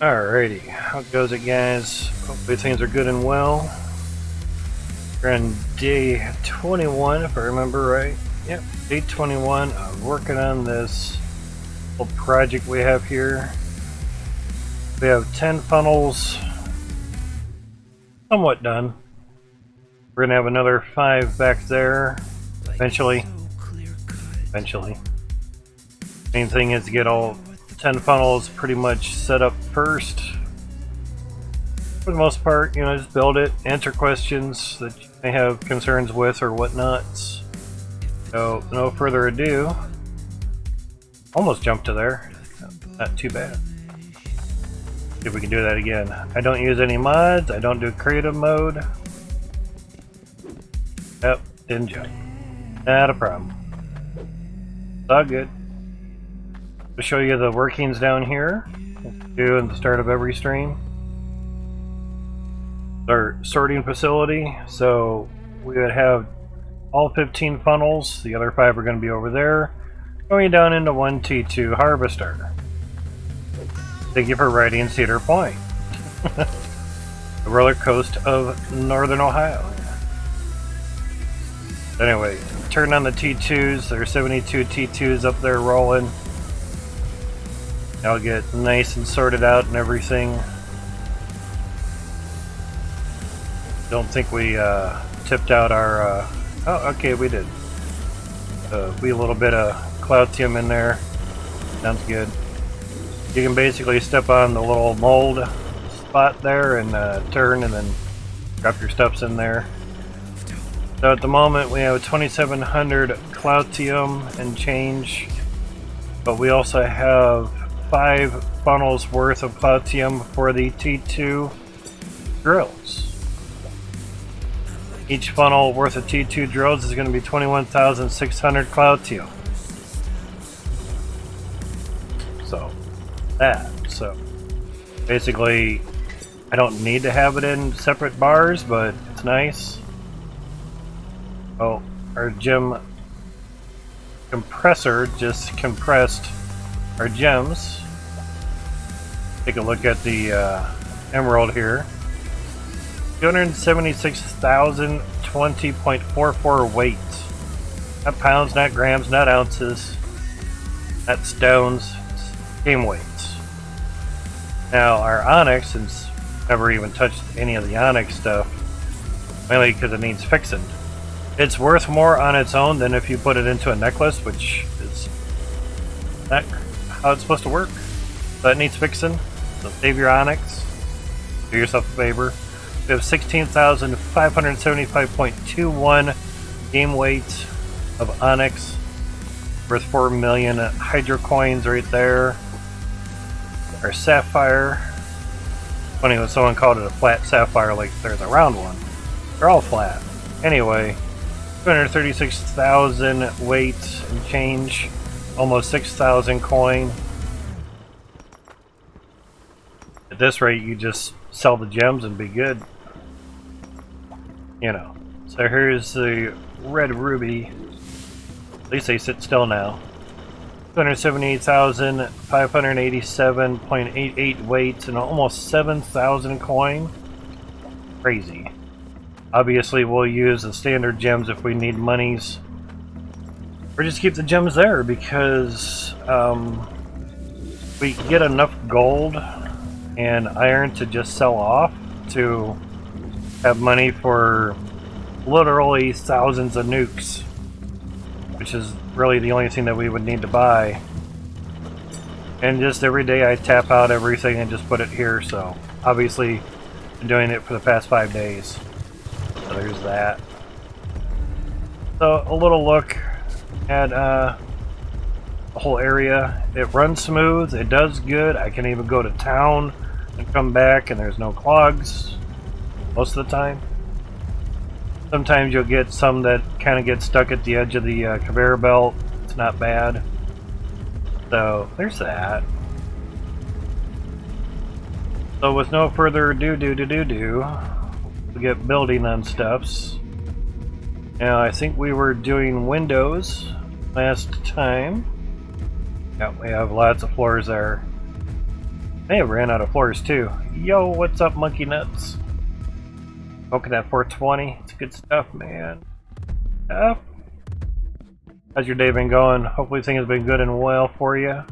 Alrighty, how goes it, guys? Hopefully things are good and well. We're on day 21, if I remember right. Yep, day 21 of working on this little project we have here. We have 10 funnels somewhat done. We're gonna have another 5 back there eventually. Main thing is to get all 10 funnels pretty much set up first. For the most part, you know, just build it, answer questions that you may have concerns with or whatnot. So, no further ado. Almost jumped to there. Not too bad. See if we can do that again. I don't use any mods. I don't do creative mode. Yep, didn't jump. Not a problem. It's all good. To show you the workings down here, do in the start of every stream. Our sorting facility, so we would have all 15 funnels, the other 5 are going to be over there, going down into 1T2 harvester. Thank you for writing Cedar Point. The roller coast of northern Ohio. Anyway, turn on the T2s, there are 72 T2s up there rolling. I'll get nice and sorted out and everything. Don't think we tipped out our... oh, okay, we did. We a little bit of cloutium in there. Sounds good. You can basically step on the little mold spot there and turn and then drop your stuffs in there. So at the moment we have 2,700 cloutium and change, but we also have 5 funnels worth of cloutium for the T2 drills. Each funnel worth of T2 drills is going to be 21,600 cloutium. So basically I don't need to have it in separate bars, but it's nice. Oh, our gem compressor just compressed our gems. Take a look at the emerald here. 276,020.44 weight. Not pounds, not grams, not ounces, not stones, it's game weights. Now our onyx, since I've never even touched any of the onyx stuff, mainly because it needs fixing. It's worth more on its own than if you put it into a necklace, which is not how it's supposed to work. So it needs fixing. So save your onyx. Do yourself a favor. We have 16,575.21 game weight of onyx. Worth 4 million hydro coins right there. Our sapphire. Funny when someone called it a flat sapphire, like there's a round one. They're all flat. Anyway, 236,000 weight and change. Almost 6,000 coin. At this rate, you just sell the gems and be good. You know. So here's the red ruby. At least they sit still now. 278,587.88 weight and almost 7,000 coin. Crazy. Obviously, we'll use the standard gems if we need monies. Or just keep the gems there because we get enough gold and iron to just sell off to have money for literally thousands of nukes, which is really the only thing that we would need to buy. And just every day I tap out everything and just put it here, so obviously been doing it for the past 5 days. So there's that. So a little look at the whole area. It runs smooth, it does good. I can even go to town and come back and there's no clogs most of the time. Sometimes you'll get some that kind of get stuck at the edge of the conveyor belt. It's not bad. So there's that. So with no further ado, we get building on stuffs. Now I think we were doing windows last time. Yeah, we have lots of floors there. They ran out of floors too. Yo, what's up, monkey nuts? Smoking that 420. It's good stuff, man. How's your day been going? Hopefully things have been good and well for you.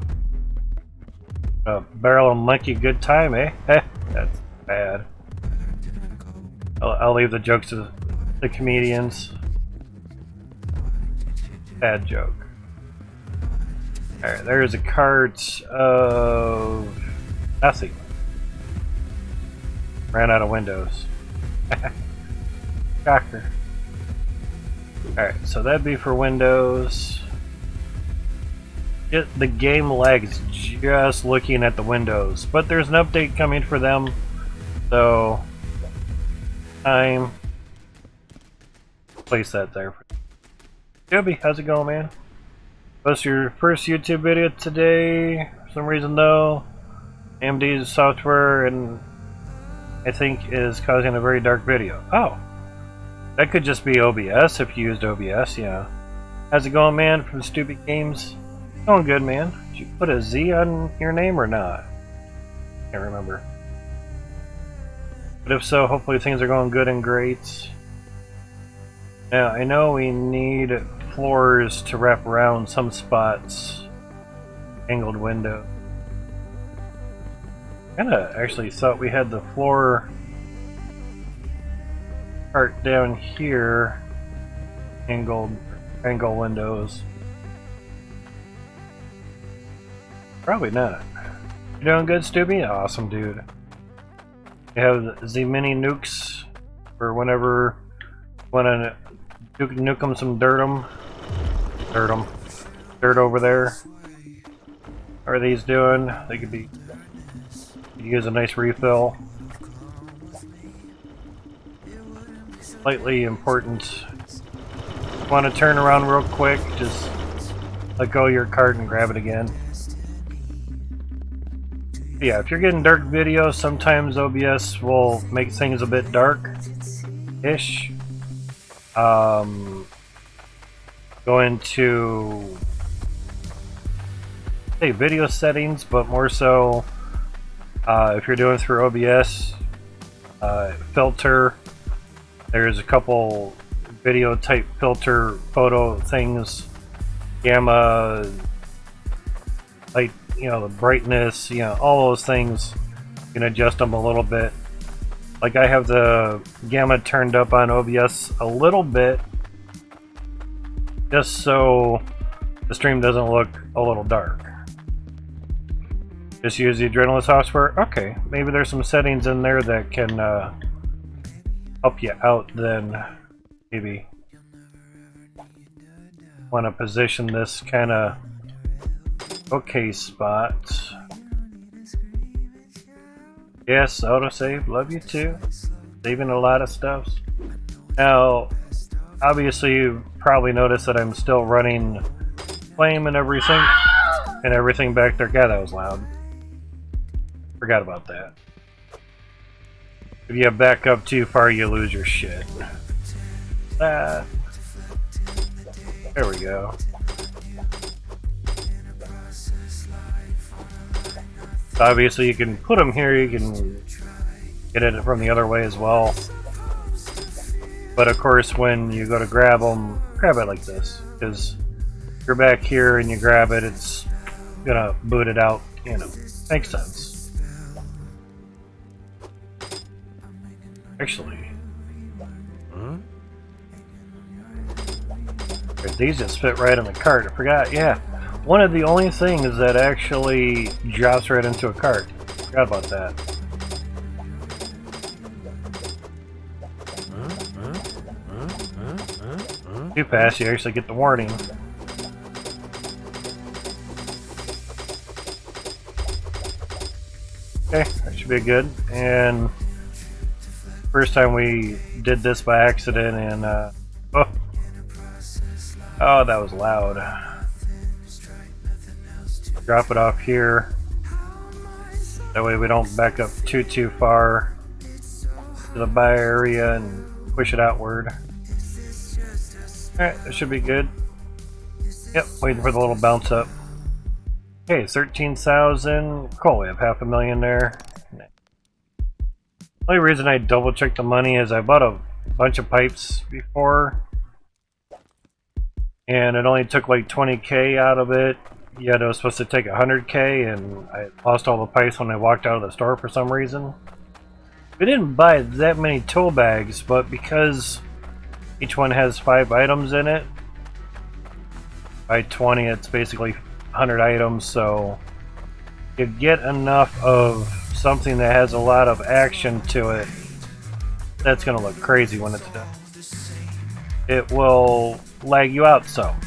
Barrel of monkey, good time, eh? That's bad. I'll leave the jokes to the comedians. Bad joke. Alright, there's a cart of nothing. Ran out of windows. Shocker. Alright, so that'd be for windows. The game lags just looking at the windows, but there's an update coming for them, so place that there. Joby, how's it going, man? Post your first YouTube video today. For some reason, though, AMD's software and I think is causing a very dark video. Oh, that could just be OBS if you used OBS. Yeah. How's it going, man? From Stupid Games. Going good, man. Did you put a Z on your name or not? Can't remember. But if so, hopefully things are going good and great. Now, I know we need floors to wrap around some spots. Angled window. Kinda actually thought we had the floor part down here. Angle windows. Probably not. You doing good, Stubby? Awesome, dude. You have the mini nukes for whenever you want to nuke them some dirt over there. How are these doing? They could be use a nice refill. Slightly important. Want to turn around real quick? Just let go of your cart and grab it again. Yeah, if you're getting dark videos, sometimes OBS will make things a bit dark-ish. Go into, say, video settings, but more so if you're doing through OBS, filter. There's a couple video type filter photo things, gamma, light, you know, the brightness, you know, all those things. You can adjust them a little bit. Like I have the gamma turned up on OBS a little bit, just so the stream doesn't look a little dark. Just use the Hydroneer software. Okay, maybe there's some settings in there that can help you out. Then maybe want to position this kind of okay spot. Yes, autosave, love you too. Saving a lot of stuff. Now, obviously you probably noticed that I'm still running Flame and everything back there. God, that was loud. Forgot about that. If you back up too far, you lose your shit. There we go. Obviously you can put them here, you can get it from the other way as well. But of course when you go to grab them, grab it like this. Because if you're back here and you grab it, it's gonna boot it out, you know. Makes sense. Actually. These just fit right in the cart, I forgot, yeah. One of the only things that actually drops right into a cart. Forgot about that. Too fast, you actually get the warning. Okay, that should be good. And first time we did this by accident, and oh, that was loud. Drop it off here. That way we don't back up too far to the buy area and push it outward. Alright, that should be good. Yep, waiting for the little bounce up. Okay, 13,000. Cool, we have $500,000 there. The only reason I double checked the money is I bought a bunch of pipes before, and it only took like 20k out of it, yet it was supposed to take 100k, and I lost all the pipes when I walked out of the store for some reason. We didn't buy that many tool bags, but because each one has 5 items in it, by 20 it's basically 100 items, so you get enough of something that has a lot of action to it. That's gonna look crazy when it's done. It will lag you out some.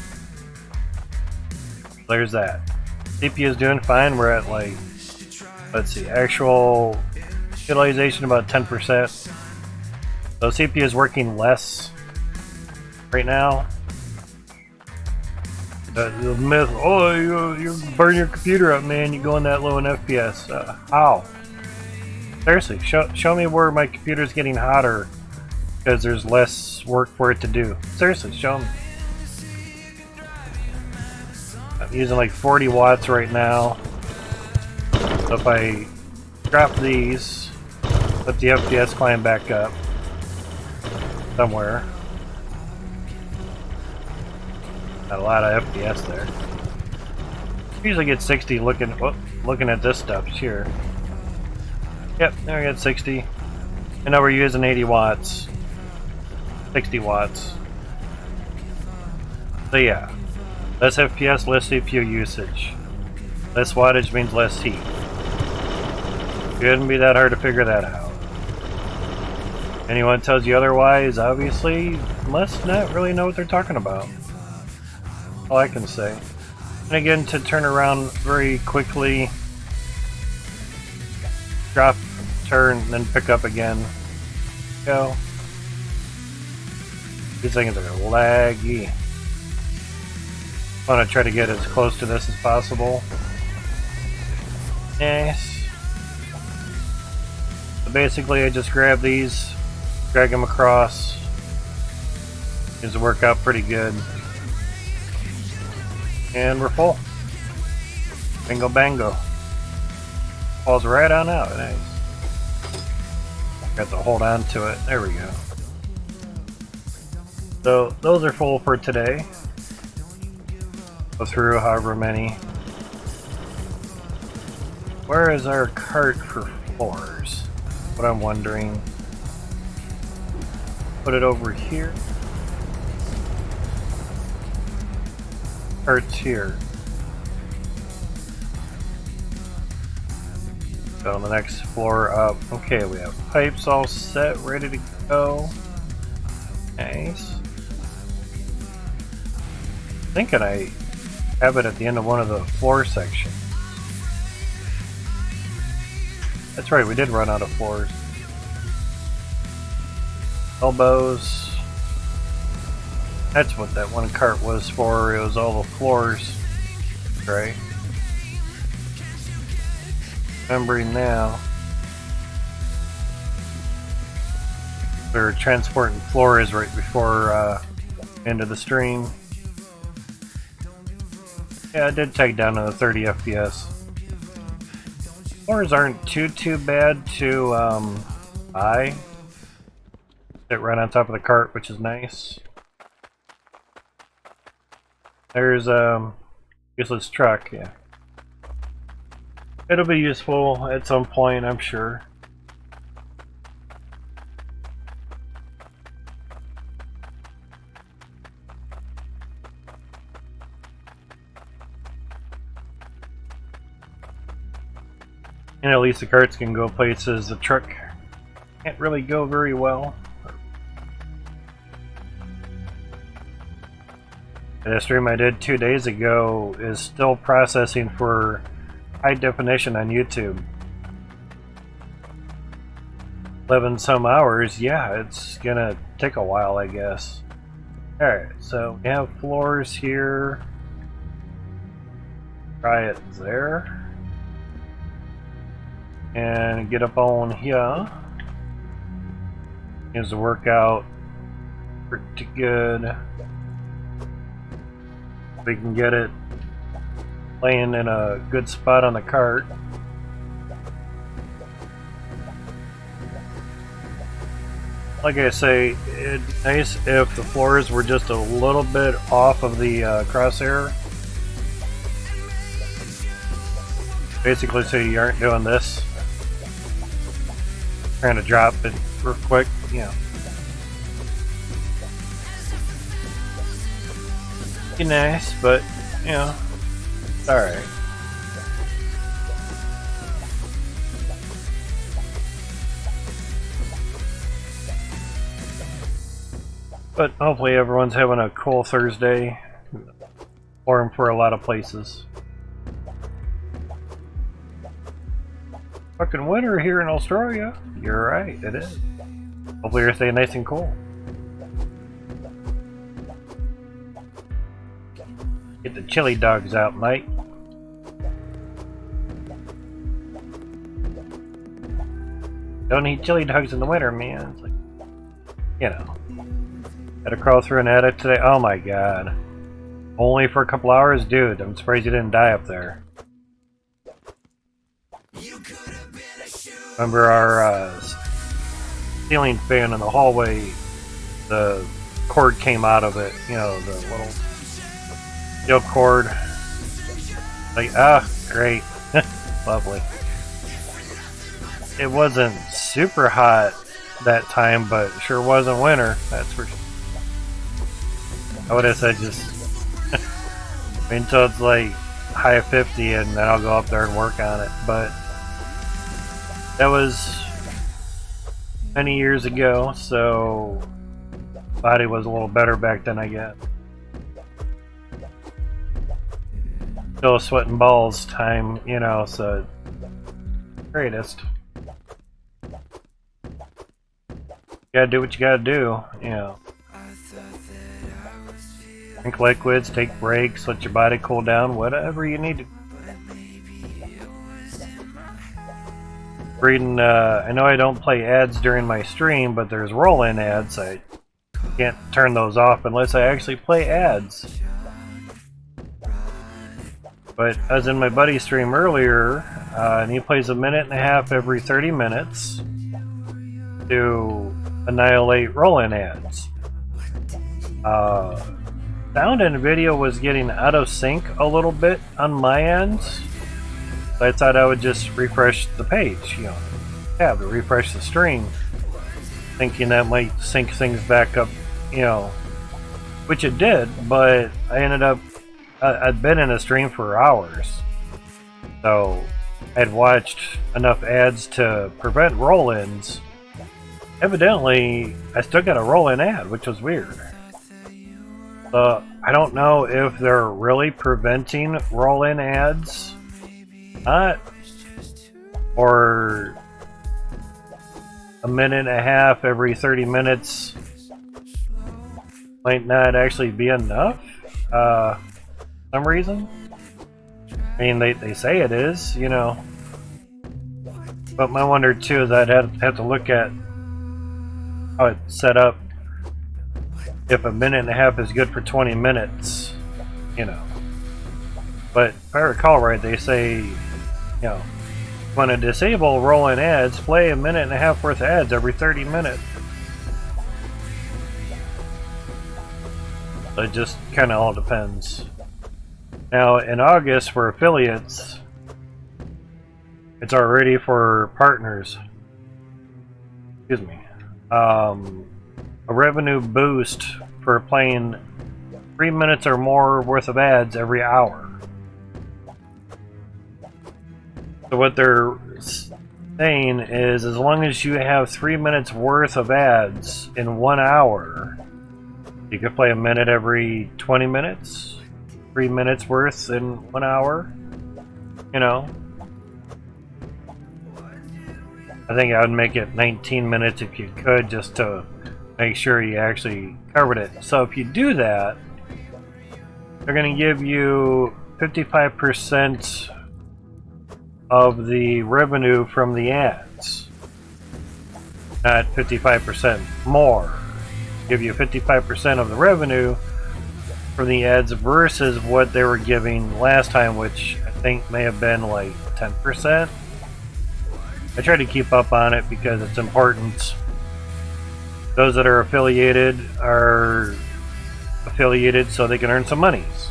There's that. CPU is doing fine. We're at like, let's see, actual utilization about 10%. So CPU is working less right now. The myth, oh, you burn your computer up, man, you go in that low in FPS. How? Seriously, show me where my computer's getting hotter because there's less work for it to do. Seriously, show me. I'm using like 40 watts right now. So if I drop these, let the FPS climb back up somewhere. Got a lot of FPS there. Usually get 60 looking at this stuff here. Yep, there we got 60. And now we're using 80 watts. 60 watts. So yeah. Less FPS, less CPU usage. Less wattage means less heat. Shouldn't be that hard to figure that out. Anyone tells you otherwise, obviously, must not really know what they're talking about. All I can say. And again, to turn around very quickly, drop, turn, then pick up again. Go. These things are laggy. I want to try to get as close to this as possible. Nice. So basically, I just grab these, drag them across. Seems to work out pretty good. And we're full. Bingo bango. Falls right on out. Nice. Got to hold on to it. There we go. So those are full for today. Go through however many. Where is our cart for floors? What I'm wondering. Put it over here. Cart's here. So on the next floor up. Okay, we have pipes all set, ready to go. Nice. Thinking I have it at the end of one of the floor sections. That's right, we did run out of floors. Elbows. That's what that one cart was for. It was all the floors. Right. Remembering now. We were transporting floors right before end of the stream. Yeah, I did take down to the 30 FPS. Floors aren't too bad to buy. Sit right on top of the cart, which is nice. There's useless truck, yeah. It'll be useful at some point, I'm sure. And at least the carts can go places the truck can't really go very well. The stream I did 2 days ago is still processing for high definition on YouTube. 11 some hours, yeah, it's gonna take a while, I guess. Alright, so we have floors here. Try it there. And get up on here. Seems to work out pretty good. We can get it laying in a good spot on the cart. Like I say, it'd be nice if the floors were just a little bit off of the crosshair. Basically, so you aren't doing this. Trying to drop it real quick, you know. Be nice, but, you know, it's alright. But hopefully everyone's having a cool Thursday. Warm for a lot of places. Fucking winter here in Australia. You're right, it is. Hopefully you're staying nice and cool. Get the chili dogs out, mate. Don't eat chili dogs in the winter, man. It's like, you know. Had to crawl through an attic today. Oh my god. Only for a couple hours? Dude, I'm surprised you didn't die up there. Remember our ceiling fan in the hallway, the cord came out of it, you know, the little steel cord. Like, great. Lovely. It wasn't super hot that time, but sure wasn't winter, that's for sure. I would have said just wait until it's like high 50 and then I'll go up there and work on it, but that was many years ago, so body was a little better back then, I guess. Still sweating balls time, you know, so greatest. You gotta do what you gotta do, you know. Drink liquids, take breaks, let your body cool down, whatever you need to. Reading, I know I don't play ads during my stream, but there's roll-in ads. I can't turn those off unless I actually play ads. But as in my buddy's stream earlier, and he plays a minute and a half every 30 minutes to annihilate roll-in ads. Sound and video was getting out of sync a little bit on my end. So I thought I would just refresh the page, you know, to refresh the stream, thinking that might sync things back up, you know, which it did, but I ended up, I'd been in a stream for hours, so I'd watched enough ads to prevent roll-ins. Evidently, I still got a roll-in ad, which was weird. I don't know if they're really preventing roll-in ads, or a minute and a half every 30 minutes might not actually be enough, for some reason. I mean, they say it is, you know. But my wonder too is I'd have to look at how it's set up. If a minute and a half is good for 20 minutes, you know. But if I recall right, they say, you know, when to disable roll-in ads, play a minute and a half worth of ads every 30 minutes. So it just kind of all depends. Now, in August for affiliates, it's already for partners. Excuse me. A revenue boost for playing 3 minutes or more worth of ads every hour. So what they're saying is, as long as you have 3 minutes worth of ads in 1 hour, you could play a minute every 20 minutes, 3 minutes worth in 1 hour, you know. I think I would make it 19 minutes if you could, just to make sure you actually covered it. So if you do that, they're going to give you 55% of the revenue from the ads. Not 55% more. Give you 55% of the revenue from the ads versus what they were giving last time, which I think may have been like 10%. I try to keep up on it because it's important. Those that are affiliated so they can earn some monies.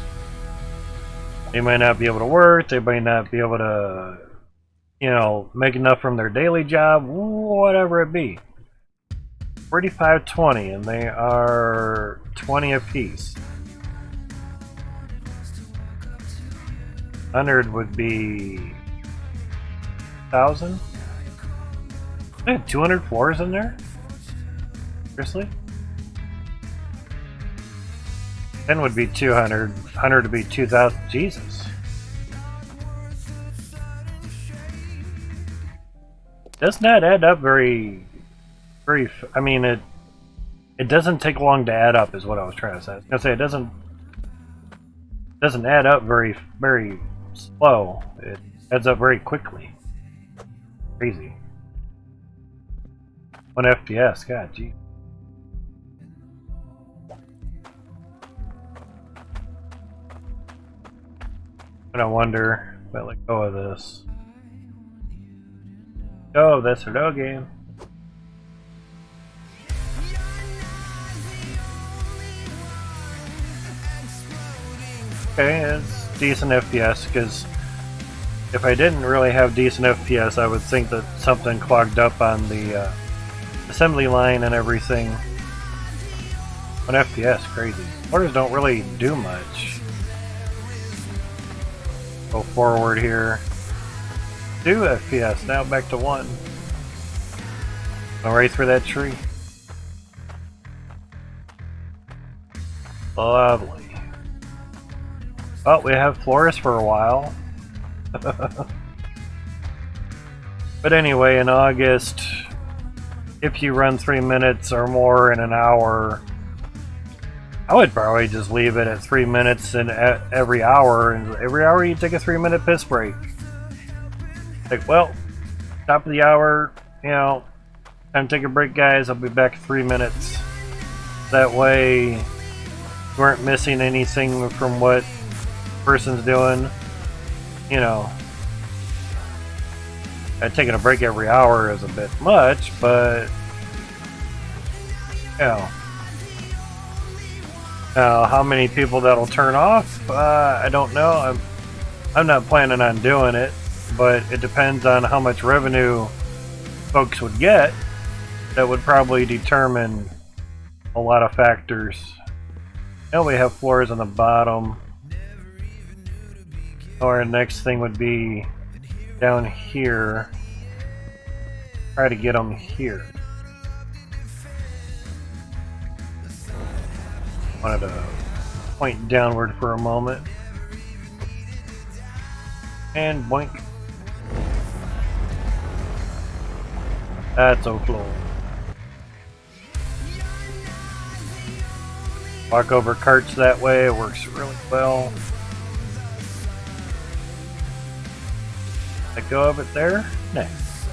They might not be able to work, they might not be able to, you know, make enough from their daily job, whatever it be. 45.20, and they are 20 apiece. 100 would be 1,000. I had 200 floors in there? Seriously? 10 would be 200. 100 would be 2,000. Jesus. Does not add up very. I mean, it doesn't take long to add up, is what I was trying to say. I was gonna say it doesn't add up very slow. It adds up very quickly. Crazy. 1 FPS, god gee. And I wonder if I let go of this. Go of this or no game. Okay, it's decent FPS, because if I didn't really have decent FPS, I would think that something clogged up on the assembly line and everything. 1 FPS, crazy. Floors don't really do much. Go forward here. 2 FPS, now back to 1. Go right through that tree. Lovely. Oh, we have floors for a while. But anyway, in August, if you run 3 minutes or more in an hour, I would probably just leave it at 3 minutes in every hour, and every hour you take a 3-minute piss break. Like, well, top of the hour, you know, time to take a break, guys. I'll be back in 3 minutes. That way, you aren't missing anything from what person's doing. You know, taking a break every hour is a bit much, but you know, how many people that'll turn off, I don't know. I'm not planning on doing it, but it depends on how much revenue folks would get. That would probably determine a lot of factors. Now we have floors on the bottom. Our next thing would be down here. Try to get them here. Wanted to point downward for a moment. And boink. That's okay. Walk over carts that way, it works really well. Let go of it there. Next.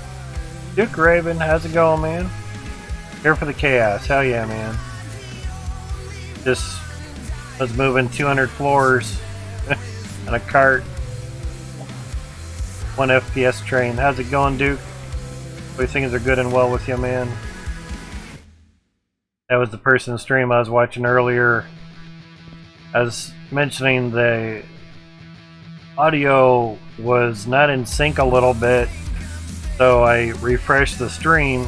Duke Raven, how's it going, man? Here for the chaos. Hell yeah, man. Just was moving 200 floors on a cart. 1 FPS train. How's it going, Duke? Hope things are good and well with you, man. That was the person's stream I was watching earlier. I was mentioning the audio was not in sync a little bit, so I refreshed the stream,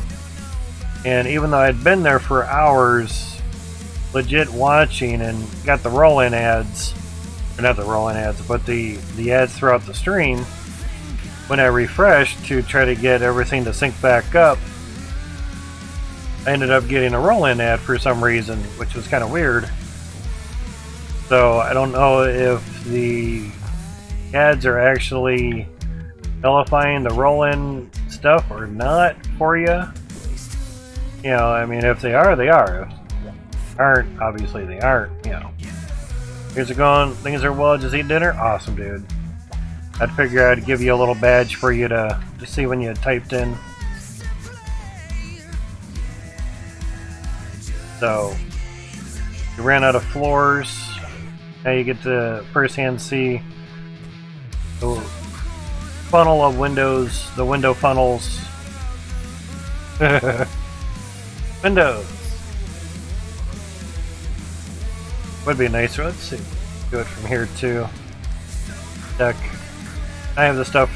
and even though I'd been there for hours legit watching and got the roll-in ads, or not the roll-in ads, but the ads throughout the stream, when I refreshed to try to get everything to sync back up, I ended up getting a roll-in ad for some reason, which was kind of weird. So I don't know if the ads are actually nullifying the roll-in stuff or not for you. You know, I mean, if they are, they are. If they aren't, obviously they aren't, you know. Here's it going. Things are well, just eat dinner? Awesome, dude. I'd figure I'd give you a little badge for you to see when you typed in. So, you ran out of floors. Now you get to firsthand see the funnel of windows, the window funnels. Windows! Would be nicer. Let's see. Do it from here too. Deck. I have the stuff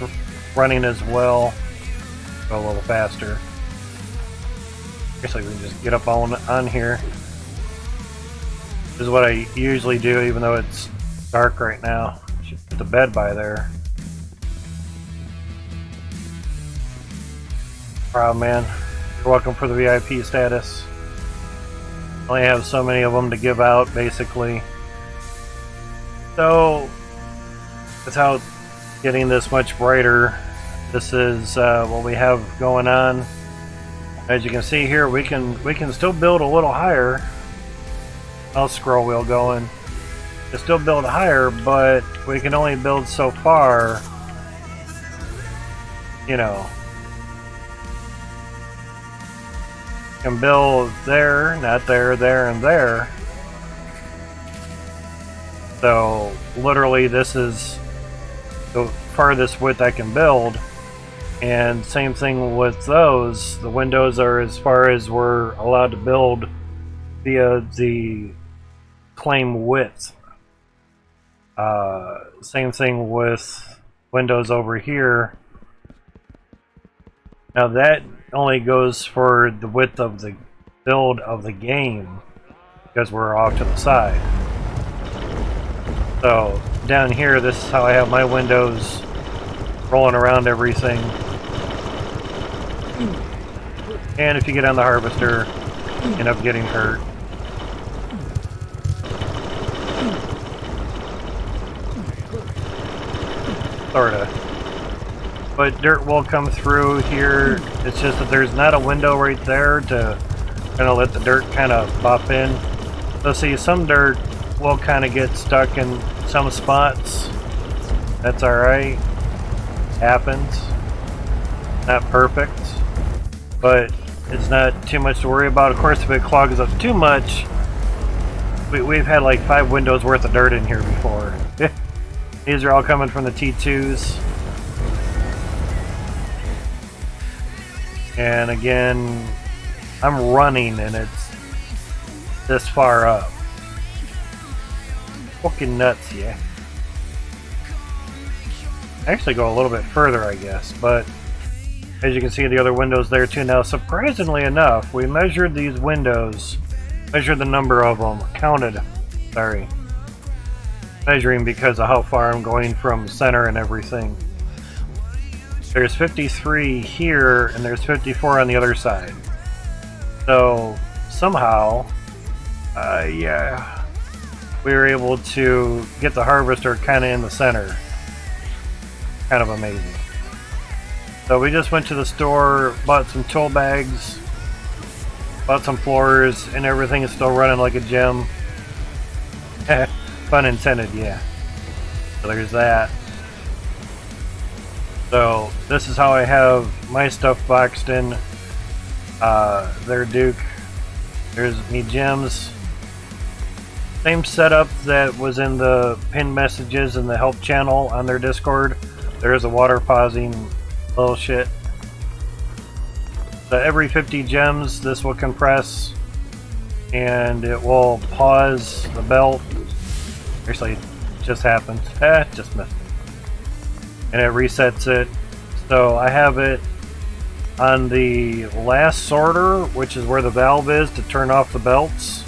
running as well. Go a little faster. Guess I can just get up on here. This is what I usually do, even though it's dark right now. Should put the bed by there. Problem, man. You're welcome for the VIP status. I only have so many of them to give out, basically. So, without getting this much brighter, this is what we have going on. As you can see here, we can still build a little higher. I'll scroll wheel going. To still build higher, but we can only build so far. You know. Can build there, not there, there, and there. So literally this is the farthest width I can build, and same thing with those. The windows are as far as we're allowed to build via the claim width. Same thing with windows over here. Now that only goes for the width of the build of the game, because we're off to the side. So down here, this is how I have my windows rolling around everything. And if you get on the harvester, you end up getting hurt. Sorta. But dirt will come through here. It's just that there's not a window right there to kind of let the dirt kind of pop in. So see, some dirt will kind of get stuck in some spots. That's alright. Happens. Not perfect. But it's not too much to worry about. Of course, if it clogs up too much, we've had like 5 windows worth of dirt in here before. These are all coming from the T2s. And again, I'm running and it's this far up. Fucking nuts, yeah. Actually go a little bit further, I guess, but as you can see, the other windows there too. Now, surprisingly enough, we measured these windows, measured the number of them, counted, sorry. Measuring because of how far I'm going from center and everything. There's 53 here, and there's 54 on the other side. So, somehow, yeah, we were able to get the harvester kind of in the center. Kind of amazing. So we just went to the store, bought some tool bags, bought some floors, and everything is still running like a gem. Pun intended, yeah. So there's that. So this is how I have my stuff boxed in. There, Duke. There's me gems. Same setup that was in the pinned messages in the help channel on their Discord. There is a water pausing bullshit. So every 50 gems, this will compress, and it will pause the belt. Actually, it just happened. Just missed it. And it resets it. So I have it on the last sorter, which is where the valve is to turn off the belts.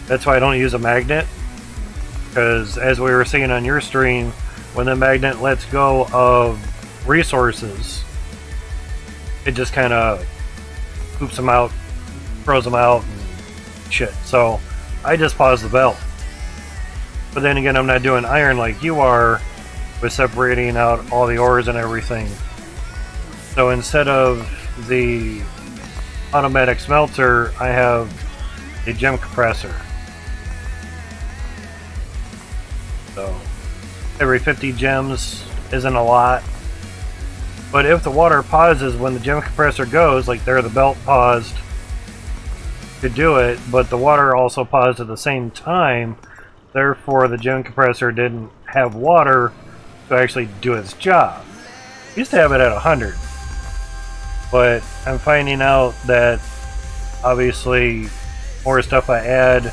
That's why I don't use a magnet, because as we were seeing on your stream, when the magnet lets go of resources, it just kind of poops them out, throws them out, and shit. So I just pause the belt. But then again, I'm not doing iron like you are, with separating out all the ores and everything. So instead of the automatic smelter, I have a gem compressor. So every 50 gems isn't a lot. But if the water pauses when the gem compressor goes, like there the belt paused to do it, but the water also paused at the same time, therefore the gem compressor didn't have water to actually do its job. I used to have it at 100, but I'm finding out that obviously more stuff I add,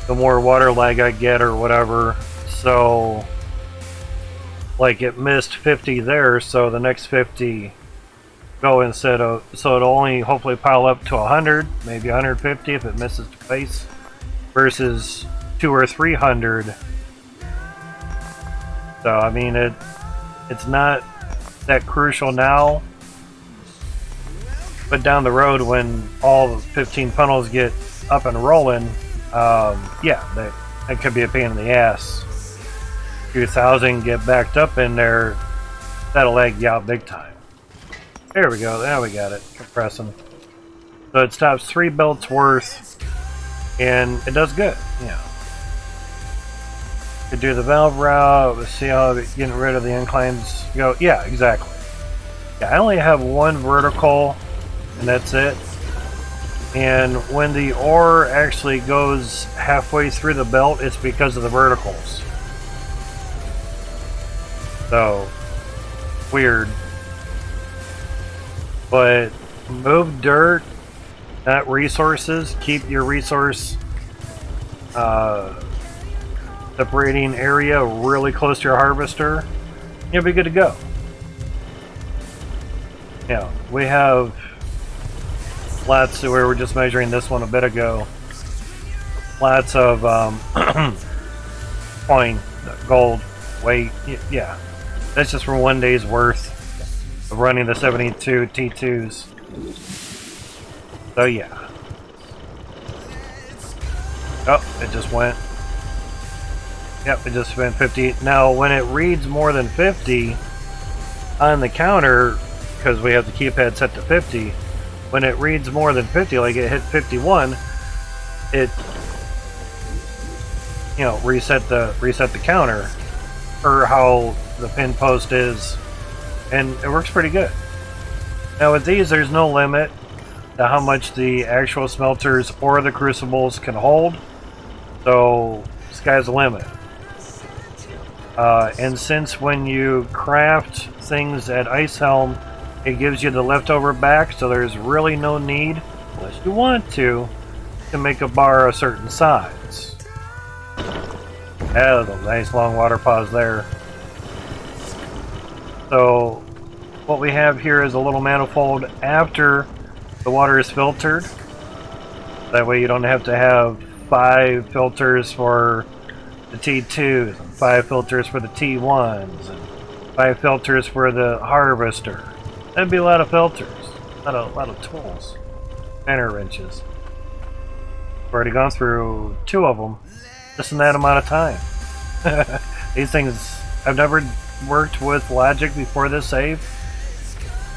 the more water lag I get or whatever. So like it missed 50 there, so the next 50 go instead of, so it'll only hopefully pile up to 100, maybe 150 if it misses twice, versus 200 or 300. So I mean it's not that crucial now, but down the road when all 15 funnels get up and rolling, yeah, that could be a pain in the ass. 2,000 get backed up in there, that'll lag you out big time. There we go, now we got it compressing. So it stops 3 belts worth, and it does good. Yeah. Could do the valve route. Let's see how getting rid of the inclines go. Yeah, exactly. Yeah, I only have one vertical, and that's it. And when the ore actually goes halfway through the belt, it's because of the verticals. So, weird. But move dirt, not resources. Keep your resource separating area really close to your harvester. You'll be good to go. Yeah, we have lots where we're just measuring this one a bit ago. Lots of coin, gold, weight. Yeah, that's just for one day's worth of running the 72 T2s. So yeah. Oh, it just went. Yep, it just went 50. Now, when it reads more than 50 on the counter, because we have the keypad set to 50, when it reads more than 50, like it hit 51, it, you know, reset the counter, or how the pin post is, and it works pretty good. Now with these, there's no limit to how much the actual smelters or the crucibles can hold, so sky's the limit. And since when you craft things at Ice Helm, it gives you the leftover back, so there's really no need, unless you want to make a bar a certain size. That was a nice long water pause there. So what we have here is a little manifold after the water is filtered. That way you don't have to have 5 filters for the T2s, and 5 filters for the T1s, and 5 filters for the harvester. That'd be a lot of filters, a lot of tools, spinner wrenches. We've already gone through 2 of them, just in that amount of time. These things, I've never worked with logic before this save,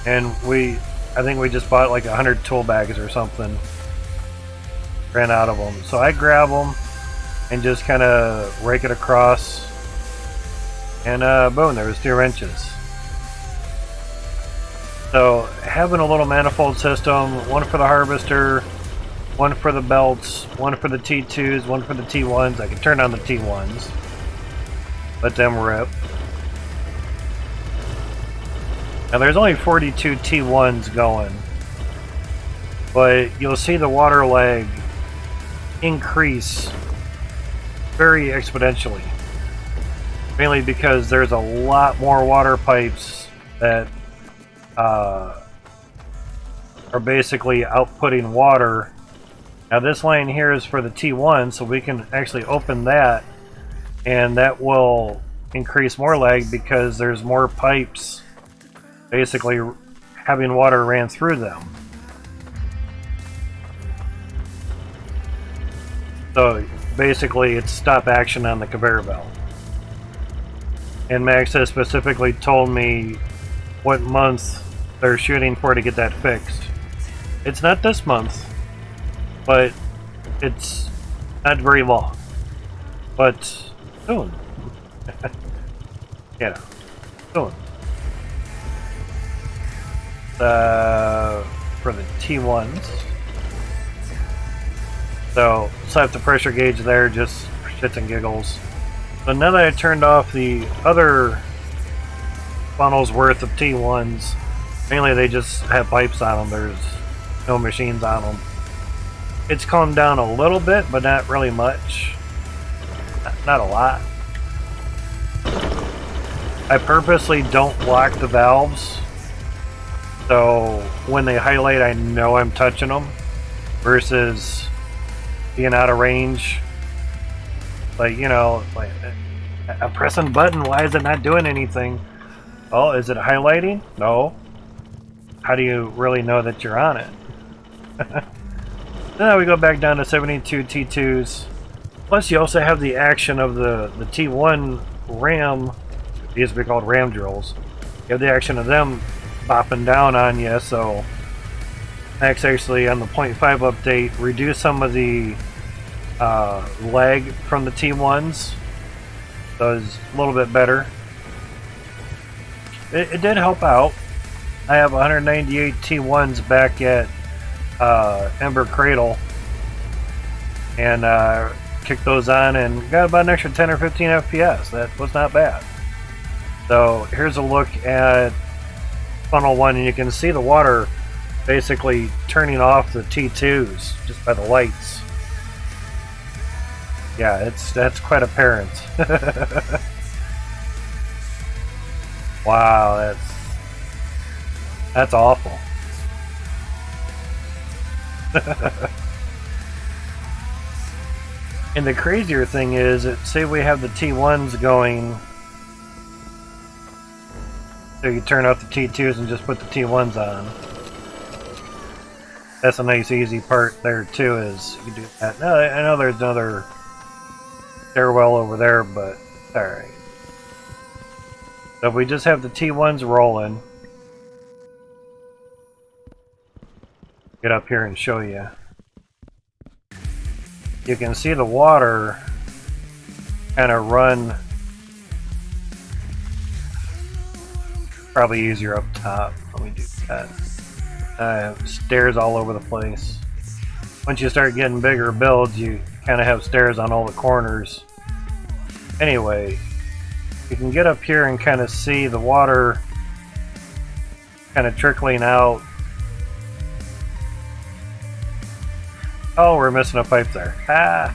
and I think we just bought like 100 tool bags or something. Ran out of them, so I grab them and just kind of rake it across, and boom, there was 2 wrenches. So having a little manifold system, one for the harvester, one for the belts, one for the T2s, one for the T1s. I can turn on the T1s, let them rip. Now there's only 42 T1s going, but you'll see the water lag increase very exponentially, mainly because there's a lot more water pipes that are basically outputting water. Now this line here is for the T1, so we can actually open that, and that will increase more lag because there's more pipes basically having water ran through them. So basically it's stop action on the conveyor belt. And Max has specifically told me what month they're shooting for to get that fixed. It's not this month, but it's not very long. But soon. Yeah, soon. For the T1s. So slap the pressure gauge there, just bits and giggles. So now that I turned off the other funnels worth of T1s, mainly they just have pipes on them, there's no machines on them. It's calmed down a little bit, but not really much. Not a lot. I purposely don't lock the valves, so when they highlight I know I'm touching them, versus being out of range. Like, you know, like I'm pressing button, why is it not doing anything? Oh, is it highlighting? No. How do you really know that you're on it? Now we go back down to 72 T2s. Plus you also have the action of the T1 ram. These used to be called ram drills. You have the action of them bopping down on you, so Max actually on the 0.5 update reduced some of the lag from the T1s. So it's a little bit better. It did help out. I have 198 T1s back at Ember Cradle, and kicked those on and got about an extra 10 or 15 FPS. That was not bad. So here's a look at funnel 1, and you can see the water basically turning off the T2s just by the lights. Yeah, that's quite apparent. Wow, that's awful. And the crazier thing is, say we have the T1s going, so you turn off the T2s and just put the T1s on. That's a nice easy part there too, is you do that. Now, I know there's another stairwell over there, but alright. So if we just have the T1s rolling, get up here and show you. You can see the water kind of run. Probably easier up top. Let me do that. Stairs all over the place. Once you start getting bigger builds, you kind of have stairs on all the corners. Anyway, you can get up here and kind of see the water kind of trickling out. Oh, we're missing a pipe there. Ah!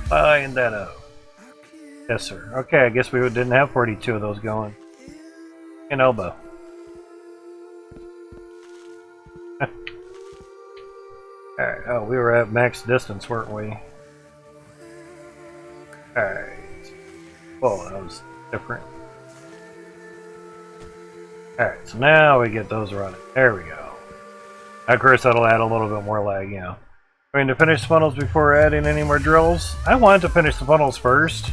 Find that out. Yes, sir. Okay, I guess we didn't have 42 of those going. An elbow. Alright, oh, we were at max distance, weren't we? Alright. Whoa, that was different. Alright, so now we get those running. There we go. Of course, that'll add a little bit more lag, you know. Going to finish funnels before adding any more drills? I wanted to finish the funnels first,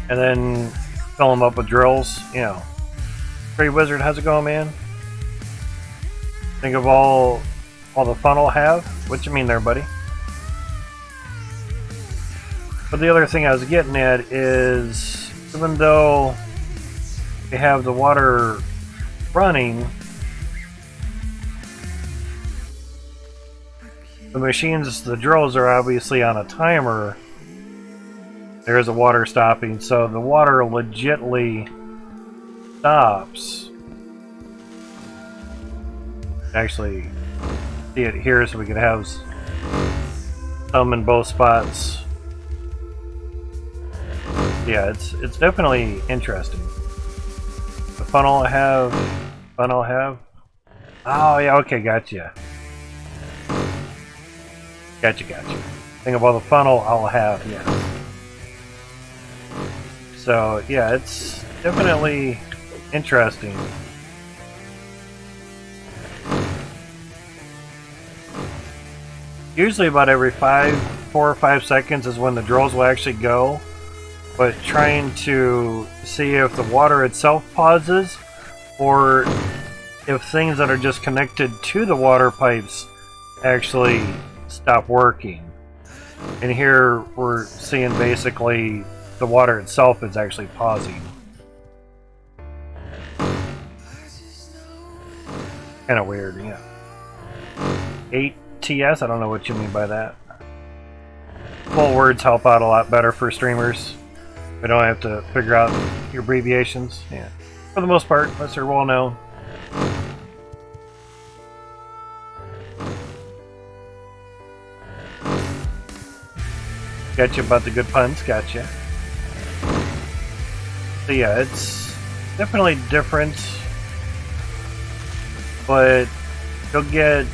and then fill them up with drills, you know. Great Wizard, how's it going, man? Think of all the funnel have? What you mean there, buddy? But the other thing I was getting at is, even though we have the water running, the machines, the drills are obviously on a timer. There's a water stopping, so the water legitly stops. Actually, see it here so we can have some in both spots. Yeah, it's definitely interesting. The funnel I have. Oh yeah, okay, gotcha. Gotcha. Think of all the funnel I'll have, yeah. So yeah, it's definitely interesting. Usually about every 4 or 5 seconds is when the drills will actually go. But trying to see if the water itself pauses, or if things that are just connected to the water pipes actually stop working. And here we're seeing basically the water itself is actually pausing. Kind of weird, yeah. 8 TS? I don't know what you mean by that. full words help out a lot better for streamers. We don't have to figure out your abbreviations. Yeah, for the most part, unless they're well known. Gotcha about the good puns. Gotcha. So yeah, it's definitely different, but you'll get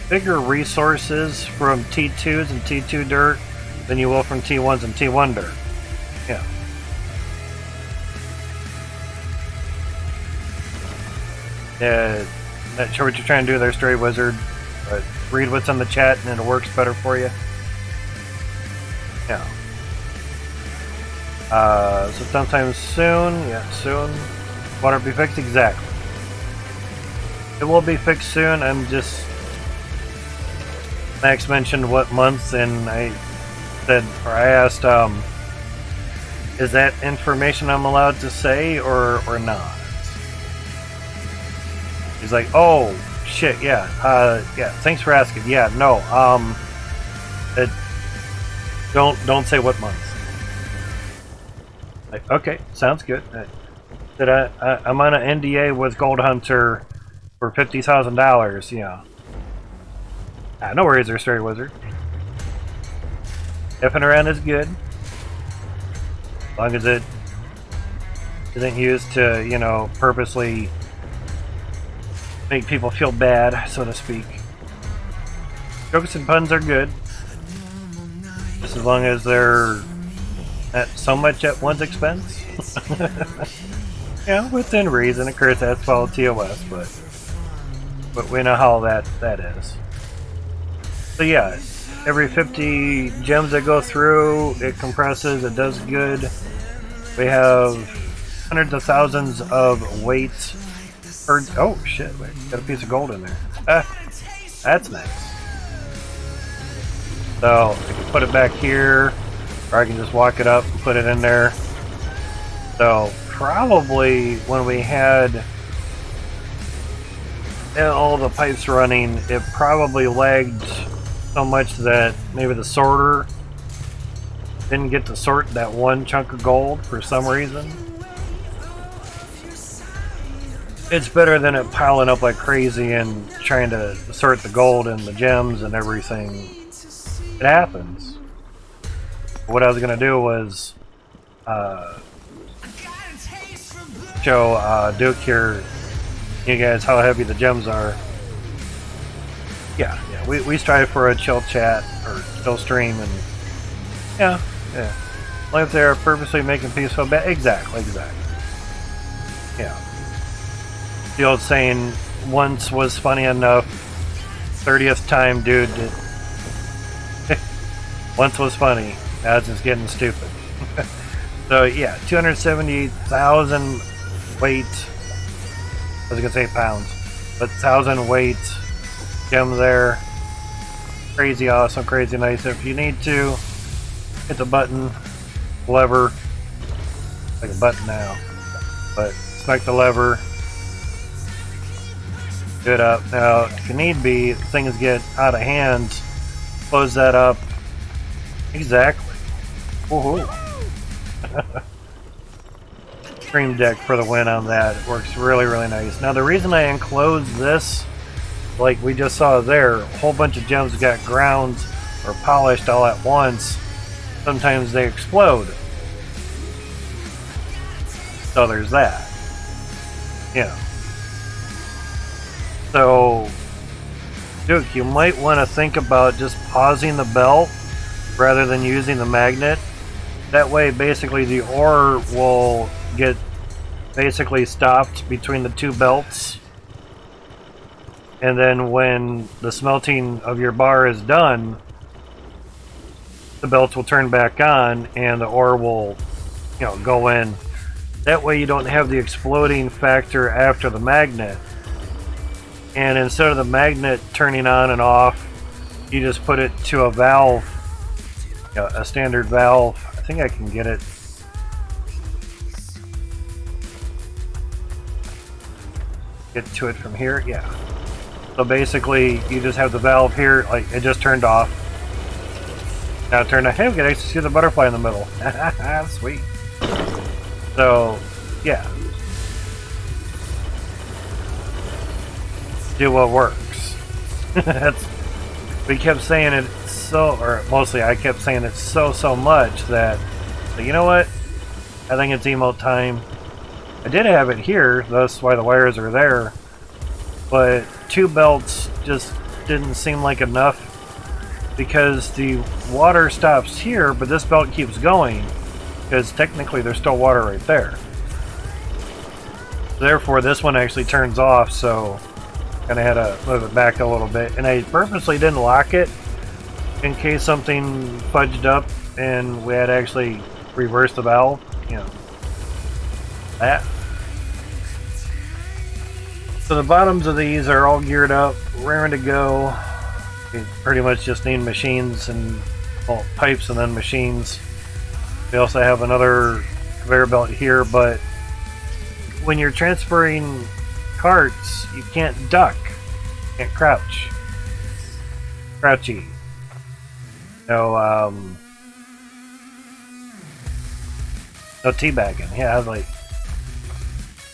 bigger resources from T2s and T2 dirt than you will from T1s and T1 dirt. Yeah. Not sure what you're trying to do there, Stray Wizard, but read what's in the chat and it works better for you. Yeah. So sometime soon, yeah, soon. Water be fixed? Exactly. It will be fixed soon. I'm just... Max mentioned what month, and I said, or I asked, is that information I'm allowed to say or not? He's like, oh, shit, yeah, yeah, thanks for asking. Yeah, no, don't say what month. Like, okay, sounds good. I'm on an NDA with Gold Hunter for $50,000, yeah. No worries there, Stray Wizard. Effing around is good. As long as it isn't used to, you know, purposely make people feel bad, so to speak. Jokes and puns are good. Just as long as they're not so much at one's expense. Yeah, within reason. Of course, that's all TOS, but we know how that is. So yeah, every 50 gems that go through, it compresses, it does good. We have hundreds of thousands of weight per... Oh shit, wait, got a piece of gold in there. That's nice. So, I can put it back here, or I can just walk it up and put it in there. So, probably when we had all the pipes running, it probably lagged so much that maybe the sorter didn't get to sort that one chunk of gold for some reason. It's better than it piling up like crazy and trying to sort the gold and the gems and everything. It happens. What I was going to do was show Duke here, you guys, how heavy the gems are. Yeah, we strive for a chill chat or chill stream, and yeah. Like if they're purposely making people feel bad, exactly. Yeah. The old saying, once was funny enough, 30th time, dude. Once was funny, now it's just getting stupid. So yeah, 278,000 weight. I was gonna say pounds, but 1,000 weight. Gem there. Crazy awesome, crazy nice. If you need to, hit the button, lever, like a button now, but smack the lever, do it up. Now, if you need be, if things get out of hand, close that up. Exactly. Woohoo! Stream Deck for the win on that. It works really, really nice. Now, the reason I enclosed this, like we just saw there, a whole bunch of gems got ground or polished all at once. Sometimes they explode. So there's that. Yeah. So, Duke, you might want to think about just pausing the belt rather than using the magnet. That way, basically, the ore will get basically stopped between the two belts. And then when the smelting of your bar is done, the belts will turn back on and the ore will, you know, go in. That way you don't have the exploding factor after the magnet. And instead of the magnet turning on and off, you just put it to a valve, you know, a standard valve. I think I can get it. Get to it from here, yeah. So basically, you just have the valve here, like it just turned off. Now turn ahead, we can actually see the butterfly in the middle. Sweet. So, yeah. Do what works. That's, we kept saying it so, or mostly I kept saying it so much that, but you know what? I think it's emote time. I did have it here, that's why the wires are there, but 2 belts just didn't seem like enough because the water stops here, but this belt keeps going because technically there's still water right there. Therefore, this one actually turns off, so kind of had to move it back a little bit. And I purposely didn't lock it in case something fudged up and we had to actually reverse the valve. You know, that. So the bottoms of these are all geared up, raring to go. You pretty much just need machines and, well, pipes and then machines. We also have another conveyor belt here, but when you're transferring carts, you can't duck, you can't crouch. Crouchy. No, no teabagging. Yeah, I was like,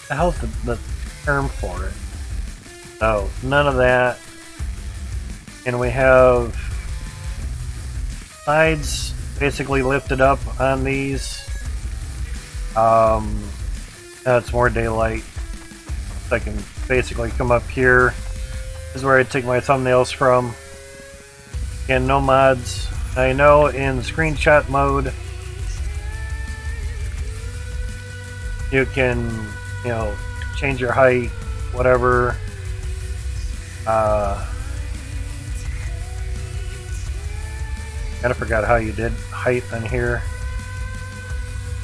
the hell's the term for it? So, none of that. And we have sides basically lifted up on these. That's more daylight. So I can basically come up here. This is where I take my thumbnails from. Again, no mods. I know in screenshot mode you can, you know, change your height, whatever. Kind of forgot how you did height on here.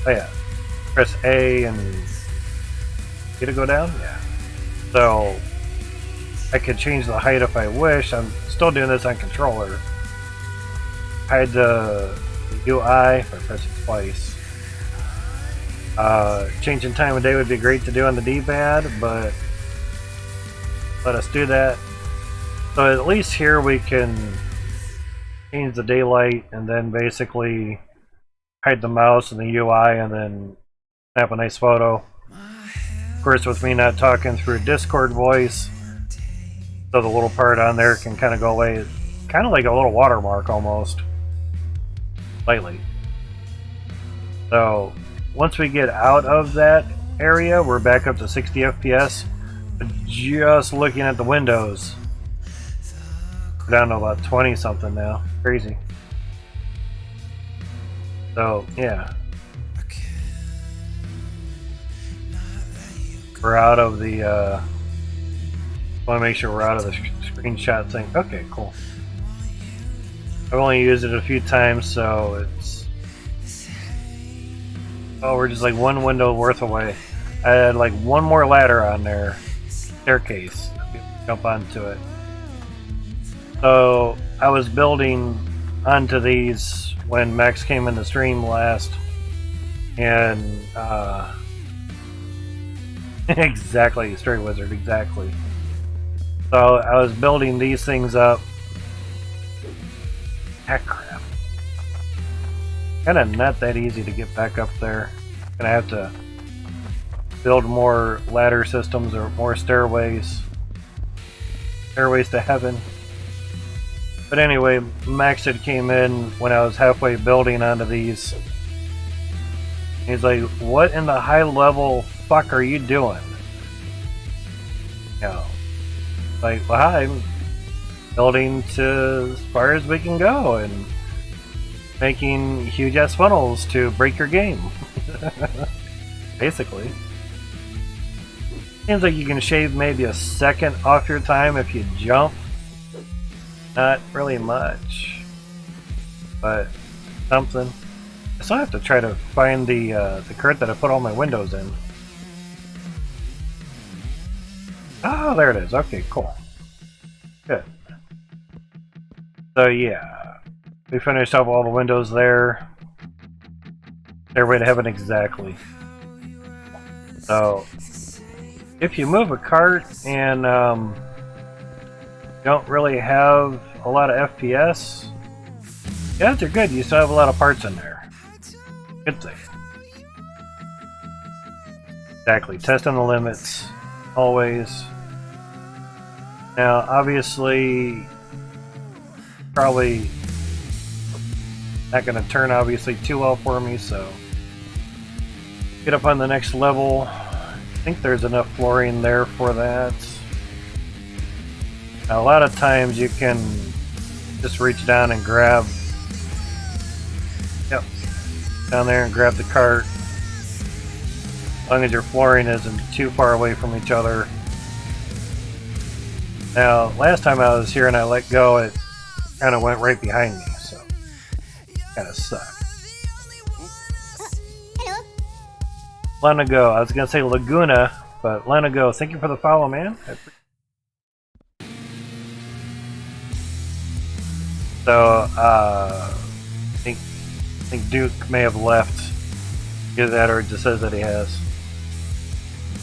Oh yeah, press A and get it go down. Yeah. So I could change the height if I wish. I'm still doing this on controller. Hide the UI if I press it twice. Changing time of day would be great to do on the D-pad, but let us do that. So at least here we can change the daylight and then basically hide the mouse and the UI and then snap a nice photo. Of course, with me not talking through Discord voice, so the little part on there can kind of go away. Kind of like a little watermark almost. Slightly. So once we get out of that area, we're back up to 60 FPS. But just looking at the windows, we're down to about 20 something now. Crazy. So yeah, we're out of the want to make sure we're out of the screenshot thing. Okay, cool. I've only used it a few times, so it's, oh, we're just like one window worth away. I had like one more ladder on there, staircase, jump onto it. So I was building onto these when Max came in the stream last, and exactly, Stray Wizard, exactly. So I was building these things up. Ah, crap. Kind of not that easy to get back up there. Gonna have to build more ladder systems or more stairways. Stairways to heaven. But anyway, Max had came in when I was halfway building onto these. He's like, what in the high level fuck are you doing? You know, like, well, hi, I'm building to as far as we can go and making huge ass funnels to break your game. Basically. Seems like you can shave maybe a second off your time if you jump. Not really much, but something. I still have to try to find the cart that I put all my windows in. Oh, there it is. Okay, cool. Good. So yeah, we finished up all the windows there. Stairway to heaven, exactly. So if you move a cart and don't really have a lot of FPS, Yeah, they're good. You still have a lot of parts in there. Good thing. Exactly. Testing the limits. Always. Now, obviously, probably not going to turn obviously too well for me, so get up on the next level. I think there's enough fluorine there for that. Now, a lot of times you can just reach down and grab, yep, down there and grab the cart, as long as your fluorine isn't too far away from each other. Now, last time I was here and I let go, it kind of went right behind me, so kind of sucked. Hello. Lenago, I was going to say Laguna, but Lenago, thank you for the follow, man. So, I think Duke may have left. Either that or it just says that he has.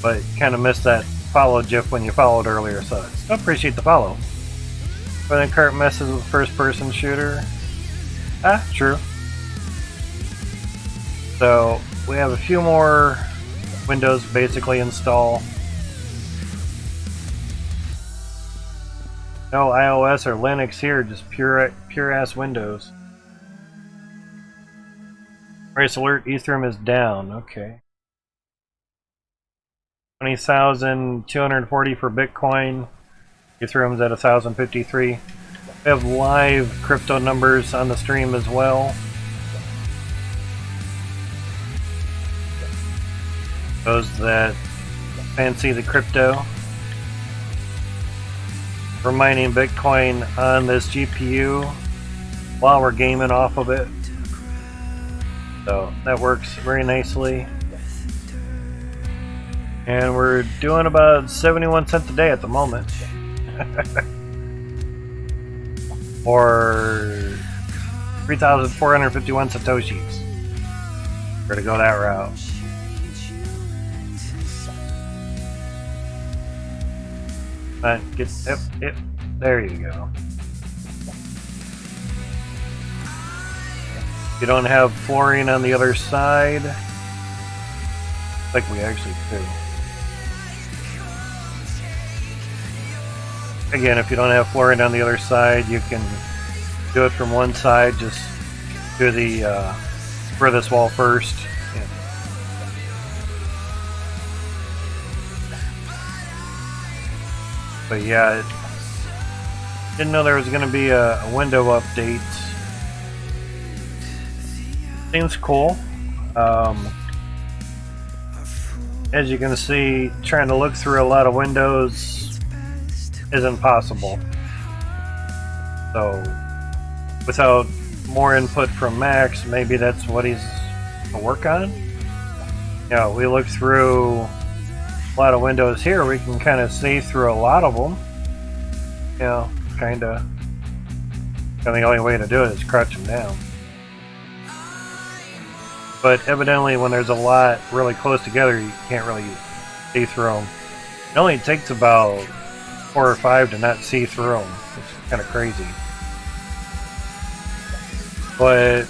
But kind of missed that follow GIF when you followed earlier, so I still appreciate the follow. But then Kurt messes with first-person shooter. Ah, true. So, we have a few more windows basically install. No iOS or Linux here, just pure-ass Windows. Price alert, Ethereum is down, okay. 20,240 for Bitcoin. Ethereum's at 1,053. We have live crypto numbers on the stream as well. Those that fancy the crypto. We're mining Bitcoin on this GPU while we're gaming off of it. So that works very nicely. And we're doing about 71 cents a day at the moment. Or 3,451 Satoshis. We're gonna go that route. Yep, there you go. You don't have fluorine on the other side. Like we actually do. Again, if you don't have fluorine on the other side, you can do it from one side. Just do the furthest wall first. Yeah. But yeah, didn't know there was going to be a window update. Seems cool. As you can see, trying to look through a lot of windows isn't possible. So, without more input from Max, maybe that's what he's to work on. Yeah, we look through a lot of windows here, we can kind of see through a lot of them. You know, kind of. And the only way to do it is crouch them down. But evidently, when there's a lot really close together, you can't really see through them. It only takes about 4 or 5 to not see through them, which is kind of crazy. But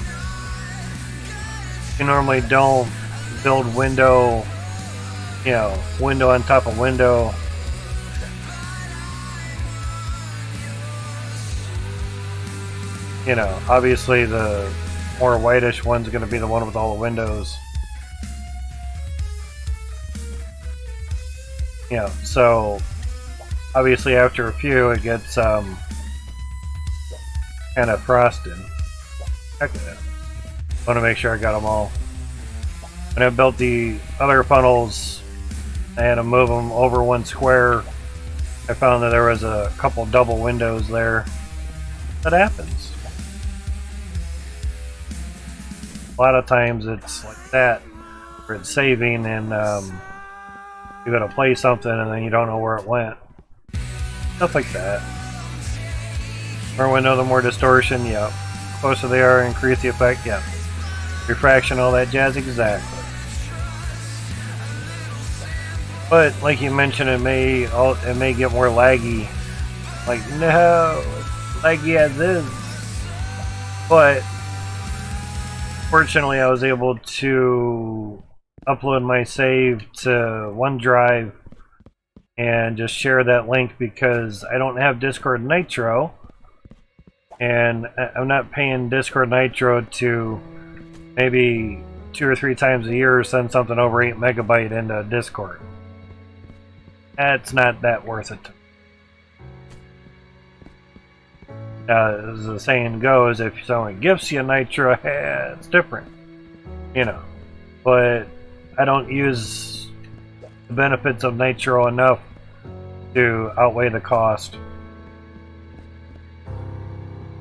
you normally don't build window, you know, window on top of window. You know, obviously the more whitish one's going to be the one with all the windows. Yeah, so obviously after a few it gets kind of frosted. Heck of it. Want to make sure I got them all. When I built the other funnels, I had to move them over one square. I found that there was a couple double windows there. That happens. A lot of times it's like that, where it's saving and you're going to play something and then you don't know where it went. Stuff like that. More window, the more distortion, yep. Closer they are, increase the effect, yep. Refraction, all that jazz, exactly. But like you mentioned, it may get more laggy. Like, no, it's laggy as is. But Fortunately, I was able to upload my save to OneDrive and just share that link because I don't have Discord Nitro, and I'm not paying Discord Nitro to maybe 2 or 3 times a year send something over 8 megabyte into Discord. That's not that worth it to me. As the saying goes, if someone gives you Nitro, it's different, you know. But I don't use the benefits of Nitro enough to outweigh the cost.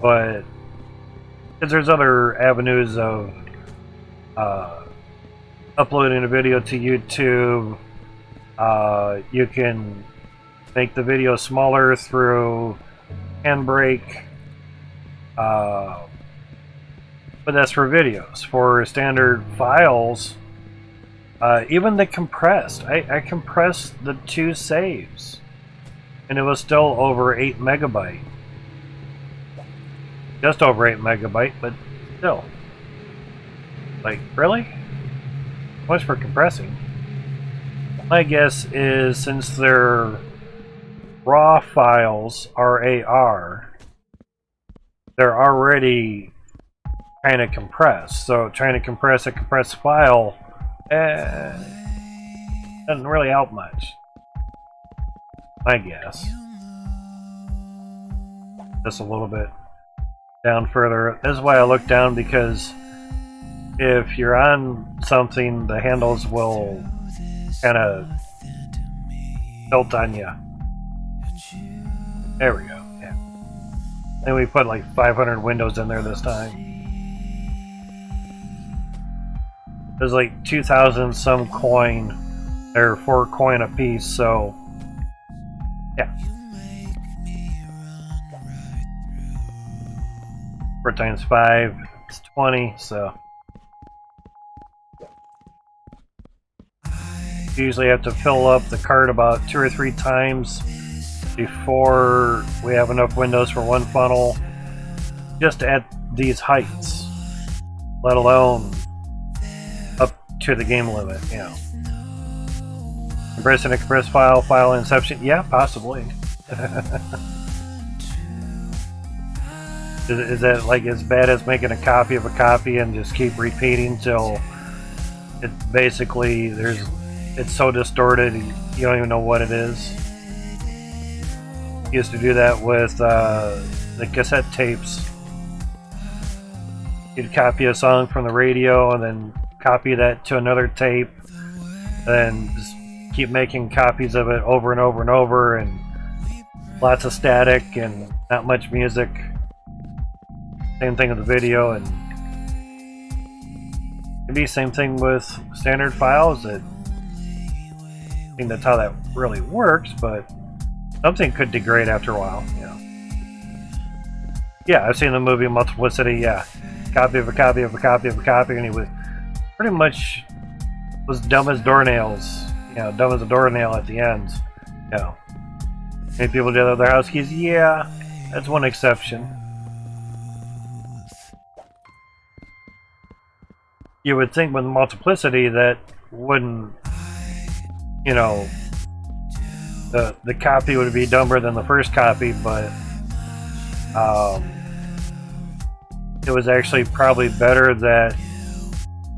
But because there's other avenues of uploading a video to YouTube, you can make the video smaller through Handbrake. But that's for videos. For standard files, even the compressed, I compressed the 2 saves, and it was still over 8 megabyte. Just over 8 megabyte, but still. Like, really? How much for compressing? My guess is since they're raw files, RAR, they're already kind of compressed. So trying to compress a compressed file doesn't really help much. My guess. Just a little bit down further. This is why I look down, because if you're on something, the handles will kind of tilt on you. There we go. Yeah. And we put like 500 windows in there this time. There's like 2,000 some coin. They're 4 coin a piece, so yeah. 4 times 5 is 20, so you usually have to fill up the cart about 2 or 3 times before we have enough windows for one funnel, just at these heights, let alone up to the game limit, you know. Compressing a compressed file inception, yeah, possibly. Is that like as bad as making a copy of a copy and just keep repeating till it basically it's so distorted you don't even know what it is? Used to do that with the cassette tapes. You'd copy a song from the radio and then copy that to another tape, and just keep making copies of it over and over and over, and lots of static and not much music. Same thing with the video, and maybe same thing with standard files. I think that's how that really works, but something could degrade after a while, you know. Yeah, I've seen the movie Multiplicity, yeah. Copy of a copy of a copy of a copy, and he was pretty much was dumb as doornails, you know, dumb as a doornail at the end, you know. Many people did their house keys, yeah, that's one exception. You would think with Multiplicity that wouldn't, you know, the copy would be dumber than the first copy, but it was actually probably better that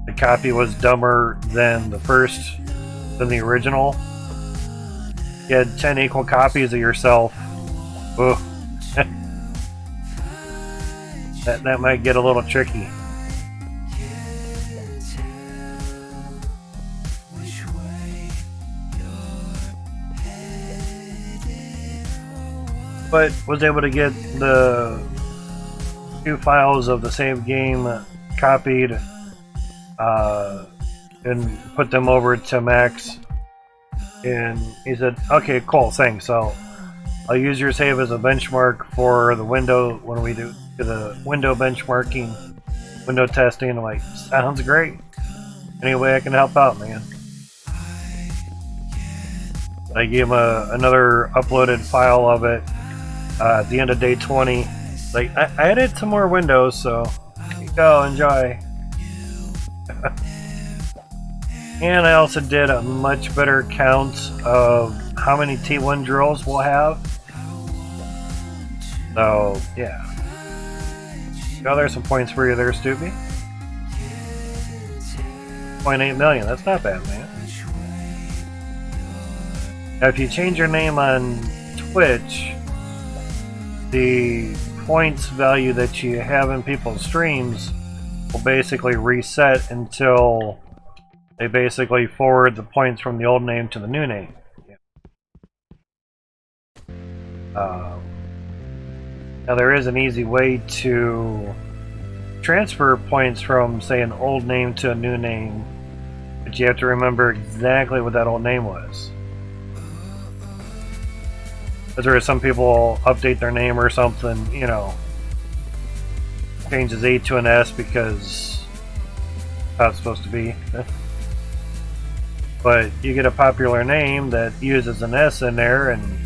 the copy was dumber than the original. You had 10 equal copies of yourself. Ugh. that might get a little tricky. But was able to get the 2 files of the same game copied and put them over to Max, and he said, okay, cool, thanks, I'll use your save as a benchmark for the window when we do the window benchmarking, window testing. I'm like, sounds great, any way I can help out, man. I gave him another uploaded file of it at the end of day 20. Like, I added some more windows, so here you go, enjoy. And I also did a much better count of how many T1 drills we'll have. So, yeah. Oh, there's some points for you there, Stoopy. 0.8 million, that's not bad, man. Now, if you change your name on Twitch, the points value that you have in people's streams will basically reset until they basically forward the points from the old name to the new name. Now there is an easy way to transfer points from, say, an old name to a new name, but you have to remember exactly what that old name was. Because there are some people update their name or something, you know, changes A to an S because that's how it's supposed to be. But you get a popular name that uses an S in there and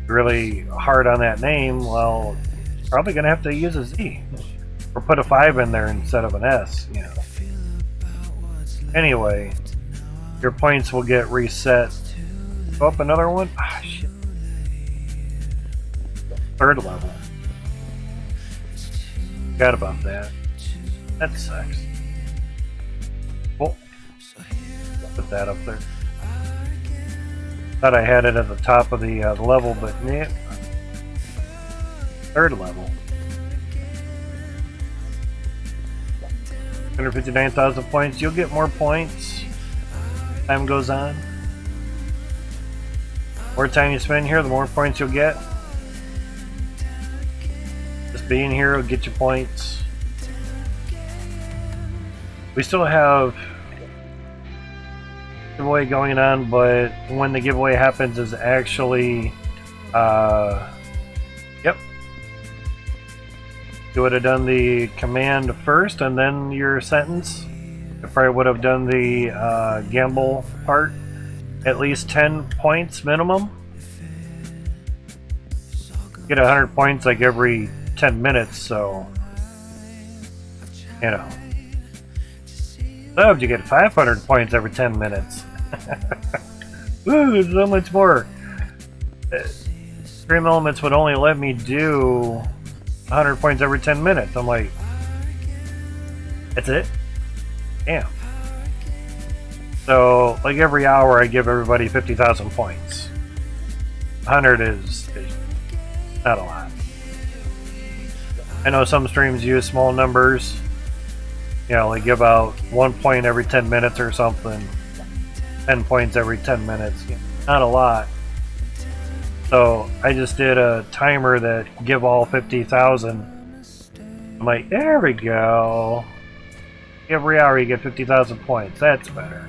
really hard on that name, well, probably going to have to use a Z. Or put a 5 in there instead of an S, you know. Anyway, your points will get reset. Go up another one? Ah, shit. 3rd level. Forgot about that. That sucks. Cool. Put that up there. Thought I had it at the top of the level, but yeah. 3rd level. 159,000 points. You'll get more points as time goes on. The more time you spend here, the more points you'll get. Just being here will get you points. We still have giveaway going on, but when the giveaway happens is actually yep, you would have done the command first and then your sentence. I probably would have done the gamble part. At least 10 points minimum. Get 100 points like every 10 minutes, so you know. So if you get 500 points every 10 minutes. Ooh, so much more. Stream Elements would only let me do 100 points every 10 minutes. I'm like, that's it? Damn. So, like every hour I give everybody 50,000 points. 100 is not a lot. I know some streams use small numbers. You know, they give out 1 point every 10 minutes or something. 10 points every 10 minutes. Not a lot. So I just did a timer that give all 50,000. I'm like, there we go. Every hour you get 50,000 points. That's better.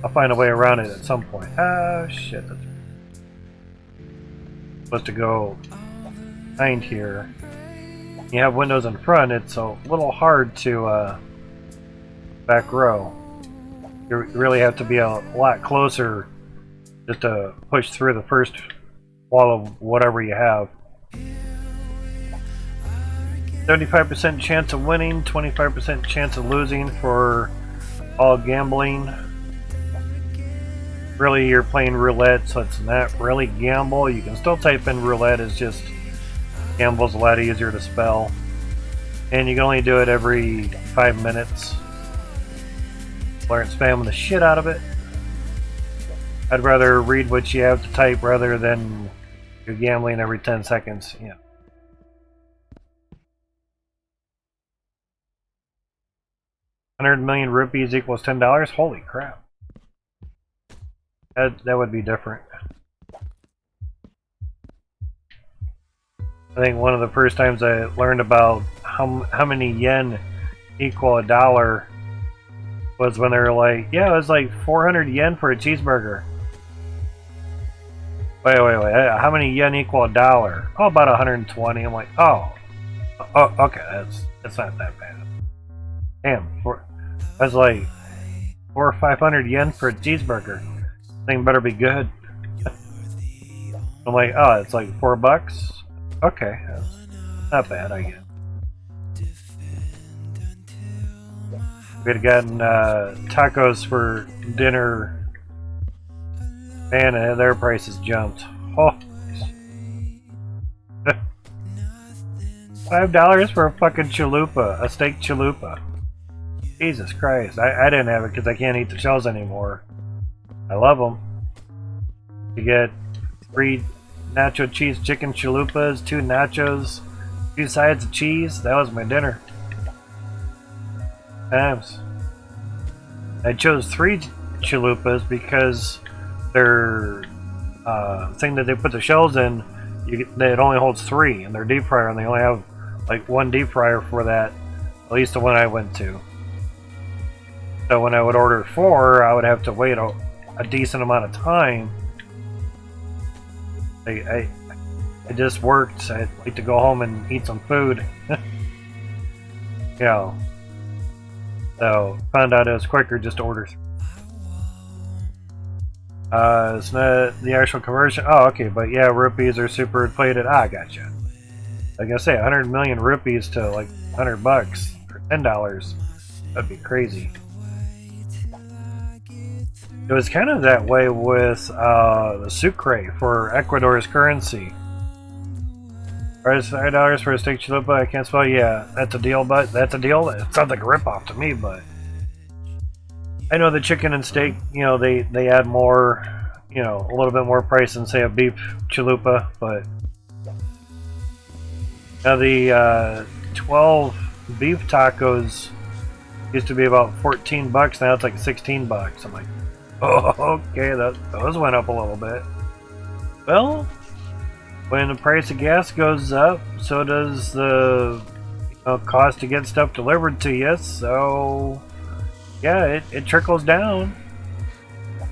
I'll find a way around it at some point. Oh shit. That's supposed to go behind here. You have windows in front, it's a little hard to back row. You really have to be a lot closer just to push through the first wall of whatever you have. 75% chance of winning, 25% chance of losing for all gambling. Really, you're playing roulette, so it's not really gamble. You can still type in roulette, it's just gamble's a lot easier to spell. And you can only do it every 5 minutes. Learn spamming the shit out of it. I'd rather read what you have to type rather than you're gambling every 10 seconds. Yeah. $100 million rupees equals $10. Holy crap. That would be different. I think one of the first times I learned about how many yen equal $1 was when they were like, yeah, it was like 400 yen for a cheeseburger. Wait, how many yen equal $1? Oh, about 120. I'm like, oh, okay, that's not that bad. Damn, that's like 400 or 500 yen for a cheeseburger. Thing better be good. I'm like, oh, it's like $4. Okay, not bad, I guess. We'd gotten tacos for dinner. Man, their prices jumped. Oh. $5 for a fucking chalupa, a steak chalupa. Jesus Christ, I didn't have it because I can't eat the shells anymore. I love them. You get 3 nacho cheese chicken chalupas, 2 nachos, 2 sides of cheese. That was my dinner. Times. I chose 3 chalupas because their thing that they put the shells in, it only holds 3, and they're deep fryer, and they only have like 1 deep fryer for that, at least the one I went to. So when I would order 4, I would have to wait a decent amount of time. I just worked. I'd like to go home and eat some food. You know. So found out it was quicker just to order. It's not the actual conversion. Oh, okay, but yeah, rupees are super inflated. Ah, gotcha. Like I say, 100 million rupees to like $100 or $10. That'd be crazy. It was kind of that way with the sucre for Ecuador's currency. Price $5 for a steak chalupa. I can't spell. Yeah, that's a deal. But that's a deal. It sounds like a ripoff to me. But I know the chicken and steak. You know, they add more. You know, a little bit more price than say a beef chalupa. But now the 12 beef tacos used to be about $14. Now it's like $16. I'm like, oh, okay, those went up a little bit. Well, when the price of gas goes up, so does the cost to get stuff delivered to you. So, yeah, it trickles down.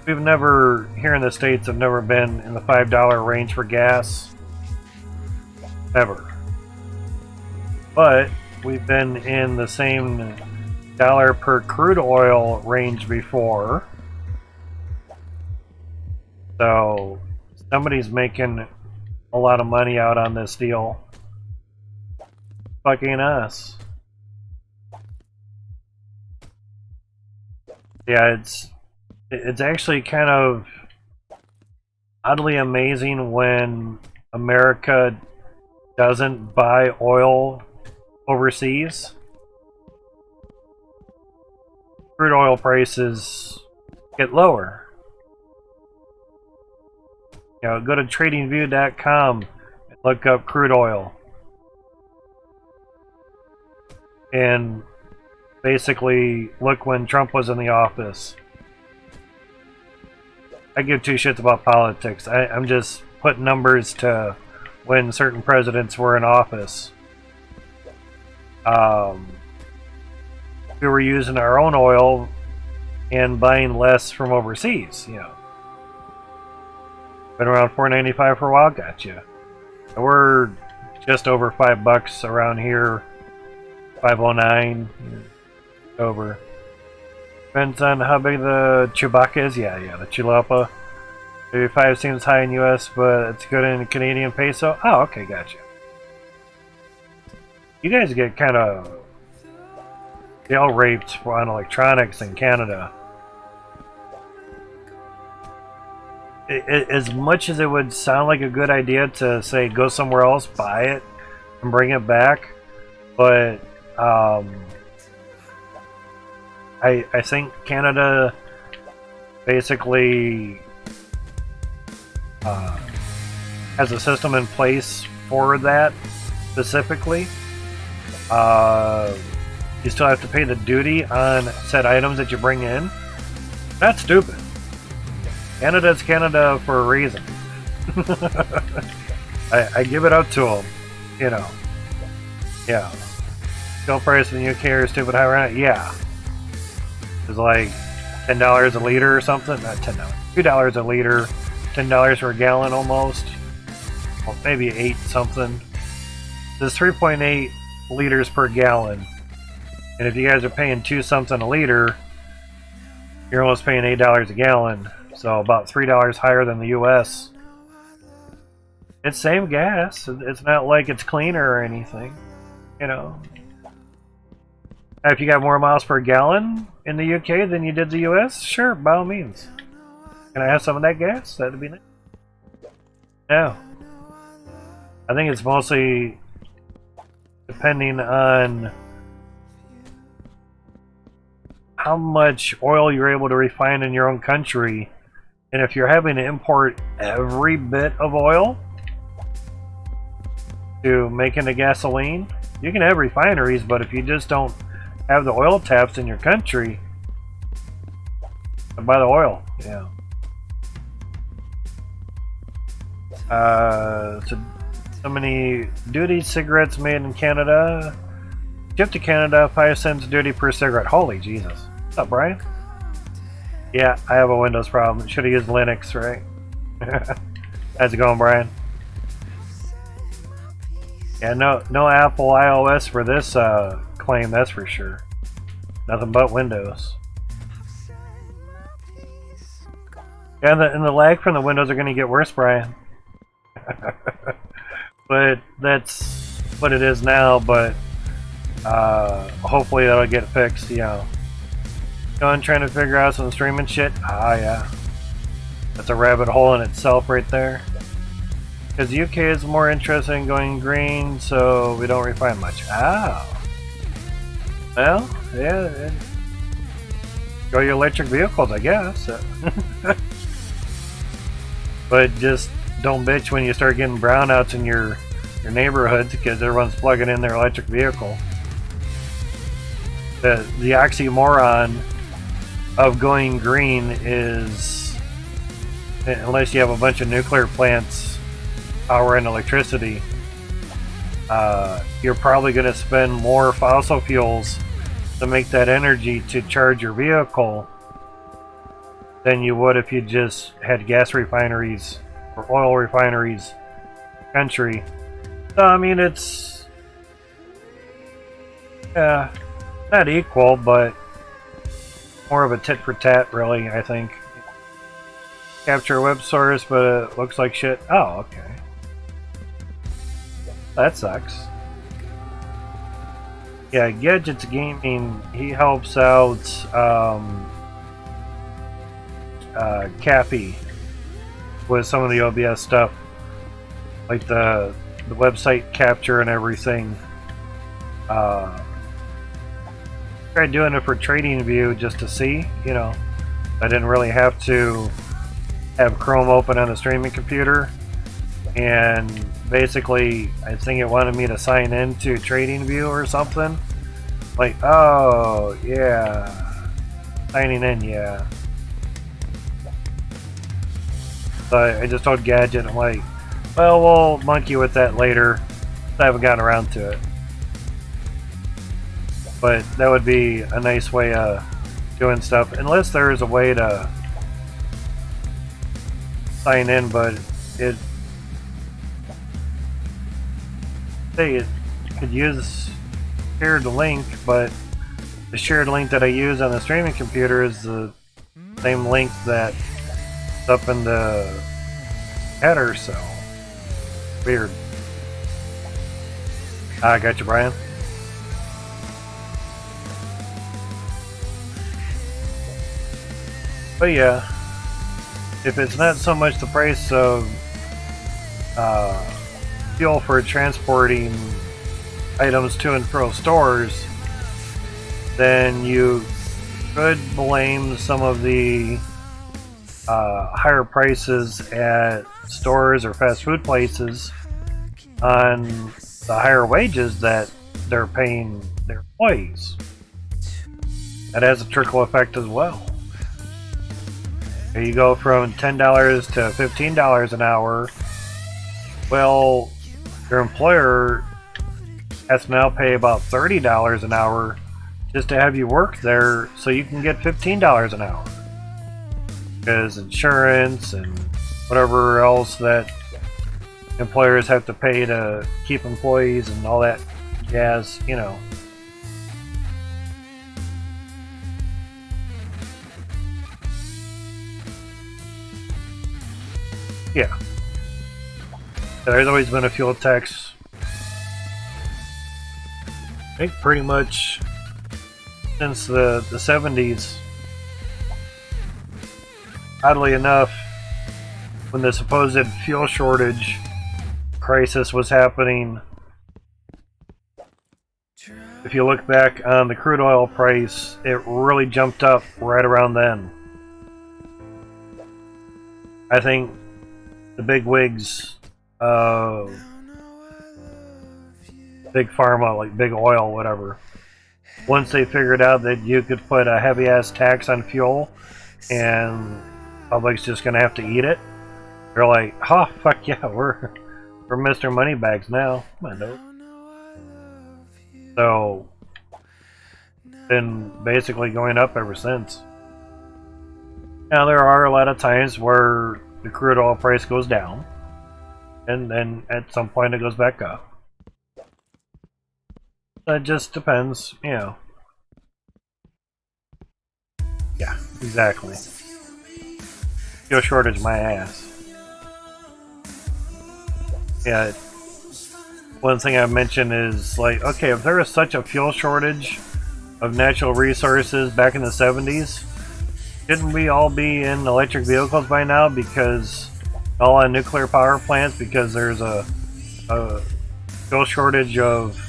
We've never, here in the States, have never been in the $5 range for gas. Ever. But we've been in the same dollar per crude oil range before. So somebody's making a lot of money out on this deal. Fucking us. Yeah, it's actually kind of oddly amazing when America doesn't buy oil overseas. Crude oil prices get lower. You know, go to tradingview.com and look up crude oil. And basically look when Trump was in the office. I give 2 shits about politics. I'm just putting numbers to when certain presidents were in office. We were using our own oil and buying less from overseas, you know. Been around $4.95 for a while, gotcha. We're just over $5 around here. 509 over. Depends on how big the Chewbacca is. Yeah, the Chulapa. 35 seems high in US, but it's good in Canadian peso. Oh, okay, gotcha. You guys get kind of jail raped on electronics in Canada. As much as it would sound like a good idea to say go somewhere else, buy it, and bring it back, but I think Canada basically has a system in place for that specifically. You still have to pay the duty on said items that you bring in. That's stupid. Canada's Canada for a reason. I give it up to them, you know. Yeah. Fuel price in the UK are stupid high right now. Yeah. It's like $10 a liter or something. Not $10. $2 a liter. $10 for a gallon almost. Well, maybe 8 something. There's 3.8 liters per gallon. And if you guys are paying 2 something a liter, you're almost paying $8 a gallon. So about $3 higher than the US. It's same gas. It's not like it's cleaner or anything. You know. If you got more miles per gallon in the UK than you did the US, sure, by all means. Can I have some of that gas? That'd be nice. No. I think it's mostly depending on how much oil you're able to refine in your own country. And if you're having to import every bit of oil to make into gasoline, you can have refineries, but if you just don't have the oil taps in your country, buy the oil. Yeah. So many duty cigarettes made in Canada. Shipped to Canada, 5 cents duty per cigarette. Holy Jesus. What's up, Brian? Yeah, I have a Windows problem. Should have used Linux, right? How's it going, Brian? Yeah, no Apple iOS for this claim, that's for sure. Nothing but Windows. Yeah, and the lag from the Windows are going to get worse, Brian. But that's what it is now, but hopefully that'll get fixed, you know. Going trying to figure out some streaming shit. Ah, yeah. That's a rabbit hole in itself right there. Because the UK is more interested in going green, so we don't refine much. Oh. Well, yeah. Go your electric vehicles, I guess. But just don't bitch when you start getting brownouts in your neighborhoods because everyone's plugging in their electric vehicle. The oxymoron of going green is, unless you have a bunch of nuclear plants powering electricity, you're probably going to spend more fossil fuels to make that energy to charge your vehicle than you would if you just had gas refineries or oil refineries country. So I mean, it's not equal, but more of a tit for tat, really. I think. Capture a web source, but it looks like shit. Oh, okay. That sucks. Yeah, Gadgets Gaming, he helps out Cappy with some of the OBS stuff, like the website capture and everything. Tried doing it for TradingView just to see, you know. I didn't really have to have Chrome open on the streaming computer, and basically I think it wanted me to sign into TradingView or something. Like, oh yeah, signing in, yeah. So I just told Gadget, I'm like, well, we'll monkey with that later. I haven't gotten around to it, but that would be a nice way of doing stuff, unless there's a way to sign in, but it could use shared link, but the shared link that I use on the streaming computer is the same link that's up in the header, so weird. I got you, Brian. But yeah, if it's not so much the price of fuel for transporting items to and fro stores, then you could blame some of the higher prices at stores or fast food places on the higher wages that they're paying their employees. That has a trickle effect as well. You go from $10 to $15 an hour. Well, your employer has to now pay about $30 an hour just to have you work there so you can get $15 an hour. Because insurance and whatever else that employers have to pay to keep employees and all that jazz, you know. Yeah. There's always been a fuel tax. I think pretty much since the 70s. Oddly enough, when the supposed fuel shortage crisis was happening, if you look back on the crude oil price, it really jumped up right around then. I think the big wigs, big pharma, like big oil, whatever, once they figured out that you could put a heavy-ass tax on fuel and public's just gonna have to eat it, they're like, oh, fuck yeah, we're Mr. Moneybags now. Come on, dude. So, been basically going up ever since. Now, there are a lot of times where the crude oil price goes down, and then at some point it goes back up. It just depends, you know. Yeah, exactly. Fuel shortage, my ass. Yeah, one thing I mentioned is, like, okay, if there was such a fuel shortage of natural resources back in the 70s, shouldn't we all be in electric vehicles by now? Because all on nuclear power plants, because there's a fuel shortage of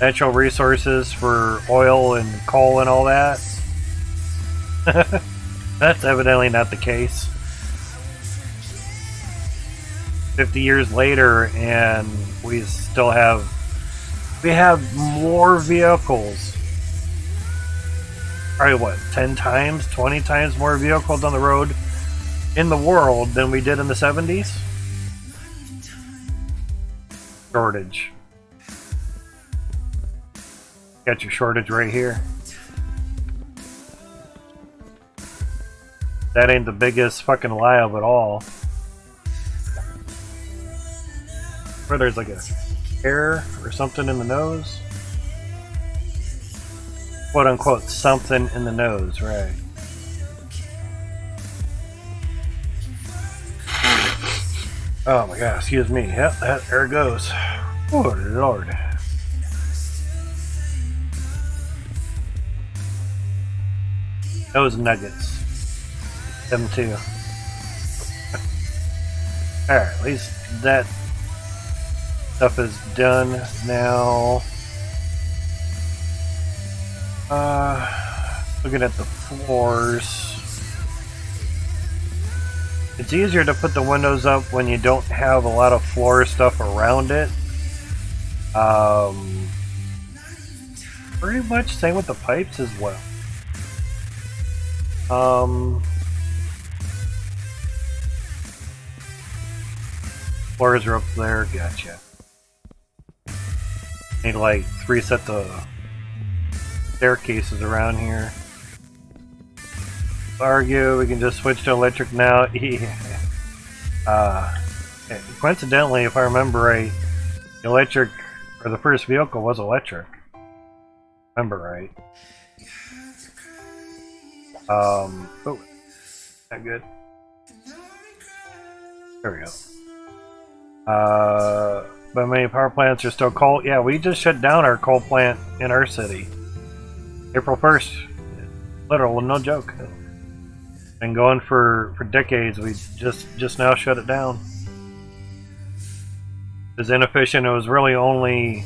natural resources for oil and coal and all that? That's evidently not the case. 50 years later, and we still have more vehicles. Probably what, 10 times, 20 times more vehicles on the road in the world than we did in the 70s? Shortage. Got your shortage right here. That ain't the biggest fucking lie of it all. Where there's like a hair or something in the nose. Quote unquote, something in the nose, right. Oh my god, excuse me. Yep, there it goes. Oh Lord. Those nuggets. Them too. Alright, at least that stuff is done now. Looking at the floors. It's easier to put the windows up when you don't have a lot of floor stuff around it. Pretty much same with the pipes as well. Floors are up there, gotcha. Need like 3 sets of staircases around here. Argue, we can just switch to electric now. Coincidentally, if I remember right, the electric, or the first vehicle was electric. Remember right. Oh, not good. There we go. But many power plants are still coal. Yeah, we just shut down our coal plant in our city. April 1st. Literal, no joke. Been going for decades. We just now shut it down. It was inefficient. It was really only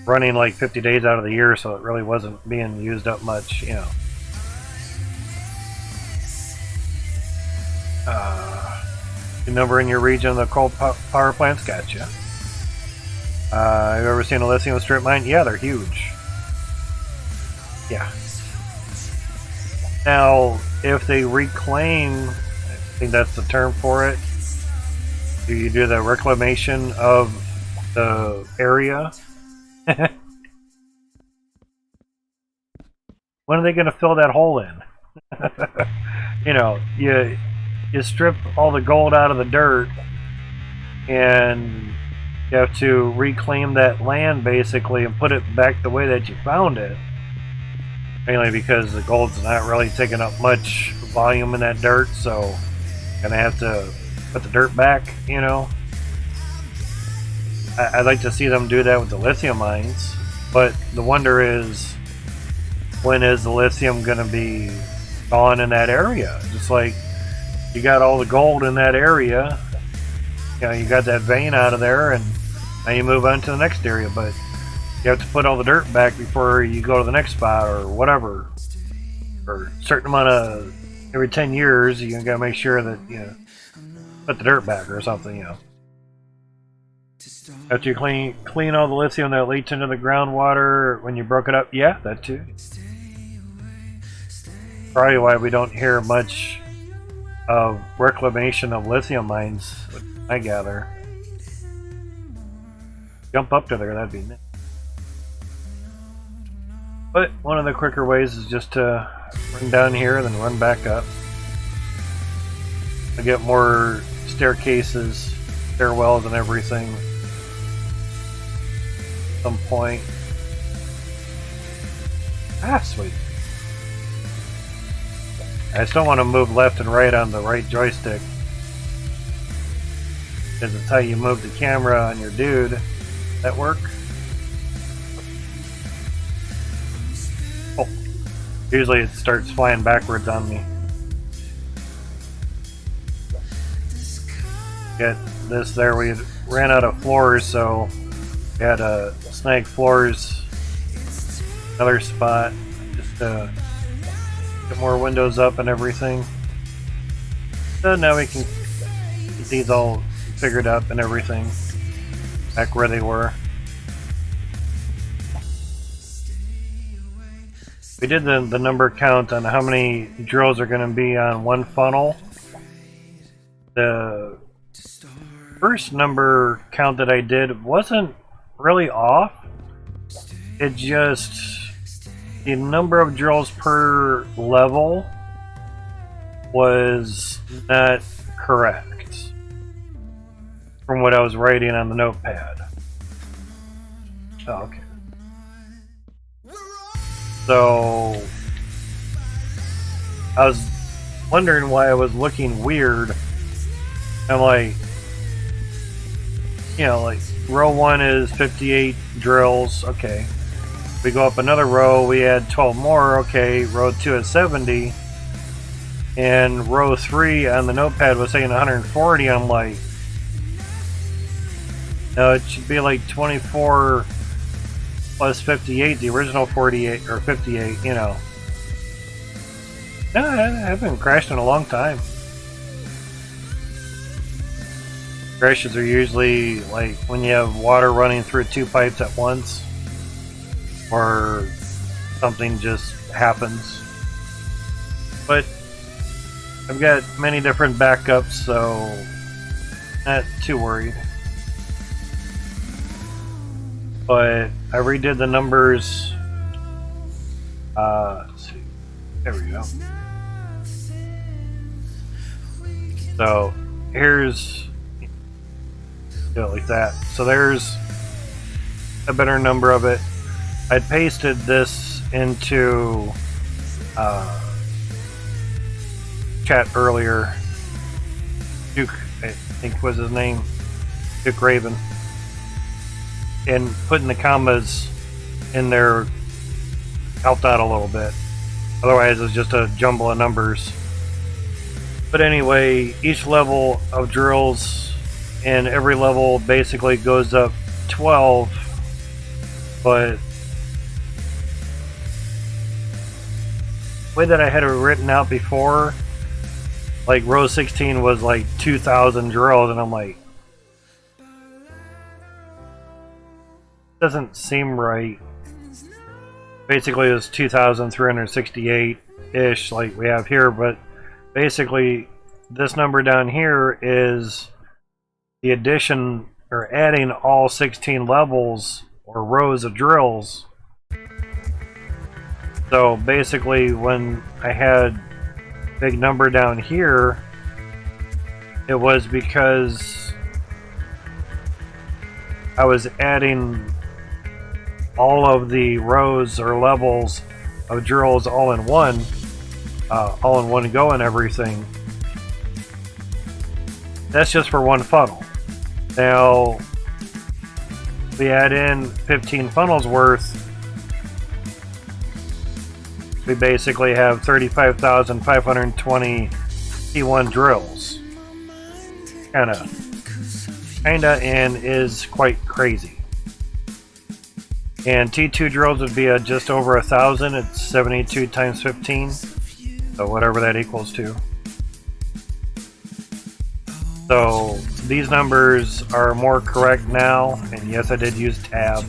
running like 50 days out of the year, so it really wasn't being used up much, you know. The number in your region of the coal power plants, gotcha. Have you ever seen a lithium strip mine? Yeah, they're huge. Yeah. Now, if they reclaim, I think that's the term for it, do you do the reclamation of the area? When are they going to fill that hole in? You know, you strip all the gold out of the dirt, and you have to reclaim that land basically and put it back the way that you found it. Mainly because the gold's not really taking up much volume in that dirt, so you're gonna have to put the dirt back, you know. I'd like to see them do that with the lithium mines, but the wonder is, when is the lithium going to be gone in that area? Just like you got all the gold in that area, you know, you got that vein out of there, and now you move on to the next area, but you have to put all the dirt back before you go to the next spot or whatever. For a certain amount of, every 10 years, you gotta make sure that, you know, put the dirt back or something, you know. After you clean all the lithium that leaks into the groundwater when you broke it up, yeah, that too. Probably why we don't hear much of reclamation of lithium mines, I gather. Jump up to there, that'd be neat. But one of the quicker ways is just to run down here, then run back up. I get more staircases, stairwells, and everything. At some point. Ah, sweet. I just don't want to move left and right on the right joystick, because it's how you move the camera on your dude. That work? Oh, usually it starts flying backwards on me. Get this there. We ran out of floors, so we had to snag floors. Another spot just to get more windows up and everything. So now we can get these all figured up and everything back where they were. We did the number count on how many drills are going to be on one funnel. The first number count that I did wasn't really off. It just, the number of drills per level was not correct from what I was writing on the notepad. Oh, okay. So I was wondering why I was looking weird. I'm like, you know, like row 1 is 58 drills, okay. We go up another row, we add 12 more, okay. Row 2 is 70, and row 3 on the notepad was saying 140. I'm like, no, it should be like 24 plus 58, the original 48 or 58, you know. No, I haven't crashed in a long time. Crashes are usually like when you have water running through 2 pipes at once, or something just happens. But I've got many different backups, so not too worried. But I redid the numbers. Let's see. There we go. So here's, do it like that. So there's a better number of it. I pasted this into chat earlier. Duke, I think was his name, Duke Raven. And putting the commas in there helped out a little bit. Otherwise, it's just a jumble of numbers. But anyway, each level of drills, and every level basically goes up 12. But the way that I had it written out before, like row 16 was like 2,000 drills, and I'm like, doesn't seem right. Basically, it was 2,368-ish, like we have here, but basically, this number down here is the addition or adding all 16 levels or rows of drills. So basically, when I had big number down here, it was because I was adding all of the rows or levels of drills all in one go and everything. That's just for one funnel. Now we add in 15 funnels worth, we basically have 35,520 T1 drills. Kinda, and is quite crazy. And T2 drills would be just over 1,000. It's 72 times 15, so whatever that equals to. So these numbers are more correct now, and yes, I did use tab.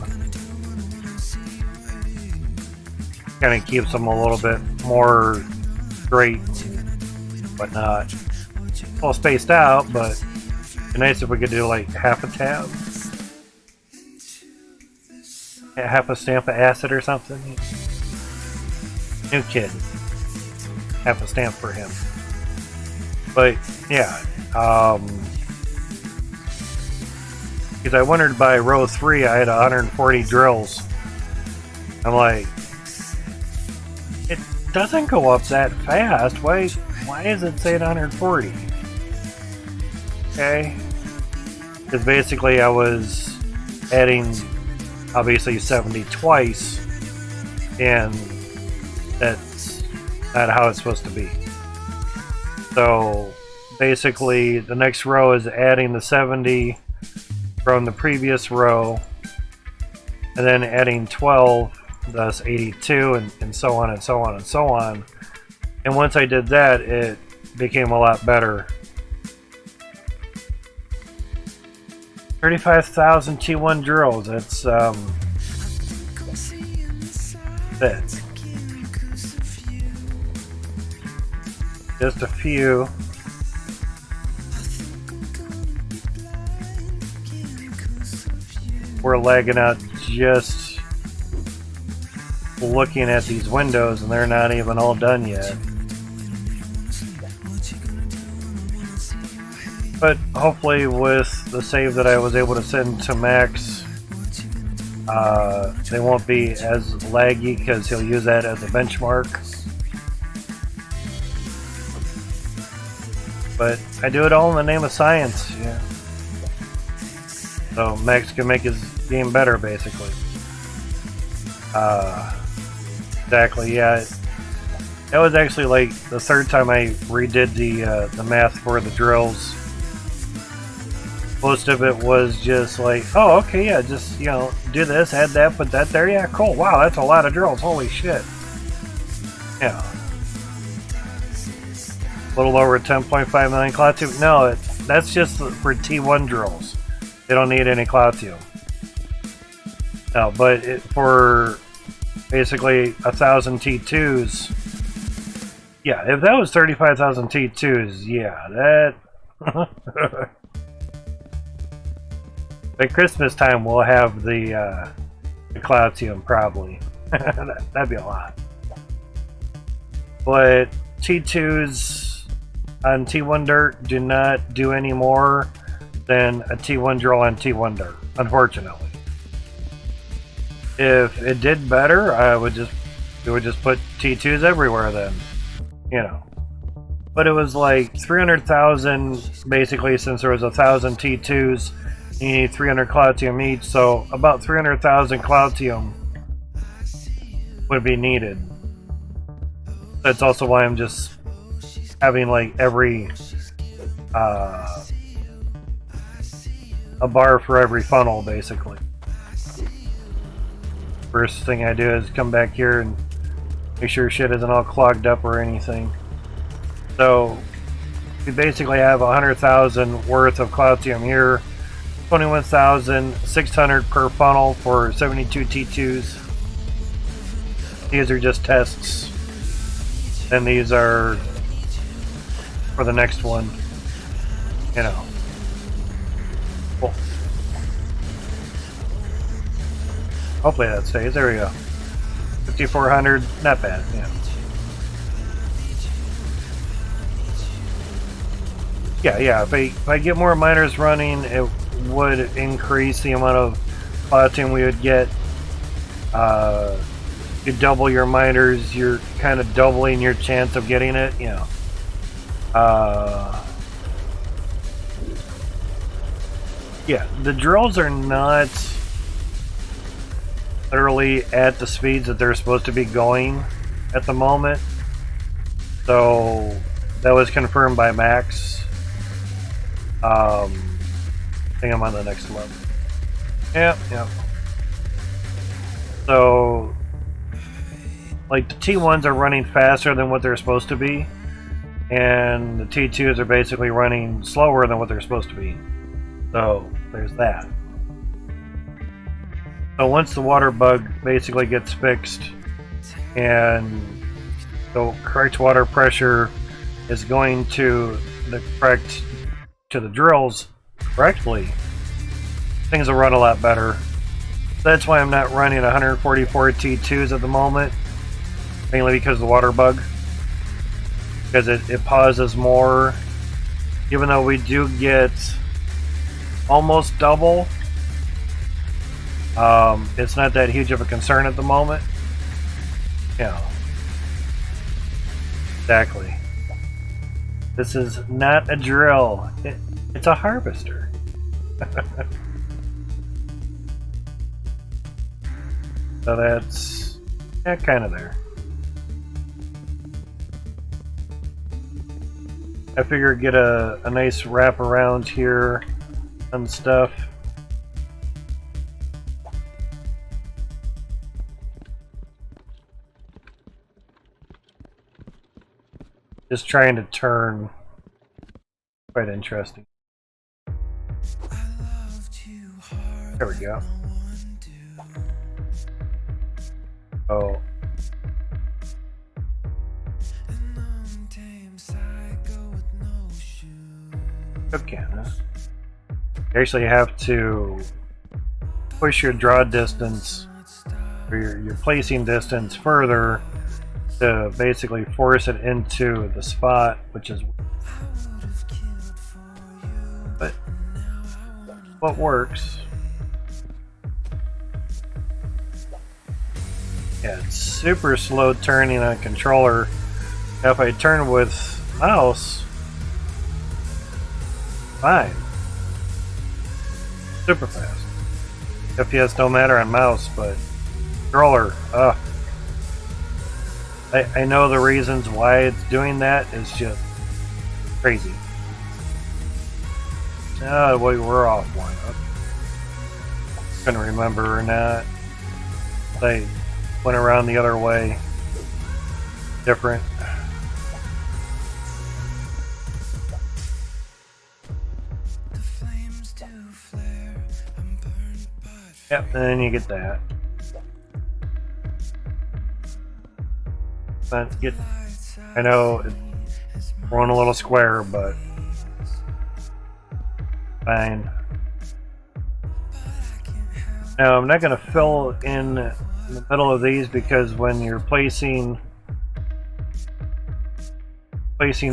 Kind of keeps them a little bit more straight, but not all spaced out. But it'd be nice if we could do like half a tab, half a stamp of acid or something. New kid, half a stamp for him. But yeah. Because I wondered by row 3 I had 140 drills. I'm like, it doesn't go up that fast. Why is it saying 140? Okay. Because basically I was adding obviously 70 twice, and that's not how it's supposed to be. So basically, the next row is adding the 70 from the previous row, and then adding 12, thus 82, and so on and so on and so on. And once I did that, it became a lot better. 35,000 T1 drills. That's that. Just a few. We're lagging out just looking at these windows, and they're not even all done yet. But hopefully with the save that I was able to send to Max, they won't be as laggy because he'll use that as a benchmark. But I do it all in the name of science, yeah. So Max can make his game better, basically. Exactly, yeah. That was actually like the third time I redid the math for the drills. Most of it was just like, oh, okay, yeah, just, do this, add that, put that there. Yeah, cool. Wow, that's a lot of drills. Holy shit. Yeah. A little over 10.5 million Cloutium. No, that's just for T1 drills. They don't need any Cloutium. No, but for basically 1,000 T2s, yeah, if that was 35,000 T2s, yeah, that... By Christmas time, we'll have the Cloutium, probably. That'd be a lot. But T2s on T1 dirt do not do any more than a T1 drill on T1 dirt, unfortunately. If it did better, we would just put T2s everywhere then, But it was like 300,000, basically, since there was 1,000 T2s, you need 300 Cloutium each, so about 300,000 Cloutium would be needed. That's also why I'm just having like every a bar for every funnel, basically. First thing I do is come back here and make sure shit isn't all clogged up or anything. So we basically have 100,000 worth of Cloutium here, 21,600 per funnel for 72 T2s. These are just tests, and these are for the next one. Cool. Hopefully that stays. There we go. 5,400, not bad. Yeah. If I get more miners running, it would increase the amount of Cloutium we would get. You double your miners, you're kind of doubling your chance of getting it. Yeah, the drills are not literally at the speeds that they're supposed to be going. at the moment. So that was confirmed by Max. I think I'm on the next level. Yep. So, like, the T1s are running faster than what they're supposed to be, and the T2s are basically running slower than what they're supposed to be. So, there's that. So once the water bug basically gets fixed, and the correct water pressure is going to the drills correctly, things will run a lot better. That's why I'm not running 144 T2s at the moment, mainly because of the water bug, because it pauses more. Even though we do get almost double, it's not that huge of a concern at the moment. Yeah, exactly. This is not a drill. It's a harvester. So that's kind of there. I figure get a nice wrap around here and stuff. Just trying to turn. Quite interesting. There we go. Oh. Okay. You actually have to push your draw distance or your placing distance further to basically force it into the spot, which is but what works. Yeah, it's super slow turning on a controller. If I turn with mouse, fine. Super fast. FPS don't matter on mouse, but controller, I know the reasons why it's doing that is just crazy. Oh, wait, we're off one. I couldn't remember or not. They went around the other way. Different. Yep, and then you get that. But I know it's going a little square, but fine. Now I'm not going to fill in the middle of these because when you're placing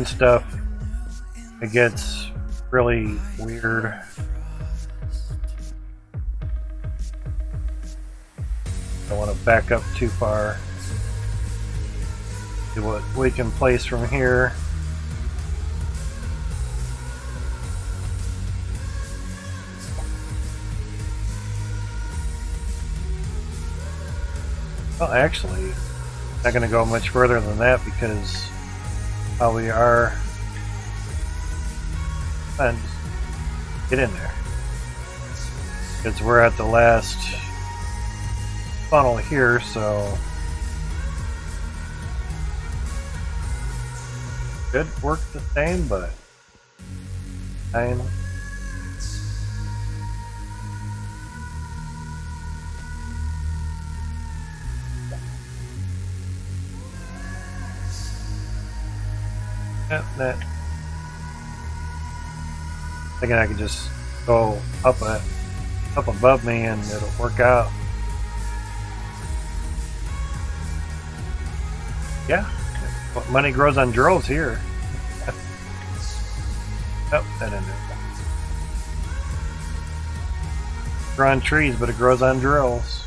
stuff, it gets really weird. Don't want to back up too far. See what we can place from here. Well, actually, not going to go much further than that because how we are. And get in there because we're at the last funnel here, so could work the same, but fine. Yep, that. Thinking I could just go up above me and it'll work out. Yeah, money grows on drills here. Oh, that ended. Grows on trees, but it grows on drills.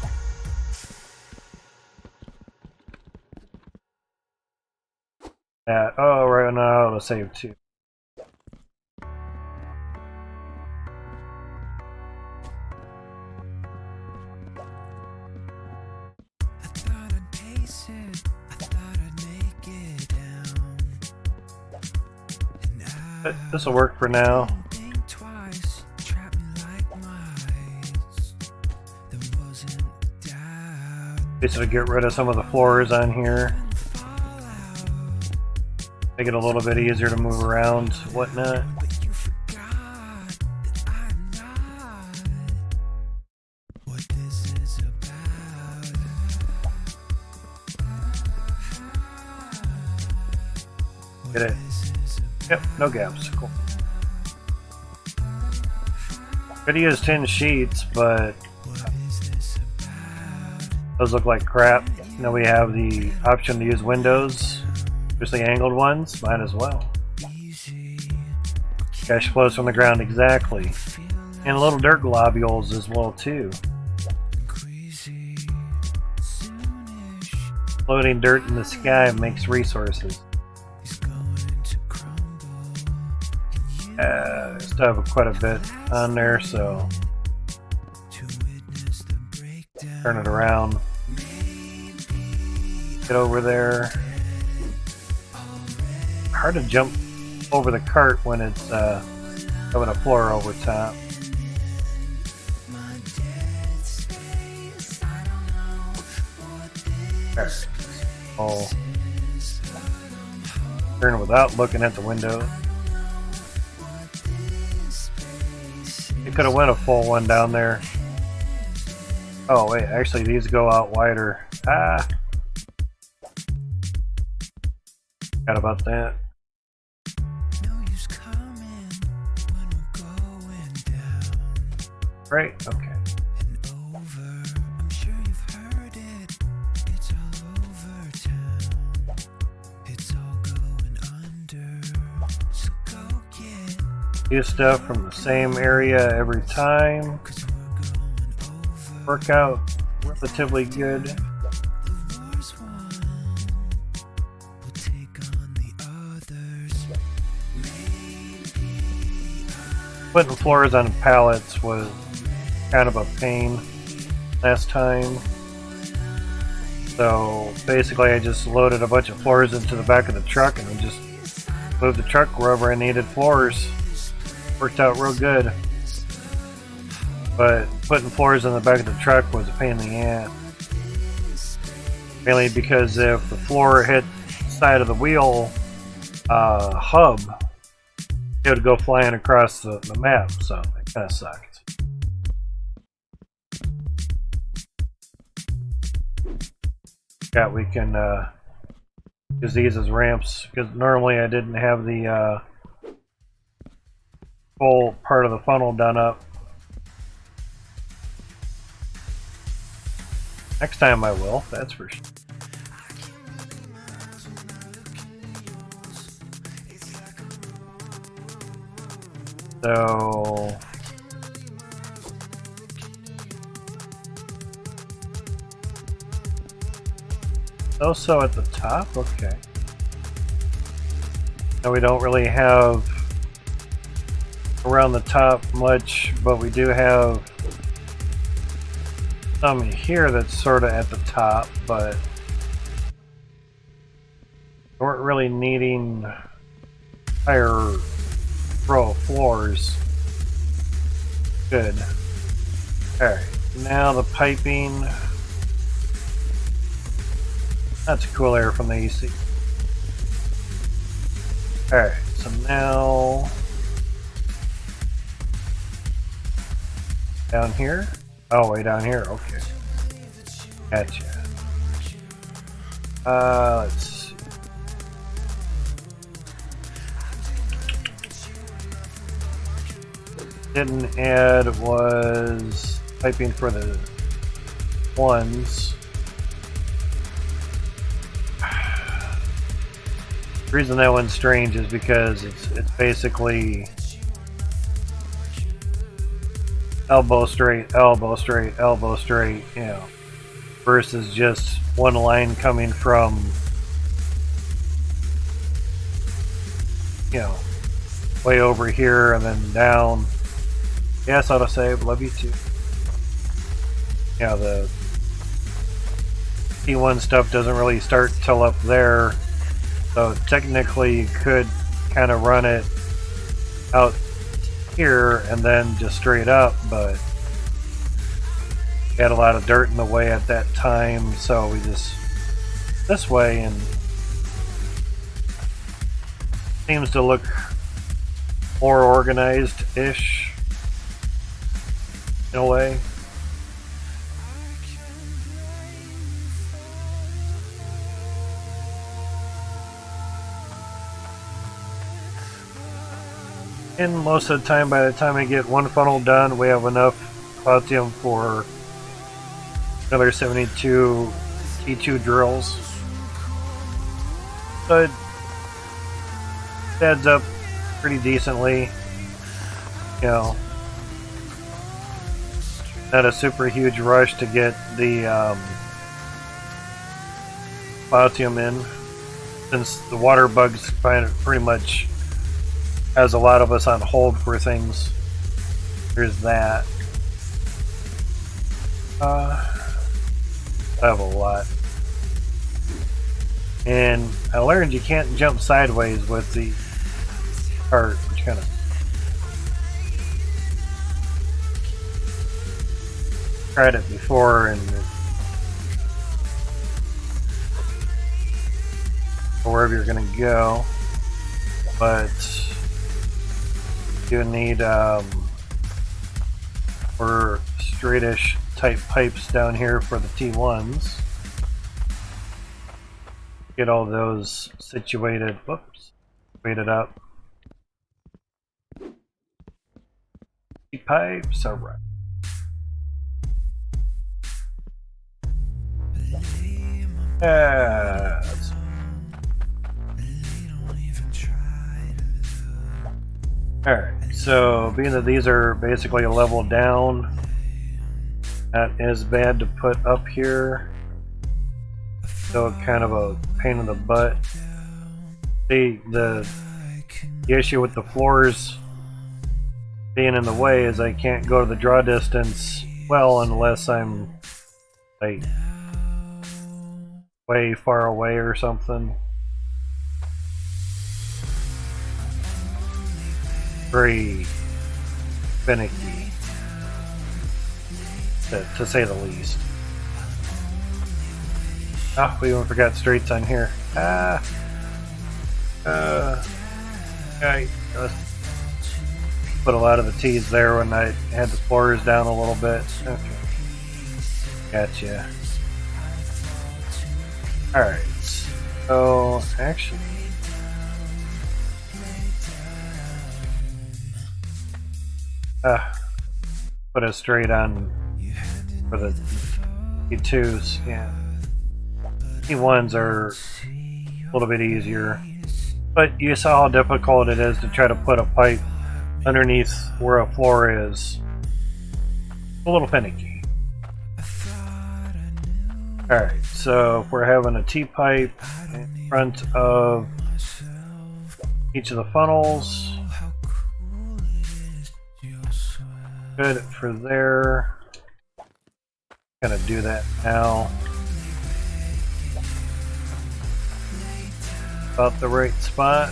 Oh, right now, let's save 2. But this will work for now. Basically get rid of some of the floors on here. Make it a little bit easier to move around, whatnot. Get it? Yep, no gaps. Cool. Could use 10 sheets, but those look like crap. Now we have the option to use windows, especially angled ones. Might as well. Cash flows from the ground, exactly. And little dirt globules as well too. Floating dirt in the sky makes resources. Still have quite a bit on there, so turn it around. Get over there. Hard to jump over the cart when it's having a floor over top. There. Oh. Turn without looking at the window. You could have went a full one down there. Oh wait, actually these go out wider. Ah. Forgot about that. Right, okay. Use stuff from the same area every time. Work out relatively good. Putting floors on pallets was kind of a pain last time. So basically I just loaded a bunch of floors into the back of the truck and we just moved the truck wherever I needed floors. Worked out real good. But putting floors on the back of the truck was a pain in the ass. Mainly because if the floor hit the side of the wheel hub, it would go flying across the map, so it kind of sucked. Yeah, we can use these as ramps, because normally I didn't have the full part of the funnel done up. Next time I will, that's for sure. So also at the top, okay. Now we don't really have around the top much, but we do have some here that's sort of at the top, but we weren't really needing higher row of floors. Good. Alright, now the piping. That's cool air from the AC. Alright, so now down here? Oh, way down here, okay. Gotcha. Let's see. Didn't add was piping for the ones. The reason that one's strange is because it's basically elbow straight, elbow straight, elbow straight, you know, versus just one line coming from, you know, way over here and then down. Yes, autosave, love you too. Yeah, the T1 stuff doesn't really start till up there, so technically you could kind of run it out here and then just straight up, but we had a lot of dirt in the way at that time, so we just this way, and seems to look more organized-ish in a way. And most of the time, by the time we get one funnel done, we have enough platinum for another 72 T2 drills. So it adds up pretty decently. You know, not a super huge rush to get the platinum in, since the water bugs pretty much has a lot of us on hold for things. There's that. I have a lot. And I learned you can't jump sideways with the cart, which kind of tried it before, and wherever you're gonna go, but you need more straightish type pipes down here for the T1s. Get all those situated. Whoops, situated up. Pipes, alright. Alright, so being that these are basically a level down, that is bad to put up here. So kind of a pain in the butt. The issue with the floors being in the way is I can't go to the draw distance well unless I'm like way far away or something. Very finicky, to say the least. Ah, we even forgot straights on here. I put a lot of the T's there when I had the floors down a little bit. Okay. Gotcha. Alright, so actually, put a straight on for the T2s, yeah. T1s are a little bit easier, but you saw how difficult it is to try to put a pipe underneath where a floor is. A little finicky. Alright, so if we're having a T-pipe in front of each of the funnels, good for there. Gonna do that now. About the right spot.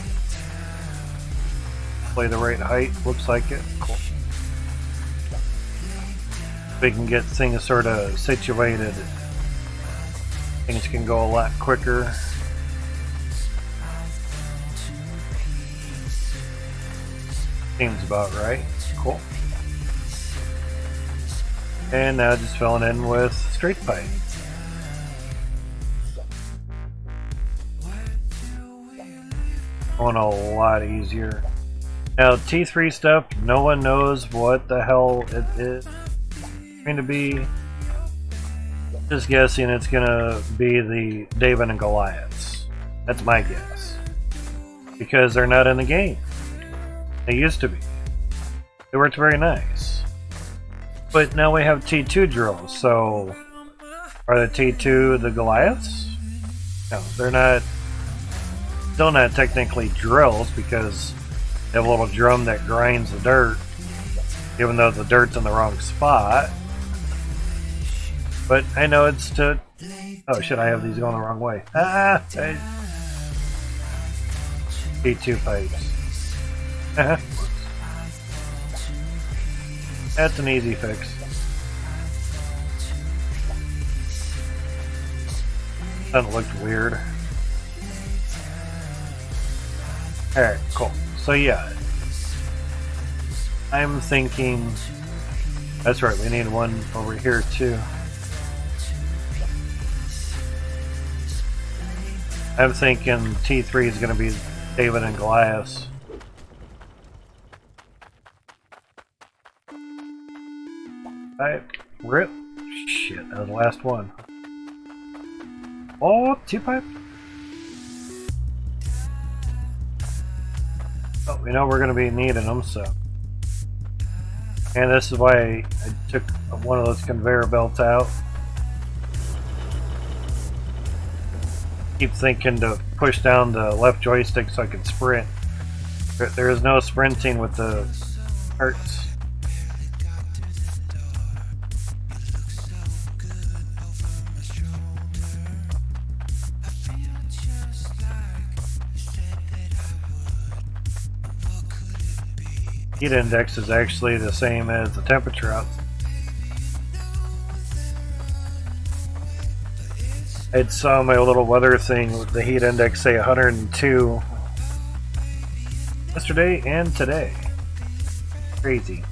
Play the right height, looks like it. Cool. We can get things sort of situated. Things can go a lot quicker. Seems about right. Cool. And now just filling in with straight pipe. Going a lot easier. Now T3 stuff, no one knows what the hell it is going to be. Just guessing it's gonna be the David and Goliaths. That's my guess. Because they're not in the game. They used to be. They worked very nice. But now we have T2 drills, so are the T2 the Goliaths? No, they're not. Still not technically drills because they have a little drum that grinds the dirt, even though the dirt's in the wrong spot. But I know it's to. Oh shit, I have these going the wrong way. T2 pipes. That's an easy fix. That looked weird. Alright, cool. So yeah. I'm thinking... That's right, we need one over here too. I'm thinking T3 is going to be David and Goliath. Rip. Shit, that was the last one. Oh, T-pipe. Oh, we know we're going to be needing them, so. And this is why I took one of those conveyor belts out. Keep thinking to push down the left joystick so I can sprint. There is no sprinting with the parts. Heat index is actually the same as the temperature out. I saw my little weather thing with the heat index say 102 yesterday and today. Crazy.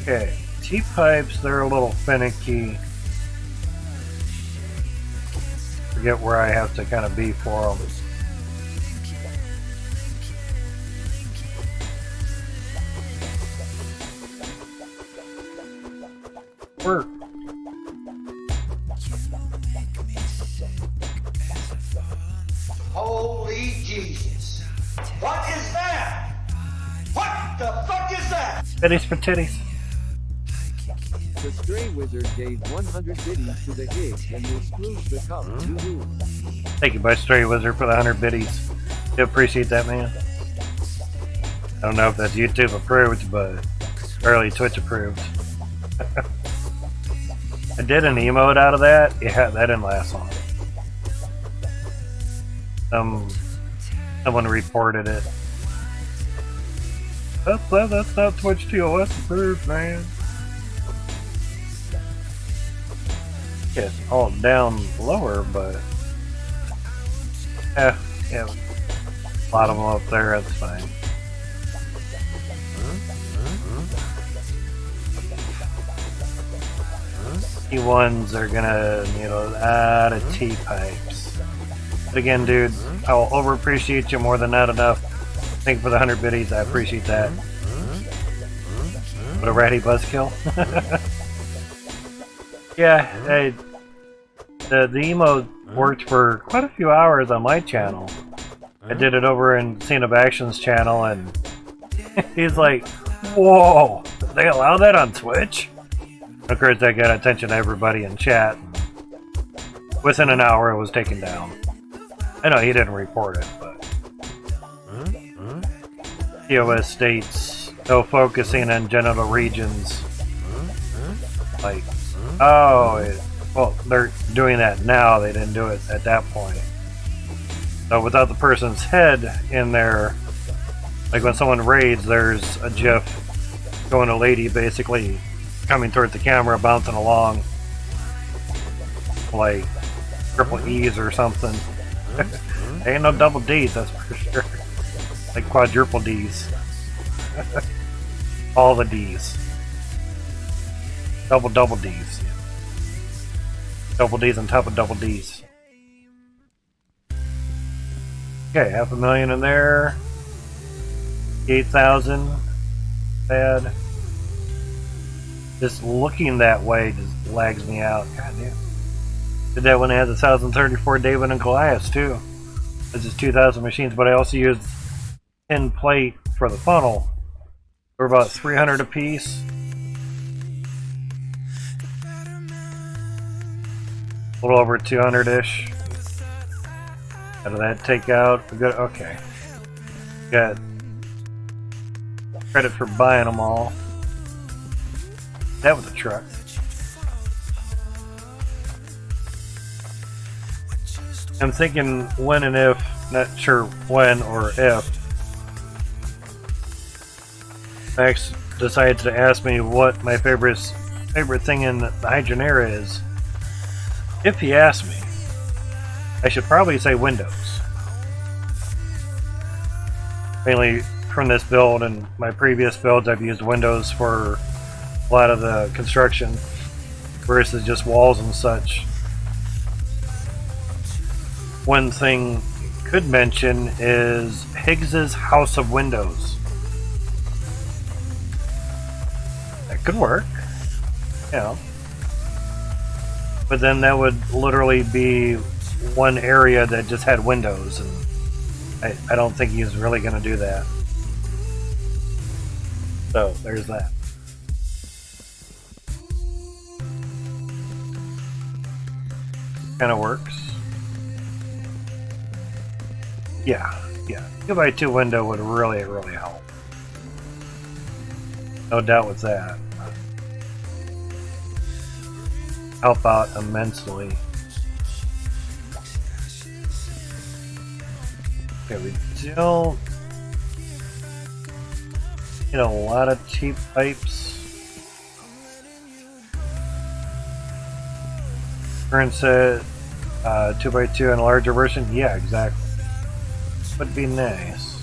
Okay, T-pipes, they're a little finicky. Forget where I have to kind of be for them. Work. Holy Jesus. What is that? What the fuck is that? Bitties for titties. The Stray Wizard gave 100 biddies to the gig and will screw the cup. Thank you, by Stray Wizard, for the 100 biddies. I appreciate that, man. I don't know if that's YouTube approved, but early Twitch approved. I did an emote out of that. Yeah, that didn't last long. Someone reported it. That's not Twitch TOS approved, man. It's all down lower, but yeah, a lot of them up there. That's fine. T1s are gonna need a lot of T-pipes. But again, dude, I will over-appreciate you more than not enough. Thank you for the 100 biddies. I appreciate that. What a ratty buzzkill. Yeah, the emo worked for quite a few hours on my channel. I did it over in SceneOfAction's channel, and he's like, "Whoa, they allow that on Twitch?" Of course, that got attention to everybody in chat. Within an hour, it was taken down. I know he didn't report it, but TOS states no focusing on genital regions. Like, oh, well, they're doing that now. They didn't do it at that point. So without the person's head in there, like when someone raids, there's a GIF showing a lady basically coming towards the camera, bouncing along, like triple E's or something. Ain't no double D's, that's for sure. Like quadruple D's. All the D's. Double D's. Double D's on top of double D's. Okay, 500,000 in there. 8,000. Bad. Just looking that way just lags me out. God damn. Did that when I had the 1034 David and Goliath too. This is 2,000 machines, but I also used 10 plate for the funnel. We're about 300 a piece. A little over 200-ish. How did that take out? We got, okay. Got credit for buying them all. That was a truck. I'm thinking when and if, not sure when or if, Max decides to ask me what my favorite thing in the Hydroneer is. If he asks me, I should probably say Windows. Mainly from this build and my previous builds, I've used Windows for a lot of the construction versus just walls and such. One thing I could mention is Higgs's House of Windows. That could work, you know. But then that would literally be one area that just had windows, and I don't think he's really going to do that. So there's that. Kind of works. Yeah. 2x2 window would really help. No doubt with that. Help out immensely. Okay, we still get a lot of cheap pipes. Current set 2x2 and a larger version. Yeah, exactly. Would be nice.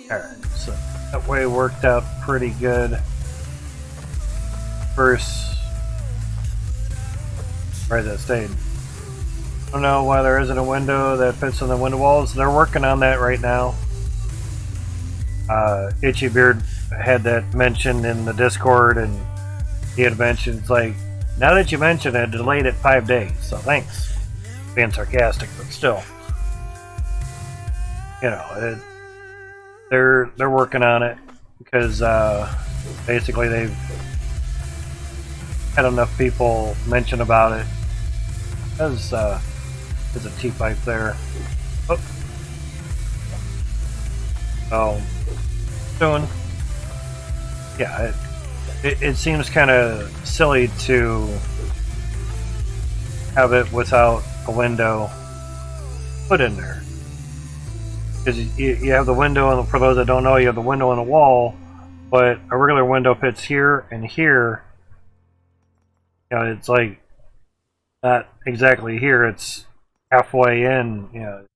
Alright, so that way worked out pretty good. First, right, that stayed. I don't know why there isn't a window that fits on the window walls. They're working on that right now. Itchy Beard had that mentioned in the Discord, and he had mentioned, it's like, now that you mentioned it, delayed it 5 days, so thanks. Being sarcastic, but still. You know, they're working on it, because basically they've had enough people mention about it. There's a T-pipe there. Oh. So, soon. Yeah, it seems kind of silly to have it without a window put in there. Because you have the window, and for those that don't know, you have the window on the wall, but a regular window fits here and here. You know, it's like not exactly here, it's halfway in, you know.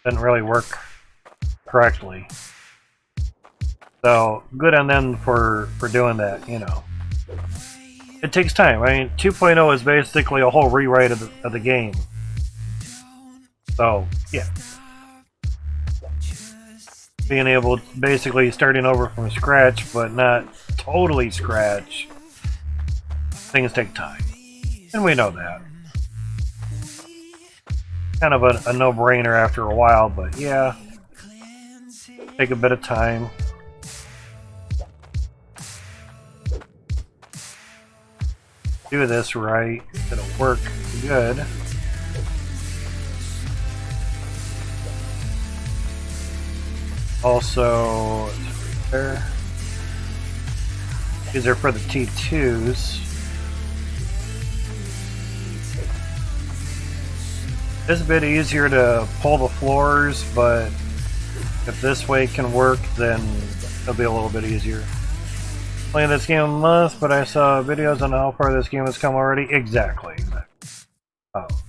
Doesn't really work correctly. So, good on them for doing that, you know. It takes time. I mean, 2.0 is basically a whole rewrite of the game. So, yeah. Being able to basically starting over from scratch, but not totally scratch. Things take time. And we know that. Kind of a no-brainer after a while, but yeah. Take a bit of time. Do this right, it'll work good. Also, there. These are for the T2s. It's a bit easier to pull the floors, but if this way can work, then it'll be a little bit easier. Playing this game a month, but I saw videos on how far this game has come already. Exactly.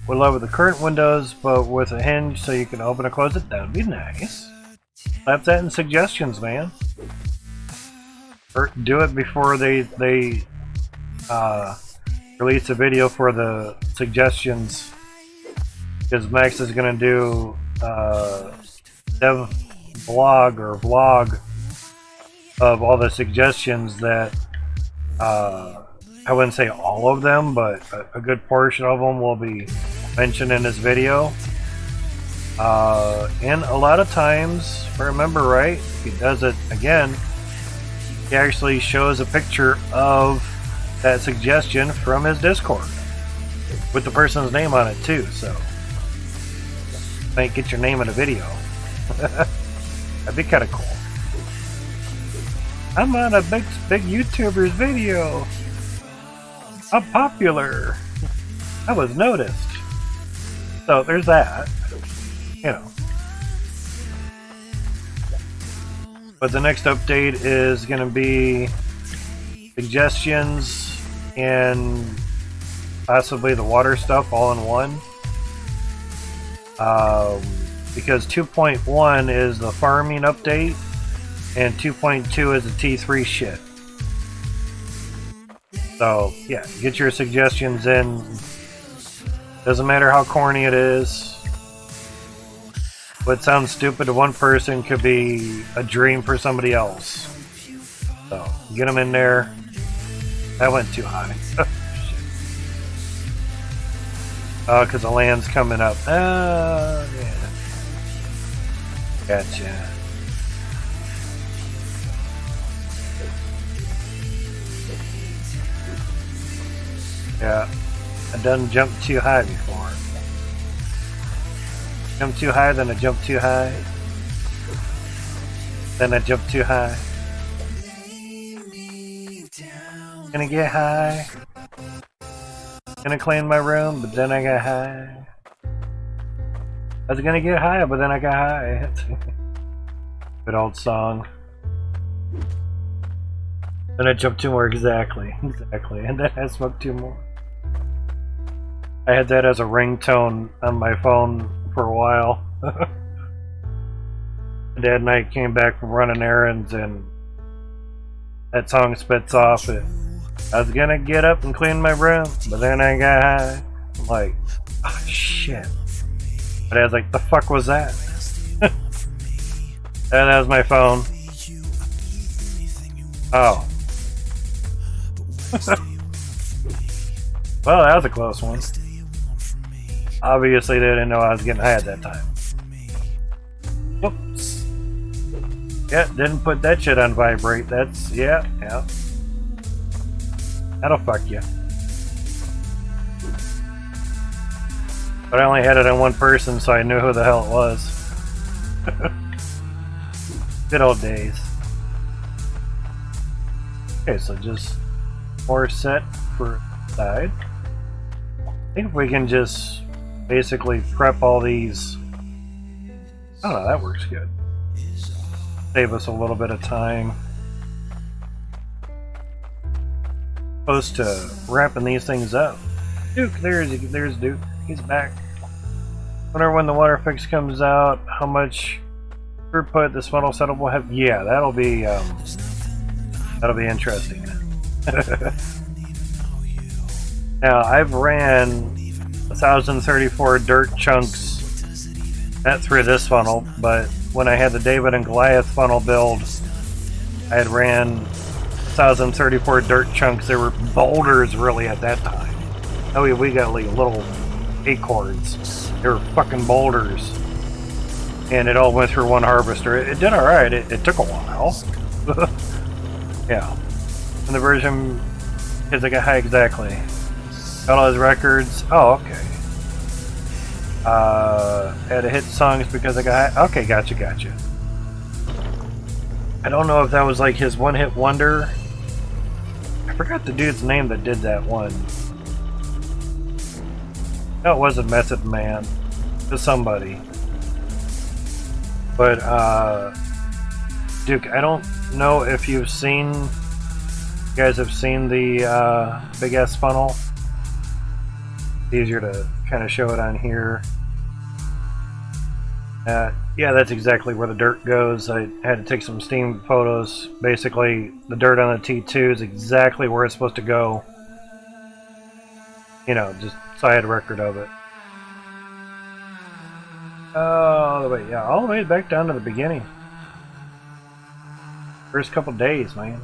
Would love with the current windows, but with a hinge so you can open and close it. That would be nice. Slap that in suggestions, man. Or do it before they release a video for the suggestions, because Max is gonna do dev vlog of all the suggestions that I wouldn't say all of them, but a good portion of them will be mentioned in this video. And a lot of times, if I remember right, he does it again. He actually shows a picture of that suggestion from his Discord with the person's name on it too. So might get your name in a video. That'd be kind of cool. I'm on a big YouTuber's video. I'm popular. I was noticed. So there's that. You know. But the next update is going to be suggestions and possibly the water stuff all in one. Because 2.1 is the farming update and 2.2 is the T3 shit. So yeah, get your suggestions in. Doesn't matter how corny it is. What sounds stupid to one person could be a dream for somebody else. So get them in there. That went too high. Oh, because the land's coming up. Oh, yeah. Gotcha. Yeah, I done jumped too high before. Jump too high, then I jump too high. Then I jump too high. Gonna get high. Gonna clean my room, but then I got high. I was gonna get high, but then I got high. Good old song. Then I jumped two more, exactly. And then I smoked two more. I had that as a ringtone on my phone for a while. Dad and I came back from running errands and that song spits off it. I was gonna get up and clean my room, but then I got high. I'm like, oh shit. But I was like, the fuck was that? And that was my phone. Oh. Well, that was a close one. Obviously, they didn't know I was getting high at that time. Whoops. Yeah, didn't put that shit on vibrate. That's, yeah. That'll fuck you. But I only had it on one person, so I knew who the hell it was. Good old days. Okay, so just more set for side. I think we can just basically prep all these. Oh no, that works good. Save us a little bit of time. Close to wrapping these things up. Duke, there's Duke. He's back. Wonder when the water fix comes out, how much throughput this funnel setup will have. Yeah, that'll be interesting. Now I've ran 1,034 dirt chunks not through this funnel, but when I had the David and Goliath funnel build, I had ran 1,034 dirt chunks. They were boulders really at that time. Oh yeah, we got like little acorns. They were fucking boulders. And it all went through one harvester. It did alright. It took a while. Yeah. And the version is like a high exactly. Got all his records. Oh, okay. Had to hit songs because I got high. Okay, gotcha. I don't know if that was like his one-hit wonder. I forgot the dude's name that did that one. No, it wasn't Method Man. It was somebody. But, Duke, I don't know if you've seen... You guys have seen the big ass funnel. It's easier to kind of show it on here. Yeah, that's exactly where the dirt goes. I had to take some steam photos. Basically, the dirt on the T2 is exactly where it's supposed to go. You know, just so I had a record of it. All the way back down to the beginning. First couple days, man.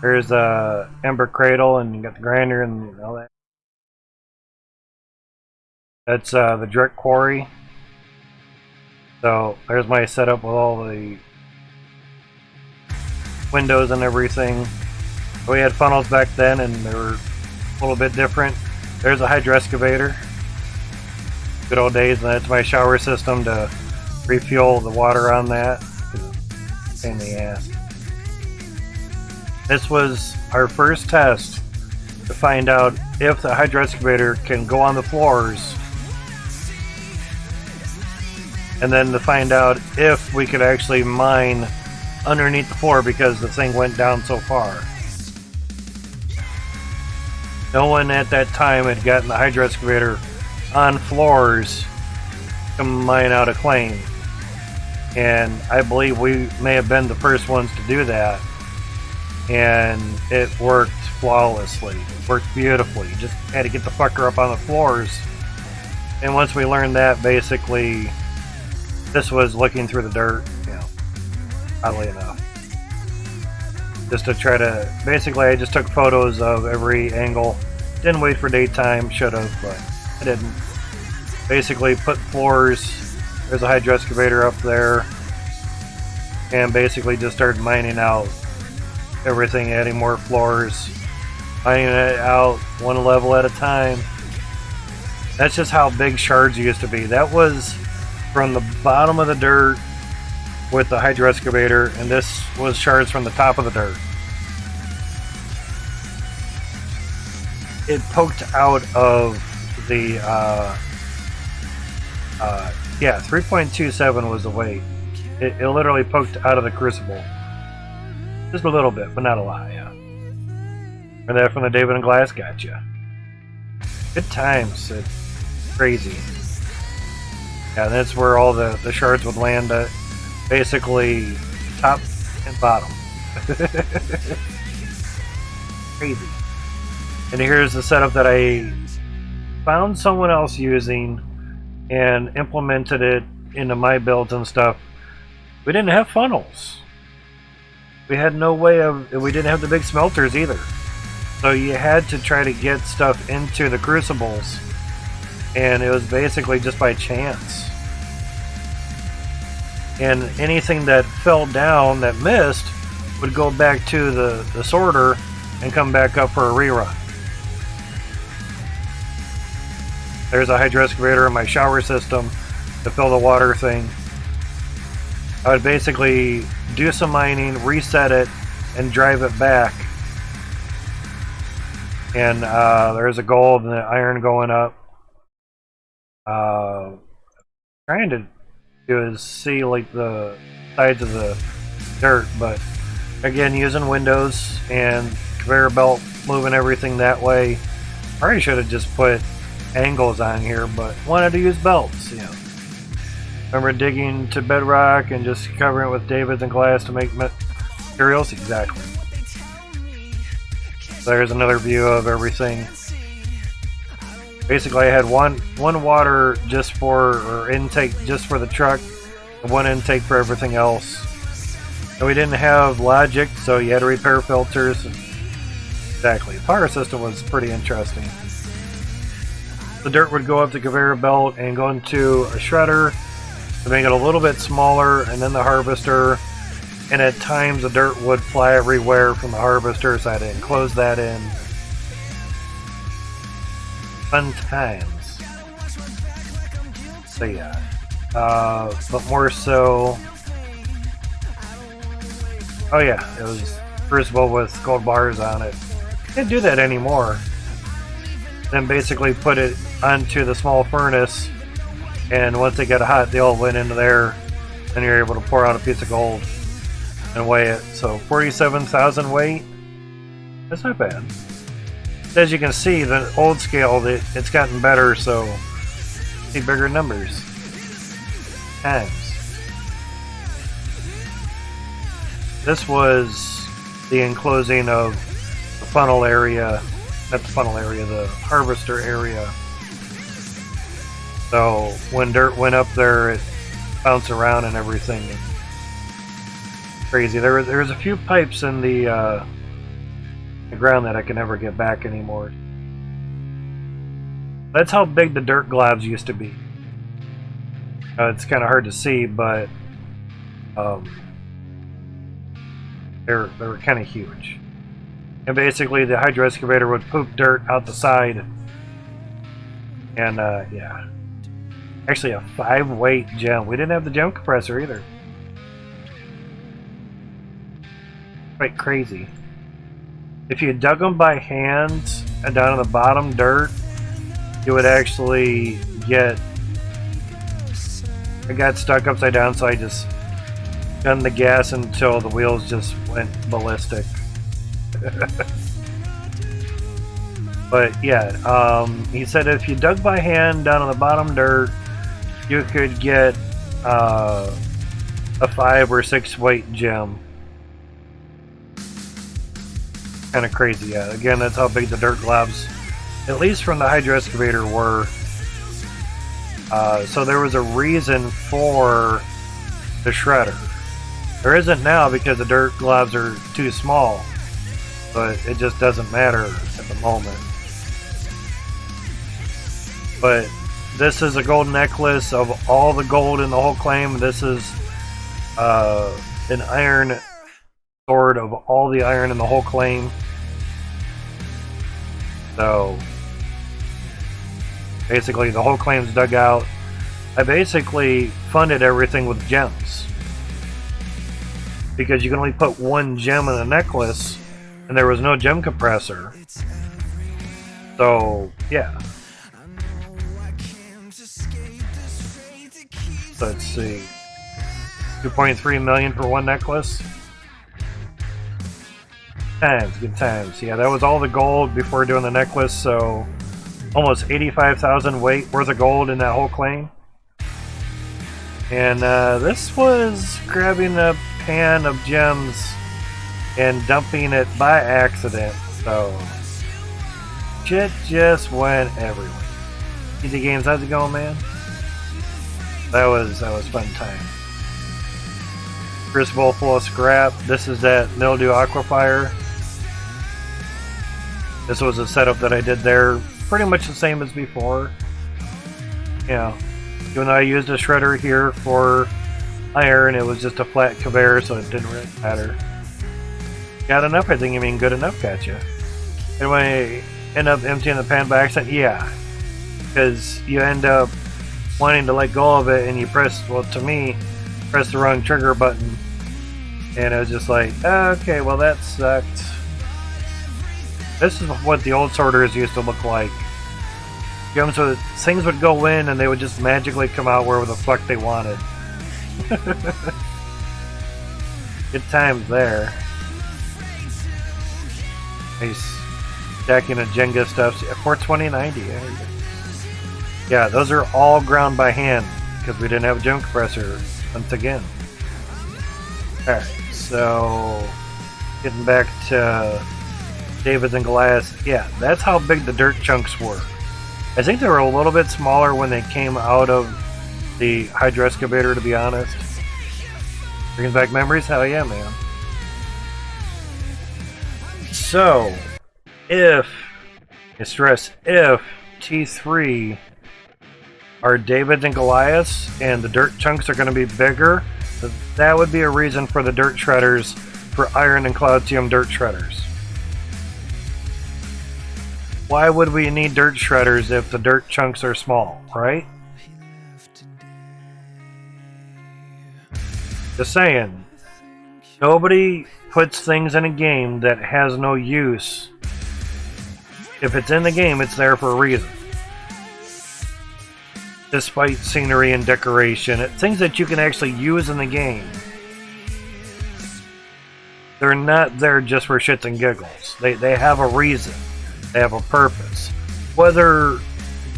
There's Ember Cradle, and you got the grinder and all that. That's the direct quarry. So there's my setup with all the windows and everything. We had funnels back then, and they were a little bit different. There's a hydro excavator. Good old days, and that's my shower system to refuel the water on that. Pain in the ass. This was our first test to find out if the hydro excavator can go on the floors, and then to find out if we could actually mine underneath the floor because the thing went down so far. No one at that time had gotten the hydro excavator on floors to mine out a claim, and I believe we may have been the first ones to do that, and it worked flawlessly. It worked beautifully. You just had to get the fucker up on the floors, and once we learned that, basically this was looking through the dirt, you know, oddly enough, just to try to, basically I just took photos of every angle. Didn't wait for daytime, should have, but I didn't. Basically put floors, there's a hydro excavator up there, and basically just started mining out everything, adding more floors, mining it out one level at a time. That's just how big shards used to be. That was from the bottom of the dirt with the hydro excavator, and this was shards from the top of the dirt. It poked out of the, 3.27 was the weight. It literally poked out of the crucible. Just a little bit, but not a lot, yeah. And that from the David and Glass, gotcha. Good times. It's crazy. Yeah, that's where all the shards would land at. Basically, top and bottom. Crazy. And here's the setup that I found someone else using and implemented it into my builds and stuff. We didn't have funnels. We had no way of, we didn't have the big smelters either. So you had to try to get stuff into the crucibles, and it was basically just by chance. And anything that fell down that missed would go back to the sorter and come back up for a rerun. There's a hydro excavator in my shower system to fill the water thing. I would basically do some mining, reset it, and drive it back. And there's a gold and the iron going up. Trying to do is see like the sides of the dirt, but again, using windows and conveyor belt, moving everything that way. Probably should have just put angles on here, but wanted to use belts, you know. Remember digging to bedrock and just covering it with Davids and glass to make materials? Exactly. So there's another view of everything. Basically, I had one water just for, or intake just for the truck, and one intake for everything else. And we didn't have logic, so you had to repair filters. Exactly. The power system was pretty interesting. The dirt would go up the conveyor belt and go into a shredder to make it a little bit smaller, and then the harvester. And at times the dirt would fly everywhere from the harvester, so I had to enclose that in. Fun times. So yeah. But more so... Oh yeah, it was crucible with gold bars on it. Can't do that anymore. Then basically put it onto the small furnace, and once it got hot, they all went into there, and you're able to pour out a piece of gold and weigh it. So 47,000 weight. That's not bad. As you can see, the old scale, it's gotten better, so see bigger numbers. Times. This was the enclosing of the funnel area, not the funnel area, the harvester area. So when dirt went up there, it bounced around and everything. Crazy. There was a few pipes in the ground that I can never get back anymore. That's how big the dirt globs used to be. It's kind of hard to see, but they were kind of huge. And basically, the hydro excavator would poop dirt out the side. And yeah, actually a 5-weight gem. We didn't have the gem compressor either. Quite crazy. if you dug them by hand and down in the bottom dirt, you would actually get. I got stuck upside down, so I just gunned the gas until the wheels just went ballistic. But yeah, he said if you dug by hand down on the bottom dirt, you could get a 5 or 6 weight gem. Kind of crazy, yeah. Again, that's how big the dirt globs, at least from the hydro excavator, were. So there was a reason for the shredder. There isn't now because the dirt globs are too small, but it just doesn't matter at the moment. But this is a gold necklace of all the gold in the whole claim. This is an iron sword of all the iron in the whole claim. So basically the whole claim's dug out. I basically funded everything with gems, because you can only put 1 gem in a necklace and there was no gem compressor. So yeah. So let's see, 2.3 million for 1 necklace. Times, good times. Yeah, that was all the gold before doing the necklace, so almost 85,000 weight worth of gold in that whole claim. And this was grabbing a pan of gems and dumping it by accident, so shit just went everywhere. Easy Games, how's it going, man? That was fun time. Crucible full of scrap. This is that mildew aquifer. This was a setup that I did there, pretty much the same as before. You know, even though I used a shredder here for iron, it was just a flat conveyor, so it didn't really matter. Got enough, I think you mean good enough, gotcha. And when I end up emptying the pan by accident, yeah. Because you end up wanting to let go of it and you press, well, to me, press the wrong trigger button. And it was just like, okay, well that sucked. This is what the old sorters used to look like. Gems would, things would go in and they would just magically come out wherever the fuck they wanted. Good times there. Nice. Stacking of Jenga stuff. 42090. Yeah, those are all ground by hand because we didn't have a gem compressor once again. Alright, so getting back to David and Goliath. Yeah, that's how big the dirt chunks were. I think they were a little bit smaller when they came out of the hydro excavator, to be honest. Brings back memories? Hell yeah, man. So, if, I stress if, T3 are David and Goliaths and the dirt chunks are going to be bigger, that would be a reason for the dirt shredders, for iron and cloudtium dirt shredders. Why would we need dirt shredders if the dirt chunks are small, right? Just saying. Nobody puts things in a game that has no use. If it's in the game, it's there for a reason. Despite scenery and decoration, things that you can actually use in the game. They're not there just for shits and giggles. They have a reason. They have a purpose. Whether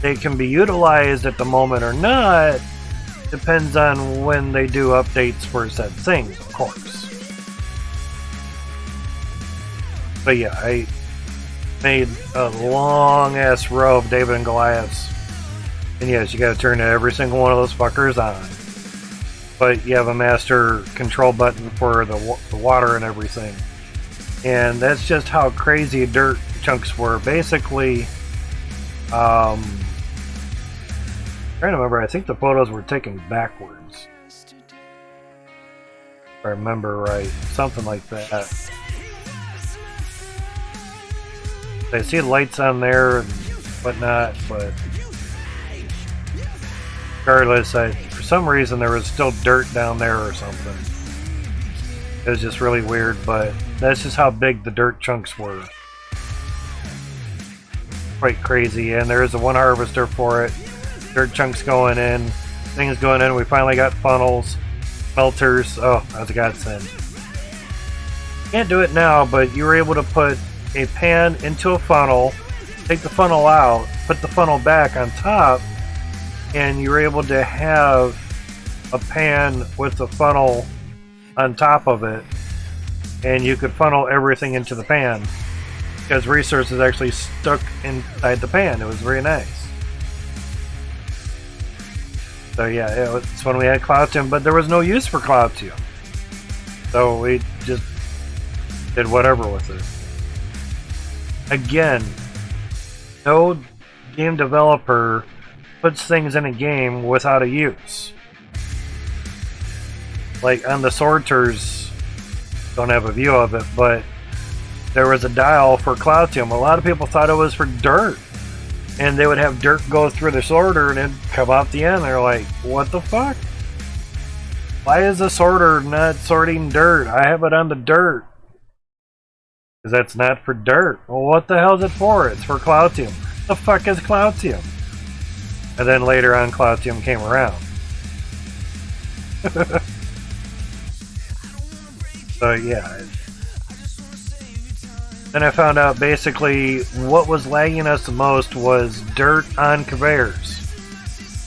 they can be utilized at the moment or not depends on when they do updates for said things, of course. But yeah, I made a long ass row of David and Goliaths. And yes, you gotta turn every single one of those fuckers on. But you have a master control button for the water and everything. And that's just how crazy dirt chunks were. Basically, trying to remember, I think the photos were taken backwards. If I remember right. Something like that. I see lights on there and whatnot, but regardless, for some reason there was still dirt down there or something. It was just really weird, but that's just how big the dirt chunks were. Quite crazy, and there is a one harvester for it. Dirt chunks going in, things going in. We finally got funnels, melters. Oh, that's a godsend. Can't do it now, but you were able to put a pan into a funnel, take the funnel out, put the funnel back on top, and you were able to have a pan with the funnel on top of it, and you could funnel everything into the pan because resources actually stuck inside the pan. It was very nice. So yeah, it's when we had Cloutium, but there was no use for Cloutium, so we just did whatever with it. Again, no game developer puts things in a game without a use. Like on the sorters, don't have a view of it, but there was a dial for Cloutium. A lot of people thought it was for dirt, and they would have dirt go through the sorter and then come out the end. They're like, what the fuck? Why is the sorter not sorting dirt? I have it on the dirt. Because that's not for dirt. Well, what the hell is it for? It's for Cloutium. The fuck is Cloutium? And then later on, Cloutium came around. So yeah. Then I found out basically what was lagging us the most was dirt on conveyors.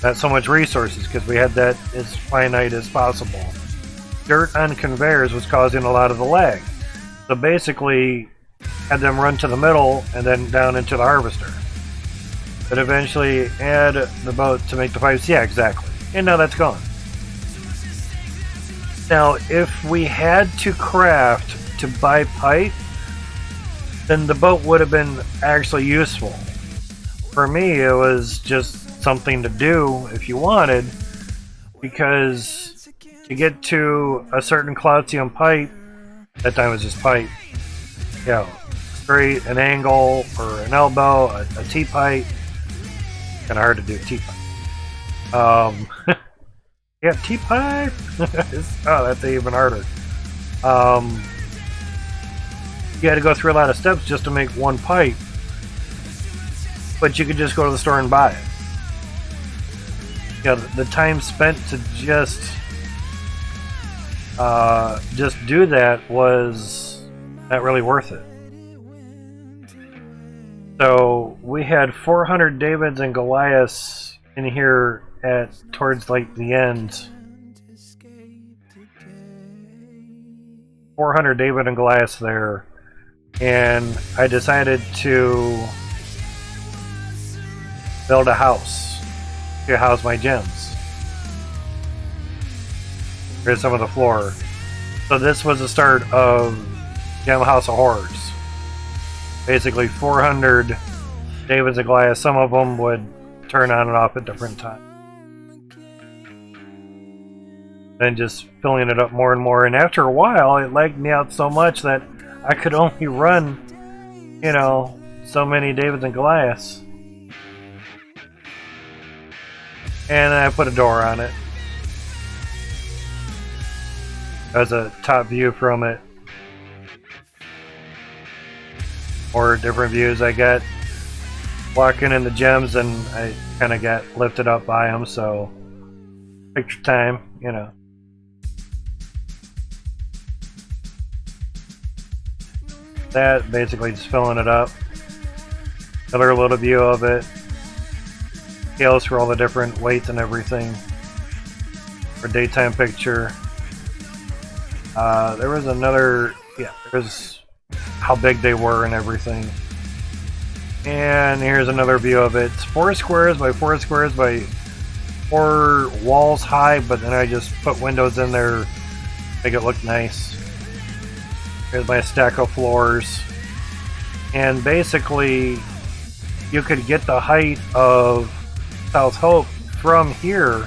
Not so much resources, because we had that as finite as possible. Dirt on conveyors was causing a lot of the lag. So basically, had them run to the middle and then down into the harvester. But eventually add the boat to make the pipes. Yeah, exactly. And now that's gone. Now, if we had to craft to buy pipe, then the boat would have been actually useful. For me, it was just something to do if you wanted, because to get to a certain Cloutium pipe, that time it was just pipe, you know, straight, an angle, or an elbow, a T-pipe. Kind of hard to do a T-pipe. Yeah, T-pipe! Oh, that's even harder. You had to go through a lot of steps just to make one pipe, but you could just go to the store and buy it. You know, the time spent to just do that was not really worth it. So we had 400 Davids and Goliaths in here towards like the end. 400 David and Goliaths there, and I decided to build a house to house my gems. Here's some of the floor. So this was the start of Gem House of Horrors. Basically 400 Davids and Goliaths. Some of them would turn on and off at different times. Then just filling it up more and more, and after a while it lagged me out so much that I could only run, you know, so many Davids and Goliaths. And I put a door on it as a top view from it. Or different views I got walking in the gems, and I kind of got lifted up by them, so picture time, you know. That basically just filling it up. Another little view of it. Scales for all the different weights and everything. For daytime picture. There was another, yeah, there's how big they were and everything. And here's another view of it. It's 4 squares by 4 squares by 4 walls high, but then I just put windows in there, make it look nice. Here's my stack of floors. And basically, you could get the height of South Hope from here.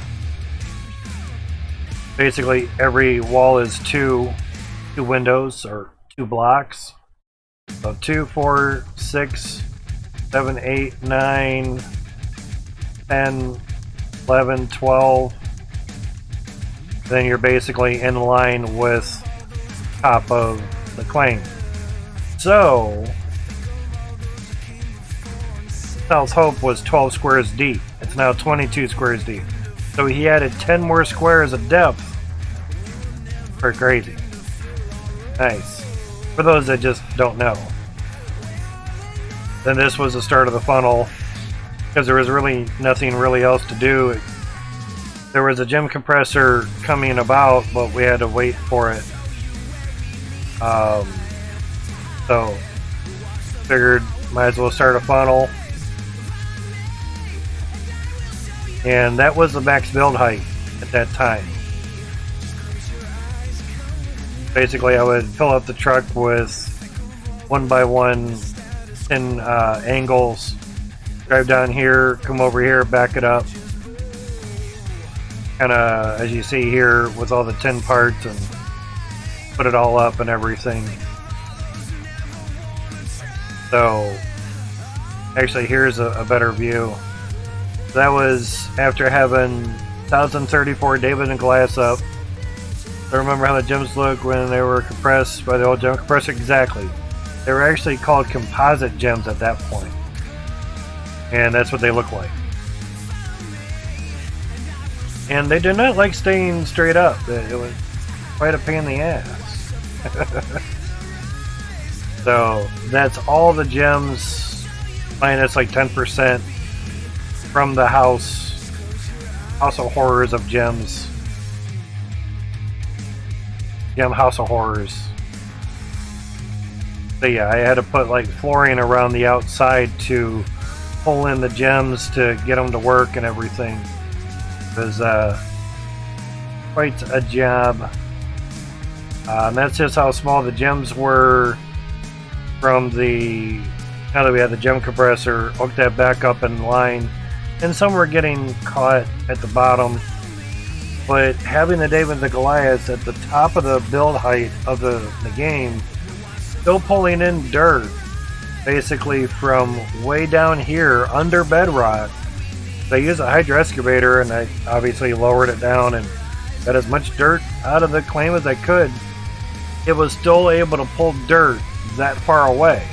Basically, every wall is two windows, or 2 blocks. So 2, 4, 6, 7, 8, 9, 10, 11, 12. Then you're basically in line with top of the claim. So South Hope was 12 squares deep. It's now 22 squares deep. So he added 10 more squares of depth. Pretty crazy. Nice. For those that just don't know. Then this was the start of the funnel, because there was really nothing really else to do. There was a gem compressor coming about, but we had to wait for it. So figured might as well start a funnel. And that was the max build height at that time. Basically, I would fill up the truck with 1x1 tin angles, drive down here, come over here, back it up. Kind of, as you see here, with all the tin parts, and put it all up and everything. So, actually, here's a better view. That was after having 1034 David and Glass up. I remember how the gems looked when they were compressed by the old gem compressor. Exactly. They were actually called composite gems at that point. And that's what they look like. And they did not like staying straight up. It was quite a pain in the ass. So that's all the gems minus like 10% from the House of Horrors of Gems. Gem House of Horrors. So yeah, I had to put like flooring around the outside to pull in the gems to get them to work and everything. It was quite a job. And that's just how small the gems were from the... Now that we had the gem compressor, hooked that back up in line. And some were getting caught at the bottom. But having the David and the Goliath at the top of the build height of the game, still pulling in dirt, basically from way down here under bedrock. They used a hydro excavator, and I obviously lowered it down and got as much dirt out of the claim as I could. It was still able to pull dirt that far away.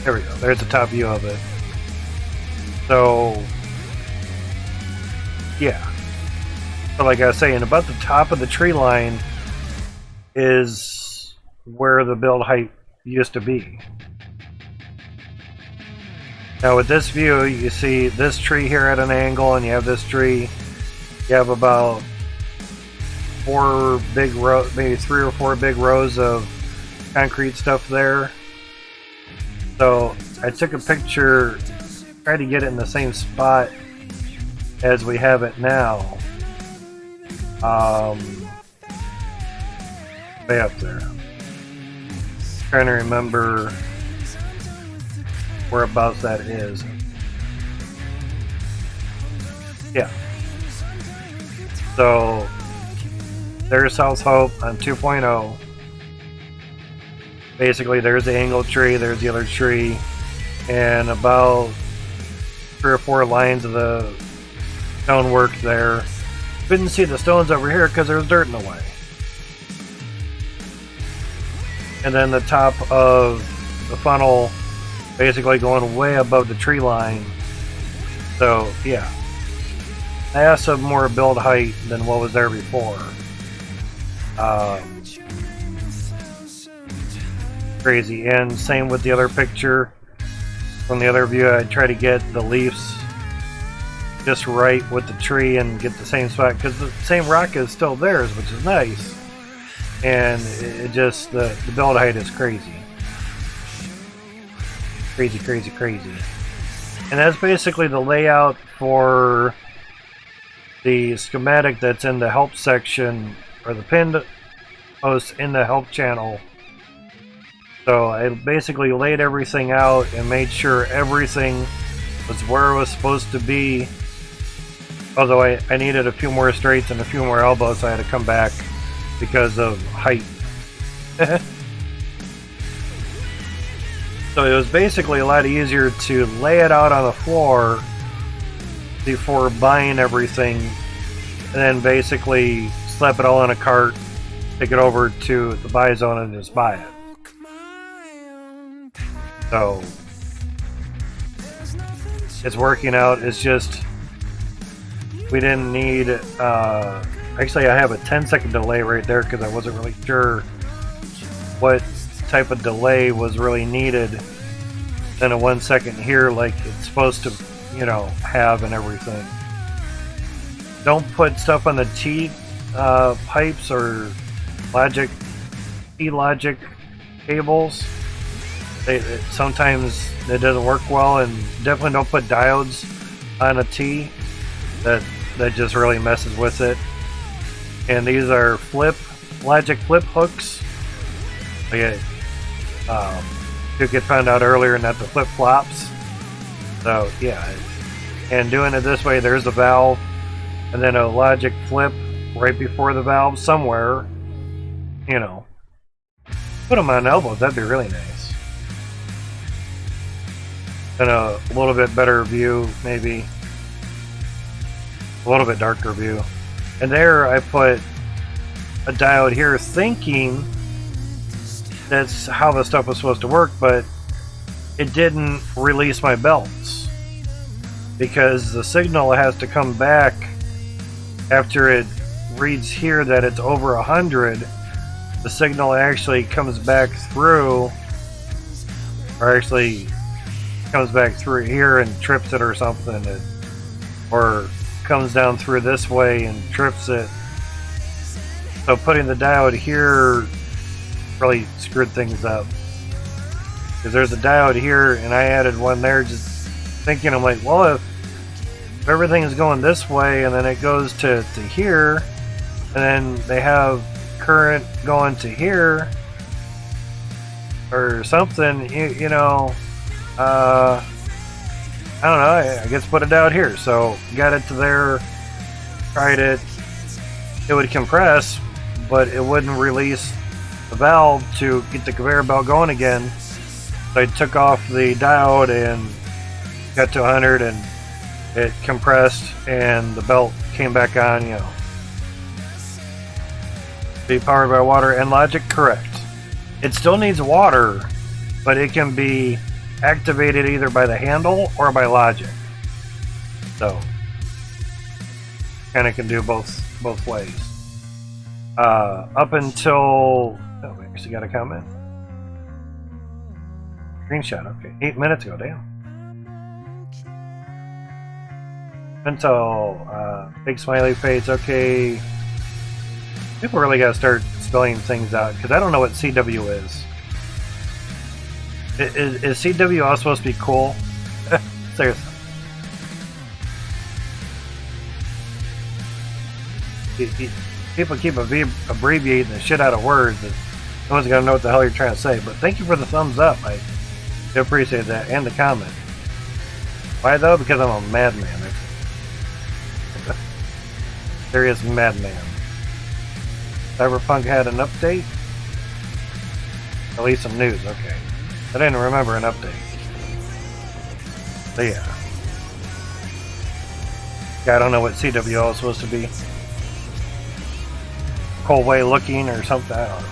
There we go. There's the top view of it. So, yeah. But like I was saying, about the top of the tree line is where the build height used to be. Now with this view, you see this tree here at an angle, and you have this tree. You have about 4 big rows, maybe 3 or 4 big rows of concrete stuff there. So I took a picture, tried to get it in the same spot as we have it now. Way up there. Trying to remember whereabouts that is. Yeah. So there's South Hope on 2.0. Basically, there's the angled tree, there's the other tree, and about 3 or 4 lines of the stonework there. Couldn't see the stones over here because there was dirt in the way. And then the top of the funnel basically going way above the tree line. So, yeah. I asked some more build height than what was there before. Crazy. And same with the other picture. From the other view, I try to get the leaves just right with the tree and get the same spot, because the same rock is still theirs, which is nice. And it just, the build height is crazy. Crazy, crazy, crazy. And that's basically the layout for the schematic that's in the help section, or the pinned post in the help channel. So I basically laid everything out and made sure everything was where it was supposed to be. Although I needed a few more straights and a few more elbows, so I had to come back because of height. So it was basically a lot easier to lay it out on the floor before buying everything, and then basically slap it all in a cart, take it over to the buy zone and just buy it. So it's working out. It's just we didn't need actually I have a 10-second delay right there because I wasn't really sure what type of delay was really needed than a 1 second here like it's supposed to, you know, have and everything. Don't put stuff on the T pipes or T-logic cables. Sometimes it doesn't work well, and definitely don't put diodes on a T. That just really messes with it. And these are logic flip hooks. You could find out earlier, not the flip flops. So yeah, and doing it this way, there's a valve, and then a logic flip right before the valve somewhere. You know, put them on elbows. That'd be really nice. And a little bit better view, maybe. A little bit darker view. And there I put a diode here thinking that's how the stuff was supposed to work, but it didn't release my belts. Because the signal has to come back after it reads here that it's over 100. The signal actually comes back through, or actually comes back through here and trips it or something, or comes down through this way and trips it. So putting the diode here really screwed things up, because there's a diode here and I added one there just thinking, I'm like, well, if everything is going this way and then it goes to here and then they have current going to here or something, you know, I don't know, I guess put it out here. So got it to there, tried it, it would compress, but it wouldn't release the valve to get the conveyor belt going again. So I took off the diode and got to 100 and it compressed and the belt came back on, you know. Be powered by water and logic, correct. It still needs water, but it can be activated either by the handle or by logic. So kind of can do both ways. Up until we actually got a comment. Screenshot. Okay, 8 minutes ago. Damn. Until big smiley face. Okay. People really got to start spelling things out because I don't know what CW is. Is CW all supposed to be cool? Seriously. People keep abbreviating the shit out of words that no one's gonna know what the hell you're trying to say. But thank you for the thumbs up. I do appreciate that, and the comment. Why though? Because I'm a madman. Serious madman. Cyberpunk had an update? At least some news, okay. I didn't remember an update. So yeah. I don't know what CWO is supposed to be. Cold way looking or something, I don't know.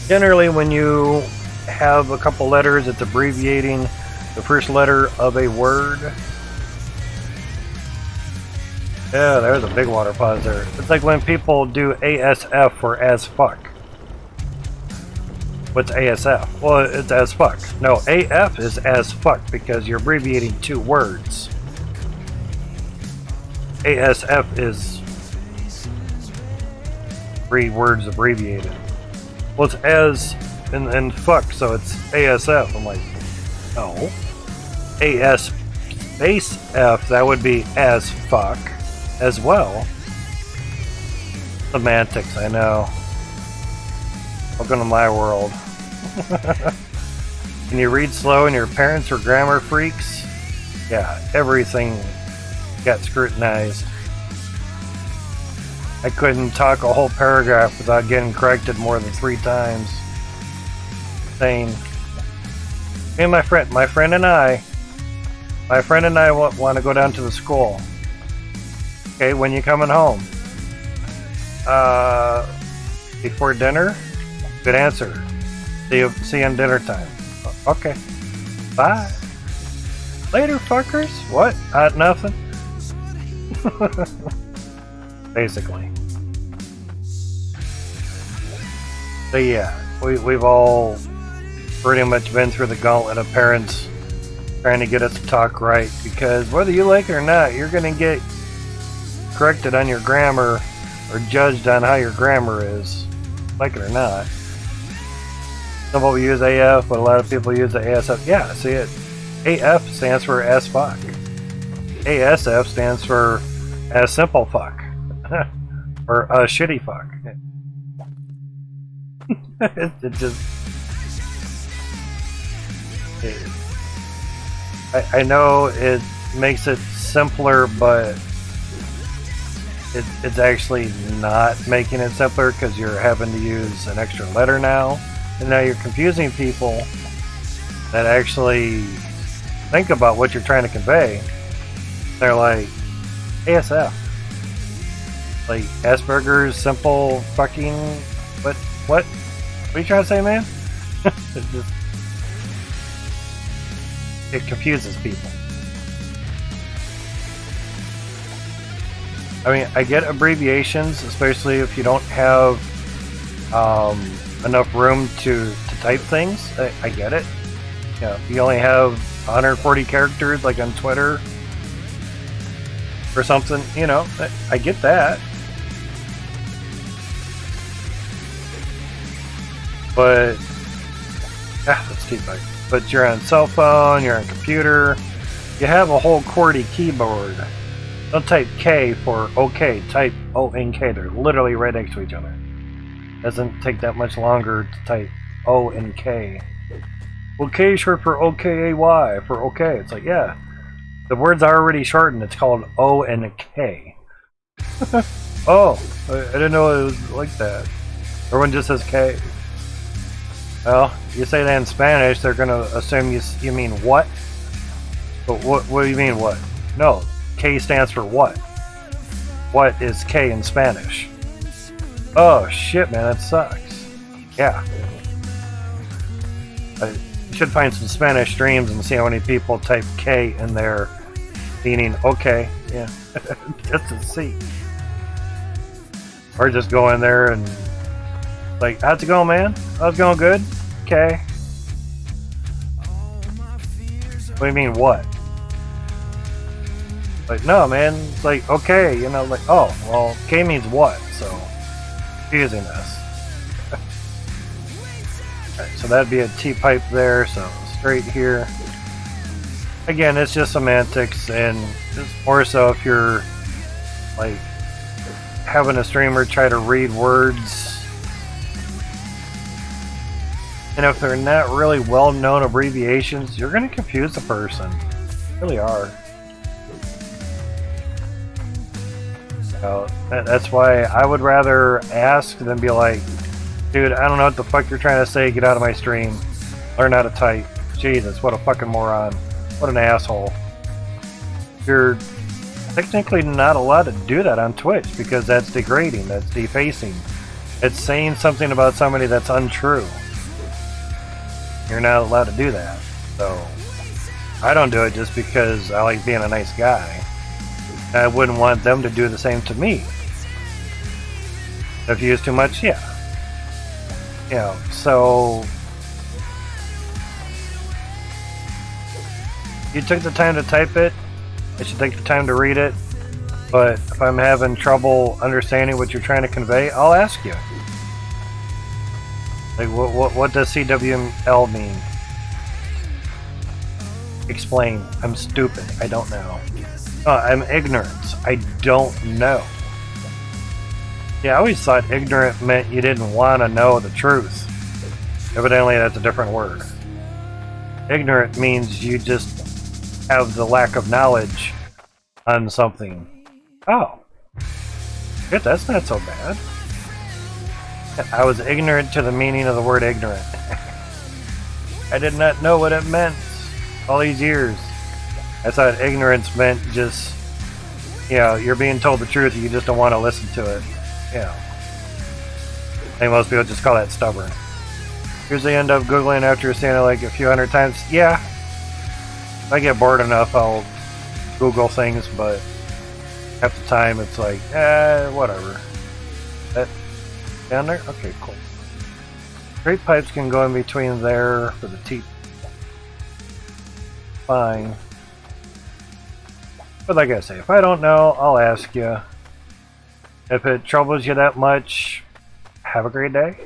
Generally when you have a couple letters, it's abbreviating the first letter of a word. Yeah, there's a big water pause there. It's like when people do ASF for as fuck. What's ASF? Well, it's as fuck. No, AF is as fuck because you're abbreviating two words. ASF is 3 words abbreviated. Well, it's as and fuck, so it's ASF. I'm like, no. AS space F, that would be as fuck as well. Semantics, I know. Welcome to my world. Can you read slow and your parents are grammar freaks? Yeah, everything got scrutinized. I couldn't talk a whole paragraph without getting corrected more than 3 times. Same. Me and my friend and I want to go down to the school. Okay, when you coming home? Before dinner? Good answer. See you on dinner time. Okay. Bye. Later, fuckers. What? Nothing. Basically. So yeah, we've all pretty much been through the gauntlet of parents trying to get us to talk right, because whether you like it or not, you're going to get corrected on your grammar or judged on how your grammar is, like it or not. Some people use AF, but a lot of people use the ASF. Yeah, see it. AF stands for as fuck. ASF stands for as simple fuck. Or a shitty fuck. It just... I know it makes it simpler, but it's actually not making it simpler, because you're having to use an extra letter now, and now you're confusing people that actually think about what you're trying to convey. They're like, ASF, like Asperger's simple fucking what are you trying to say, man? It confuses people. I mean, I get abbreviations, especially if you don't have enough room to type things. I get it. You know, if you only have 140 characters, like on Twitter or something, you know, I get that. But let's keep it. But you're on cell phone, you're on computer, you have a whole QWERTY keyboard. Don't type K for OK, type O and K. They're literally right next to each other. Doesn't take that much longer to type O and K. Well, K is short for OKAY, for OK. It's like, yeah, the word's already shortened. It's called O and K. Oh, I didn't know it was like that. Everyone just says K. Well, you say that in Spanish, they're going to assume you mean what? But what do you mean what? No, K stands for what? What is K in Spanish? Oh shit, man, that sucks. Yeah. I should find some Spanish streams and see how many people type K in there, meaning okay, yeah, just to see. Or just go in there and like, how's it going, man? How's it going, good? Okay. What do you mean, what? Like, no, man, it's like, okay, you know, like, oh, well, K means what, so, confusing us. Alright, so that'd be a T-pipe there, so straight here. Again, it's just semantics, and it's more so if you're, like, having a streamer try to read words, and if they're not really well-known abbreviations, you're going to confuse the person. You really are. So that's why I would rather ask than be like, dude, I don't know what the fuck you're trying to say, get out of my stream. Learn how to type. Jesus, what a fucking moron. What an asshole. You're technically not allowed to do that on Twitch, because that's degrading, that's defacing. It's saying something about somebody that's untrue. You're not allowed to do that. So I don't do it just because I like being a nice guy. I wouldn't want them to do the same to me. If you use too much, yeah. You know, so you took the time to type it, I should take the time to read it. But if I'm having trouble understanding what you're trying to convey, I'll ask you. Like, what does CWL mean? Explain. I'm stupid. I don't know. I'm ignorant. I don't know. Yeah, I always thought ignorant meant you didn't want to know the truth. Evidently, that's a different word. Ignorant means you just have the lack of knowledge on something. Oh. Shit, that's not so bad. I was ignorant to the meaning of the word ignorant. I did not know what it meant all these years. I thought ignorance meant just you know, you're being told the truth, you just don't want to listen to it. Yeah. I think most people just call that stubborn. Usually end up Googling after saying it like a few hundred times. Yeah. If I get bored enough, I'll Google things, but half the time it's like, whatever. That down there? Okay, cool. Straight pipes can go in between there for the teeth. Fine. But like I say, if I don't know, I'll ask you. If it troubles you that much, have a great day.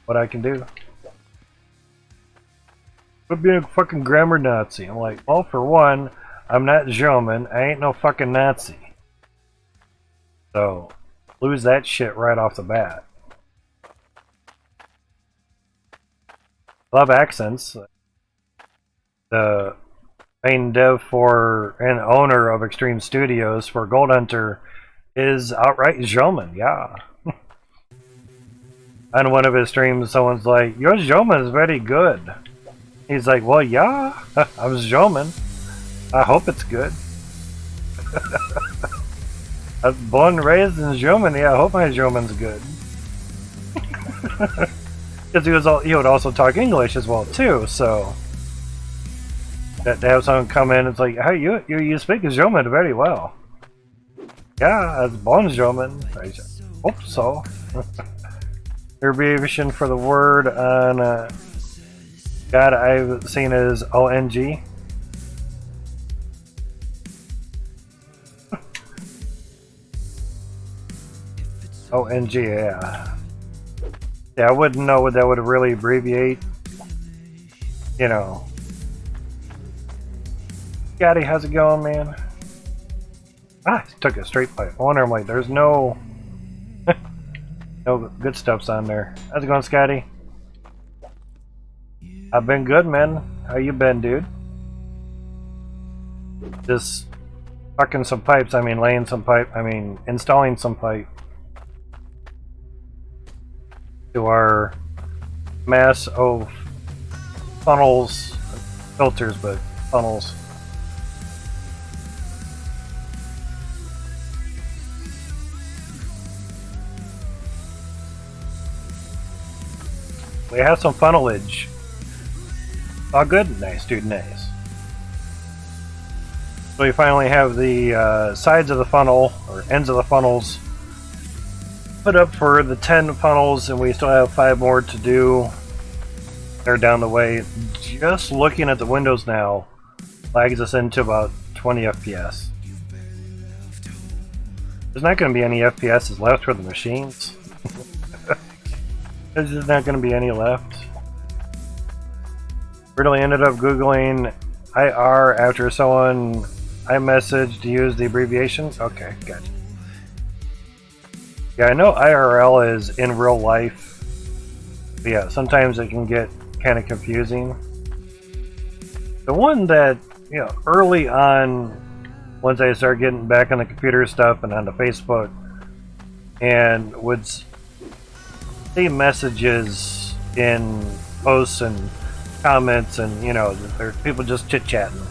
What I can do. Quit being a fucking grammar Nazi. I'm like, well, for one, I'm not German. I ain't no fucking Nazi. So, lose that shit right off the bat. Love accents. The main dev for and owner of Extreme Studios for Gold Hunter is outright German, yeah. On one of his streams, someone's like, your German is very good. He's like, well, yeah, I'm German. I hope it's good. I was born and raised in Germany. I hope my German's good. Because he would also talk English as well too. So that to have someone come in, it's like, hey, you speak German very well. Yeah, I was born German. I hope so. Abbreviation for the word on God I've seen is ONG. ONG, yeah. Yeah, I wouldn't know what that would really abbreviate. You know. Scotty, how's it going, man? Ah, he took a straight pipe. I wonder, I'm like, there's no... no good stuff's on there. How's it going, Scotty? I've been good, man. How you been, dude? Just fucking some pipes. I mean, laying some pipe. I mean, installing some pipe to our mass of funnels, filters, but funnels. We have some funnelage. Oh, good. Nice, dude. Nice. So we finally have the sides of the funnel, or ends of the funnels, put up for the 10 funnels, and we still have 5 more to do. They're down the way. Just looking at the windows now lags us into about 20 FPS. There's not going to be any FPS left for the machines. There's just not going to be any left. Really ended up Googling IR after someone I messaged to use the abbreviation. Okay, gotcha. Yeah, I know IRL is in real life. But yeah, sometimes it can get kind of confusing. The one that, you know, early on, once I started getting back on the computer stuff and onto Facebook, and would see messages in posts and comments, and you know, there's people just chit-chatting.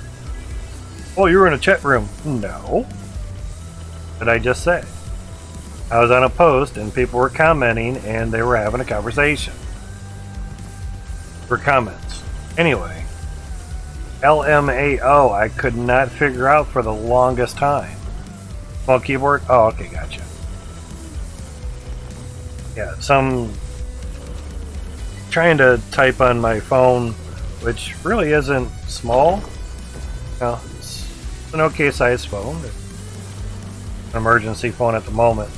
Oh, you were in a chat room. No. What did I just say? I was on a post and people were commenting and they were having a conversation. For comments. Anyway. LMAO, I could not figure out for the longest time. Small keyboard? Oh, okay, gotcha. Yeah, trying to type on my phone, which really isn't small. No, it's an okay sized phone. It's an emergency phone at the moment.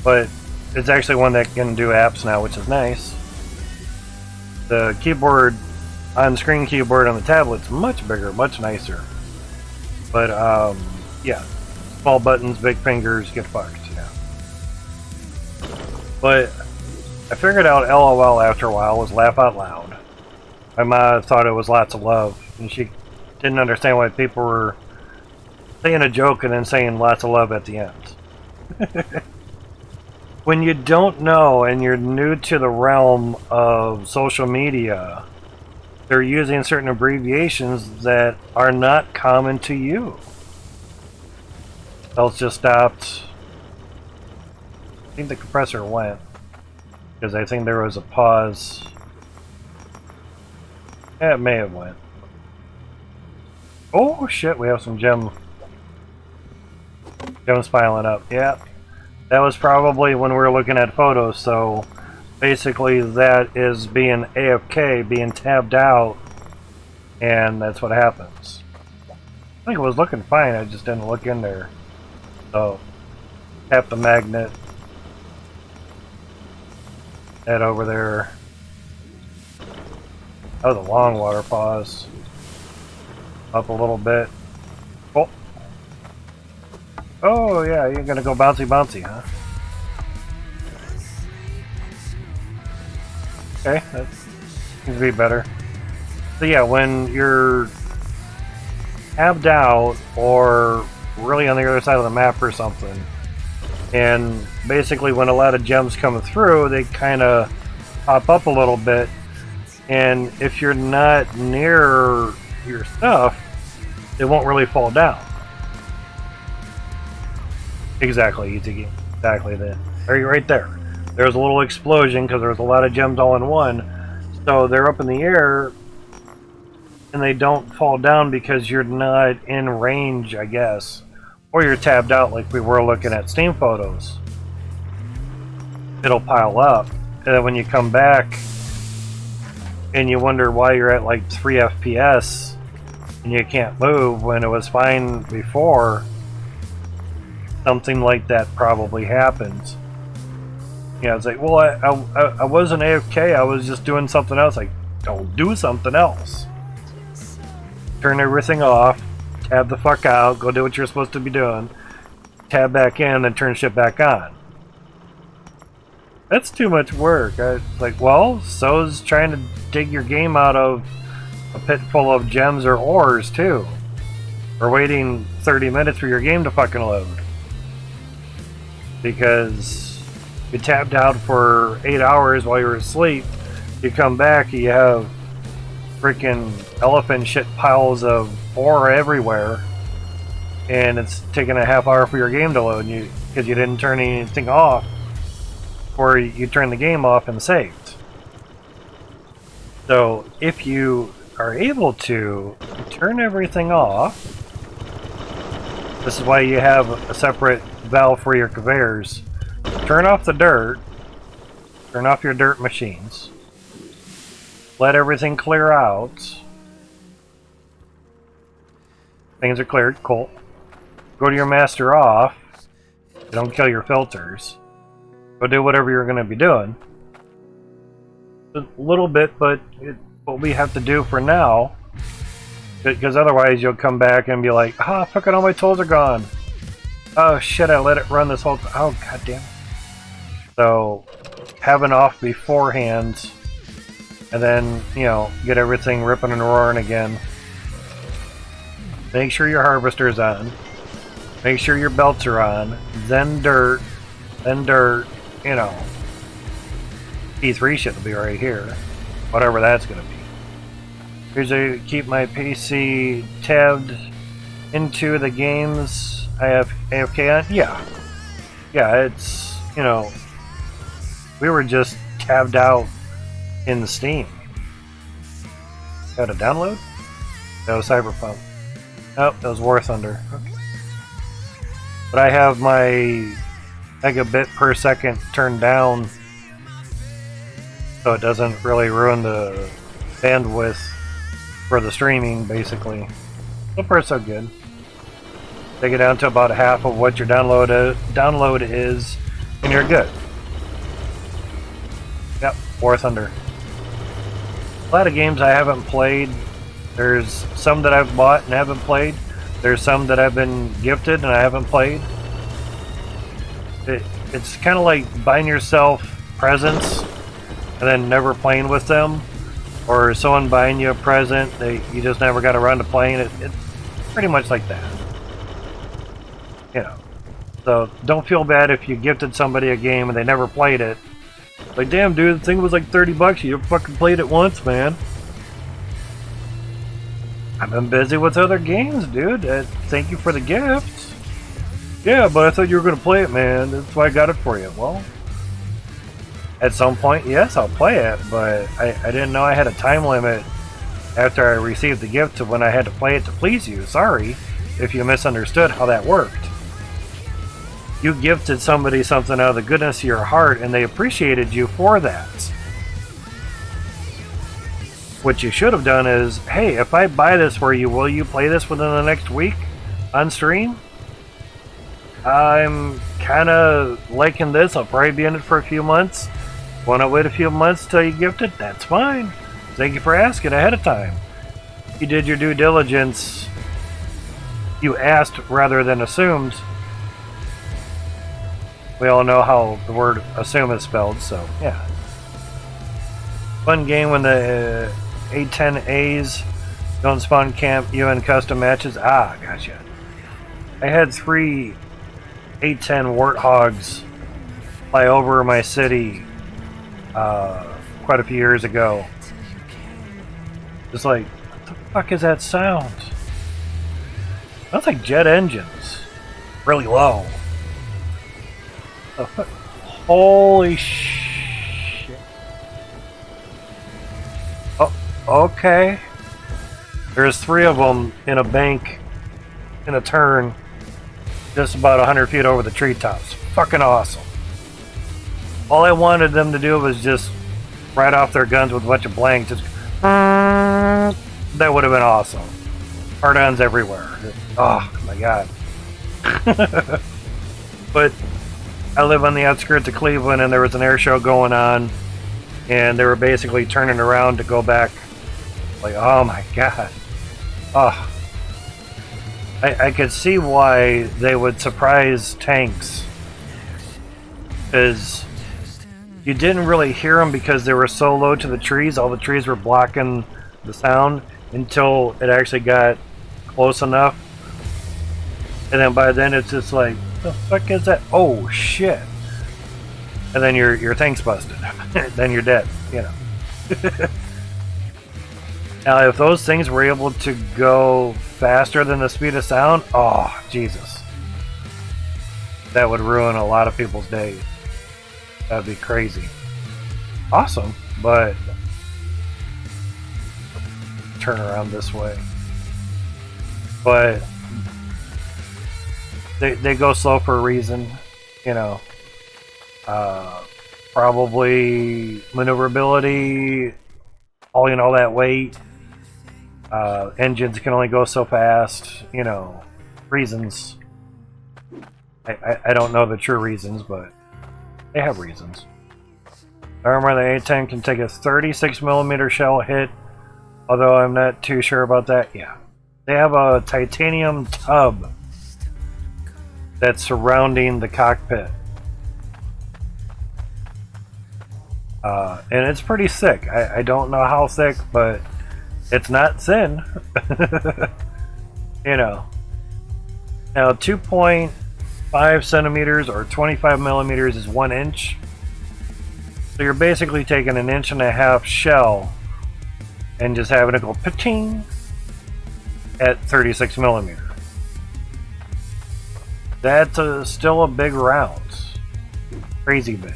But it's actually one that can do apps now, which is nice. The keyboard, on-screen keyboard on the tablet's much bigger, much nicer. But, yeah. Small buttons, big fingers, get fucked, yeah. But I figured out LOL after a while was laugh out loud. My mom thought it was lots of love, and she didn't understand why people were saying a joke and then saying lots of love at the end. When you don't know and you're new to the realm of social media, they're using certain abbreviations that are not common to you. Belts just stopped. I think the compressor went. Because I think there was a pause. Yeah, it may have went. Oh shit, we have some gems piling up. Yeah. That was probably when we were looking at photos, so basically that is being AFK, being tabbed out, and that's what happens. I think it was looking fine, I just didn't look in there. So, tap the magnet. Head over there. That was a long water pause. Up a little bit. Oh! Oh yeah, you're gonna go bouncy bouncy, huh? Okay, that seems to be better. So yeah, when you're tabbed out or really on the other side of the map or something, and basically when a lot of gems come through, they kind of pop up a little bit, and if you're not near your stuff, it won't really fall down. Exactly, Itiki. Exactly that. Right there. There's a little explosion because there's a lot of gems all in one. So they're up in the air and they don't fall down because you're not in range, I guess. Or you're tabbed out like we were looking at Steam photos. It'll pile up. And then when you come back and you wonder why you're at like 3 FPS and you can't move when it was fine before, something like that probably happens. Yeah, it's like, well, I wasn't AFK, I was just doing something else. Like, don't do something else. Turn everything off, tab the fuck out, go do what you're supposed to be doing, tab back in, then turn shit back on. That's too much work. Like, well, so's trying to dig your game out of a pit full of gems or ores, too. Or waiting 30 minutes for your game to fucking load. Because you tapped out for 8 hours while you were asleep, you come back, you have freaking elephant shit piles of ore everywhere, and it's taking a half hour for your game to load because you didn't turn anything off before you turned the game off and saved. So if you are able to turn everything off, this is why you have a separate valve for your conveyors. Turn off the dirt, turn off your dirt machines, let everything clear out. Things are cleared, cool. Go to your master off, don't kill your filters. Go do whatever you're going to be doing. A little bit, but it's what we have to do for now. Because otherwise you'll come back and be like, ah, fucking all my tools are gone. Oh shit, I let it run this whole time. Oh, god damn it. So, have it off beforehand, and then, you know, get everything ripping and roaring again. Make sure your harvester's on. Make sure your belts are on. Then dirt, you know. P3 should be right here. Whatever that's going to be. Here's to keep my PC tabbed into the games I have AFK on. Yeah. Yeah, it's, you know, we were just tabbed out in Steam. Got a download? That was Cyberpunk. Oh, that was War Thunder. Okay. But I have my megabit per second turned down so it doesn't really ruin the bandwidth for the streaming, basically. So far, so good. Take it down to about half of what your download is, and you're good. Yep, War Thunder. A lot of games I haven't played. There's some that I've bought and haven't played. There's some that I've been gifted and I haven't played. It's kind of like buying yourself presents and then never playing with them, or someone buying you a present you just never got around to playing it. It's pretty much like that. You know. So don't feel bad if you gifted somebody a game and they never played it. Like, damn dude, the thing was like $30. You fucking played it once, man. I've been busy with other games, dude. Thank you for the gift. Yeah, but I thought you were going to play it, man. That's why I got it for you. Well, at some point, yes, I'll play it, but I didn't know I had a time limit after I received the gift to when I had to play it to please you. Sorry if you misunderstood how that worked. You gifted somebody something out of the goodness of your heart, and they appreciated you for that. What you should have done is, hey, if I buy this for you, will you play this within the next week on stream? I'm kind of liking this. I'll probably be in it for a few months. Want to wait a few months till you gift it? That's fine. Thank you for asking ahead of time. You did your due diligence. You asked rather than assumed. We all know how the word assume is spelled, so yeah. Fun game when the A10As don't spawn camp UN custom matches. Ah, gotcha. I had 3 A10 warthogs fly over my city quite a few years ago. Just like, what the fuck is that sound? Sounds like jet engines. Really low. Holy shit. Oh, okay. There's 3 of them in a bank in a turn just about 100 feet over the treetops. Fucking awesome. All I wanted them to do was just ride off their guns with a bunch of blanks. Just, that would have been awesome. Hard-ons everywhere. Oh my god. But I live on the outskirts of Cleveland, and there was an air show going on, and they were basically turning around to go back. Like, oh my god. Oh. I could see why they would surprise tanks. Because you didn't really hear them because they were so low to the trees. All the trees were blocking the sound until it actually got close enough. And then by then it's just like, the fuck is that? Oh shit. And then your tank's busted. Then you're dead, you know. Now if those things were able to go faster than the speed of sound, oh Jesus. That would ruin a lot of people's days. That'd be crazy. Awesome, but turn around this way. But they go slow for a reason, you know. Probably maneuverability, hauling all that weight. Engines can only go so fast, you know. Reasons. I don't know the true reasons, but they have reasons. Armor the A10 can take a 36mm shell hit, although I'm not too sure about that. Yeah. They have a titanium tub that's surrounding the cockpit. And it's pretty thick. I don't know how thick, but it's not thin. You know. Now 2.5 centimeters or 25 millimeters is 1 inch. So you're basically taking an 1.5 inch shell and just having it go pa-ting at 36 millimeters. That's still a big round. Crazy big.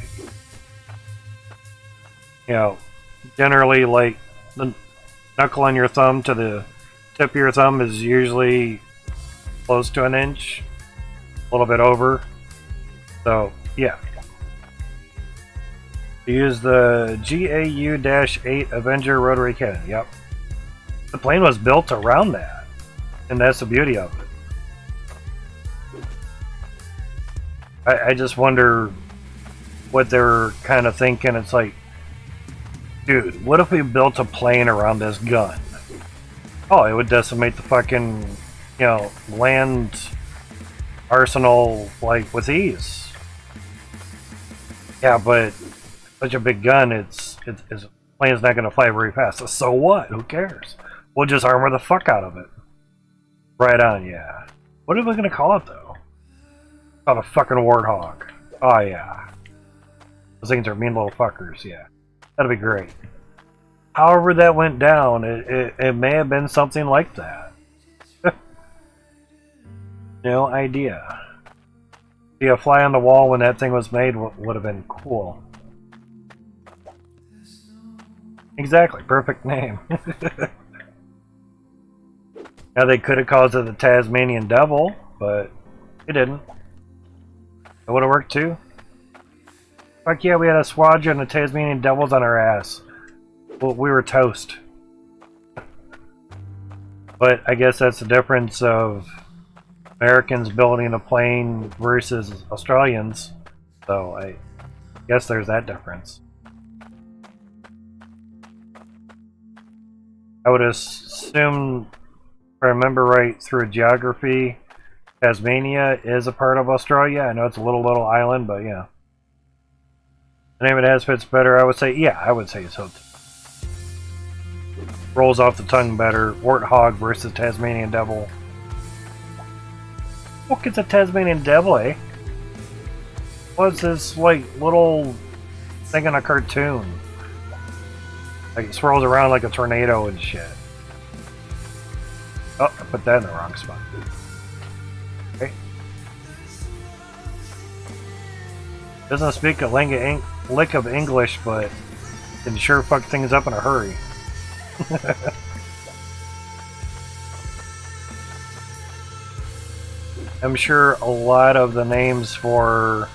You know, generally like the knuckle on your thumb to the tip of your thumb is usually close to 1 inch. A little bit over. So, yeah. Use the GAU-8 Avenger rotary cannon. Yep. The plane was built around that. And that's the beauty of it. I just wonder what they're kind of thinking. It's like, dude, what if we built a plane around this gun? Oh, it would decimate the fucking, you know, land arsenal, like, with ease. Yeah, but such a big gun, it's plane's not going to fly very fast. So what? Who cares? We'll just armor the fuck out of it. Right on, yeah. What are we going to call it, though? Called a fucking warthog. Oh, yeah. Those things are mean little fuckers, yeah. That'd be great. However that went down, it may have been something like that. No idea. Be a fly on the wall when that thing was made would have been cool. Exactly, perfect name. Now they could have called it the Tasmanian Devil, but it didn't. It would have worked too. Fuck yeah, we had a squadron of Tasmanian Devils on our ass. Well, we were toast. But I guess that's the difference of Americans building a plane versus Australians. So I guess there's that difference. I would assume, if I remember right, through geography, Tasmania is a part of Australia. I know it's a little island, but yeah. The name it has fits better. I would say, yeah, I would say so. Rolls off the tongue better. Warthog versus Tasmanian Devil. What gets a Tasmanian Devil, eh? What's this, like, little thing in a cartoon? Like, it swirls around like a tornado and shit. Oh, I put that in the wrong spot. Okay. Doesn't speak a lick of English, but can sure fuck things up in a hurry. I'm sure a lot of the names for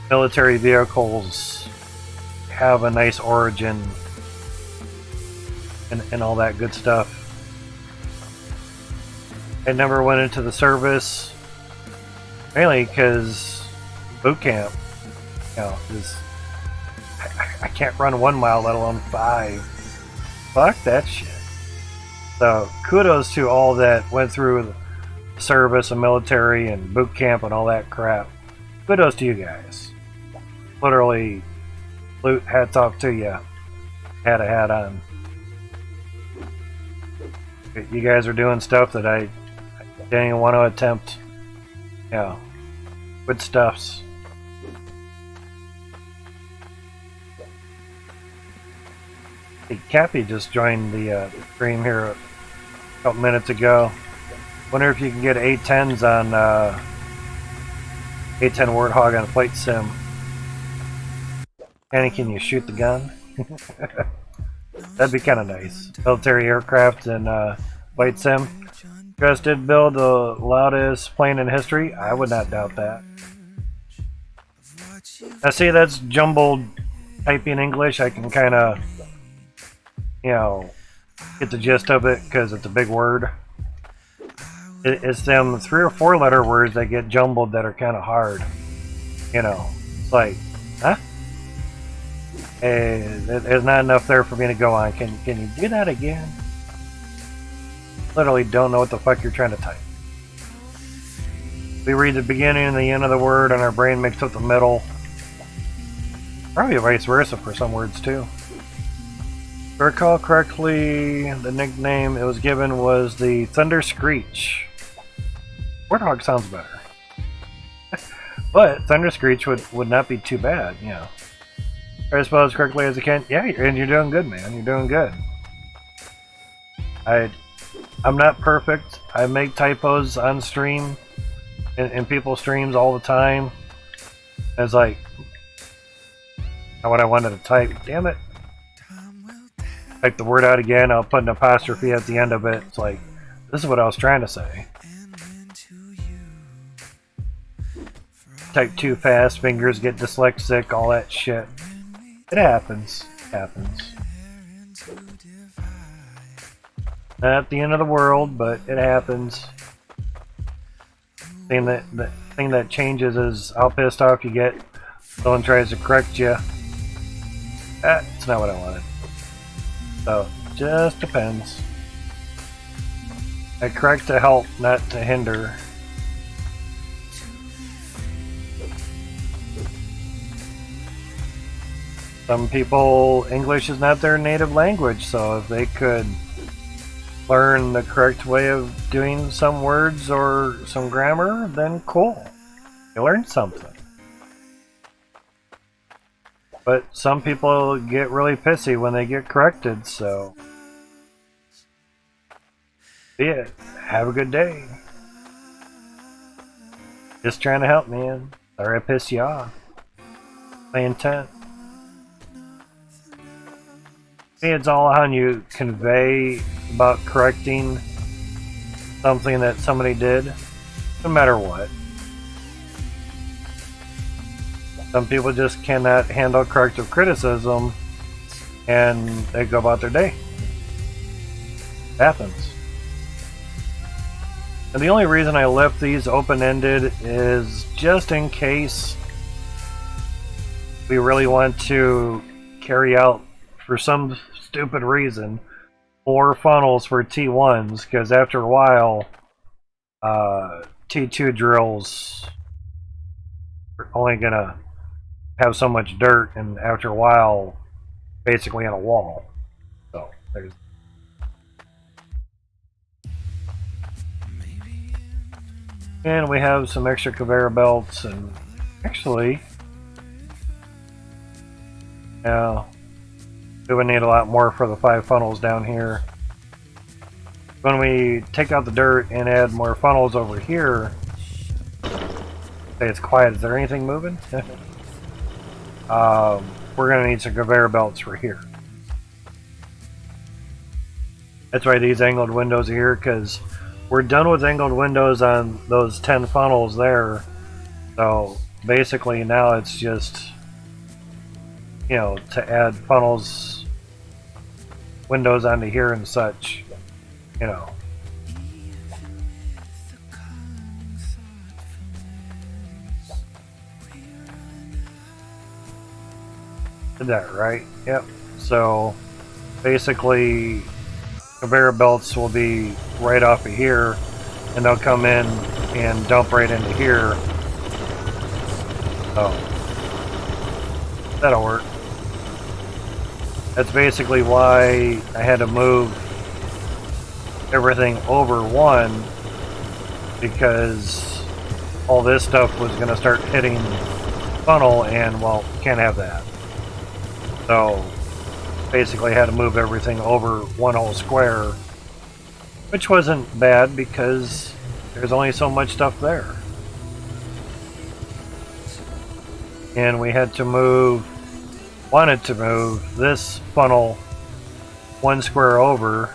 military vehicles have a nice origin and all that good stuff. I never went into the service, mainly because boot camp, you know, is I can't run 1 mile, let alone 5. Fuck that shit. So kudos to all that went through the service and military and boot camp and all that crap. Kudos to you guys. Literally, hats off to you. Had a hat on. You guys are doing stuff that I didn't even want to attempt. Yeah. Good stuffs. Hey, Cappy just joined the stream here a couple minutes ago. Wonder if you can get A10s on A10 Warthog on Flight Sim. Kenny, can you shoot the gun? That'd be kind of nice. Military aircraft and Flight Sim. Just did build the loudest plane in history. I would not doubt that. Now see, that's jumbled typing English. I can kind of, you know, get the gist of it because it's a big word. It's them 3 or 4 letter words that get jumbled that are kind of hard. You know, it's like, huh? Hey, there's not enough there for me to go on. Can you do that again? Literally don't know what the fuck you're trying to type. We read the beginning and the end of the word and our brain makes up the middle. Probably vice versa for some words too. If I recall correctly, the nickname it was given was the Thunder Screech. Warthog sounds better. But Thunder Screech would not be too bad, you know. Try to spell as correctly as I can. Yeah, and you're doing good, man. You're doing good. I'm not perfect. I make typos on stream, in people's streams all the time. It's like, not what I wanted to type. Damn it. Type the word out again. I'll put an apostrophe at the end of it. It's like, this is what I was trying to say. Type too fast, fingers get dyslexic, all that shit. It happens. It happens. Not the end of the world, but it happens. The thing that changes is how pissed off you get. Someone tries to correct you. That's not what I wanted. So, just depends. I correct to help, not to hinder. Some people, English is not their native language, so if they could learn the correct way of doing some words or some grammar, then cool. You learned something. But some people get really pissy when they get corrected, so be it. Have a good day. Just trying to help, man. Sorry I pissed you off. My intent. It's all how you convey about correcting something that somebody did, no matter what. Some people just cannot handle corrective criticism and they go about their day. It happens. And the only reason I left these open-ended is just in case we really want to carry out, for some stupid reason, 4 funnels for T1s, because after a while, T2 drills are only gonna have so much dirt, and after a while, basically in a wall. So there's. And we have some extra conveyor belts, and actually, yeah, we would need a lot more for the 5 funnels down here. When we take out the dirt and add more funnels over here, say it's quiet. Is there anything moving? We're gonna need some conveyor belts for here. That's why these angled windows are here, because we're done with angled windows on those 10 funnels there. So basically now it's just, you know, to add funnels, windows onto here and such, you know. Did that right? Yep. So basically conveyor belts will be right off of here and they'll come in and dump right into here. So that'll work. That's basically why I had to move everything over one, because all this stuff was going to start hitting funnel, and well, can't have that. So basically I had to move everything over one whole square, which wasn't bad because there's only so much stuff there. And we had to wanted to move this funnel one square over,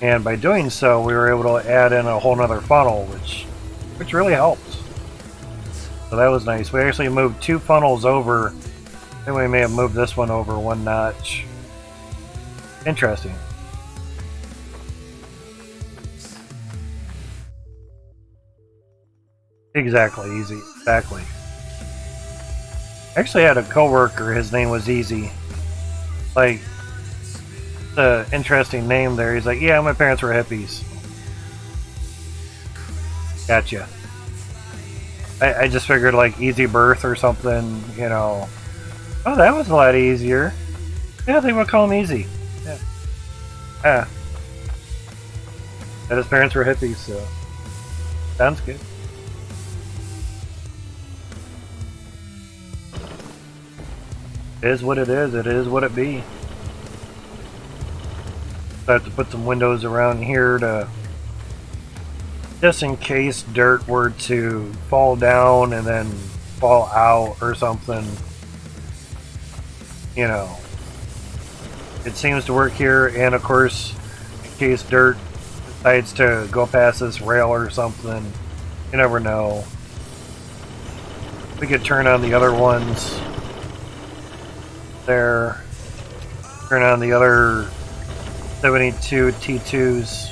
and by doing so we were able to add in a whole nother funnel, which really helped. So that was nice. We actually moved 2 funnels over. I think we may have moved this one over 1 notch. Interesting. Exactly, easy. Exactly. I actually had a coworker, his name was Easy. Like, it's an interesting name there. He's like, yeah, my parents were hippies. Gotcha. I just figured like Easy Birth or something, you know. Oh, that was a lot easier. Yeah, they would call him Easy. Yeah. Ah. And his parents were hippies, so. Sounds good. It is what it is. It is what it be. So I have to put some windows around here to, just in case dirt were to fall down and then fall out or something. You know, it seems to work here, and of course, in case dirt decides to go past this rail or something, you never know. We could turn on the other ones there, turn on the other 72 T2s.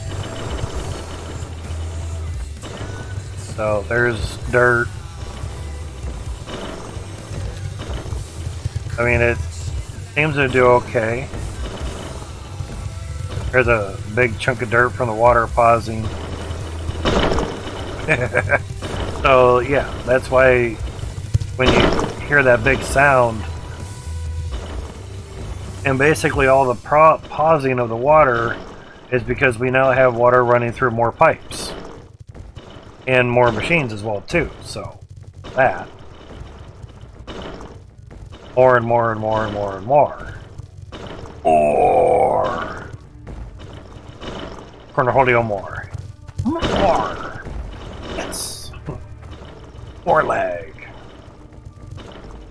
So there's dirt. I mean, it seems to do okay. There's a big chunk of dirt from the water pausing. So yeah, that's why when you hear that big sound, and basically all the pausing of the water is because we now have water running through more pipes. And more machines as well too, so that. More and more and more and more and more. More. Cornholio more. More. Yes. More lag.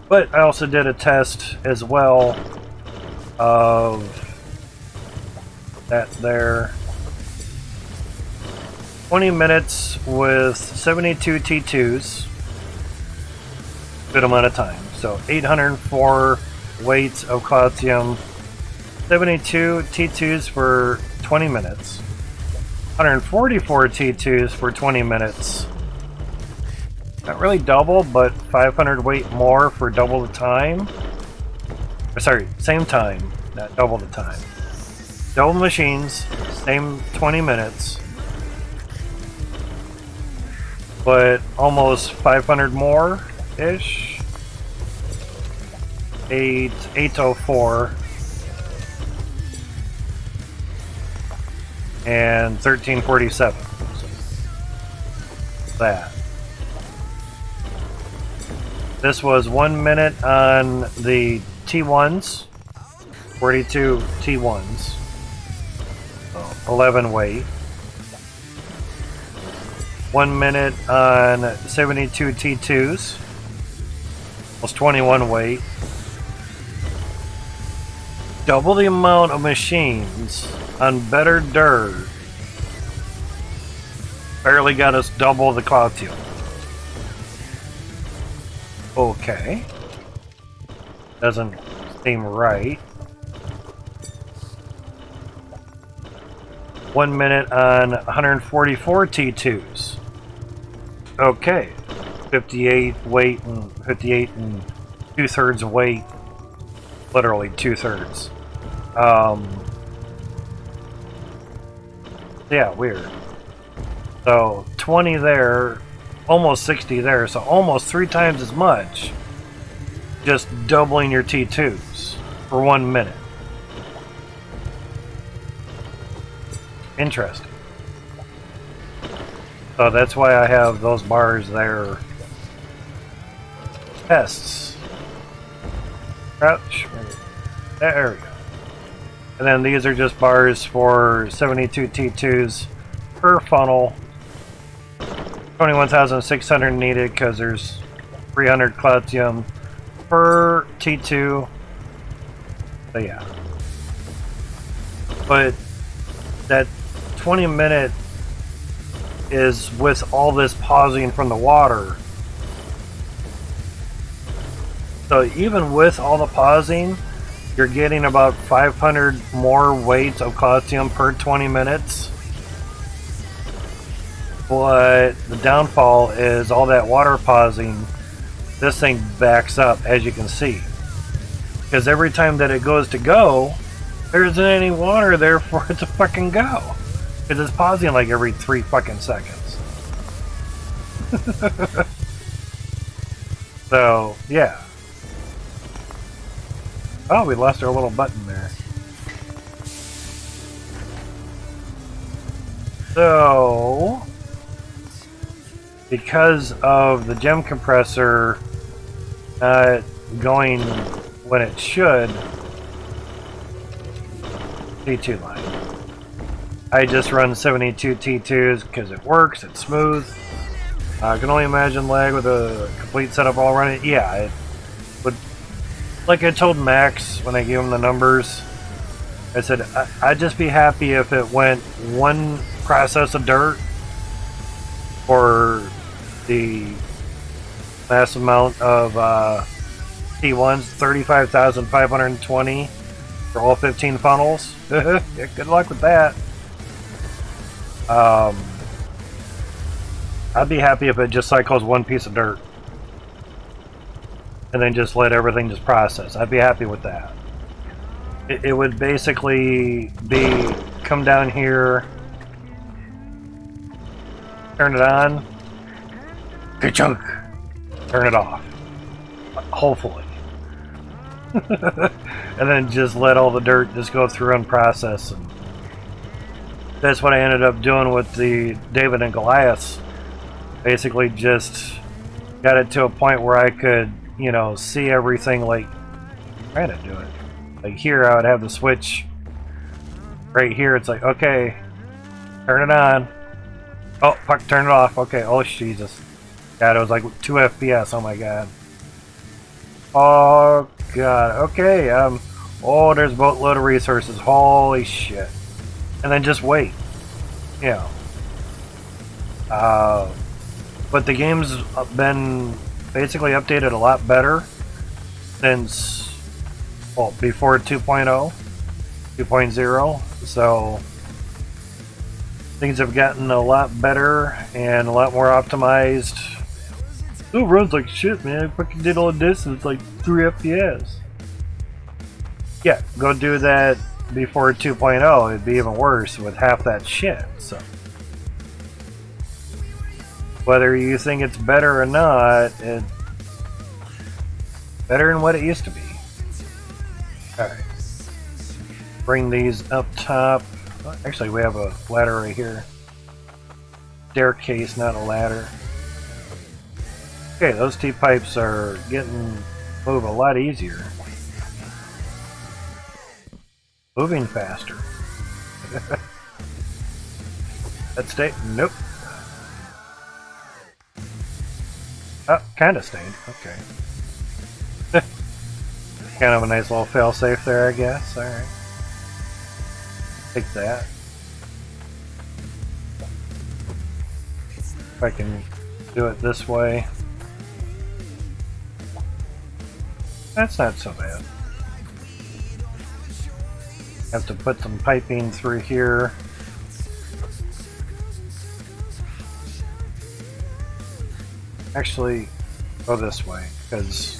But I also did a test as well of that there. 20 minutes with 72 T2s. Good amount of time. So 804 weights of Cloutium. 72 T2s for 20 minutes. 144 T2s for 20 minutes. Not really double, but 500 weight more for double the time. Or sorry, same time, not double the time. Double machines, same 20 minutes, but almost 500 more ish. 804 and 1347. So that. This was 1 minute on the T1s, 42 T1s, 11 weight. 1 minute on 72 T2s, almost 21 weight. Double the amount of machines on better dirt. Barely got us double the Cloutium. Okay. Doesn't seem right. 1 minute on 144 T2s. Okay. 58 weight and 58 and 2/3 weight. Literally 2/3. Yeah, weird. So 20 there. Almost 60 there, so almost 3 times as much. Just doubling your T2s for 1 minute. Interesting. So that's why I have those bars there. Tests. Crouch. There we go. And then these are just bars for 72 T2s per funnel. 21,600 needed because there's 300 Cloutium per T2. So yeah. But that 20 minute is with all this pausing from the water. So even with all the pausing, you're getting about 500 more weights of Cloutium per 20 minutes. But the downfall is all that water pausing, this thing backs up, as you can see. Because every time that it goes to go, there isn't any water there for it to fucking go. Because it's pausing like every 3 fucking seconds. So, yeah. Oh, we lost our little button there. So, because of the gem compressor not going when it should, T2 line. I just run 72 T2s because it works, it's smooth. I can only imagine lag with a complete setup all running. Yeah, it would. Like I told Max when I gave him the numbers, I said I'd just be happy if it went 1 process of dirt for the mass amount of T1s, 35,520 for all 15 funnels. Yeah, good luck with that. I'd be happy if it just cycles 1 piece of dirt and then just let everything just process. I'd be happy with that. It would basically be come down here, turn it on, ka-chunk, turn it off. Hopefully. And then just let all the dirt just go through and process. And that's what I ended up doing with the David and Goliath. Basically just got it to a point where I could, you know, see everything like trying to do it. Like here I would have the switch right here. It's like, okay, turn it on. Oh, fuck, turn it off. Okay, oh Jesus. God, it was like 2 FPS. Oh my god. Oh god. Okay. Oh, there's a boatload of resources. Holy shit. And then just wait. Yeah. But the game's been basically updated a lot better since, well, before 2.0, 2.0. So things have gotten a lot better and a lot more optimized. It runs like shit, man. I fucking did all this and it's like 3 FPS. Yeah, go do that before 2.0. It'd be even worse with half that shit. So whether you think it's better or not, it's better than what it used to be. Alright. Bring these up top. Oh, actually, we have a ladder right here. Staircase, not a ladder. Okay, those T-pipes are getting move a lot easier. Moving faster. That stay? Nope. Oh, kind of stayed. Okay. Kind of a nice little fail-safe there, I guess. Alright. Take that. If I can do it this way. That's not so bad. Have to put some piping through here. Actually, go this way, because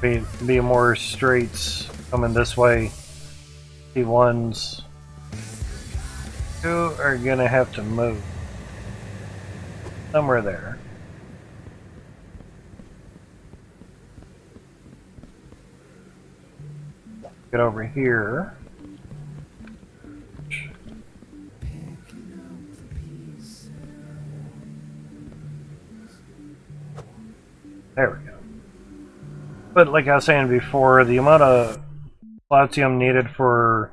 be more straights coming this way. T1s. You are gonna have to move somewhere there. Get over here. There we go. But like I was saying before, the amount of platinum needed for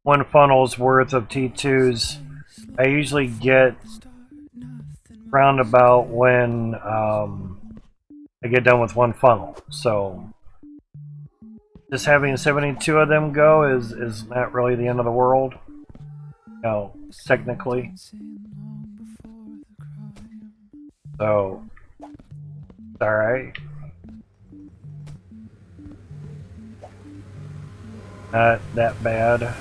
one funnel's worth of T2s, I usually get round about when I get done with one funnel. So just having 72 of them go is not really the end of the world. No, technically. So it's alright. Not that bad.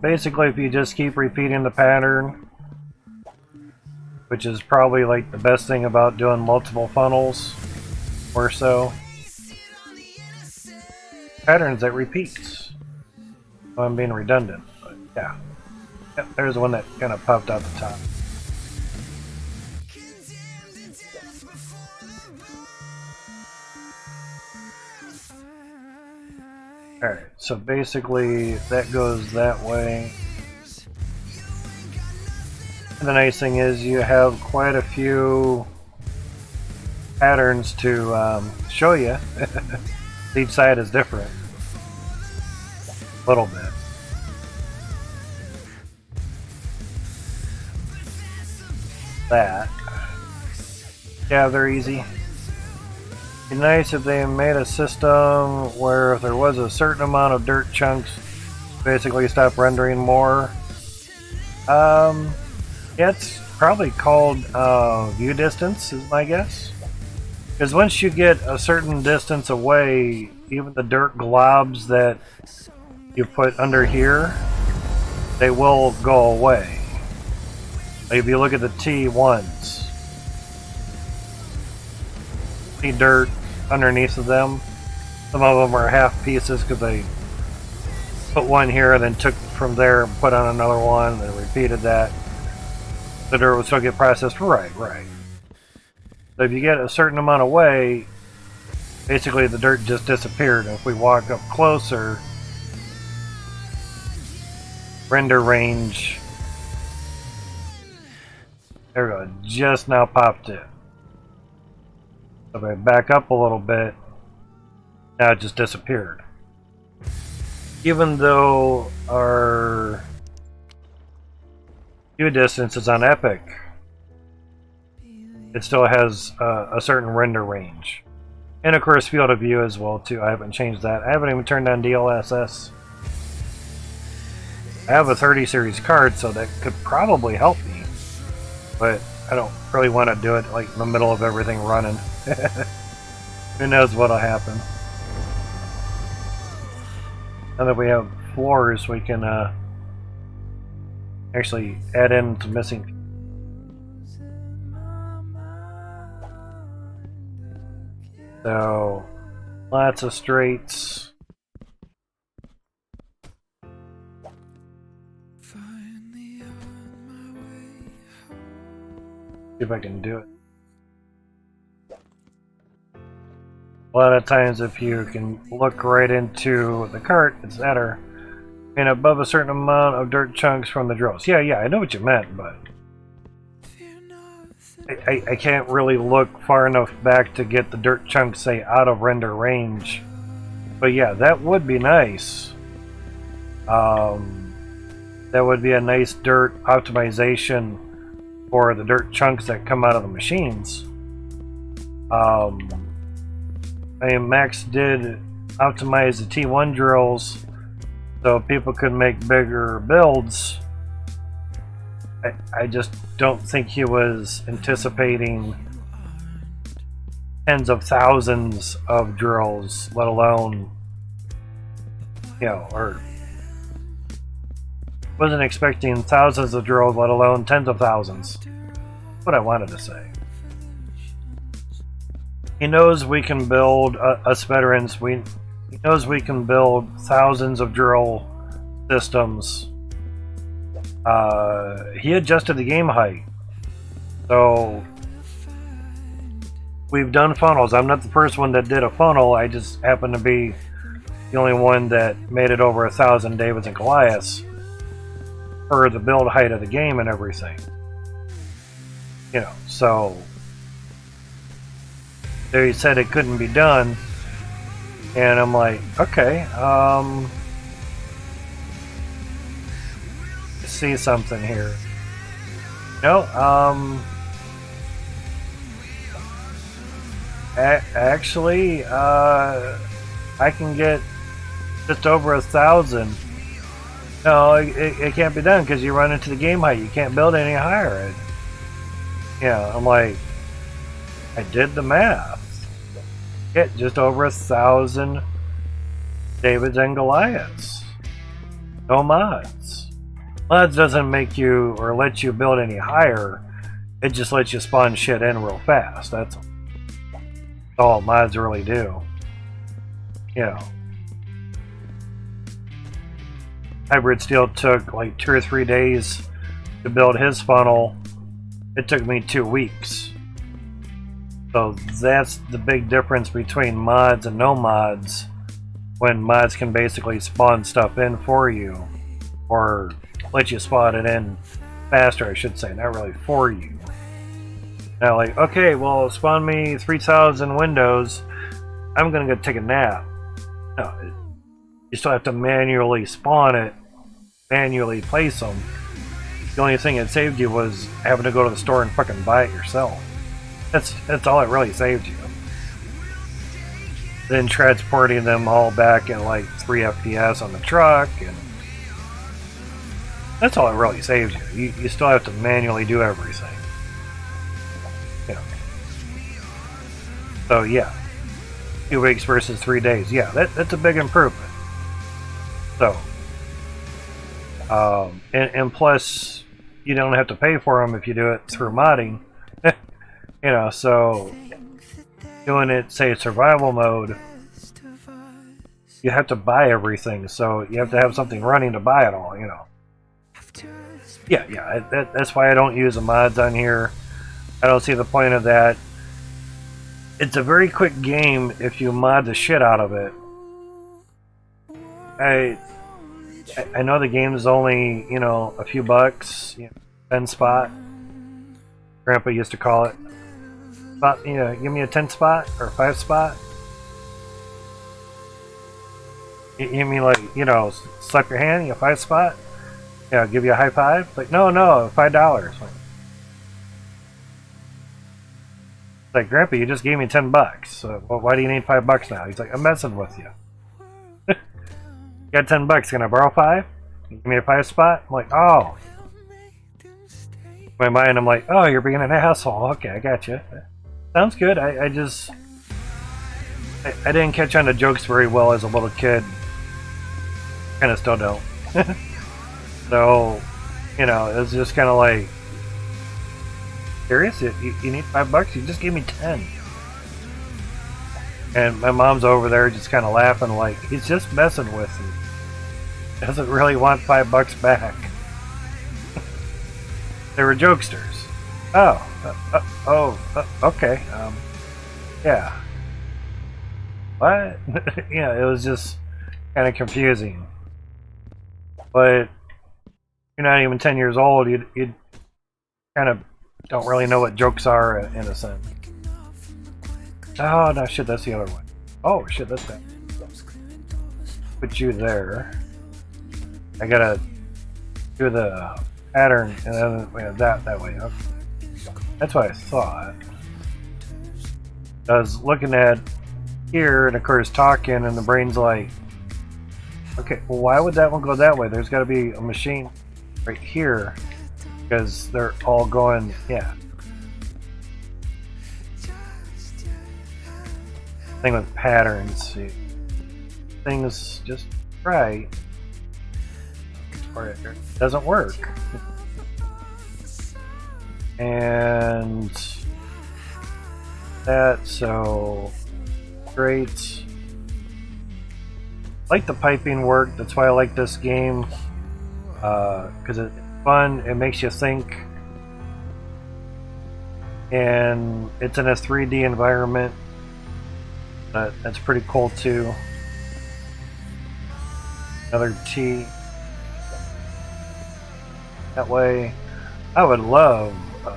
Basically, if you just keep repeating the pattern, which is probably like the best thing about doing multiple funnels or so. Patterns that repeats. Well, I'm being redundant, but yeah. Yep, there's one that kind of popped out the top. Alright, so basically that goes that way. And the nice thing is you have quite a few patterns to show you. Each side is different. A little bit. That. Yeah, they're easy. It'd be nice if they made a system where if there was a certain amount of dirt chunks, basically stop rendering more. Yeah, it's probably called view distance, is my guess. Because once you get a certain distance away, even the dirt globs that you put under here, they will go away. Like if you look at the T1s, see dirt underneath of them. Some of them are half pieces because they put one here and then took from there and put on another one and then repeated that. The dirt will still get processed. Right. So if you get a certain amount away, basically the dirt just disappeared. And if we walk up closer, render range, there we go, just now popped it. So if I back up a little bit, now it just disappeared. Even though our view distance is on Epic, it still has a certain render range. And of course field of view as well too. I haven't changed that. I haven't even turned on DLSS. I have a 30 series card, so that could probably help me. But I don't really want to do it like in the middle of everything running. Who knows what'll happen. Now that we have floors, we can actually add in some missing. So, lots of straights. See if I can do it. A lot of times if you can look right into the cart, it's better. And above a certain amount of dirt chunks from the drills. Yeah, I know what you meant, but I can't really look far enough back to get the dirt chunks, say, out of render range. But yeah, that would be nice. That would be a nice dirt optimization for the dirt chunks that come out of the machines. Max did optimize the T1 drills so people could make bigger builds. I just don't think he was anticipating tens of thousands of drills, let alone, or wasn't expecting thousands of drills, let alone tens of thousands. That's what I wanted to say. He knows we can build, us veterans, he knows we can build thousands of drill systems. He adjusted the game height. So, we've done funnels. I'm not the first one that did a funnel. I just happen to be the only one that made it over 1,000 Davids and Goliaths for the build height of the game and everything. So they said it couldn't be done, and I'm like, okay, see something here. Actually, I can get just over 1,000. No, it can't be done because you run into the game height. You can't build any higher. I'm like, I did the math. Get just over 1,000 Davids and Goliaths. No mods. Mods doesn't make you or let you build any higher. It just lets you spawn shit in real fast. That's all mods really do. Hybrid Steel took like 2 or 3 days to build his funnel. It took me 2 weeks. So that's the big difference between mods and no mods, when mods can basically spawn stuff in for you, or let you spawn it in faster, I should say, not really for you. Now, like, okay, well, spawn me 3,000 windows, I'm gonna go take a nap. No, you still have to manually spawn it, manually place them. The only thing it saved you was having to go to the store and fucking buy it yourself. That's all it really saved you. Then transporting them all back at like 3 FPS on the truck, and that's all it really saved you. You still have to manually do everything. So yeah, 2 weeks versus 3 days. Yeah, that's a big improvement. So, and plus, you don't have to pay for them if you do it through modding. So doing it, say, survival mode, you have to buy everything. So you have to have something running to buy it all. Yeah. That's why I don't use the mods on here. I don't see the point of that. It's a very quick game if you mod the shit out of it. I know the game is only, a few bucks, 10 spot. Grandpa used to call it. But, give me a 10 spot or 5 spot. You mean like, slap your hand, 5 spot? Yeah, give you a high five? It's like, no, no, $5. Like, Grandpa, you just gave me $10. So, well, why do you need $5 now? He's like, I'm messing with you. You got $10. Can I borrow 5? Give me a 5 spot? I'm like, oh. In my mind, I'm like, oh, you're being an asshole. Okay, I got you. Sounds good. I didn't catch on to jokes very well as a little kid. Kind of still don't. So, you know, it was just kind of like, serious? You need $5? You just gave me 10. And my mom's over there just kind of laughing like, he's just messing with you. Doesn't really want $5 back. They were jokesters. Okay. Yeah. What? Yeah, it was just kind of confusing. But you're not even 10 years old. You kind of don't really know what jokes are in a sense. Oh, no, shit, that's the other one. Oh, shit, that's that. Put you there. I gotta do the pattern and then that way. Okay. That's what I thought. I was looking at here and of course talking and the brain's like, okay, well, why would that one go that way? There's got to be a machine right here because they're all going, yeah. Thing with patterns, see, things just right, or it doesn't work. And that, so great. I like the piping work. That's why I like this game, because it's fun. It makes you think, and it's in a 3D environment. That's pretty cool too. Another T. That way, I would love a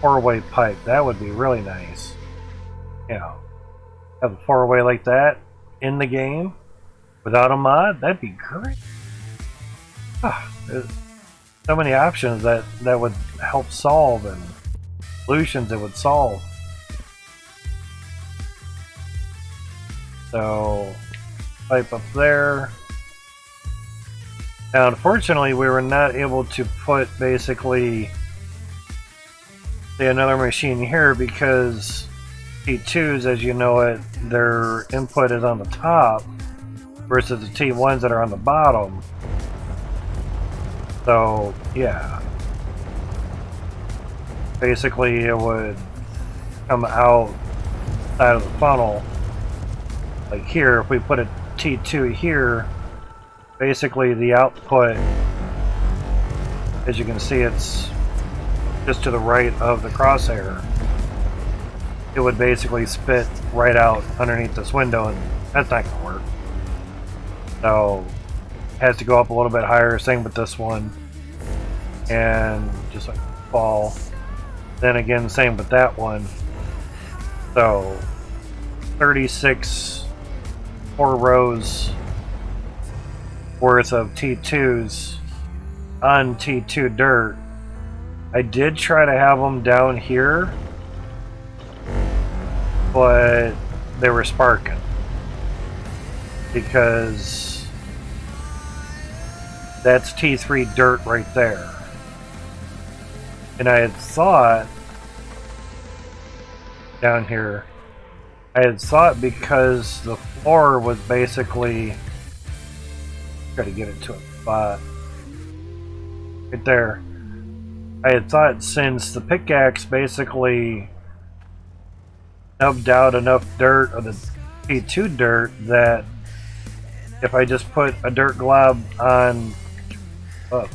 4-way pipe. That would be really nice. You know, have a 4-way like that in the game without a mod. That'd be great. There's so many options that would help solve, and solutions it would solve. So, pipe up there. Now, unfortunately, we were not able to put basically another machine here because T2s, as you know it, their input is on the top versus the T1s that are on the bottom. So, yeah. Basically, it would come out out of the funnel. Like here, if we put a T2 here, basically the output, as you can see, it's just to the right of the crosshair. It would basically spit right out underneath this window, and that's not going to work. So, it has to go up a little bit higher, same with this one, and just like fall. Then again, same with that one. So, 36 4 rows worth of T2s on T2 dirt. I did try to have them down here, but they were sparking because that's T3 dirt right there. And I had thought down here, I had thought because the floor was basically, try to get it to a spot right there. I had thought since the pickaxe basically nubbed out enough dirt, or the T2 dirt, that if I just put a dirt glob on put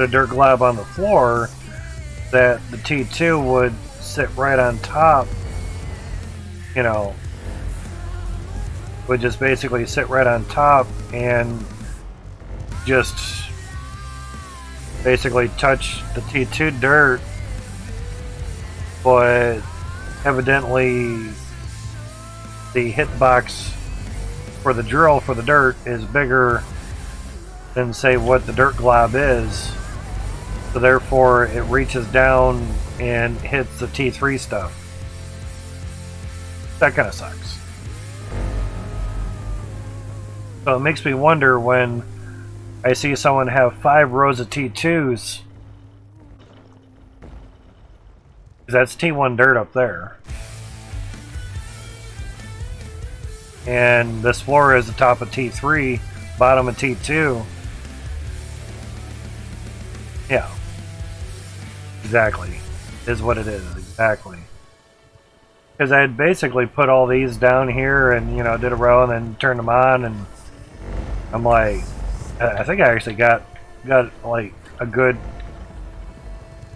a dirt glob on the floor, that the T2 would sit right on top, you know, would just basically sit right on top and just basically touch the T2 dirt, but evidently the hitbox for the drill for the dirt is bigger than, say, what the dirt glob is. So therefore, it reaches down and hits the T3 stuff. That kind of sucks. So it makes me wonder when I see someone have 5 rows of T2s. That's T1 dirt up there. And this floor is the top of T3, bottom of T2. Yeah. Exactly. Is what it is. Exactly. Because I had basically put all these down here and, you know, did a row and then turned them on, and I'm like, I think I actually got like a good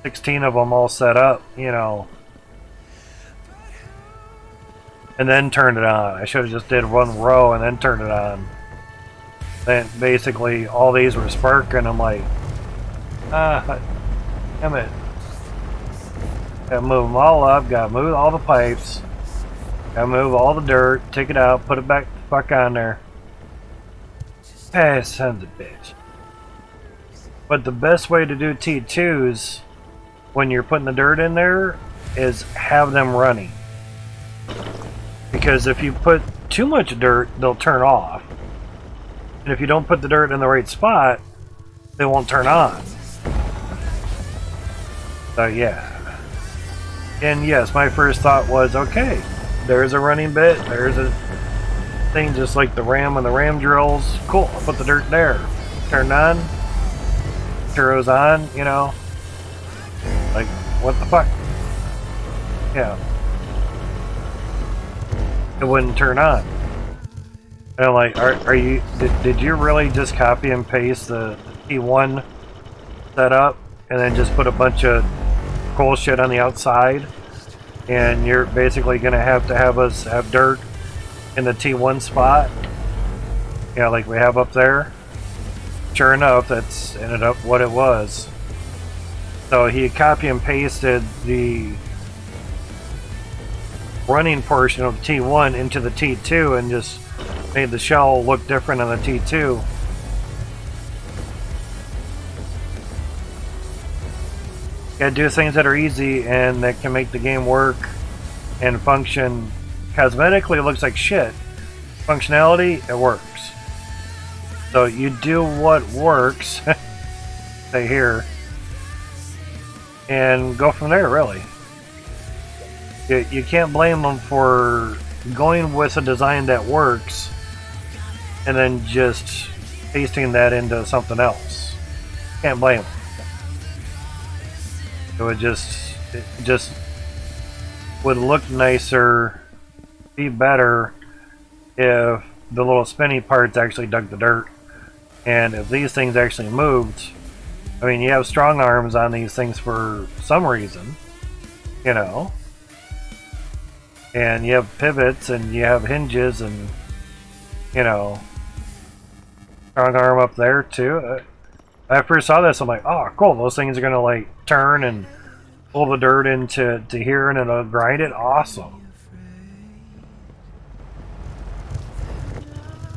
16 of them all set up, you know, and then turned it on. I should have just did one row and then turned it on. Then basically all these were sparking. I'm like, damn it. Gotta move them all up, gotta move all the pipes, gotta move all the dirt, take it out, put it back the fuck on there. Sons of a bitch. But the best way to do T2s when you're putting the dirt in there is have them running. Because if you put too much dirt, they'll turn off. And if you don't put the dirt in the right spot, they won't turn on. So yeah. And yes, my first thought was, okay, there's a running bit, there's a thing just like the ram and the ram drills. Cool, I'll put the dirt there. Turn on. Turo's on, you know. Like, what the fuck? Yeah. It wouldn't turn on. And I'm like, are you, did you really just copy and paste the T1 setup and then just put a bunch of cool shit on the outside? And you're basically gonna have us have dirt in the T1 spot, you know, like we have up there. Sure enough, that's ended up what it was. So he copy and pasted the running portion of T1 into the T2 and just made the shell look different on the T2. Gotta do things that are easy and that can make the game work and function. Cosmetically, it looks like shit. Functionality, it works. So you do what works, say here, and go from there, really. You can't blame them for going with a design that works and then just pasting that into something else. Can't blame them. It just would look nicer, be better if the little spinny parts actually dug the dirt, and if these things actually moved. I mean, you have strong arms on these things for some reason, you know, and you have pivots and you have hinges and, you know, strong arm up there too. When I first saw this, I'm like, oh cool, those things are gonna like turn and pull the dirt into here and it'll grind it. Awesome.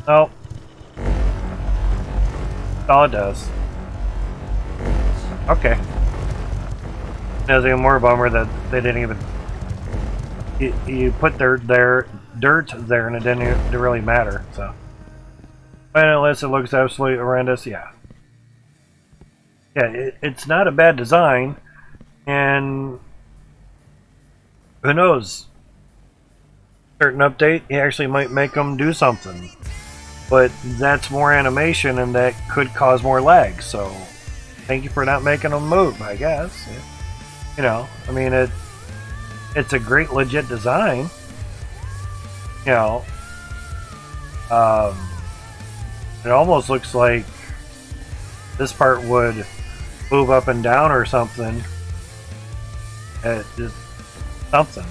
Oh, that's all it does. Okay. That's even more bummer that they didn't even. You put dirt there, and it didn't really matter. So, but unless it looks absolutely horrendous, yeah. Yeah, it's not a bad design, and who knows? Certain update, he actually might make them do something. But that's more animation, and that could cause more lag. So, thank you for not making them move, I guess. You know, I mean, it's a great, legit design. You know, it almost looks like this part would move up and down or something. Just something.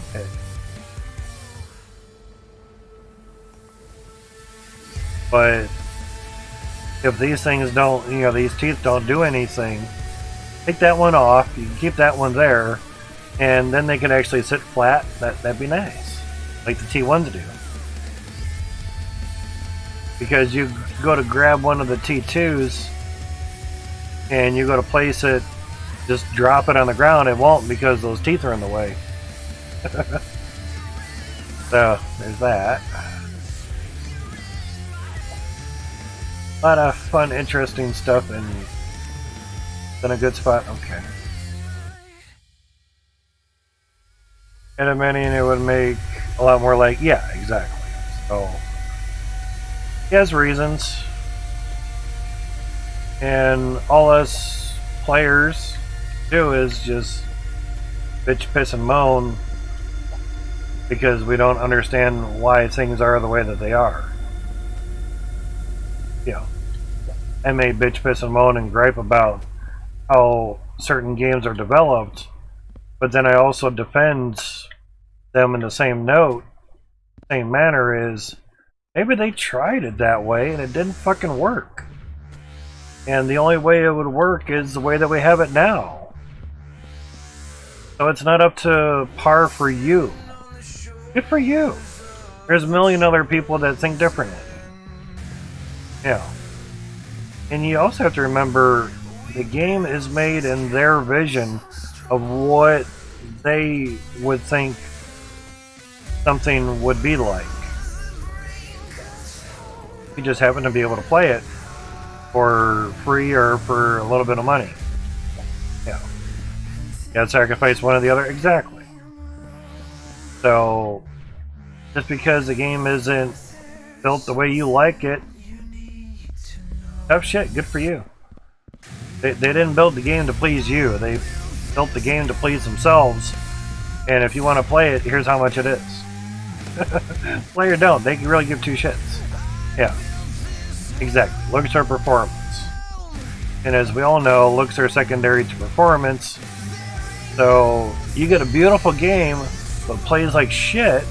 But if these things don't, you know, these teeth don't do anything, take that one off, you can keep that one there, and then they can actually sit flat. That'd be nice, like the T1s do. because you go to grab one of the T2s and you go to place it, just drop it on the ground, it won't because those teeth are in the way. So, there's that. A lot of fun, interesting stuff, and in a good spot. Okay. And a mini, and it would make a lot more like, yeah, exactly. So, he has reasons. And all us players do is just bitch, piss, and moan because we don't understand why things are the way that they are. You know, I may bitch, piss, and moan and gripe about how certain games are developed, but then I also defend them in the same note, same manner is maybe they tried it that way and it didn't fucking work. And the only way it would work is the way that we have it now. So it's not up to par for you. Good for you. There's a million other people that think differently. Yeah. And you also have to remember the game is made in their vision of what they would think something would be like. You just happen to be able to play it for free or for a little bit of money. Yeah. You gotta sacrifice one or the other. Exactly. So, just because the game isn't built the way you like it, tough shit, good for you. They didn't build the game to please you. They built the game to please themselves. And if you want to play it, here's how much it is. Play or don't, they can really give two shits. Yeah. Exactly. Looks are performance. And as we all know, looks are secondary to performance. So, you get a beautiful game, but plays like shit,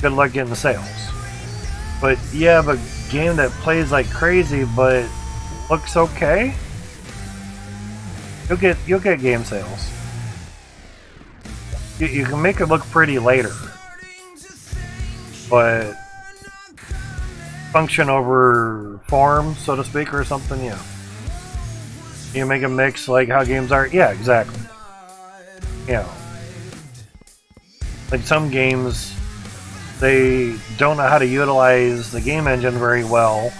good luck getting the sales. But you have a game that plays like crazy, but looks okay, you'll get game sales. You can make it look pretty later, but function over form, so to speak, or something, yeah. You make a mix like how games are, yeah, exactly. Yeah. Like some games, they don't know how to utilize the game engine very well,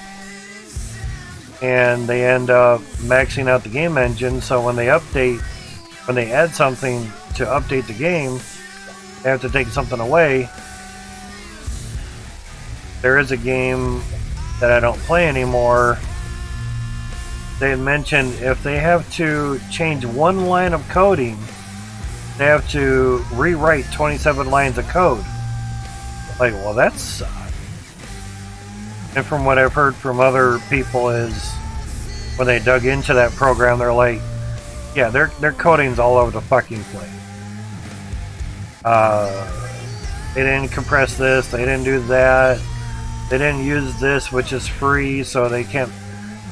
and they end up maxing out the game engine, so when they add something to update the game, they have to take something away. There is a game that I don't play anymore. They mentioned if they have to change one line of coding, they have to rewrite 27 lines of code. Like, well, that sucks. And from what I've heard from other people is when they dug into that program, they're like, yeah, their coding's all over the fucking place. They didn't compress this, they didn't do that, they didn't use this, which is free, so they can't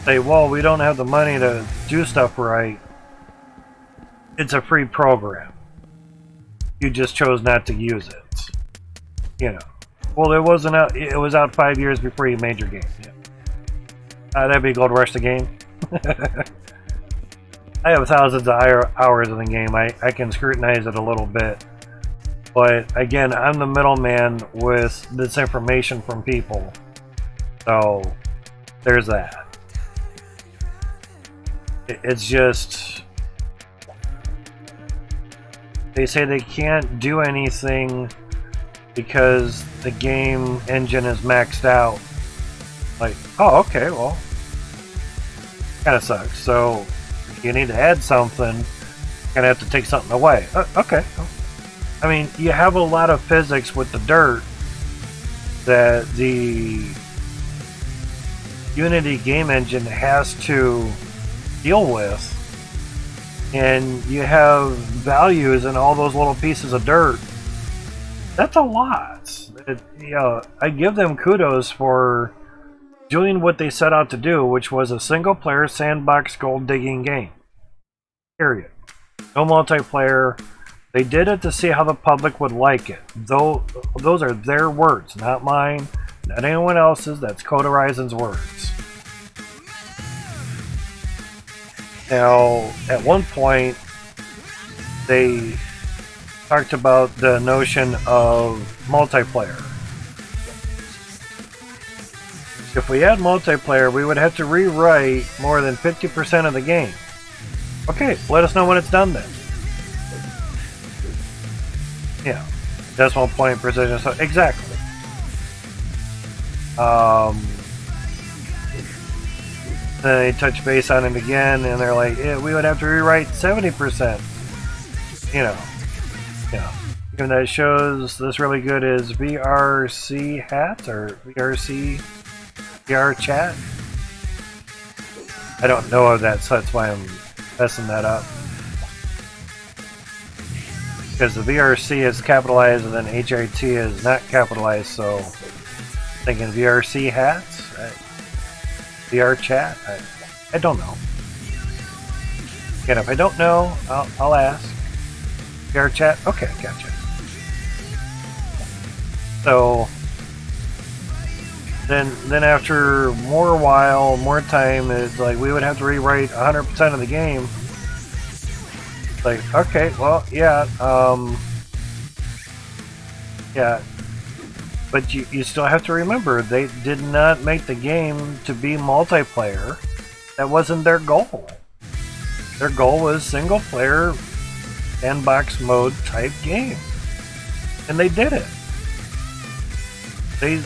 say, well, we don't have the money to do stuff right. It's a free program. You just chose not to use it. You know. Well, it wasn't out. It was out 5 years before you made your game. Yeah. That'd be Gold Rush the game. I have thousands of hours in the game. I can scrutinize it a little bit. But again, I'm the middleman with this information from people. So, there's that. It's just... They say they can't do anything because the game engine is maxed out. Like, oh, okay, well, kind of sucks. So, if you need to add something, you're gonna have to take something away. Okay. I mean, you have a lot of physics with the dirt that the Unity game engine has to deal with. And you have values in all those little pieces of dirt. That's a lot. I give them kudos for doing what they set out to do, which was a single-player sandbox gold digging game. Period. No multiplayer. They did it to see how the public would like it. Though those are their words, not mine, not anyone else's. That's Code Horizon's words. Now, at one point, they talked about the notion of multiplayer. If we had multiplayer, we would have to rewrite more than 50% of the game. Okay, let us know when it's done then. Yeah, decimal point precision. So exactly. Then they touch base on it again, and they're like, yeah, we would have to rewrite 70%. You know, yeah. Even that shows this really good is VRC hat or VRC VR chat. I don't know of that, so that's why I'm messing that up. Because the VRC is capitalized and then HIT is not capitalized, so thinking VRC hats? VR chat? I don't know. Again, if I don't know, I'll ask. VR chat? Okay, gotcha. So then after more time, it's like we would have to rewrite 100% of the game. Like, okay, well, yeah, yeah, but you still have to remember, they did not make the game to be multiplayer. That wasn't their goal. Their goal was single player sandbox mode type game, and they did it. They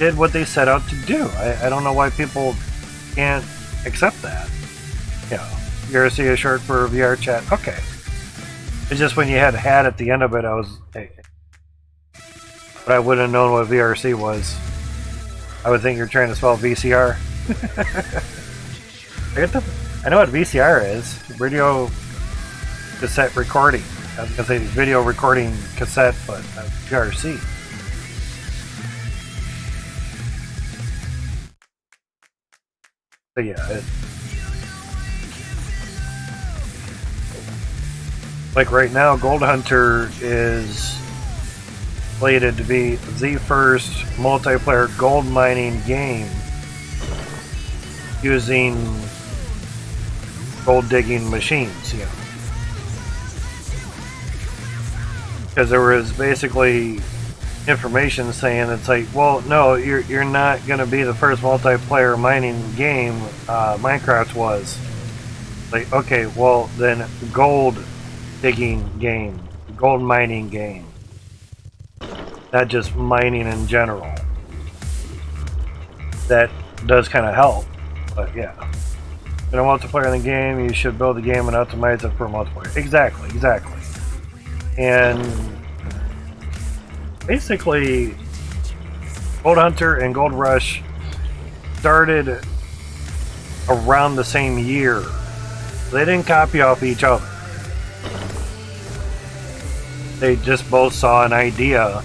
did what they set out to do. I don't know why people can't accept that. Yeah. VRC is short for VR chat. Okay. It's just when you had hat at the end of it, I was... But I wouldn't have known what VRC was. I would think you're trying to spell VCR. I know what VCR is. Video cassette recording. I was going to say video recording cassette, but VRC. So yeah, like right now, Gold Hunter is slated to be the first multiplayer gold mining game using gold digging machines, you know. Because there was basically information saying it's like, well, no, you're not going to be the first multiplayer mining game. Minecraft was. Like, okay, well, then gold digging game, gold mining game, not just mining in general. That does kind of help, but yeah. In a multiplayer in the game, you should build the game and optimize it for multiplayer. Exactly. And basically, Gold Hunter and Gold Rush started around the same year. They didn't copy off each other. They just both saw an idea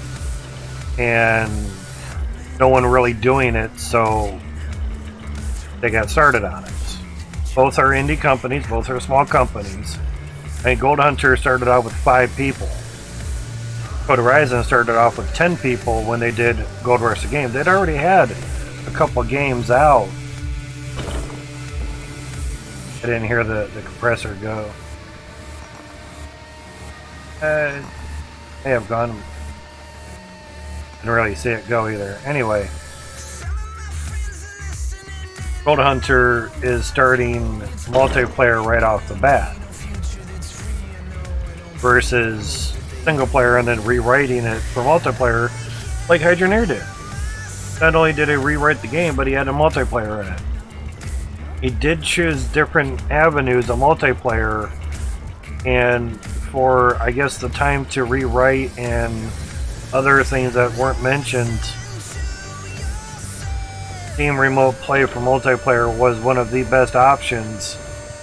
and no one really doing it, so they got started on it. Both are indie companies, both are small companies. And Gold Hunter started out with 5 people. Code Horizon started off with 10 people when they did Gold Rush the game. They'd already had a couple games out. I didn't hear the compressor go. May have gone. Didn't really see it go either. Anyway, Gold Hunter is starting multiplayer right off the bat versus single player and then rewriting it for multiplayer like Hydroneer did. Not only did he rewrite the game, but he had a multiplayer in it. He did choose different avenues of multiplayer, and for, I guess, the time to rewrite and other things that weren't mentioned, Steam Remote Play for multiplayer was one of the best options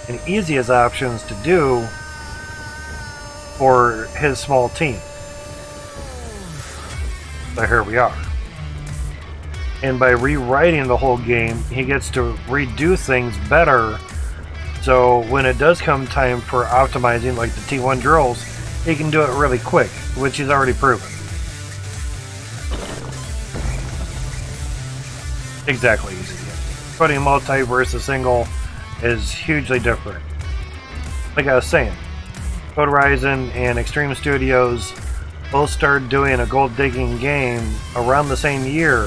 and easiest options to do for his small team. So here we are. And by rewriting the whole game, he gets to redo things better. So when it does come time for optimizing, like the T1 drills, he can do it really quick, which he's already proven. Exactly easy. Putting multi versus single is hugely different. Like I was saying, Code Horizon and Extreme Studios both started doing a gold digging game around the same year.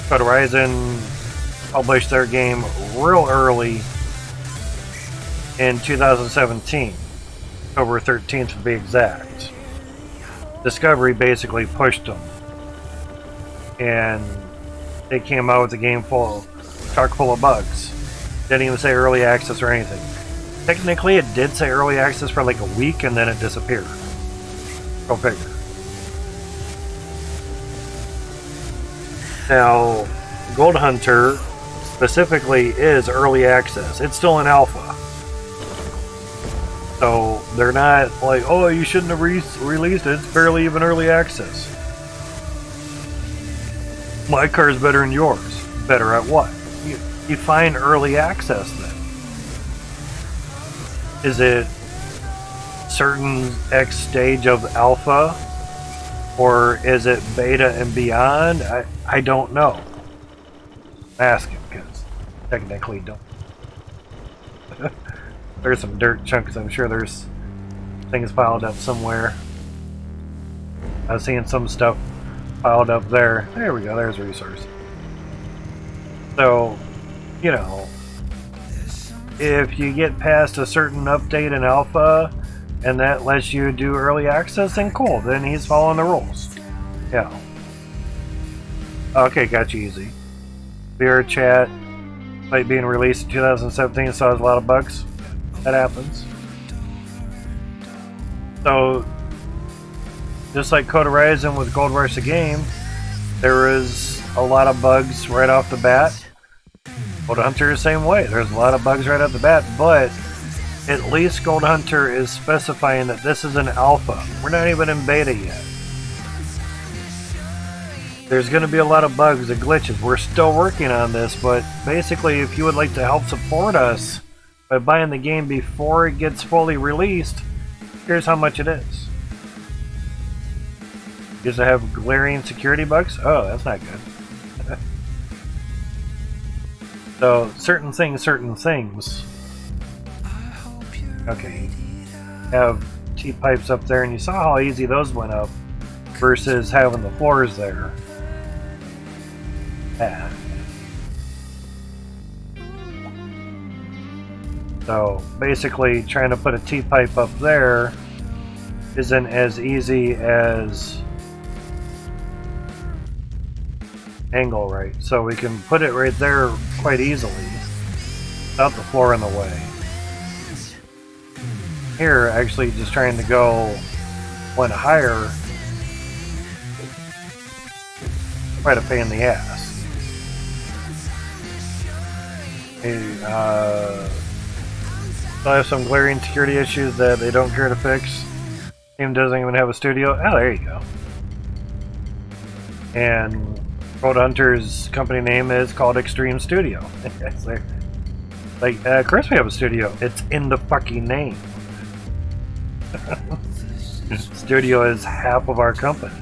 Code Horizon published their game real early in 2017, October 13th to be exact. Discovery basically pushed them, and they came out with a game chock full of bugs. Didn't even say early access or anything. Technically, it did say early access for like a week, and then it disappeared. Go figure. Now, Gold Hunter specifically is early access. It's still in alpha. So they're not like, oh, you shouldn't have released it. It's barely even early access. My car is better than yours. Better at what? You find early access then. Is it certain X stage of alpha? Or is it beta and beyond? I don't know. Ask him, because technically don't. There's some dirt chunks. I'm sure there's things piled up somewhere. I was seeing some stuff piled up there. There we go. There's a resource. So, you know, if you get past a certain update in alpha and that lets you do early access, then cool. Then he's following the rules. Yeah. Okay, got you easy. VR chat, like being released in 2017, so there's a lot of bugs. That happens. So, just like Code Horizon with Gold Rush the game, there is a lot of bugs right off the bat. Gold Hunter is the same way. There's a lot of bugs right off the bat, but at least Gold Hunter is specifying that this is an alpha. We're not even in beta yet. There's going to be a lot of bugs and glitches. We're still working on this, but basically if you would like to help support us by buying the game before it gets fully released, here's how much it is. Does it have glaring security bugs? Oh, that's not good. So, certain things. Okay. Have T-pipes up there, and you saw how easy those went up versus having the floors there. Yeah. So, basically, trying to put a T-pipe up there isn't as easy as angle right. So we can put it right there quite easily without the floor in the way. Here, actually just trying to go one higher, quite a pain in the ass. Still have some glaring security issues that they don't care to fix. Team doesn't even have a studio. Oh, there you go. And Gold Hunter's company name is called Extreme Studio. Like, of course we have a studio. It's in the fucking name. Studio is half of our company.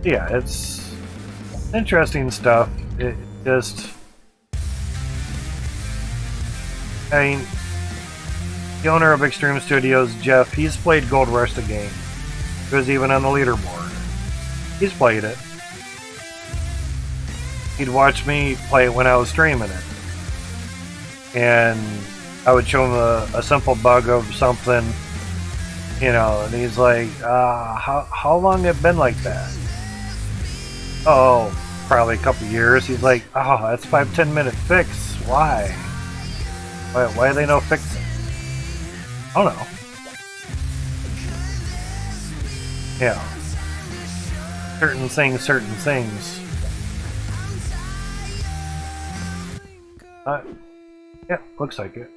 Yeah, it's interesting stuff. It just... I mean, the owner of Extreme Studios, Jeff, he's played Gold Rush the game. He was even on the leaderboard. He's played it. He'd watch me play it when I was streaming it. And I would show him a simple bug of something, you know, and he's like, how long have it been like that? Oh, probably a couple years. He's like, oh, that's 5-10 minute fix. Why? Why do they no fix it? I don't know. Yeah. Certain things. Yeah, looks like it.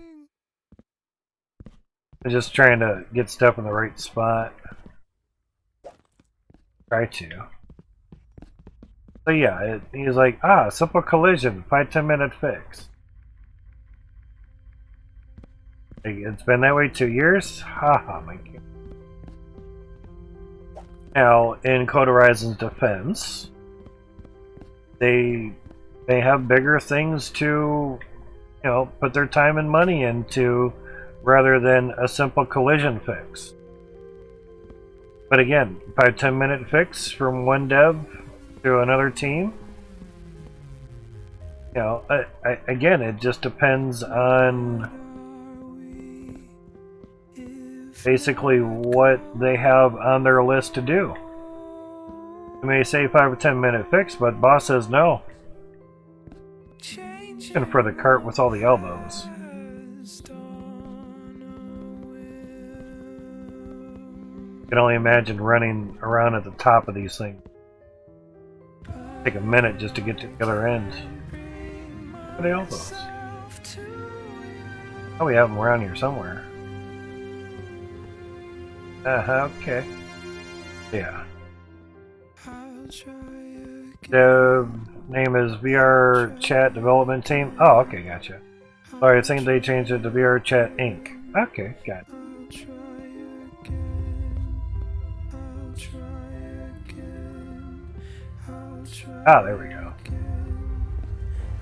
I'm just trying to get stuff in the right spot. Try to. So yeah, he's like, simple collision, 5-10 minute fix. It's been that way 2 years? Haha, my God. Now, in Code Horizon's defense, they have bigger things to, put their time and money into rather than a simple collision fix. But again, 5-10 minute fix from one dev to another team. Again, it just depends on basically what they have on their list to do. You may say 5 or 10 minute fix, but boss says no. Looking for the cart with all the elbows. I can only imagine running around at the top of these things. Take a minute just to get to the other end. What are the elbows? Oh, we have them around here somewhere. Okay. Yeah. The name is VR Chat Development Team. Oh, okay, gotcha. Sorry, I think they changed it to VR Chat Inc. Okay, got it. Ah, there we go.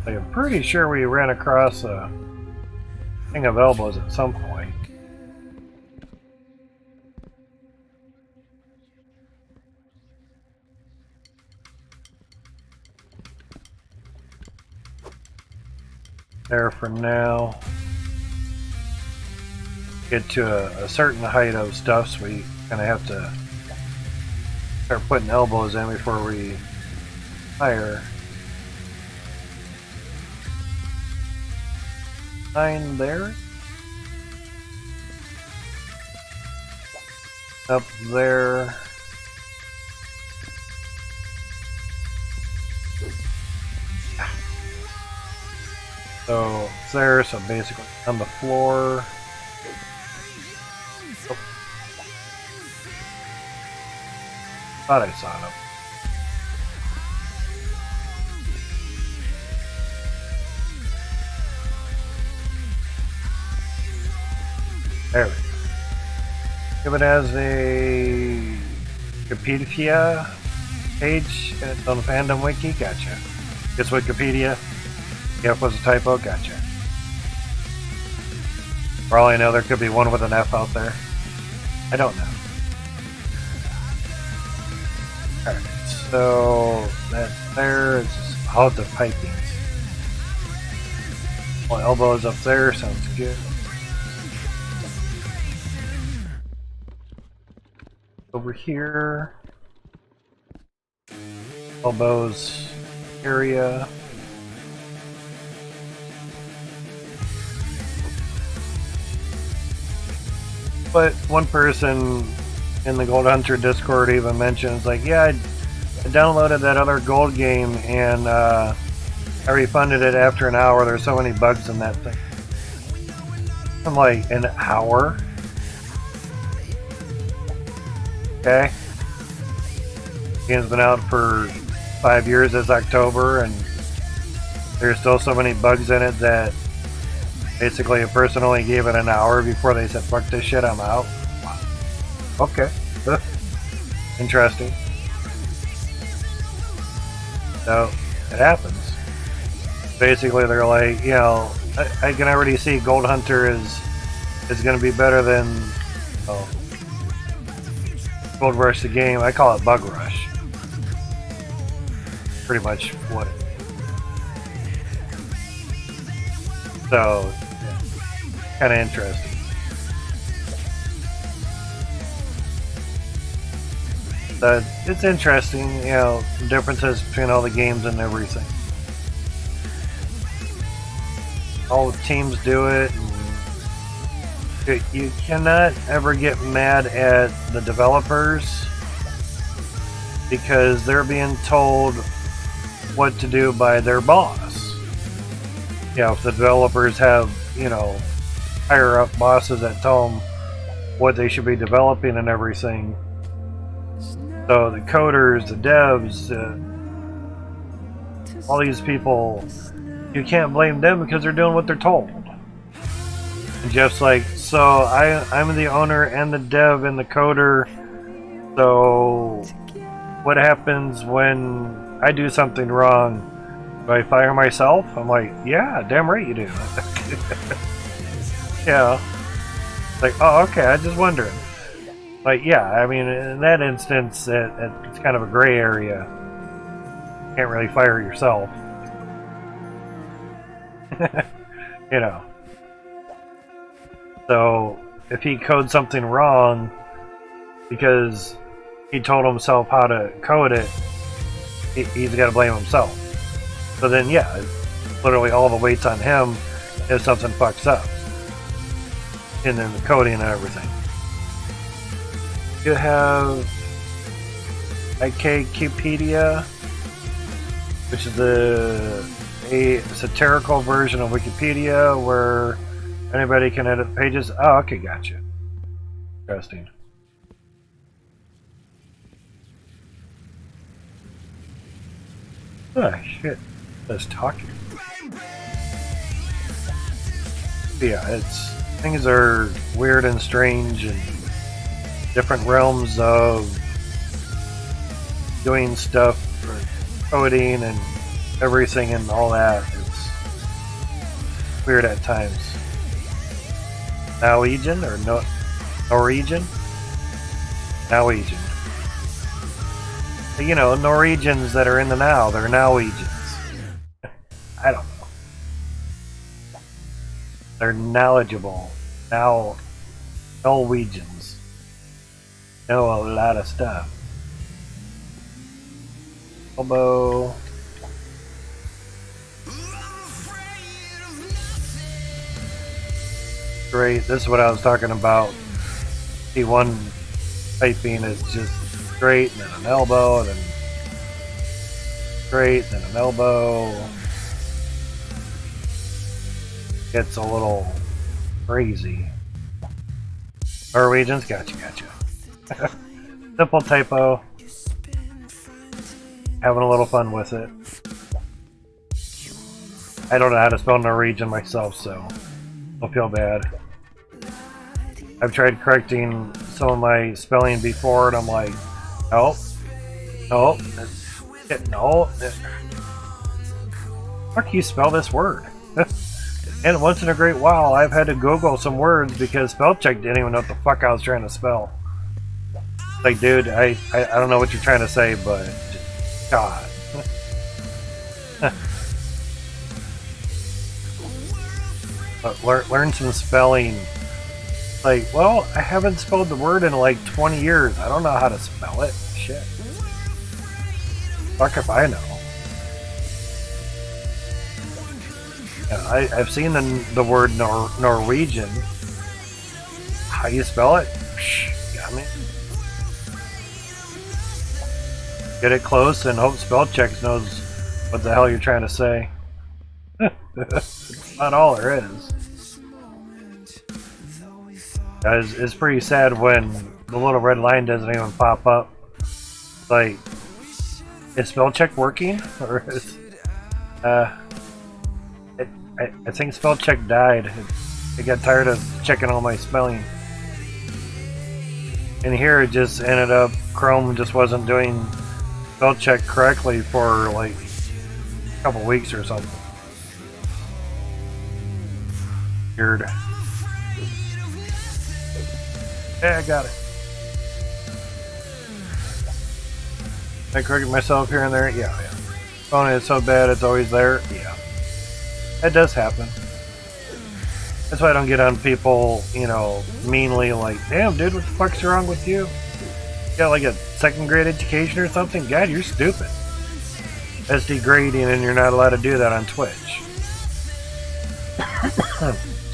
Like, I'm pretty sure we ran across a thing of elbows at some point. There for now. Get to a certain height of stuff, so we kind of have to start putting elbows in before we fire. 9 there. Up there. So it's there, so basically on the floor. Oh. Thought I saw them. There we go. If it has a Wikipedia page and it's on the fandom wiki, gotcha. It's Wikipedia. F was a typo, gotcha. For all I know, there could be one with an F out there. I don't know. Alright, so that there is all the pipings. Well, elbows up there, sounds good. Over here, elbows area. But one person in the Gold Hunter Discord even mentions, like, yeah, I downloaded that other gold game and I refunded it after an hour. There's so many bugs in that thing. I'm like, an hour? Okay. Game's been out for 5 years this October, and there's still so many bugs in it that basically a person only gave it an hour before they said, fuck this shit, I'm out. Okay. Interesting. So, it happens. Basically, they're like, I can already see Gold Hunter is going to be better than Gold Rush the game. I call it Bug Rush. Pretty much what it is. So, kind of interesting. But it's interesting, the differences between all the games and everything. All the teams do it. And you cannot ever get mad at the developers because they're being told what to do by their boss. If the developers have, higher up bosses that tell them what they should be developing and everything. So the coders, the devs, all these people, you can't blame them because they're doing what they're told. And Jeff's like, So I'm the owner and the dev and the coder. So what happens when I do something wrong? Do I fire myself? I'm like, yeah, damn right you do. Yeah. Like, oh, okay, I just wondering. Like, yeah, I mean, in that instance, it's kind of a gray area. Can't really fire yourself. You know. So, if he codes something wrong because he told himself how to code it, he's got to blame himself. So then, yeah, literally all the weight's on him if something fucks up. And then the coding and everything. You have IKQpedia, which is a satirical version of Wikipedia where anybody can edit pages. Oh, okay, gotcha. Interesting. Oh, shit. That's talking. Yeah, things are weird and strange and different realms of doing stuff, coding and everything and all that. It's weird at times. Norwegian or Norwegian? Norwegian. You know, Norwegians that are in the now, they're Norwegians. I don't know. They're knowledgeable. Norwegians know a lot of stuff. Elbow. Great. This is what I was talking about. P1 typing is just straight and then an elbow and then straight and then an elbow. Gets a little crazy. Norwegians, gotcha. Simple typo. Having a little fun with it. I don't know how to spell Norwegian myself, so don't feel bad. I've tried correcting some of my spelling before, and I'm like, nope. How can you spell this word? And once in a great while, I've had to Google some words because spell check didn't even know what the fuck I was trying to spell. Like, dude, I don't know what you're trying to say, but God. But learn some spelling. Like, well, I haven't spelled the word in like 20 years. I don't know how to spell it. Shit. Fuck if I know. Yeah, I've seen the word Norwegian. How you spell it? Got me. Get it close and hope spell check knows what the hell you're trying to say. That's not all there is. It's pretty sad when the little red line doesn't even pop up. Like, is spell check working? Or is, I think spell check died. It got tired of checking all my spelling. And here it just ended up, Chrome just wasn't doing spell check correctly for like a couple weeks or something. Weird. Yeah, I got it. I corrected myself here and there? Yeah. Phone is so bad it's always there? Yeah. That does happen. That's why I don't get on people, you know, meanly like, damn dude, what the fuck's wrong with you? You got like a second grade education or something? God, you're stupid. That's degrading and you're not allowed to do that on Twitch.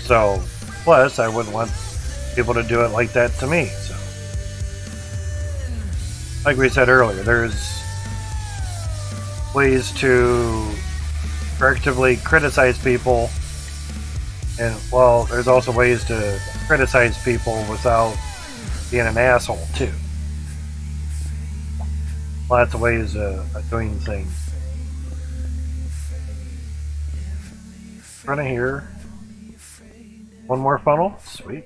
So, plus I wouldn't want people to do it like that to me, so. Like we said earlier, there's ways to correctively criticize people, and well, there's also ways to criticize people without being an asshole too. Lots of ways of doing things. Front of here. One more funnel? Sweet.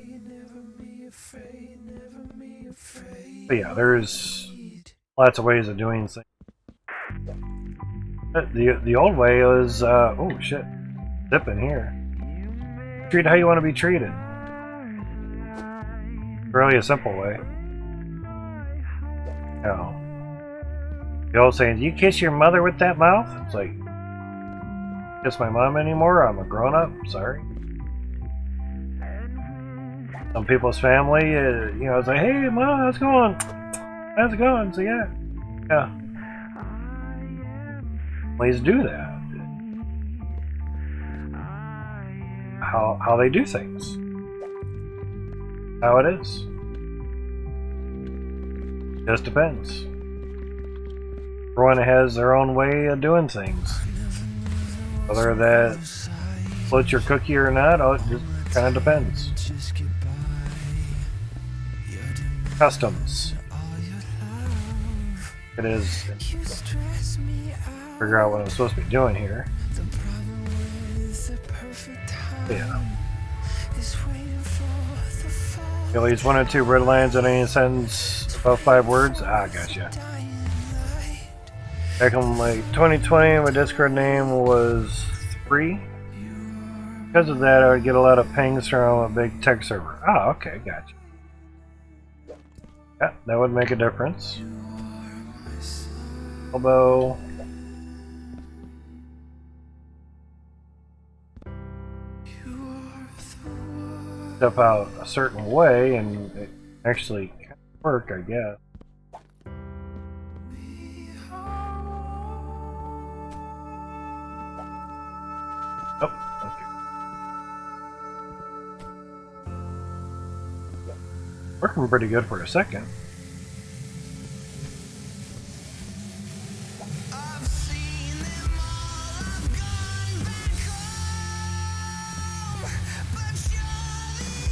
But yeah, there's lots of ways of doing things. The old way is, oh shit, zip in here. Treat how you want to be treated. Really a simple way. You know, the old saying, "Do you kiss your mother with that mouth?" It's like, kiss my mom anymore? I'm a grown-up. Sorry. Some people's family, you know, it's like, "Hey, mom, how's it going? How's it going?" So yeah, Please do that. How they do things. How it is. Just depends. Everyone has their own way of doing things. Whether that floats your cookie or not, it just kind of depends. Customs. It is. Figure out what I'm supposed to be doing here. Yeah. At least 1 or 2 red lines in any sentence above 5 words. Ah, gotcha. Back in like 2020, my Discord name was 3. Because of that, I would get a lot of pings from a big tech server. Ah, okay, gotcha. Yeah, that would make a difference. Elbow. Step out a certain way and it actually can work, I guess. Oh, okay. Working pretty good for a second.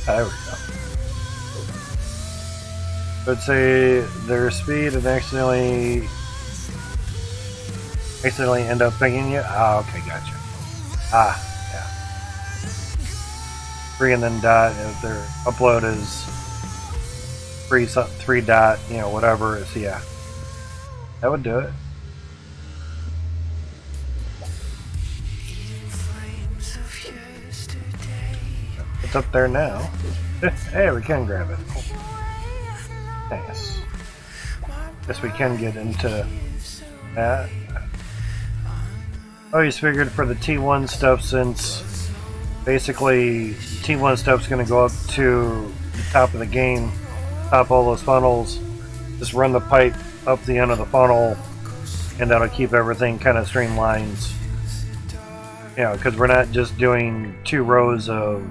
There we go. Let's say their speed and accidentally end up pinging you. Ah, okay, gotcha. Ah, yeah. 3 and then dot if their upload is 3 dot, you know, whatever is, yeah. That would do it. It's up there now. Hey, we can grab it. Nice. Guess we can get into that. I always figured for the T1 stuff, since basically T1 stuff's going to go up to the top of the game, top all those funnels, just run the pipe up the end of the funnel, and that'll keep everything kind of streamlined. You know, because we're not just doing 2 rows of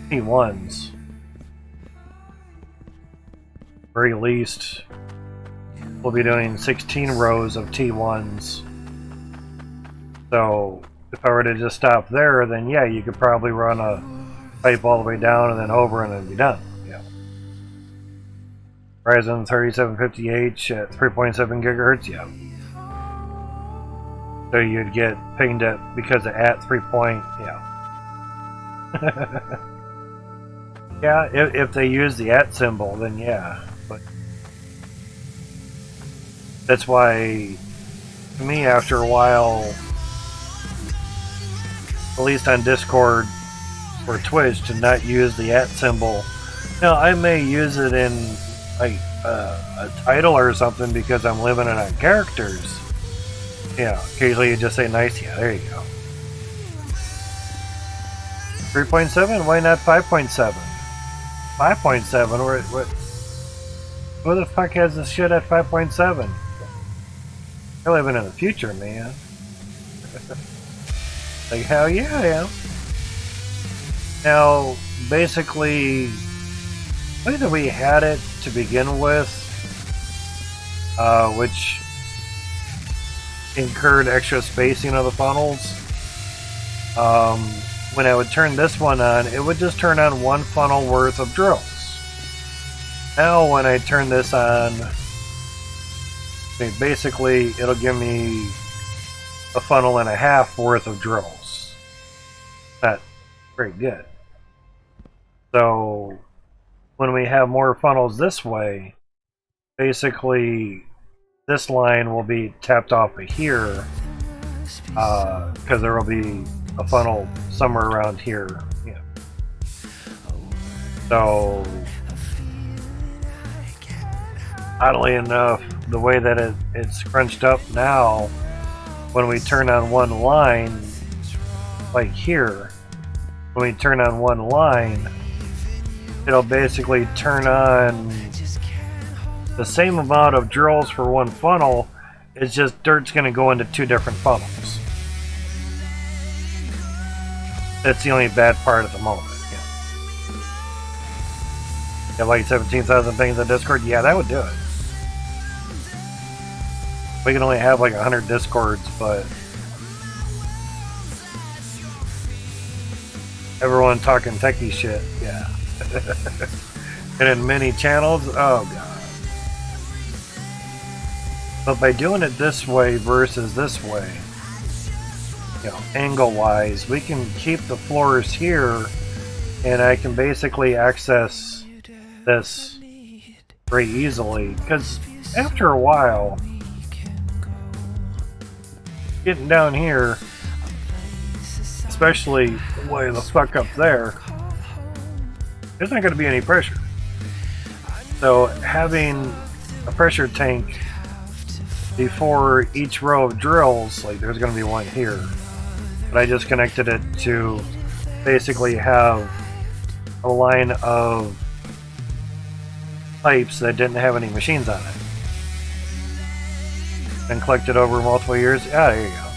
T1s. Very least, we'll be doing 16 rows of T1s. So, if I were to just stop there, then yeah, you could probably run a pipe all the way down and then over and then be done. Yeah. Ryzen 3750H at 3.7 gigahertz, yeah. So you'd get pinged at because of at 3 point, yeah. Yeah, if they use the at symbol, then yeah. But that's why, to me, after a while, at least on Discord or Twitch, to not use the at symbol. Now, I may use it in like a title or something because I'm limited on characters. Yeah, occasionally you just say nice, yeah, there you go. 3.7? Why not 5.7? 5.7? Who the fuck has this shit at 5.7? You're living in the future, man. Like, hell yeah, I am. Now, basically, the way that we had it to begin with, which incurred extra spacing of the funnels, when I would turn this one on, it would just turn on 1 funnel worth of drills. Now when I turn this on, basically it'll give me a funnel and a half worth of drills. Not very good. So when we have more funnels this way, basically this line will be tapped off of here because there will be a funnel somewhere around here. Yeah. So, oddly enough, the way that it's crunched up now, when we turn on one line, like here, when we turn on one line, it'll basically turn on the same amount of drills for one funnel. It's just dirt's going to go into two different funnels. That's the only bad part at the moment. Yeah. Got like 17,000 things on Discord? Yeah, that would do it. We can only have like 100 Discords, but everyone talking techie shit, yeah. And in many channels, oh god. But by doing it this way versus this way, you know, angle-wise, we can keep the floors here, and I can basically access this very easily. Because after a while, getting down here, especially way the fuck up there, there's not going to be any pressure. So having a pressure tank before each row of drills, like there's going to be one here, but I just connected it to basically have a line of pipes that didn't have any machines on it, and collected over multiple years. Ah, there you go.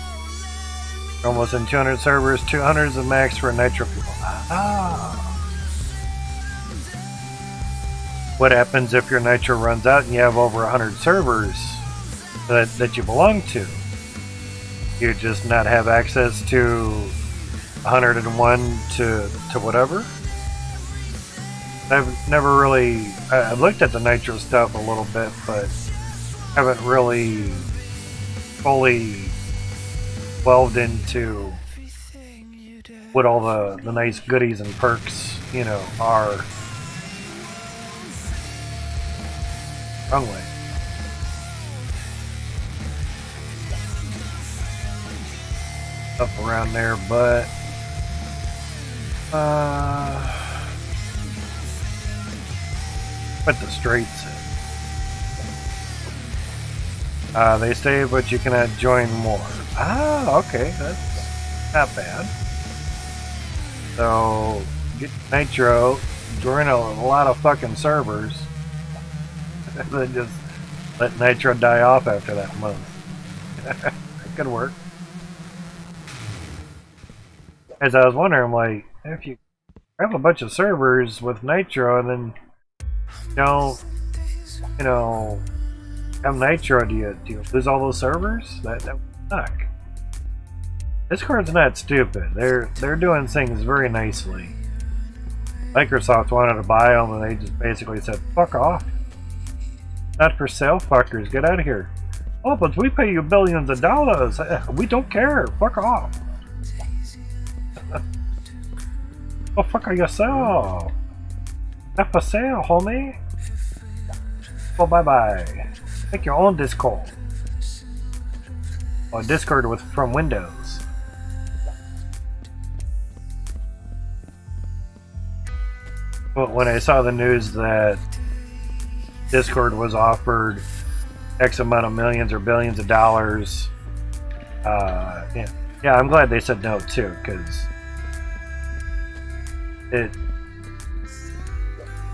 We're almost in 200 servers. 200 is the max for Nitro people. Ah. What happens if your Nitro runs out and you have over 100 servers that you belong to? You just not have access to 101 to whatever? I've never really... I've looked at the Nitro stuff a little bit, but haven't really fully delved into what all the nice goodies and perks, you know, are. Wrong way. Up around there, but put the straights in. They say, but you cannot join more. Ah, okay, that's not bad. So, get Nitro, join a lot of fucking servers, and then just let Nitro die off after that month. That could work. As I was wondering, like, if you have a bunch of servers with Nitro and then don't, you know, have Nitro, do you lose all those servers? That would suck. Discord's not stupid. They're doing things very nicely. Microsoft wanted to buy them, and they just basically said, "Fuck off! Not for sale, fuckers. Get out of here." Oh, but we pay you billions of dollars. We don't care. Fuck off. Oh, fuck yourself. Not for sale, homie. Well, bye-bye. Make your own Discord. Or Discord from Windows. But when I saw the news that Discord was offered X amount of millions or billions of dollars, yeah, I'm glad they said no too, because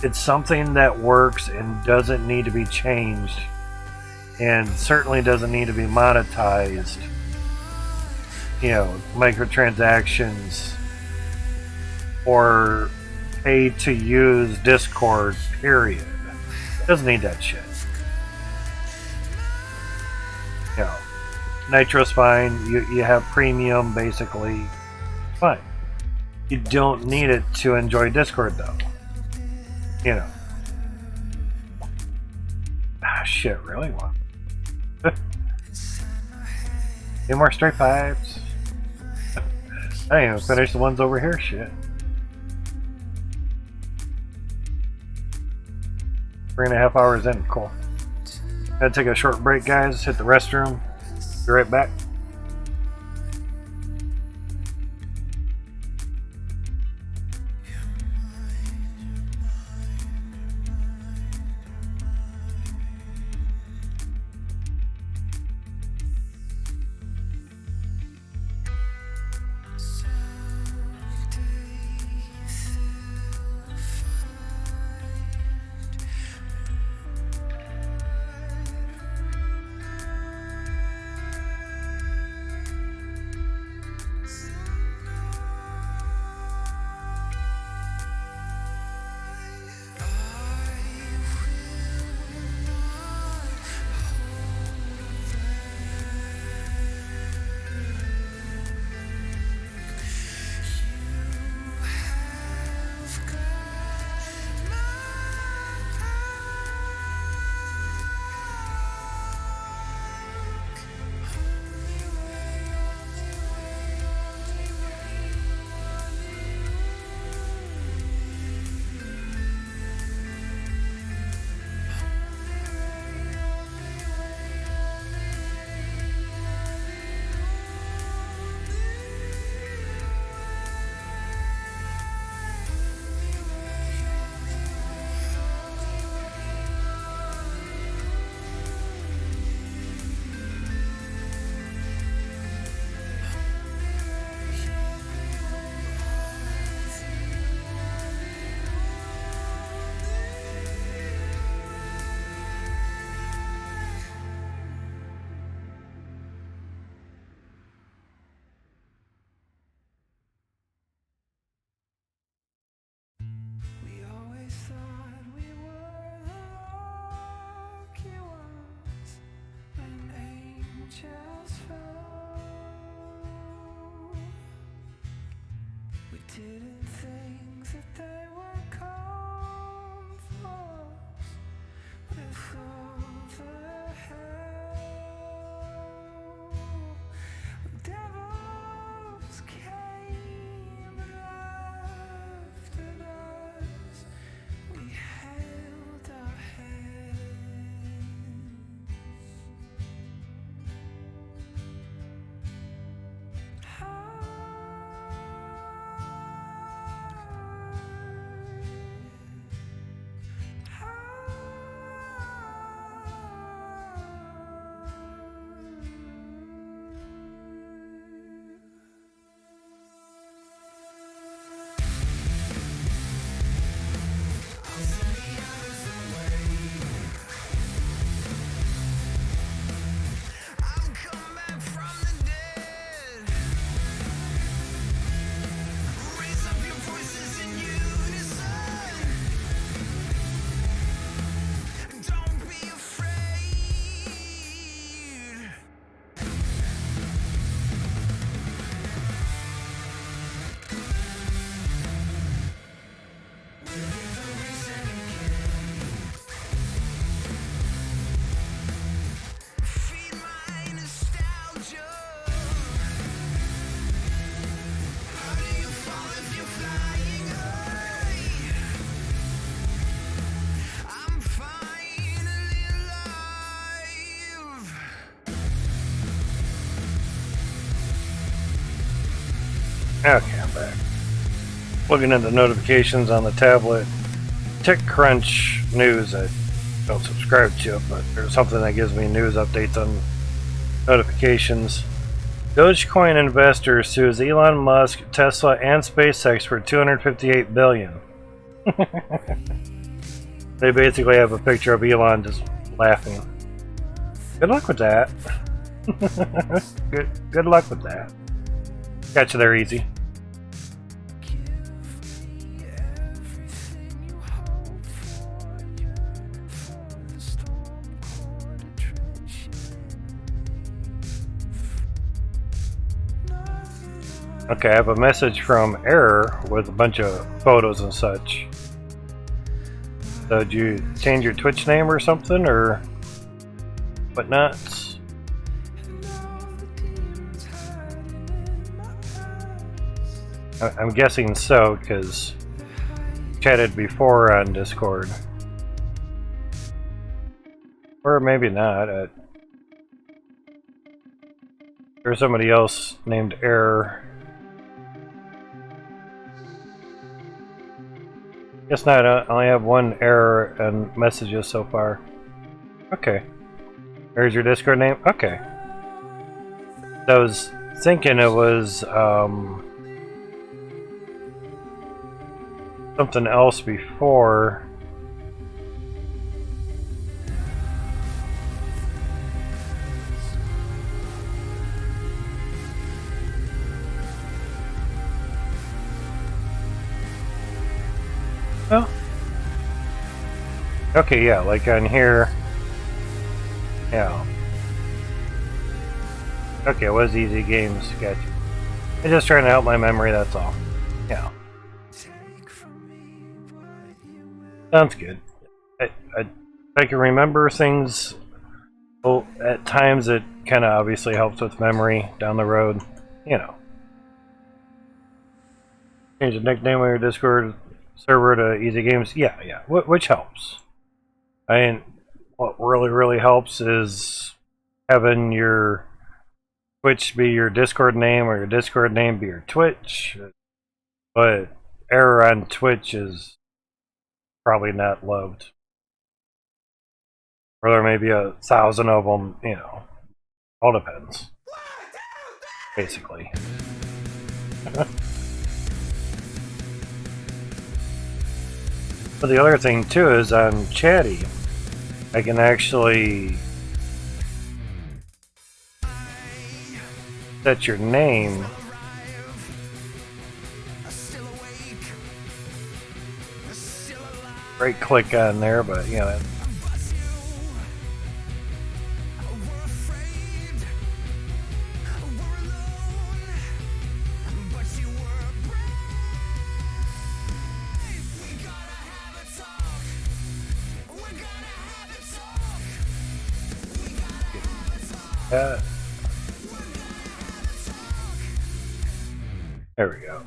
it's something that works and doesn't need to be changed, and certainly doesn't need to be monetized. You know, microtransactions or pay to use Discord, period. Doesn't need that shit. You know, Nitro's fine. You have premium, basically. Fine. You don't need it to enjoy Discord, though. You know. Ah, shit, really? What? Any more straight pipes? I ain't even finished the ones over here, shit. 3.5 hours in. Cool. Gotta take a short break, guys. Hit the restroom. Be right back. Didn't think that they would come for us with all the hell. Devils came and laughed at us. We held our heads. Okay, I'm back. Looking at the notifications on the tablet. TechCrunch News, I don't subscribe to, but there's something that gives me news updates on notifications. Dogecoin investor sues Elon Musk, Tesla, and SpaceX for $258 billion. They basically have a picture of Elon just laughing. Good luck with that. Good luck with that. Got you there easy. Okay, I have a message from Error with a bunch of photos and such. So did you change your Twitch name or something, or whatnot? I'm guessing so, because chatted before on Discord. Or maybe not. There's somebody else named Error. Guess not. I only have one error and messages so far. Okay. There's your Discord name? Okay. I was thinking it was something else before. Oh. Okay, yeah, like on here. Yeah. Okay, it was Easy Games. Gotcha. I'm just trying to help my memory, that's all. Yeah. Sounds good. If I can remember things, well, at times it kind of obviously helps with memory down the road. You know. Change the nickname on your Discord server to Easy Games. Yeah. Which helps. I mean, what really helps is having your Twitch be your Discord name or your Discord name be your Twitch. But error on Twitch is probably not loved. Or there may be 1,000 of them, you know. All depends. Basically. But the other thing too is on Chatty, I can actually set your name. Right click on there, but you know. There we go.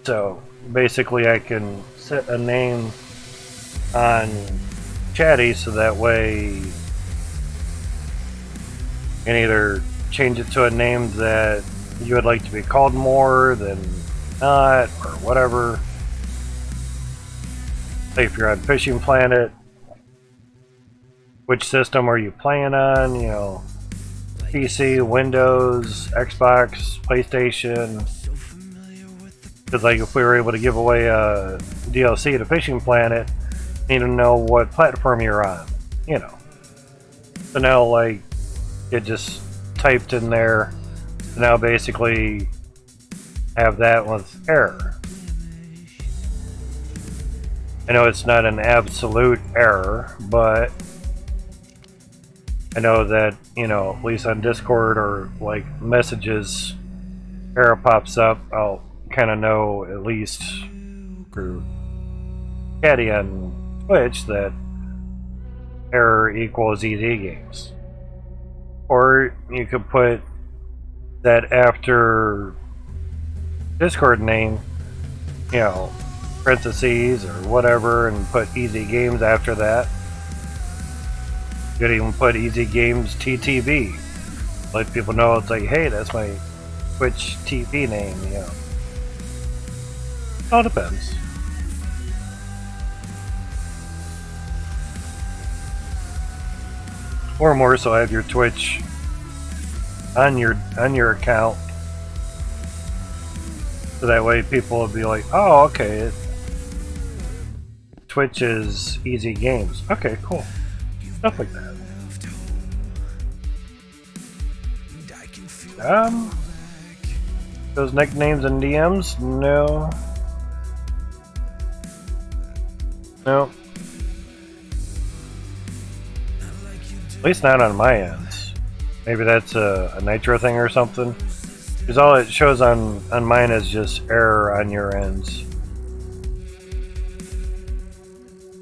So basically I can set a name on Chatty so that way you can either change it to a name that you would like to be called more than not or whatever. Say if you're on Fishing Planet, which system are you playing on, you know, PC, Windows, Xbox, PlayStation. Because like if we were able to give away a DLC to Fishing Planet, you need to know what platform you're on, you know. So now like it just typed in there, so now basically have that with error. I know it's not an absolute error, but I know that, you know, at least on Discord or like messages, error pops up, I'll kind of know at least through Chatty on Twitch that error equals Easy Games. Or you could put that after Discord name, you know, parentheses or whatever, and put Easy Games after that. You could even put Easy Games TTV. Let people know it's like, hey, that's my Twitch TV name, you know. It all depends. Or more so have your Twitch on your account. So that way people will be like, oh, okay, Twitch is Easy Games. Okay, cool. Stuff like that. Those nicknames and DMs? No. No. At least not on my ends. Maybe that's a Nitro thing or something. Because all it shows on mine is just error on your ends.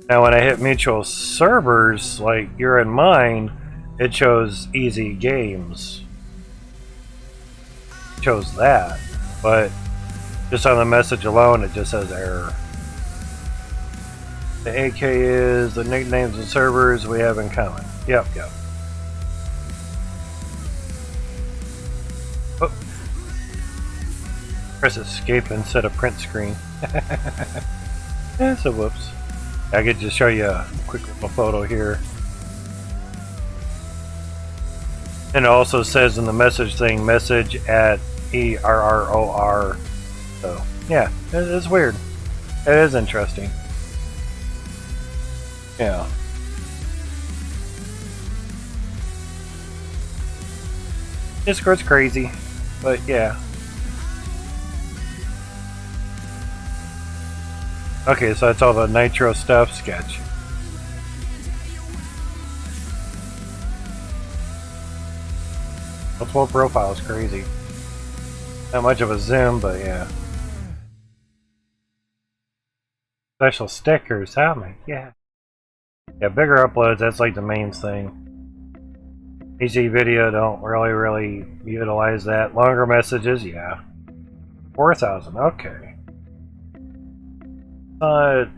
Now when I hit mutual servers, like you're in mine, it shows Easy Games. It shows that. But just on the message alone, it just says error. The AK is the nicknames of servers we have in common. Yep. Oh. Press escape instead of print screen. Yeah, so whoops. I could just show you a quick little photo here. And it also says in the message thing, message at ERROR. So, yeah, it's weird. It is interesting. Yeah. Discord's crazy, but yeah. Okay, so that's all the nitro stuff. Sketch. Multiple profile is crazy. Not much of a zoom, but yeah. Special stickers, how many? Yeah. Yeah, bigger uploads, that's like the main thing. PC video, don't really utilize that. Longer messages, yeah. 4,000, okay. That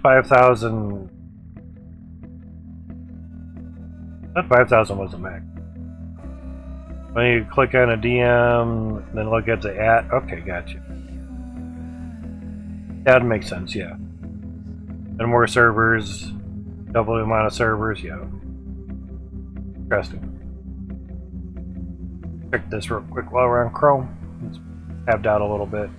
5,000. That 5,000 was a max. When you click on a DM, then look at the at. Okay, gotcha. That makes sense, yeah. And more servers, double the amount of servers, yeah. Interesting. Check this real quick while we're on Chrome. It's tabbed out a little bit.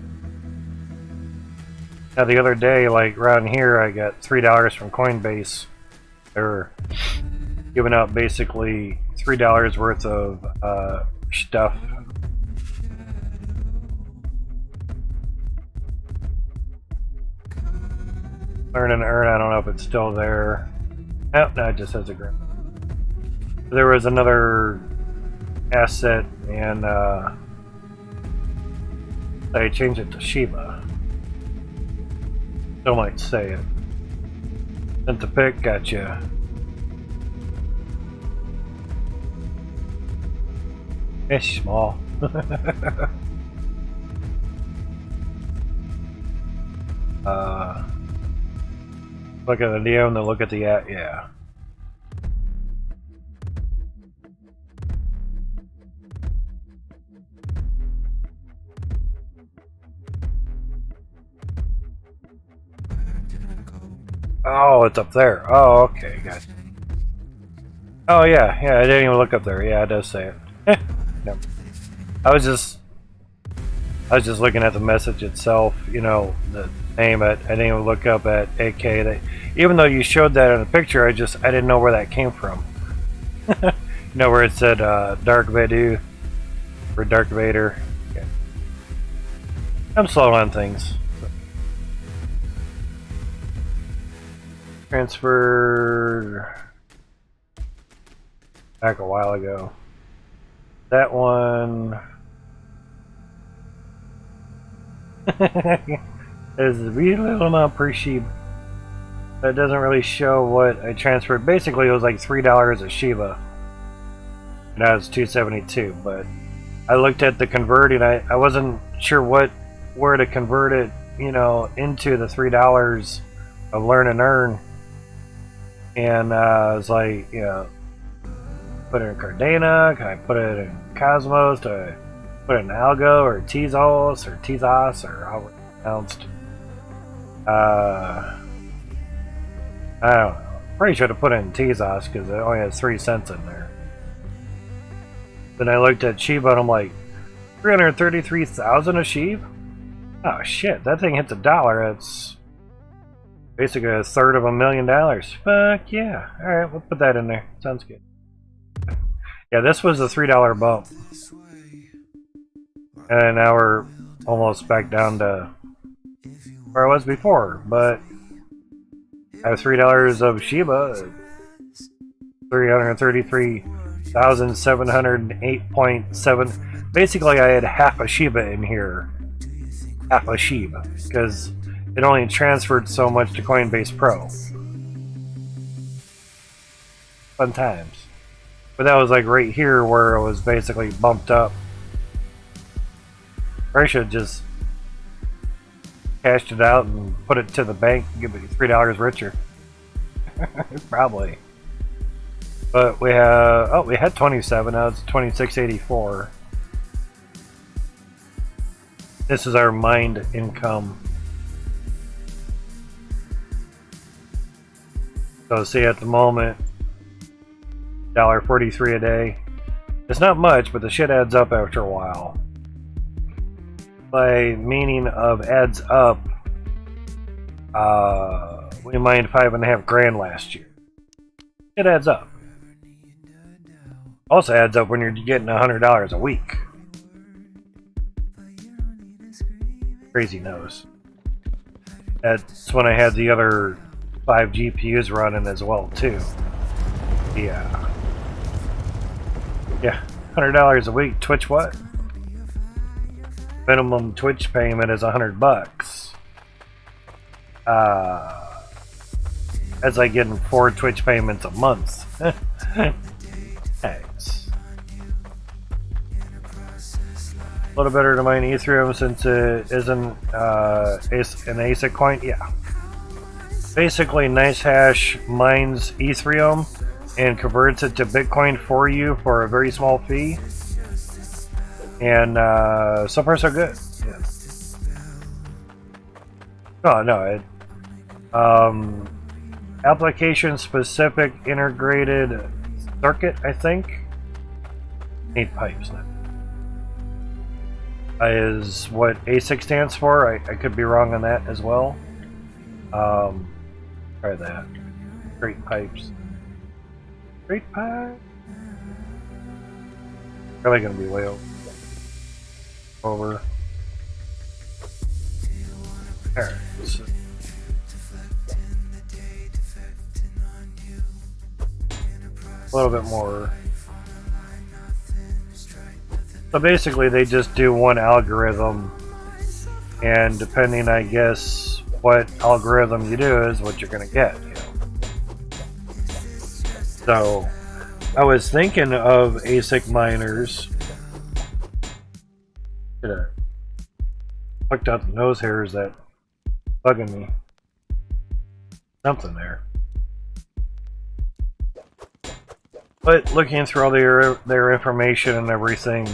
Now the other day, like around here, I got $3 from Coinbase. They're giving out basically $3 worth of stuff. Learn and earn, I don't know if it's still there. Oh, no, it just says a grant. There was another asset, and I changed it to Shiba. Still might say it. Sent the pic, gotcha. It's small. Look at the DM, then look at the at, yeah. Oh, it's up there. Oh, okay, gotcha. Oh yeah, I didn't even look up there. Yeah, it does say it. No. I was just looking at the message itself, you know, the name. I didn't even look up at AK. Even though you showed that in the picture, I didn't know where that came from. You know, where it said Dark Vedu or Dark Vader. Okay. I'm slow on things. Transferred back a while ago. That one is a little amount per sheep. That doesn't really show what I transferred. Basically, it was like $3 a Shiba. And that was $272. But I looked at the converting. I wasn't sure where to convert it, you know, into the $3 of learn and earn. And I was like, you know, put it in Cardano, can I put it in Cosmos, do I put it in Algo or Tezos or how it's pronounced? I don't know. Pretty should have put it in Tezos because it only has 3 cents in there. Then I looked at Shiba and I'm like, 333,000 a sheep? Oh shit, that thing hits $1. That's basically $1/3 of $1 million. Fuck yeah. Alright, we'll put that in there. Sounds good. Yeah, this was a $3 bump. And now we're almost back down to where I was before. But I have $3 of Shiba. 333,708.7. Basically, I had half a Shiba in here. Half a Shiba. Because it only transferred so much to Coinbase Pro. Fun times. But that was like right here where it was basically bumped up. Or I should just cashed it out and put it to the bank, give me $3 richer. Probably. But we have, we had 27, now it's 26.84. This is our mined income. So see, at the moment, $1.43 a day. It's not much, but the shit adds up after a while. By meaning of adds up, we mined 5.5 grand last year. It adds up. Also adds up when you're getting $100 a week. Crazy nose. That's when I had the other 5 GPUs running as well too. Yeah. Yeah, $100 a week. Twitch what? Minimum Twitch payment is $100. As I get in 4 Twitch payments a month. Thanks. A little better to mine Ethereum since it isn't an ASIC coin. Yeah. Basically, NiceHash mines Ethereum and converts it to Bitcoin for you for a very small fee. And so far so good. Yeah. Oh no, application specific integrated circuit, I think. 8 pipes now. Is what ASIC stands for. I could be wrong on that as well. Try that. Great pipes. Great pipe. Probably gonna be way over. Alright. So. A little bit more. So basically they just do one algorithm, and depending, I guess, what algorithm you do is what you're going to get. You know? So I was thinking of ASIC miners. Should have plucked out the nose hairs that bugging me. Something there. But looking through all their information and everything,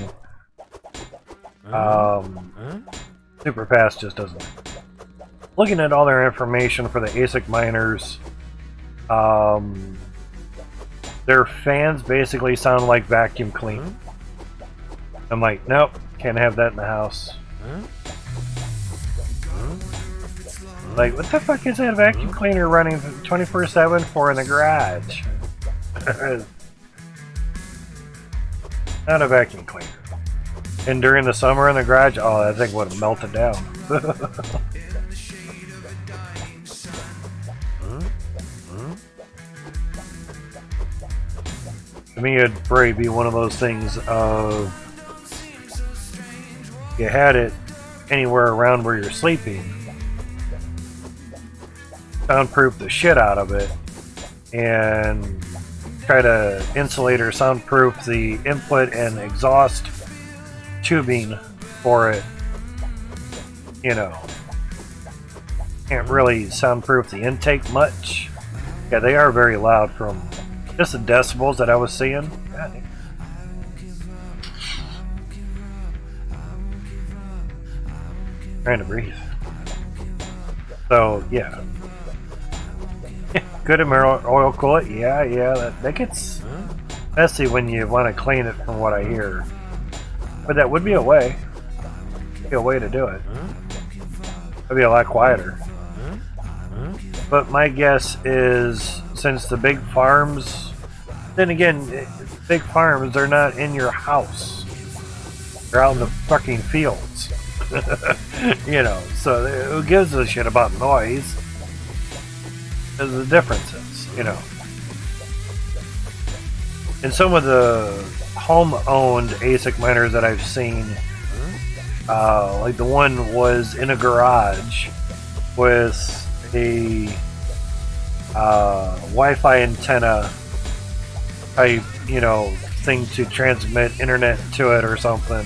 super fast just doesn't. Looking at all their information for the ASIC miners, their fans basically sound like vacuum clean. I'm like, nope, can't have that in the house. Like, what the fuck is that vacuum cleaner running 24/7 for in the garage? Not a vacuum cleaner. And during the summer in the garage, oh, that thing would have melted down. To me, it'd probably be one of those things of you had it anywhere around where you're sleeping, soundproof the shit out of it, and try to insulate or soundproof the input and exhaust tubing for it. You know, can't really soundproof the intake much. Yeah, they are very loud from just the decibels that I was seeing. God. Trying to breathe. So yeah. Good oil cool it. Yeah, that gets messy when you want to clean it, from what I hear. But that would be a way. Be a way to do it. It'd be a lot quieter. But my guess is, since the big farms, then again, big farms, they're not in your house. They're out in the fucking fields. You know, so who gives a shit about noise? There's the differences, you know. And some of the home-owned ASIC miners that I've seen, like the one was in a garage with a Wi-Fi antenna type, you know, thing to transmit internet to it or something.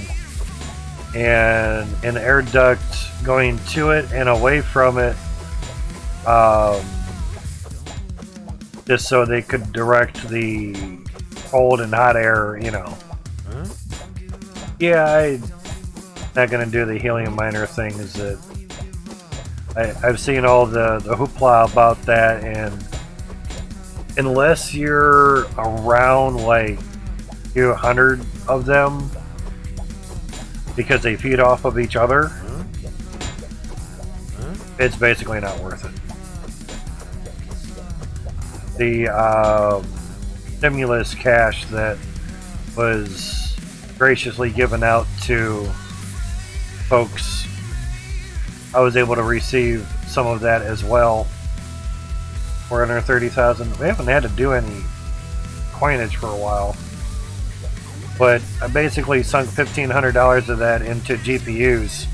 and an air duct going to it and away from it, just so they could direct the cold and hot air, you know. Yeah, I'm not gonna do the helium miner things. That I've seen all the hoopla about that, and unless you're around like a few hundred of them, because they feed off of each other, it's basically not worth it. The stimulus cash that was graciously given out to folks, I was able to receive some of that as well. 430,000. We haven't had to do any coinage for a while, but I basically sunk $1,500 of that into GPUs,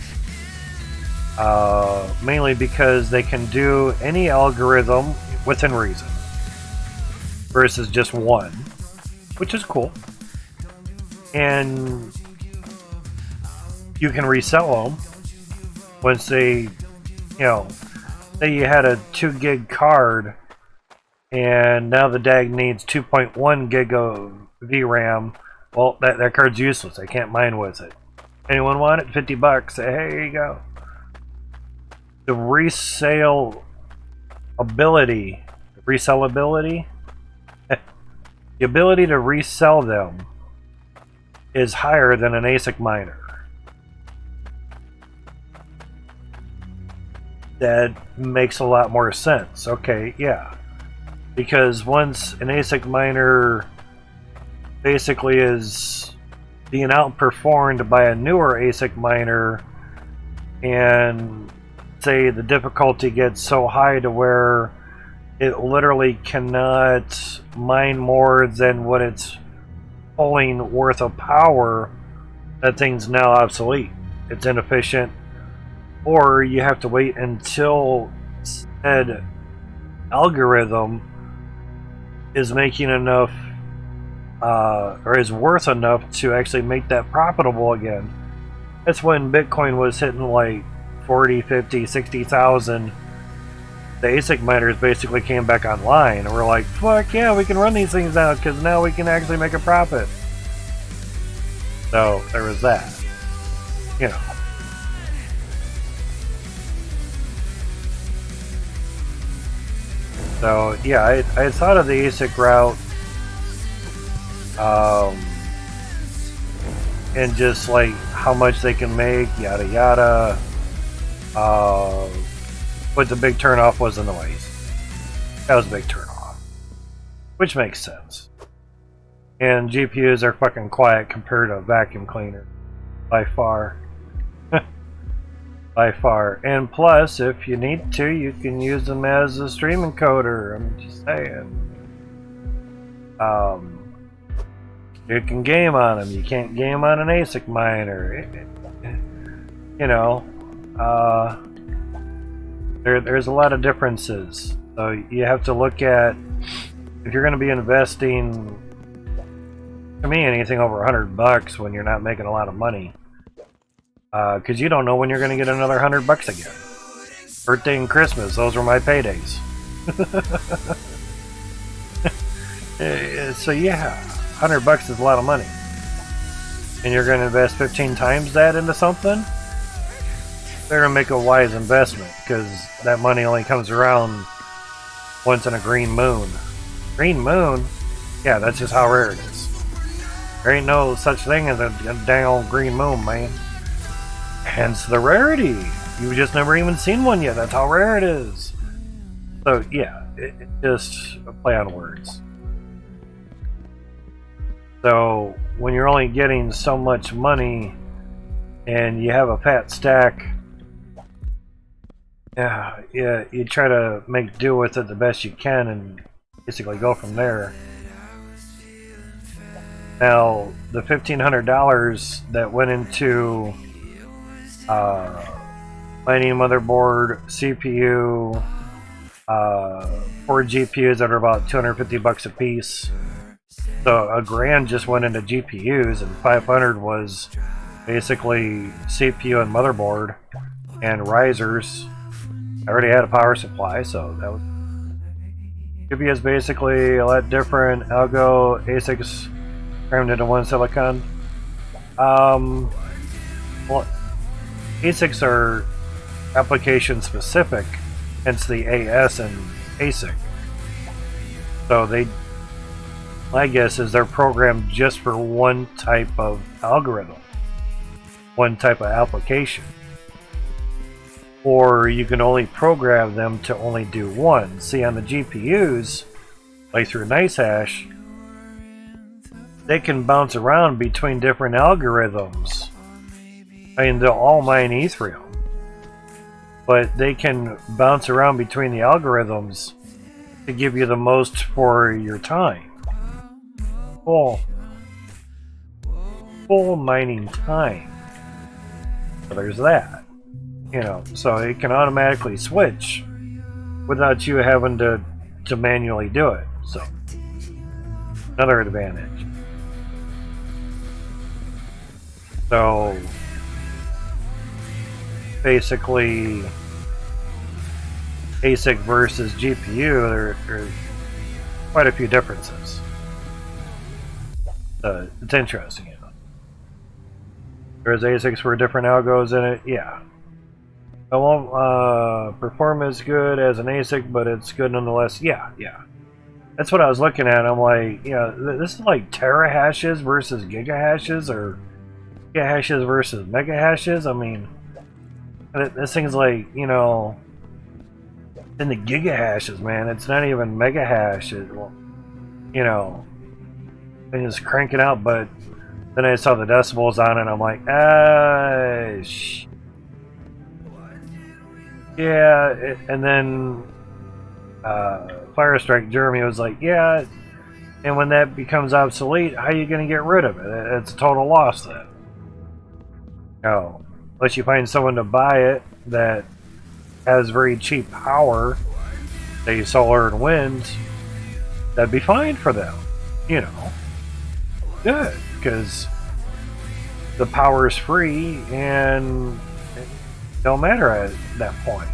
mainly because they can do any algorithm within reason versus just one, which is cool. And you can resell them once they, you know, say you had a 2 gig card and now the DAG needs 2.1 gig of VRAM. Well, that card's useless. I can't mine with it. Anyone want it? $50. Hey, here you go. The resellability, the ability to resell them is higher than an ASIC miner. That makes a lot more sense. Okay, yeah. Because once an ASIC miner basically is being outperformed by a newer ASIC miner, and say the difficulty gets so high to where it literally cannot mine more than what it's pulling worth of power, that thing's now obsolete. It's inefficient. Or you have to wait until said algorithm is making enough or is worth enough to actually make that profitable again. That's when Bitcoin was hitting like 40, 50, 60,000. The ASIC miners basically came back online and we're like, fuck yeah, we can run these things now because now we can actually make a profit. So there was that, you know. So yeah, I thought of the ASIC route, and just like how much they can make, yada yada. But the big turnoff was the noise. That was a big turnoff, which makes sense. And GPUs are fucking quiet compared to a vacuum cleaner, by far. By far. And plus, if you need to, you can use them as a stream encoder. I'm just saying. You can game on them. You can't game on an ASIC miner. You know, there's a lot of differences. So you have to look at, if you're going to be investing, to me, anything over $100 when you're not making a lot of money. Because you don't know when you're going to get another $100 again. Birthday and Christmas, those were my paydays. So yeah, $100 is a lot of money. And you're going to invest 15 times that into something? Better make a wise investment, because that money only comes around once in a green moon. Green moon? Yeah, that's just how rare it is. There ain't no such thing as a dang old green moon, man. Hence the rarity. You've just never even seen one yet. That's how rare it is. So yeah, it's just a play on words. So when you're only getting so much money and you have a fat stack, yeah, you try to make do with it the best you can and basically go from there. Now, the $1,500 that went into mining motherboard, CPU, 4 GPUs that are about $250 a piece. So $1,000 just went into GPUs, and $500 was basically CPU and motherboard and risers. I already had a power supply, so that was. CPU is basically a lot different. Algo ASICs crammed into one silicon. Well, ASICs are application specific, hence the AS and ASIC. So my guess is they're programmed just for one type of algorithm, one type of application. Or you can only program them to only do one. See, on the GPUs, like through NiceHash, they can bounce around between different algorithms. I mean, they'll all mine Ethereum, but they can bounce around between the algorithms to give you the most for your time. Full mining time. So there's that. You know, so it can automatically switch without you having to manually do it. So another advantage. So basically ASIC versus GPU, there's quite a few differences. It's interesting, you know. There's ASICs for different algos in it, yeah. It won't perform as good as an ASIC, but it's good nonetheless. Yeah. That's what I was looking at. I'm like, this is like terahashes versus gigahashes, or gigahashes versus megahashes. I mean, this thing's like, in the gigahashes, man. It's not even megahash. And just cranking out. But then I saw the decibels on it, and I'm like, yeah, and then Firestrike Jeremy was like, yeah, and when that becomes obsolete, how are you going to get rid of it? It's a total loss then. No, unless you find someone to buy it that has very cheap power, say solar and wind, that'd be fine for them. Good, because the power is free and don't matter at that point,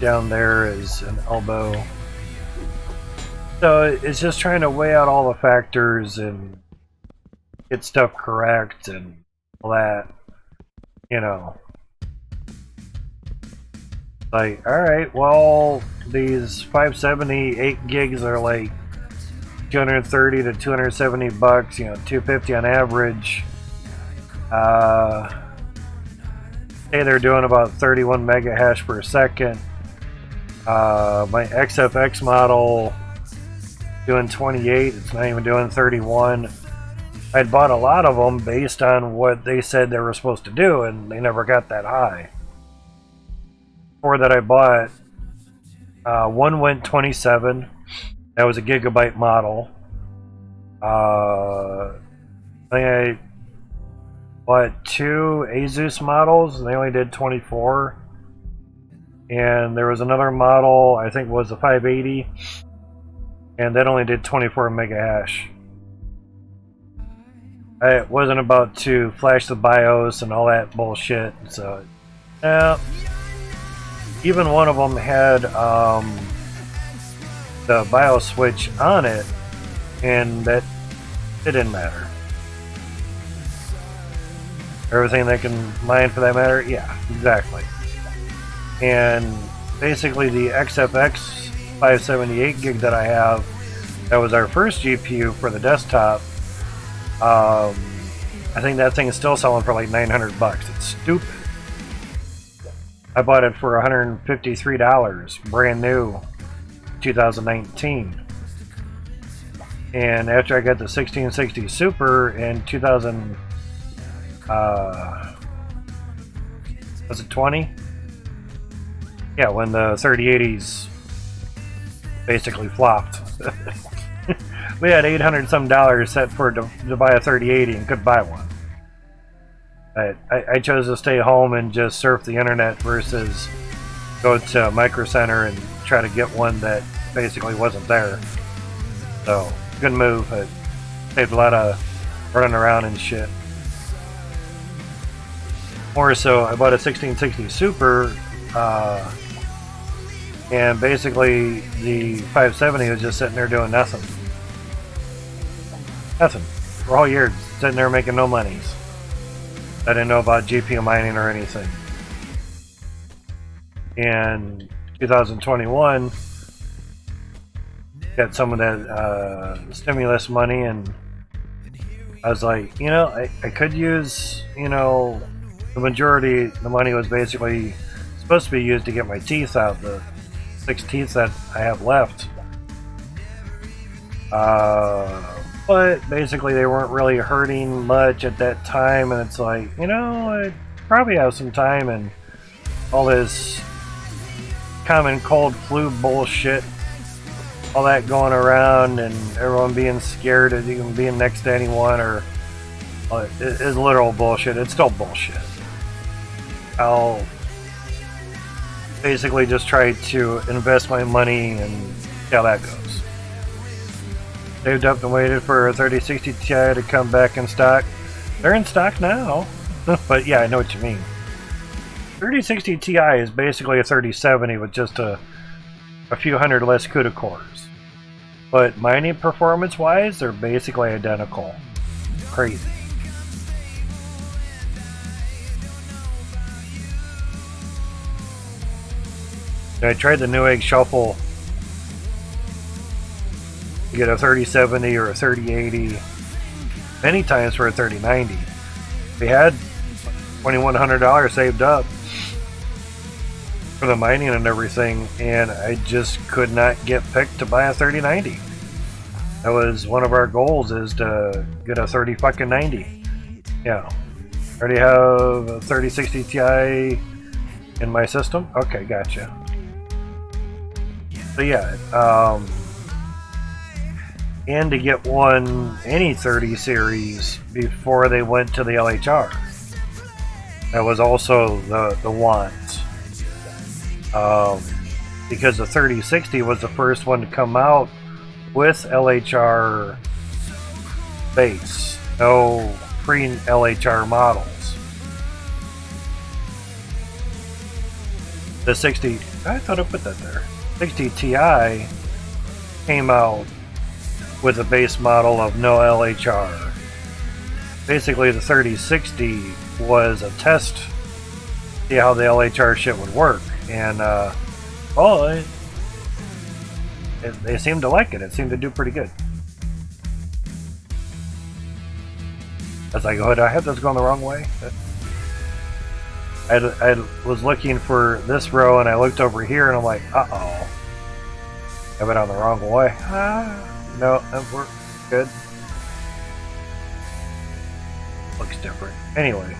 Down there is an elbow. So it's just trying to weigh out all the factors and get stuff correct and all that, Like, alright, well, these 578 gigs are like 230 to 270 bucks, 250 on average. Say they're doing about 31 mega hash per second. My XFX model doing 28. It's not even doing 31. I'd bought a lot of them based on what they said they were supposed to do, and they never got that high. 4 that I bought, one went 27. That was a gigabyte model. I think I bought 2 Asus models, and they only did 24. And there was another model, I think it was a 580, and that only did 24 mega hash. I wasn't about to flash the BIOS and all that bullshit, so even one of them had the BIOS switch on it, and that it didn't matter. Everything they can mine for that matter, yeah, exactly. And basically the XFX 578 gig that I have, that was our first GPU for the desktop. I think that thing is still selling for like 900 bucks. It's stupid. I bought it for $153, brand new, 2019. And after I got the 1660 Super in 2000, was it 20? Yeah, when the 3080s basically flopped. We had $800 some set for to buy a 3080 and couldn't buy one. I chose to stay home and just surf the internet versus go to Micro Center and try to get one that basically wasn't there. So, good move. But Saved a lot of running around and shit. More so, I bought a 1660 Super, and basically the 570 was just sitting there doing nothing. Nothing. For all years, sitting there making no monies. I didn't know about GPU mining or anything. And 2021, got some of that stimulus money, and I was like, you know, I could use, you know, the majority, the money was basically supposed to be used to get my teeth out, the 6 teeth that I have left. But basically they weren't really hurting much at that time, and it's like, you know, I probably have some time, and all this common cold flu bullshit, all that going around, and everyone being scared of even being next to anyone, or it is literal bullshit. It's still bullshit. I'll basically just try to invest my money and see how that goes. Saved up and waited for a 3060 Ti to come back in stock. They're in stock now. But yeah, I know what you mean. 3060 Ti is basically a 3070 with just a few hundred less CUDA cores. But mining performance wise, they're basically identical. Crazy. I tried the Newegg Shuffle to get a 3070 or a 3080 many times for a 3090. We had $2,100 saved up for the mining and everything, and I just could not get picked to buy a 3090. That was one of our goals, is to get a 3090. Yeah. I already have a 3060 Ti in my system. Okay, gotcha. So yeah, and to get any 30 series before they went to the LHR. That was also the want. Because the 3060 was the first one to come out with LHR base, no pre-LHR models. The 60, I thought I put that there. 60 Ti came out with a base model of no LHR. Basically, the 3060 was a test, see how the LHR shit would work, and well, they seemed to like it. It seemed to do pretty good. I was like, oh, did I have this going the wrong way? I was looking for this row, and I looked over here, and I'm like, uh-oh. I went on the wrong way. No, we're good. Looks different. Anyway.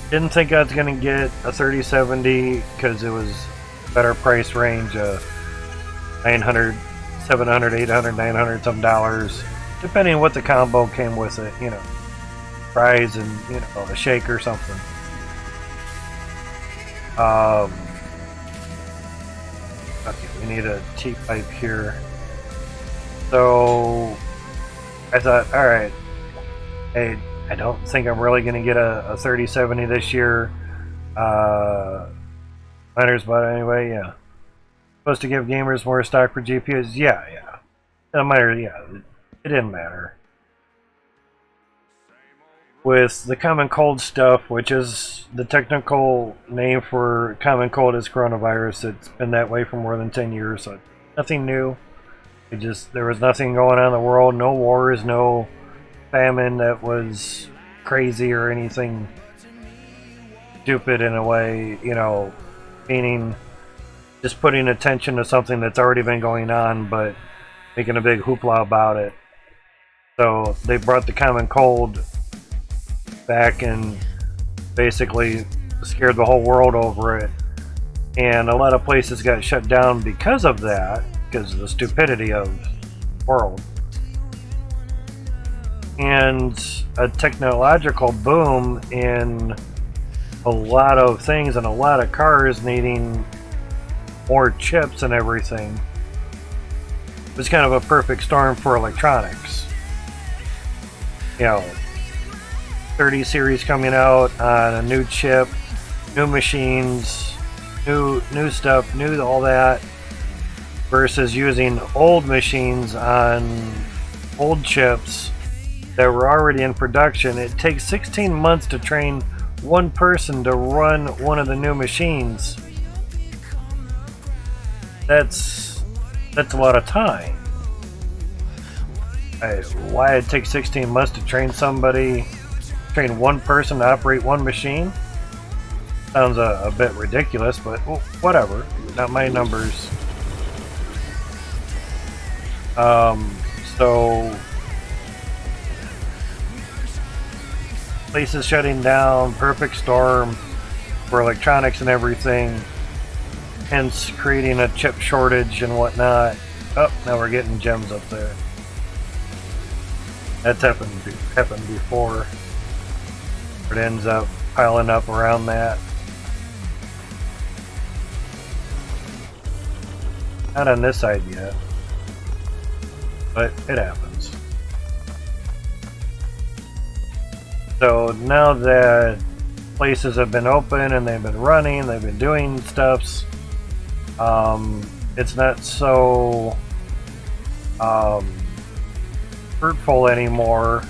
Didn't think I was going to get a 3070 because it was better price range, $900, $700, $800, $900 some dollars, depending on what the combo came with it, you know, fries and, you know, a shake or something. Okay, we need a T-pipe here. So I thought, alright, hey, I don't think I'm really going to get a 3070 this year. Miners, but anyway, yeah. Supposed to give gamers more stock for GPUs? Yeah. The miner, yeah, it didn't matter. With the common cold stuff, which is the technical name for common cold is coronavirus, it's been that way for more than 10 years, so nothing new. There was nothing going on in the world, no wars, no famine that was crazy or anything stupid in a way, you know, meaning just putting attention to something that's already been going on, but making a big hoopla about it. So they brought the common cold back and basically scared the whole world over it, and a lot of places got shut down because of that, because of the stupidity of the world. And a technological boom in a lot of things, and a lot of cars needing more chips and everything. It's kind of a perfect storm for electronics. You know, 30 series coming out on a new chip, new machines, new stuff, new all that, versus using old machines on old chips that were already in production. It takes 16 months to train one person to run one of the new machines. That's a lot of time. Why it takes 16 months to train one person to operate one machine? Sounds a bit ridiculous, but well, whatever. Not my numbers. So places shutting down, perfect storm for electronics and everything, hence creating a chip shortage and whatnot. Oh, now we're getting gems up there. That's happened before. It ends up piling up around that. Not on this side yet, but it happens. So now that places have been open and they've been running, they've been doing stuffs, it's not so fruitful anymore,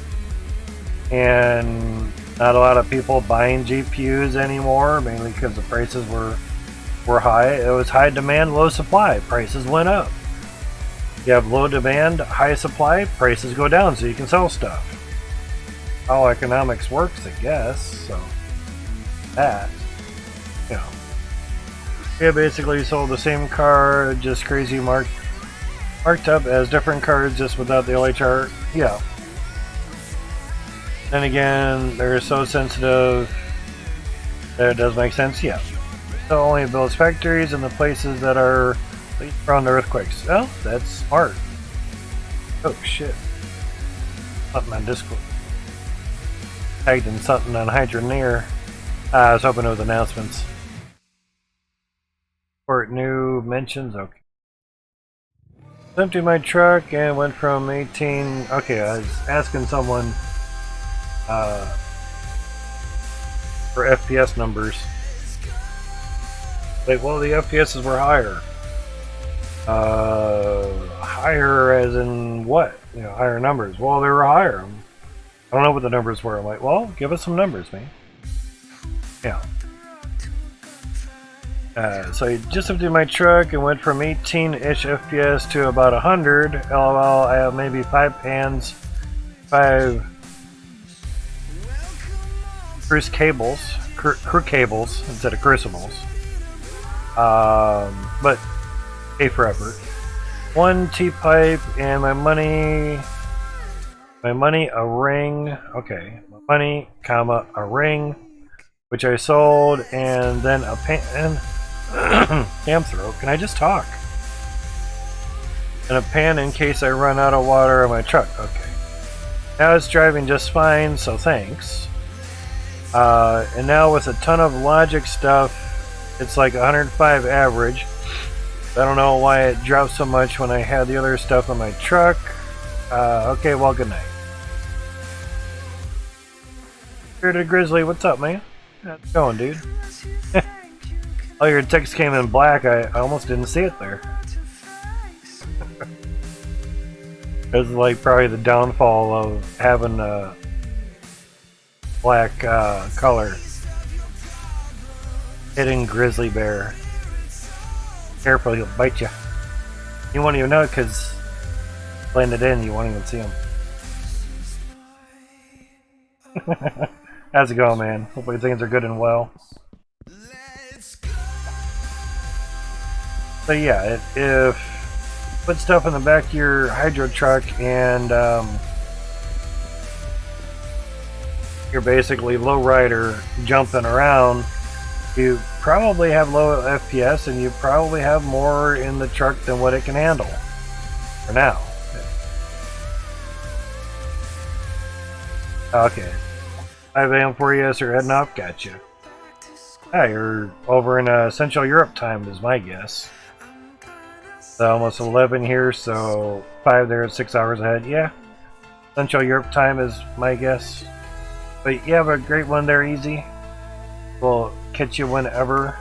and not a lot of people buying GPUs anymore, mainly because the prices were high. It was high demand, low supply. Prices went up. You have low demand, high supply, prices go down so you can sell stuff. How economics works, I guess. So that, you know, yeah, basically sold the same car, just crazy marked up as different cards, just without the LA chart. Yeah. Then again, they're so sensitive that it does make sense. Yeah. So only builds factories in the places that are prone to earthquakes. Oh, that's smart. Oh shit. Something on Discord. Tagged in something on Hydroneer. I was hoping it was announcements. Support new mentions. Okay. Emptied my truck and went from 18. Okay, I was asking someone for FPS numbers. Like, well, the FPSs were higher. Higher as in what? You know, higher numbers. Well, they were higher. I don't know what the numbers were. I'm like, well, give us some numbers, man. Yeah. So I just emptied my truck and went from 18-ish FPS to about 100. LOL, I have maybe 5 pans, 5 crew cables instead of crucibles. But pay for effort. 1 T-pipe and my money, a ring. Okay, my money, comma, a ring, which I sold, and then a pan. Damn throat, can I just talk? And a pan in case I run out of water in my truck. Okay. Now it's driving just fine, so thanks. And now with a ton of logic stuff, it's like 105 average. I don't know why it dropped so much when I had the other stuff on my truck. Okay, well, good night. Bearded Grizzly, what's up, man? How's it going, dude? Oh, your text came in black. I almost didn't see it there. It's like probably the downfall of having a black color. Hidden grizzly bear. Careful, he'll bite you. You won't even know it because blended in, you won't even see him. How's it going, man? Hopefully things are good and well. So yeah, if you put stuff in the back of your hydro truck and you're basically low rider jumping around, you probably have low FPS and you probably have more in the truck than what it can handle for now. Okay, 5 a.m. for you, so you're heading up. Gotcha. Yeah, you're over in Central Europe time is my guess. So almost 11 here, so 5 there, 6 hours ahead. Yeah, Central Europe time is my guess. But you have a great one there, Easy. We'll catch you whenever.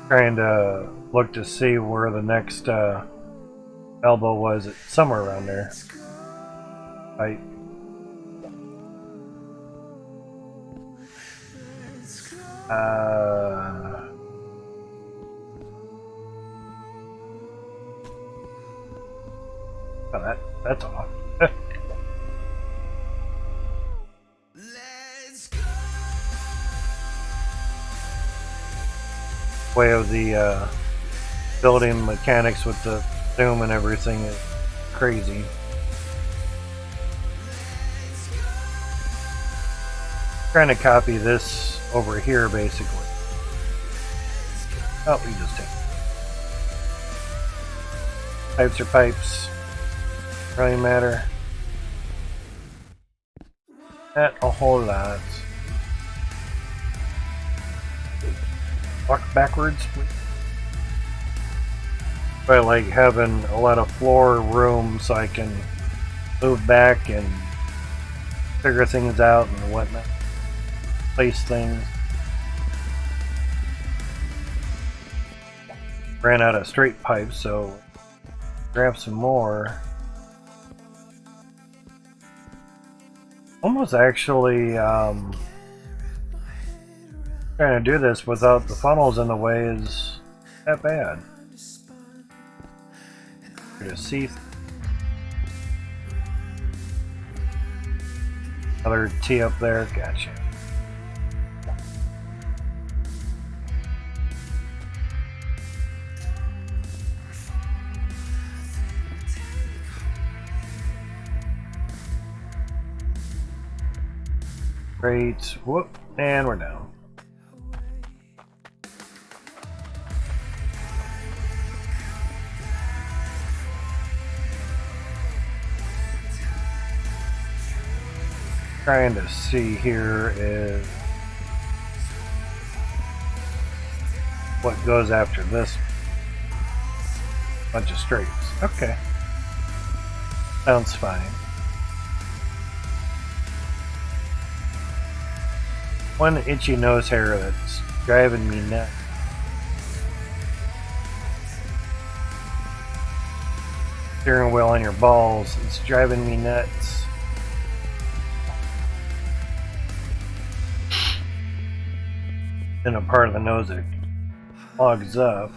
Trying to look to see where the next elbow was. It's somewhere around there. Right. Oh, that's off. Way of the building mechanics with the zoom and everything is crazy. Trying to copy this over here basically. Oh, we just take pipes are pipes. Really matter. Not a whole lot. Walk backwards, please. But I like having a lot of floor room so I can move back and figure things out and whatnot. Place things. Ran out of straight pipes, so grab some more. Almost actually trying to do this without the funnels in the way is that bad. To see another T up there, gotcha. Great, whoop, and we're down. Trying to see here is what goes after this bunch of straights. Okay, sounds fine. One itchy nose hair that's driving me nuts. Steering wheel on your balls, it's driving me nuts. In a part of the nose that clogs up.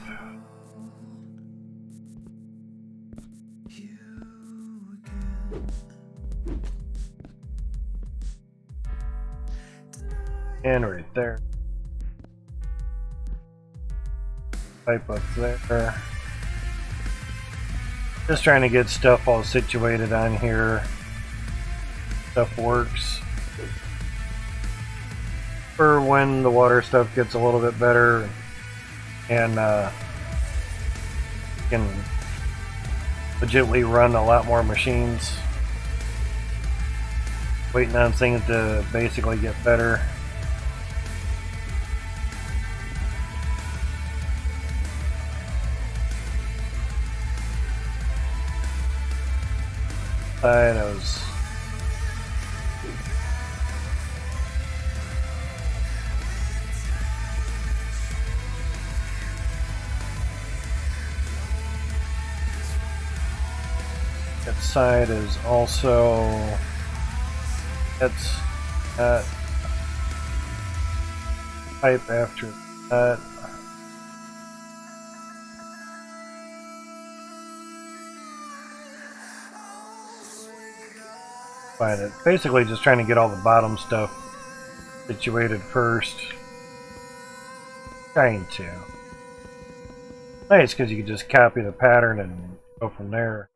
And right there. Pipe up there. Just trying to get stuff all situated on here. Stuff works. For when the water stuff gets a little bit better and can legitimately run a lot more machines. Waiting on things to basically get better. I was that side is also that's that pipe after that. Find it. Basically just trying to get all the bottom stuff situated first. Trying to. Nice, because you can just copy the pattern and go from there.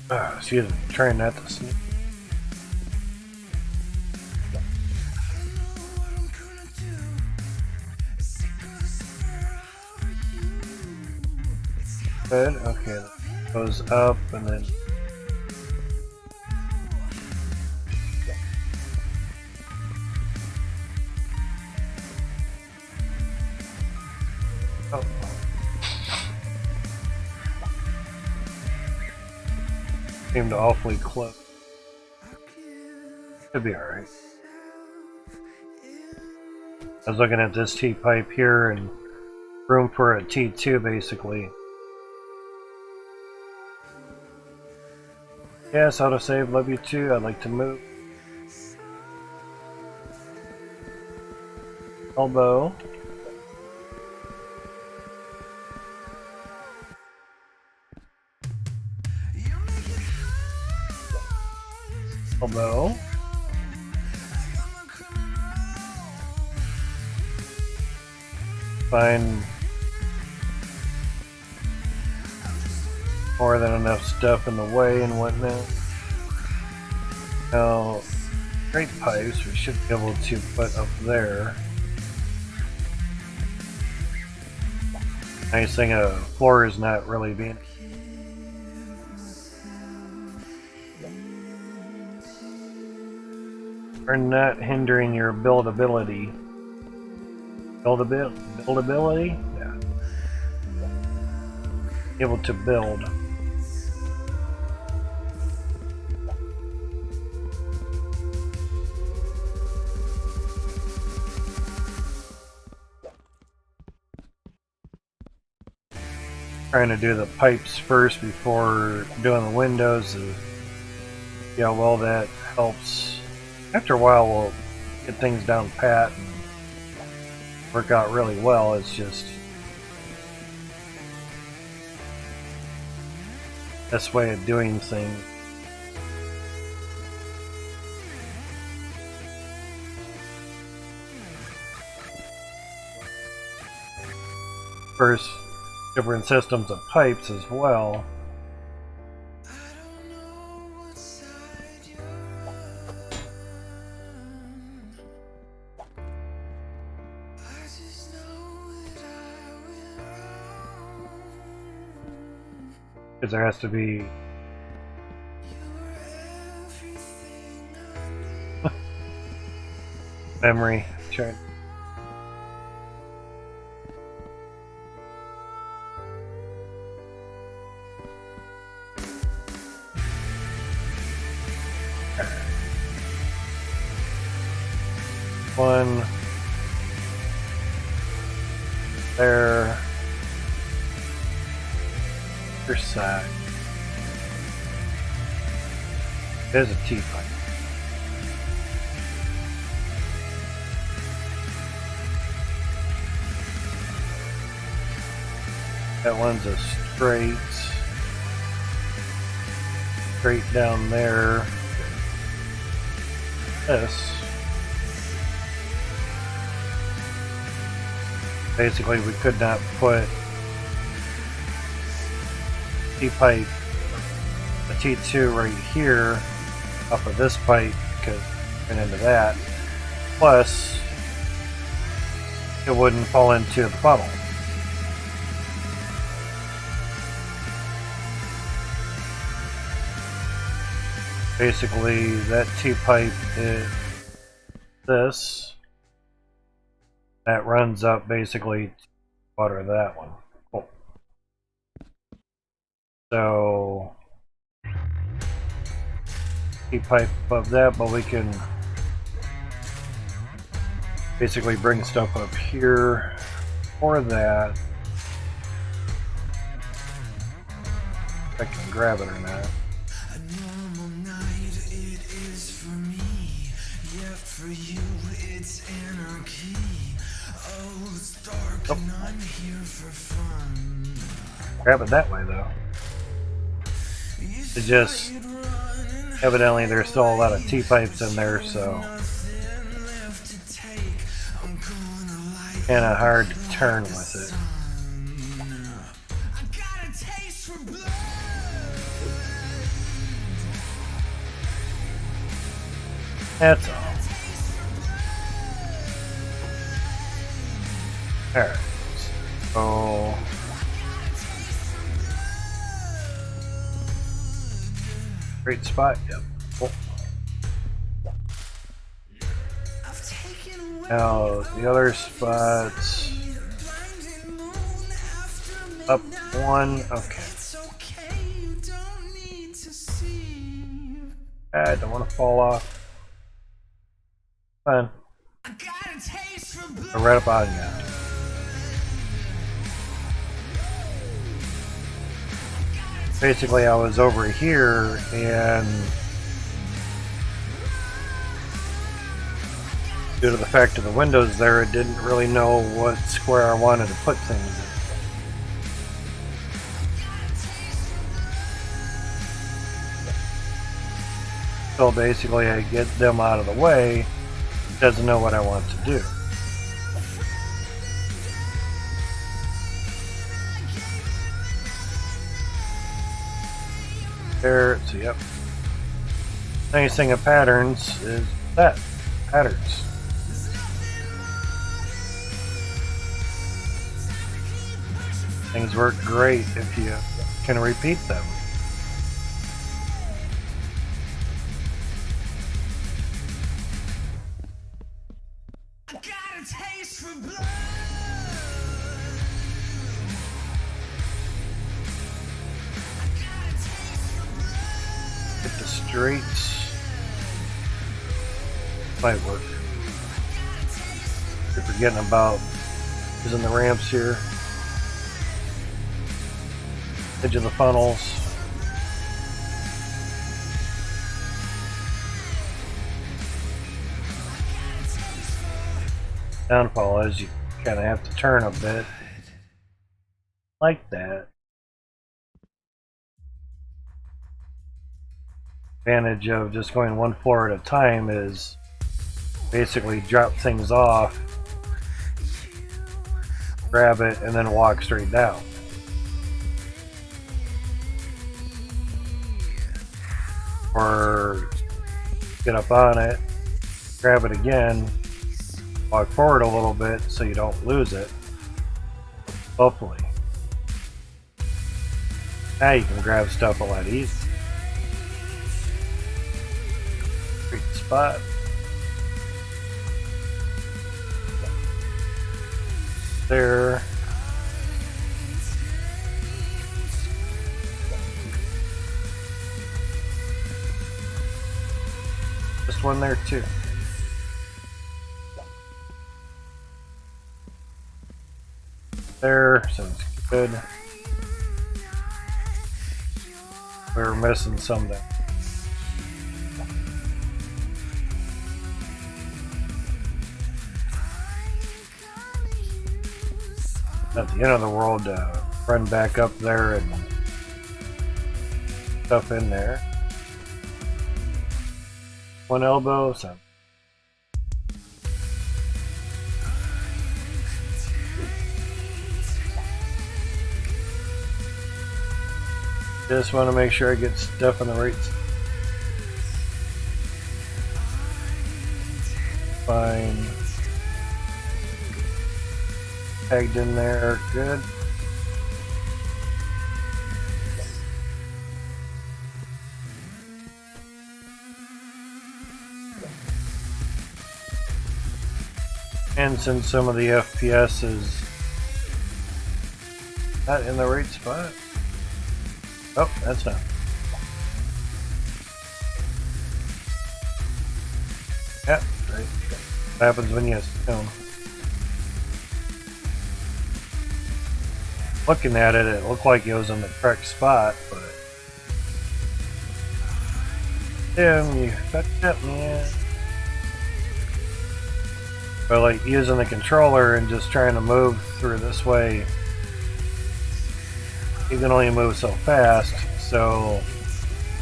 Excuse me, trying not to sneak. Good, okay. Goes up and then Seemed awfully close. Could be alright. I was looking at this T-pipe here and room for a T2 basically. Yes, autosave, love you too. I'd like to move. Elbow. Elbow. Find more than enough stuff in the way and whatnot. Now, great pipes we should be able to put up there. Nice thing, a floor is not really being. Are not hindering your buildability. Buildability? Yeah. Able to build. Trying to do the pipes first before doing the windows. Yeah, well, that helps. After a while, we'll get things down pat and work out really well. It's just this way of doing things. First, different systems of pipes as well. Because there has to be memory. Sure. One there. Other side. There's a T-pipe. That one's a straight down there. This. Basically, we could not put T-pipe, a T2 right here off of this pipe because it went into that. Plus, it wouldn't fall into the funnel. Basically, that T-pipe is this. That runs up basically to water that one. Cool. So, T-pipe above that, but we can basically bring stuff up here for that. If I can grab it or not. A normal night it is for me, yet for you it's anarchy. Oh, it's dark and I'm here for fun. Grab it that way though. It just evidently there's still a lot of T-pipes in there, so kinda hard to turn with it. That's all. Alright. So great spot, yep. Cool. Now the other spots up one, okay. I don't want to fall off. Fine. We're right up on you. Basically, I was over here and due to the fact of the windows there, it didn't really know what square I wanted to put things in. So basically I get them out of the way, it doesn't know what I want to do. There, so yep. Nice thing of patterns is that, patterns. Things work great if you can repeat them. Hit the streets. Might work. You're forgetting about using the ramps here. Edge of the funnels. Downfall is you kind of have to turn a bit like that. Advantage of just going one floor at a time is basically drop things off, grab it, and then walk straight down. Or get up on it, grab it again, walk forward a little bit so you don't lose it. Hopefully. Now you can grab stuff a lot easier. Great spot. There. Just one there too. There, sounds good. We were missing something. At the end of the world, run back up there and stuff in there. One elbow, so. Just want to make sure I get stuff on the right. Fine. Tagged in there, good. And since some of the FPS is not in the right spot. Oh, that's not. Yeah, right. What happens when you assume? Looking at it, it looked like it was in the correct spot, but damn, you fucked up, man. But like using the controller and just trying to move through this way, you can only move so fast, so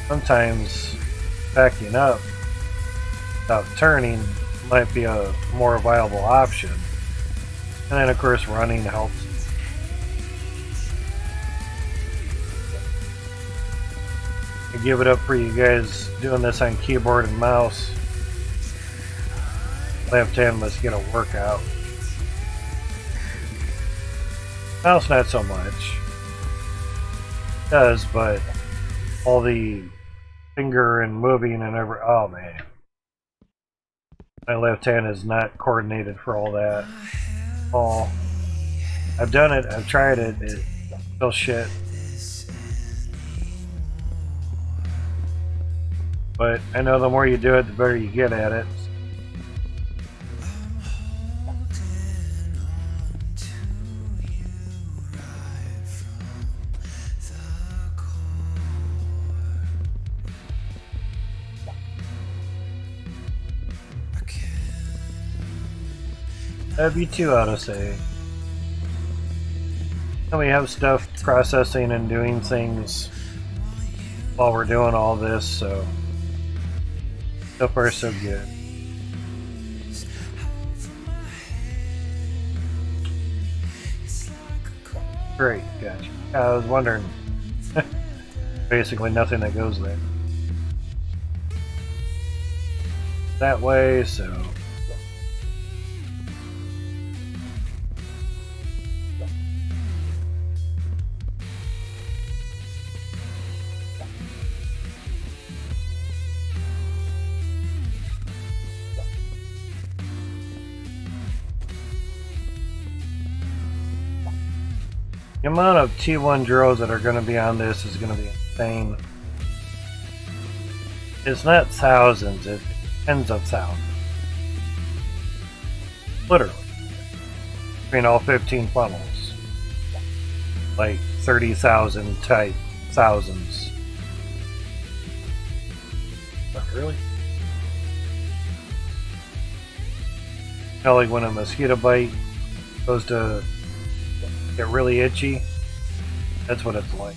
sometimes backing up without turning might be a more viable option. And then of course running helps. I give it up for you guys doing this on keyboard and mouse. Left hand must get a workout. Mouse not so much. It does, but all the finger and moving and every, oh man. My left hand is not coordinated for all that. Oh, I've done it, I've tried it, it's still shit. But I know the more you do it, the better you get at it. That'd be 2 autosave. And we have stuff processing and doing things while we're doing all this, so far so good. Great, gotcha. I was wondering. Basically nothing that goes there. That way, so... The amount of T1 drills that are going to be on this is going to be insane. It's not thousands, it's tens of thousands. Literally. Between all 15 funnels. Like 30,000 type thousands. But really? Kind of like when a mosquito bite goes to get really itchy. That's what it's like.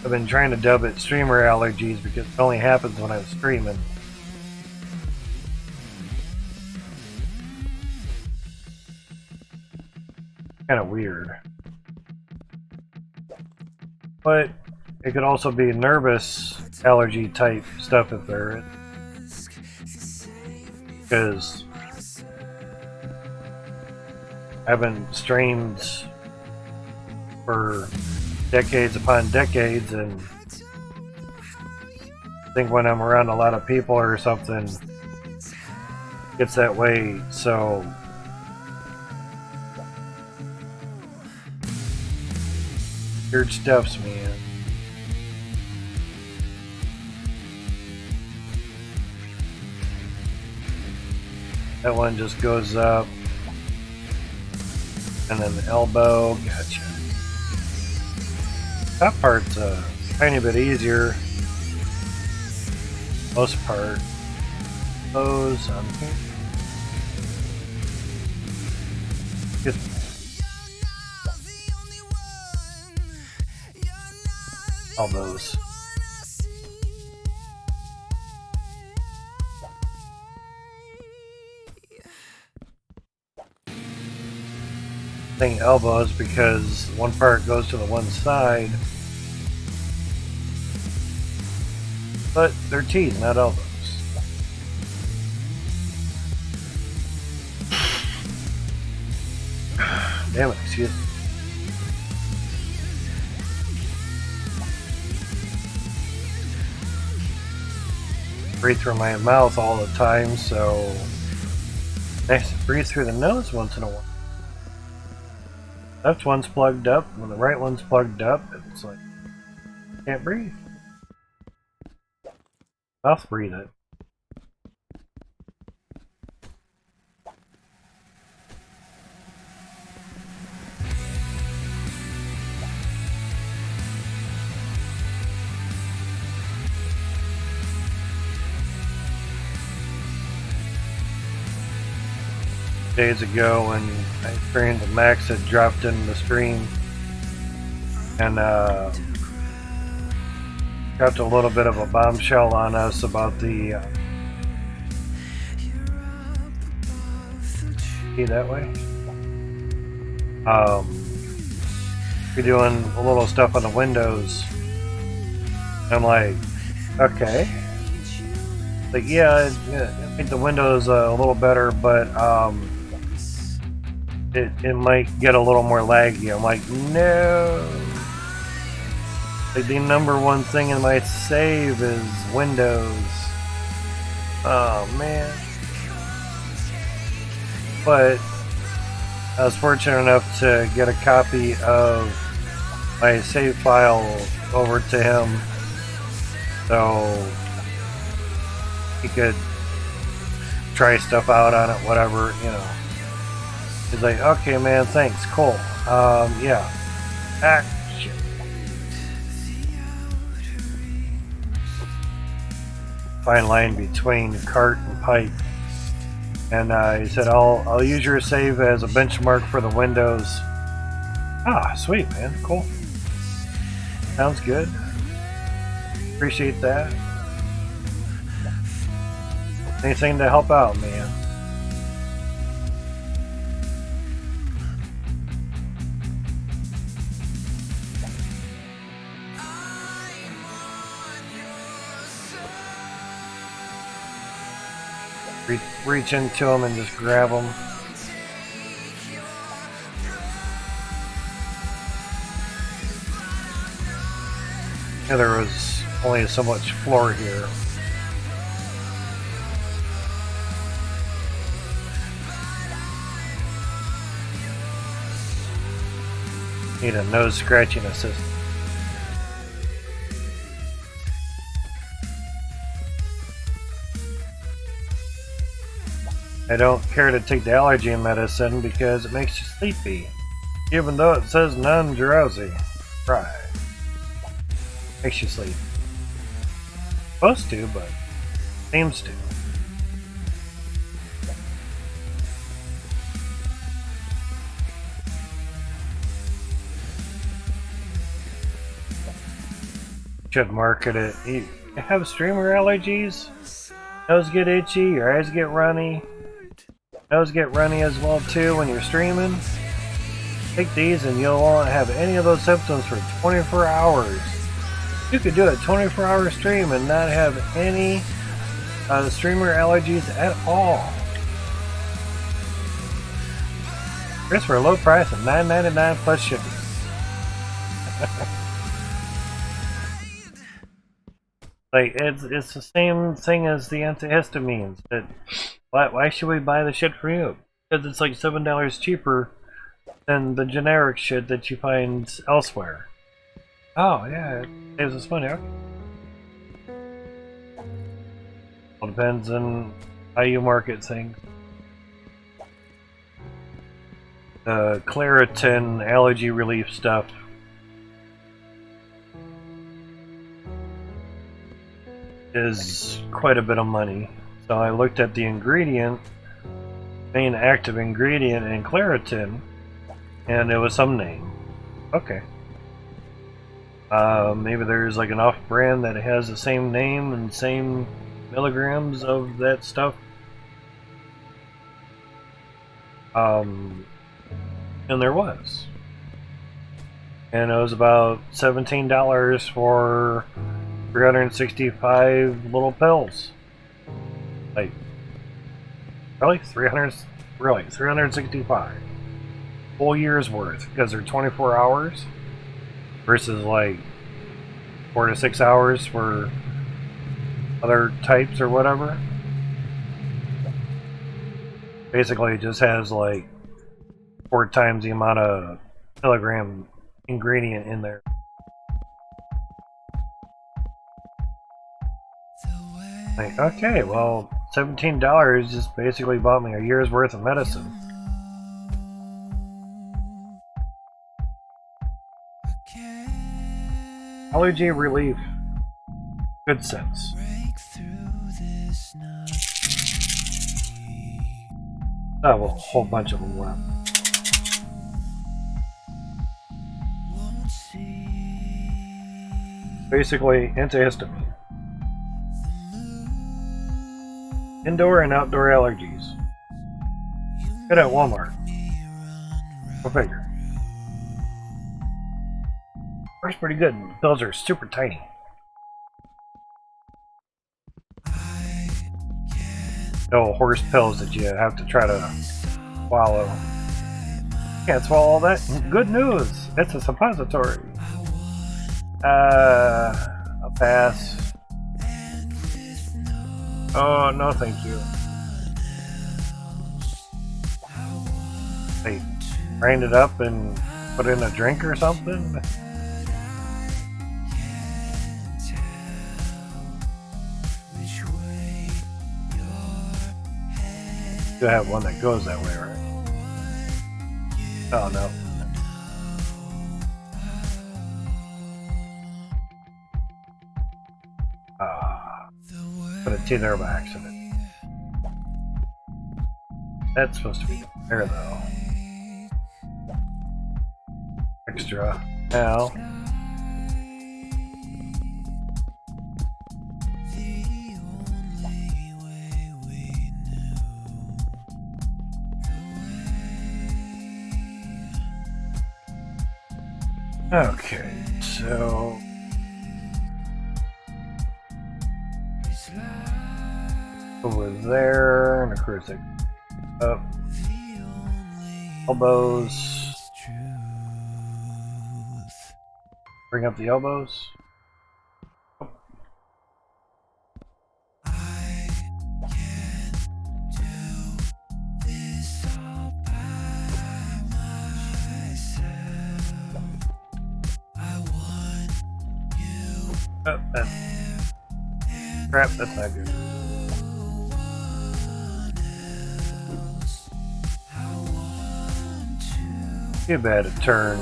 I've been trying to dub it streamer allergies because it only happens when I'm streaming. Kind of weird. But it could also be nervous allergy type stuff if there is. Because I haven't streamed for decades upon decades, and I think when I'm around a lot of people or something, it gets that way, so weird stuffs, man. That one just goes up. And then the elbow, gotcha. That part's a tiny bit easier. Most part. Those on here. Elbows. Elbows because one part goes to the one side, but they're T's, not elbows. Damn it, excuse me. Breathe through my mouth all the time, so nice to breathe through the nose once in a while. Left one's plugged up, when the right one's plugged up, it's like, can't breathe. Mouth breathe it. Days ago when I streamed, Max had dropped in the stream and dropped a little bit of a bombshell on us about the see that way. We're doing a little stuff on the windows. I'm like, okay. Like, yeah, I think the windows a little better, but it might get a little more laggy. I'm like, no. Like, the number one thing in my save is Windows. Oh, man. But I was fortunate enough to get a copy of my save file over to him so he could try stuff out on it, whatever, you know. He's like, okay, man, thanks, cool. Yeah. Action. Fine line between cart and pipe. And he said, I'll use your save as a benchmark for the windows. Ah, sweet, man, cool. Sounds good. Appreciate that. Anything to help out, man. Reach into him and just grab him. Yeah, there was only so much floor here. Need a nose scratching assist. I don't care to take the allergy medicine because it makes you sleepy, even though it says non-drowsy. Right. Makes you sleep. Supposed to, but seems to. Should market it. You have streamer allergies? Nose get itchy, your eyes get runny. Nose get runny as well too when you're streaming. Take these and you won't have any of those symptoms for 24 hours. You could do a 24-hour stream and not have any streamer allergies at all. Chris for a low price of $9.99 plus shipping. Like it's the same thing as the antihistamines. That why should we buy the shit from you? Because it's like $7 cheaper than the generic shit that you find elsewhere. Oh yeah, it saves us money. Okay. Well, depends on how you market things. The Claritin allergy relief stuff is quite a bit of money. So I looked at the ingredient, main active ingredient in Claritin, and it was some name. Okay. Maybe there's like an off-brand that has the same name and same milligrams of that stuff. And there was. And it was about $17 for 365 little pills. Like, really? 365. Full year's worth, because they're 24 hours versus like 4 to 6 hours for other types or whatever. Basically, it just has like 4 times the amount of kilogram ingredient in there. Like, okay, well, $17 just basically bought me a year's worth of medicine. Allergy relief. Good sense. I have a whole bunch of them left. Basically, antihistamine. Indoor and outdoor allergies. Get at Walmart. Go figure. Works pretty good. The pills are super tiny. No horse pills that you have to try to swallow. Can't swallow all that? Good news! It's a suppository. I'll pass. Oh, no thank you. They grind it up and put it in a drink or something? You have one that goes that way, right? Oh no. But it's either by accident. That's supposed to be there though. Extra. Now. Okay, so over there, and of course it up, elbows, bring up the elbows. Oh, crap, that's not good. Too bad a turn.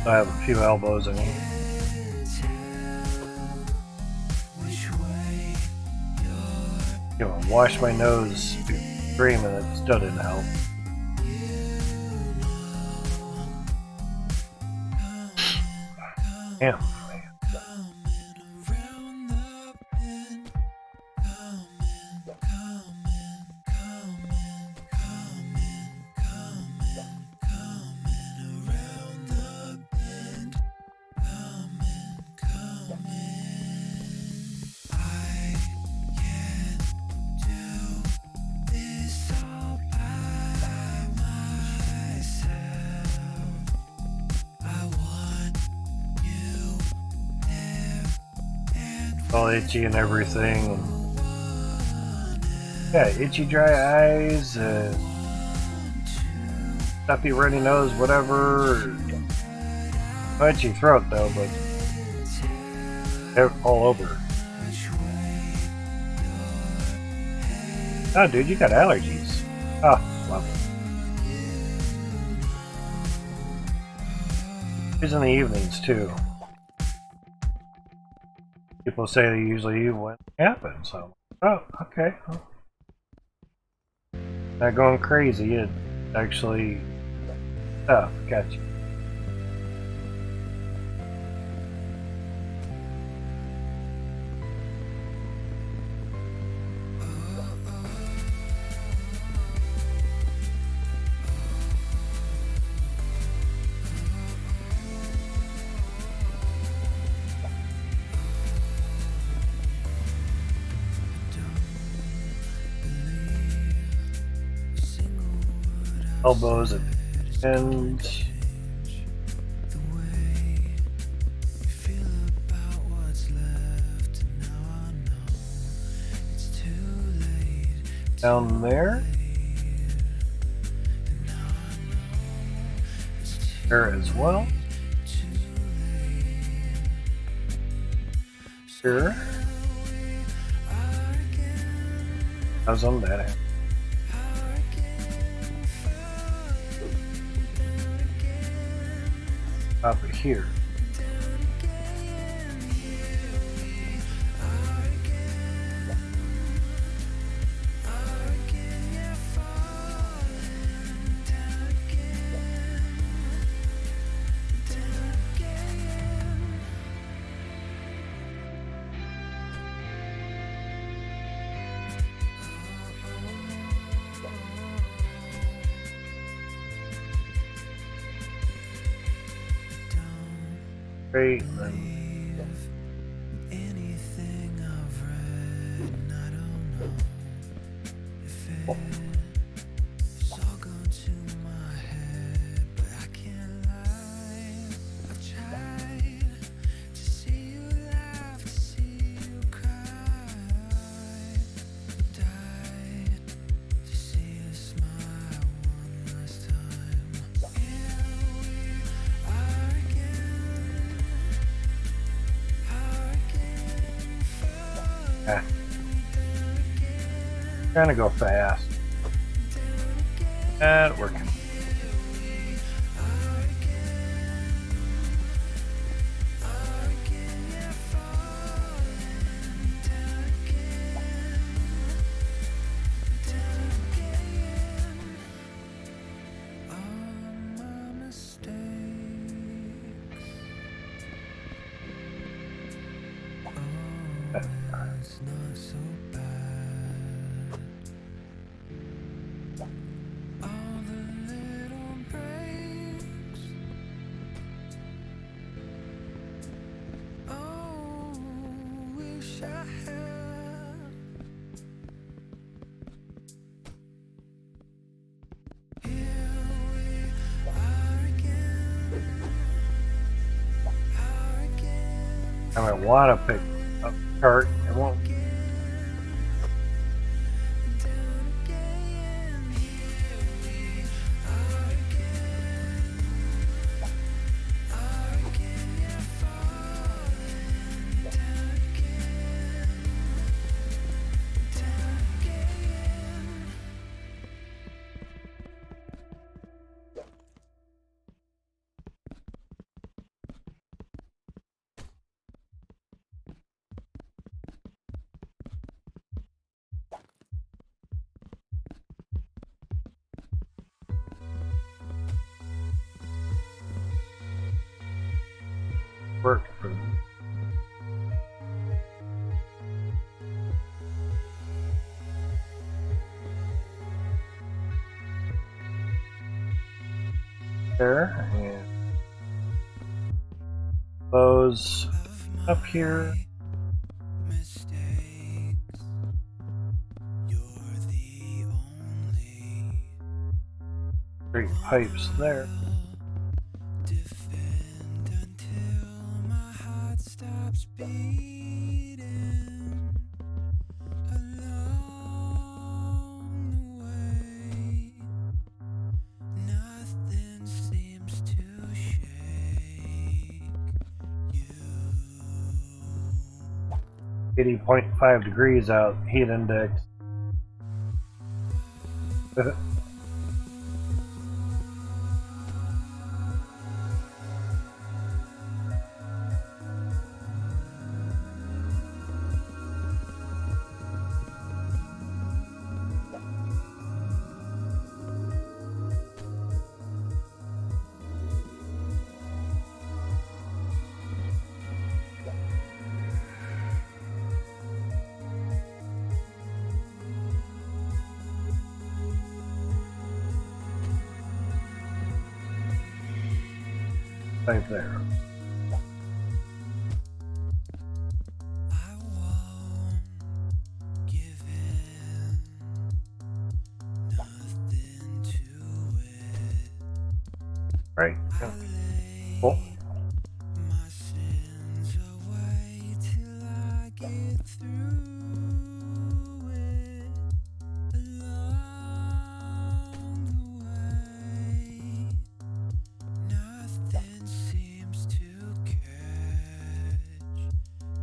I have a few elbows in me. You know, wash my nose screaming, it still didn't help. Damn. All itchy and everything. Yeah, itchy, dry eyes, stuffy, runny nose, whatever. No itchy throat though, but they're all over. Oh, dude, you got allergies. Oh, lovely. It's in the evenings too. People say they usually when it happens, so oh, okay. Not going crazy, it actually gotcha. Elbows and down there. There as well. Here. How's on that? Up here. Great. Trying to go fast. That working. It's not so bad. All the little breaks. Oh, wish I had. Here we are again. I might want to pick up a cart. It won't. Work for me. There, and those up here. Mistakes. You're the only 3 pipes there. defend until my heart stops beating. Along the way, nothing seems to shake you. 80.5 degrees out, heat index. Right there. I won't give in, nothing to it. Right. I lay Cool. my sins away till I get through it. Along the way, nothing seems to catch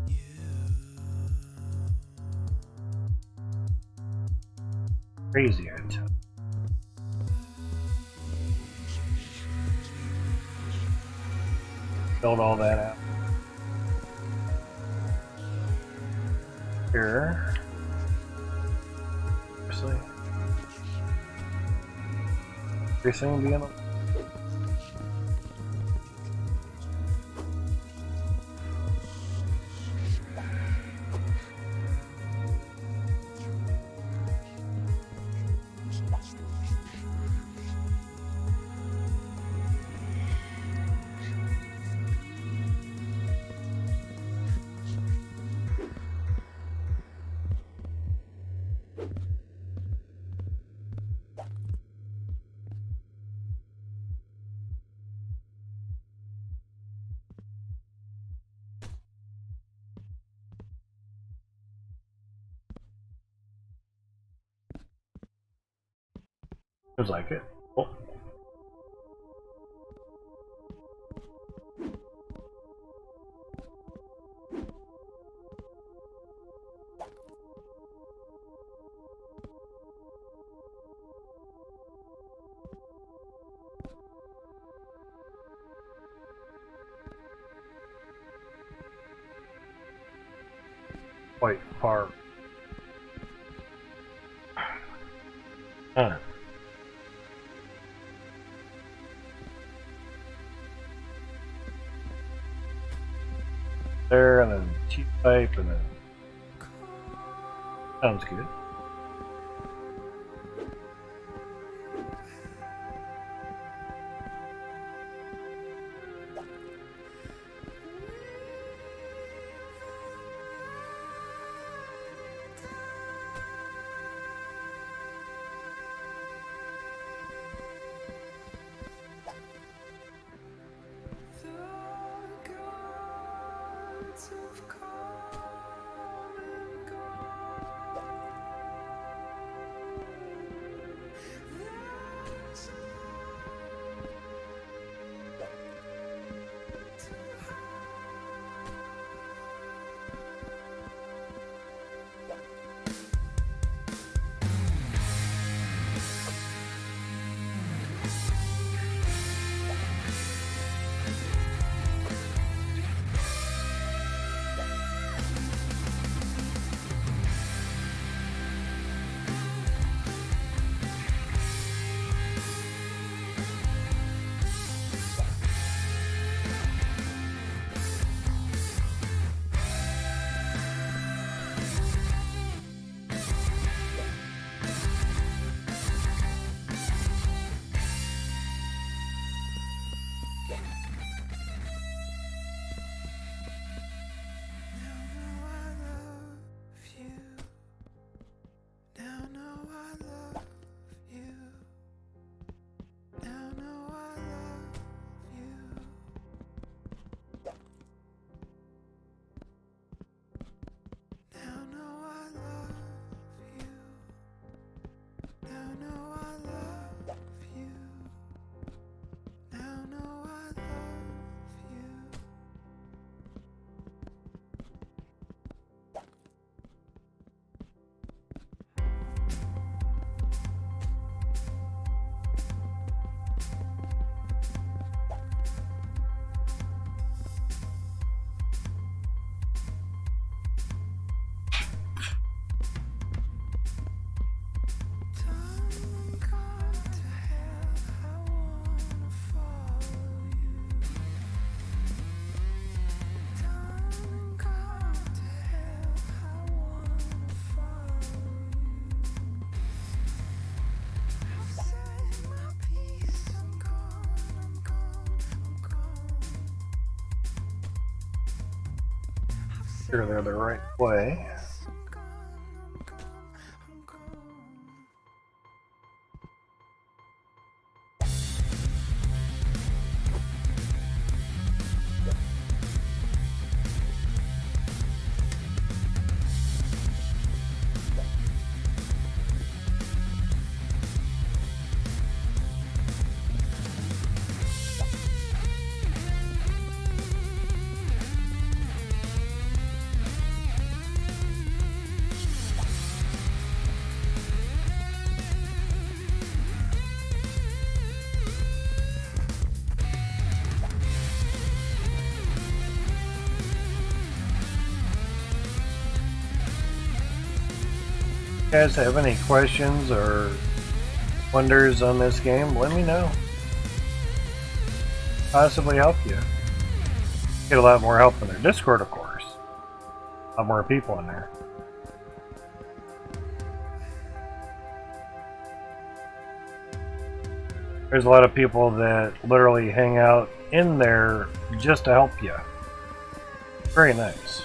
you. Crazy, I tell you. Build all that out. Here. Seriously. Everything being on. Feels like it. Cool. quite far. Huh. There, and then T-pipe, and then sounds good. Sure they're the right way. If you guys have any questions or wonders on this game, let me know. Possibly help you. Get a lot more help in their Discord, of course. A lot more people in there. There's a lot of people that literally hang out in there just to help you. Very nice.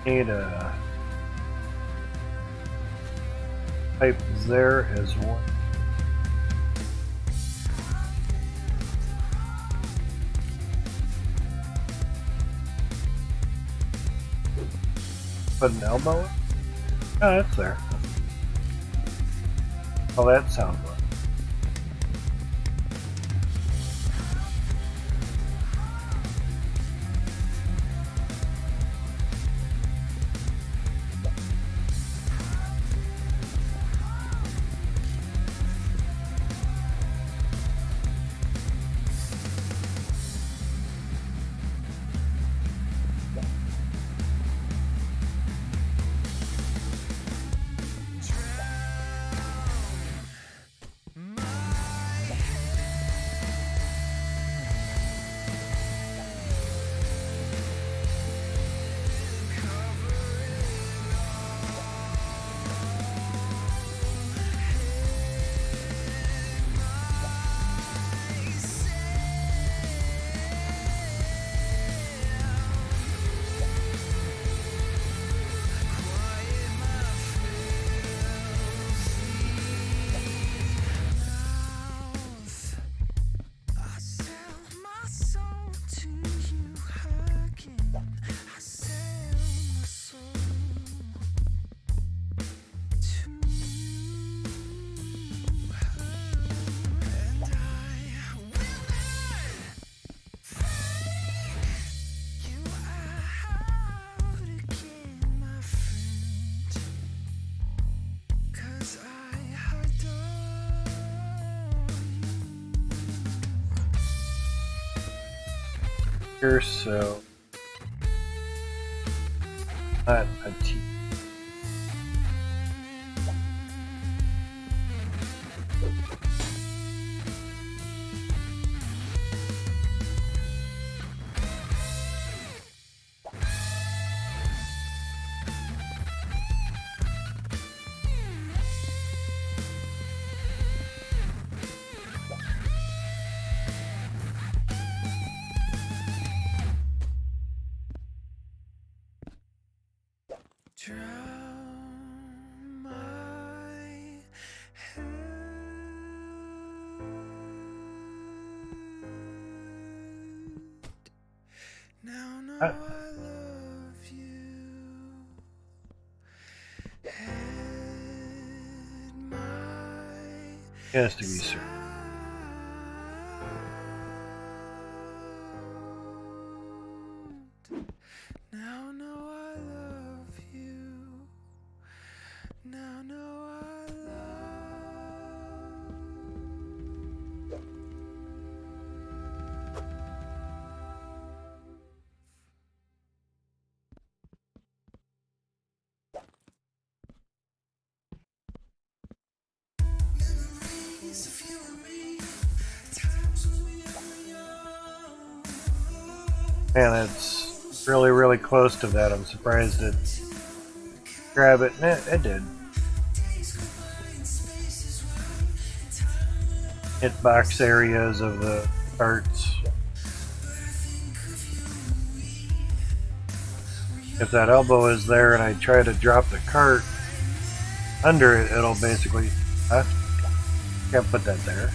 Need a pipe there as well. Put an elbow in? Oh, that's there. Oh, that sounds right. here, so not a T. Drown my head. Now know I love you. Head my Has to be certain. Now know I love you. Now know I love. Memories of you and me. Times when we were young. Man, it's really, really close to that. I'm surprised it grab it. And it did. Hitbox areas of the parts. If that elbow is there and I try to drop the cart under it, it'll basically... Can't put that there.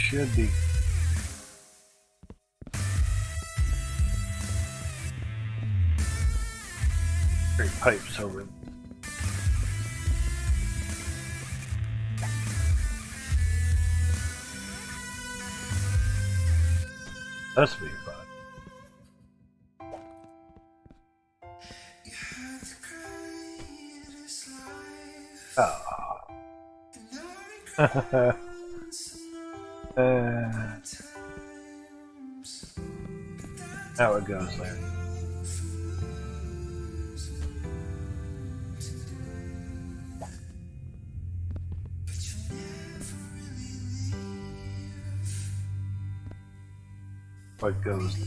Should be. Great pipes over. That's be fun. Ah. How it goes there. What goes there.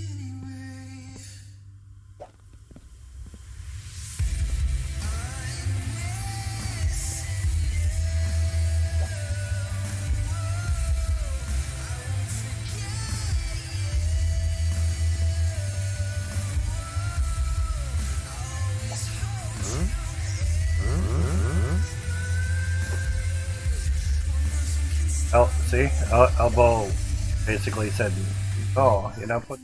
Oh, see? Elbow basically said, oh, you know, put...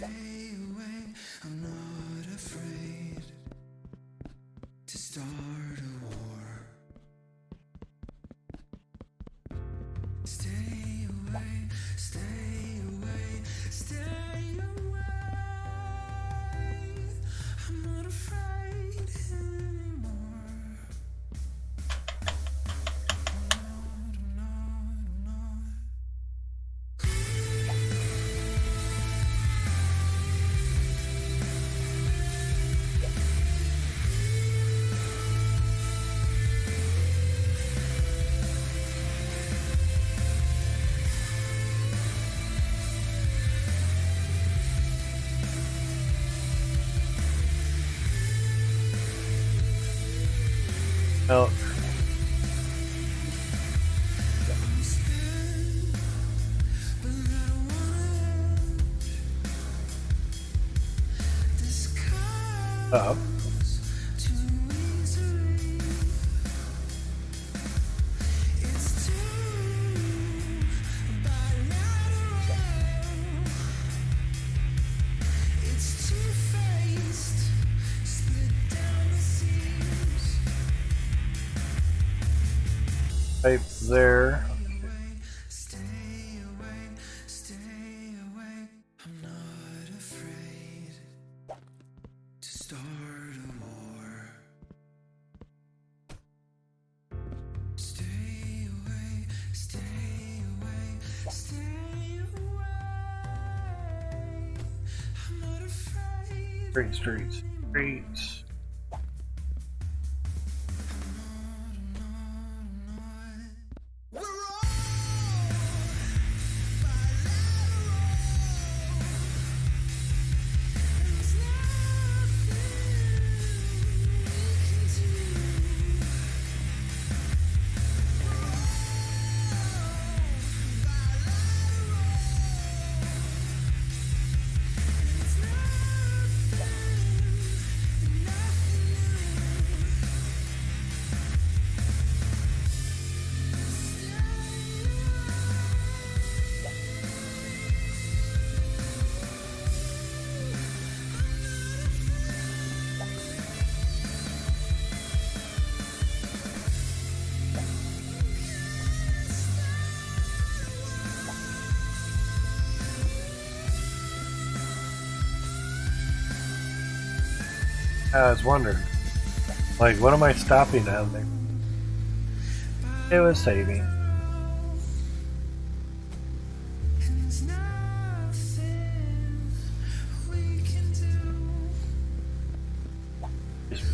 away. I'm not afraid to start a war. Stay away, stay away, stay away. I'm not afraid anymore. I'm not. Oh, up. Right there. Stay away, stay away. I'm not afraid to start a war. Stay away, stay away, stay away. I'm not afraid. Streets. We're all There's nothing we can do. I was wondering, like, what am I stopping down there? It was saving. There's nothing we can do. Just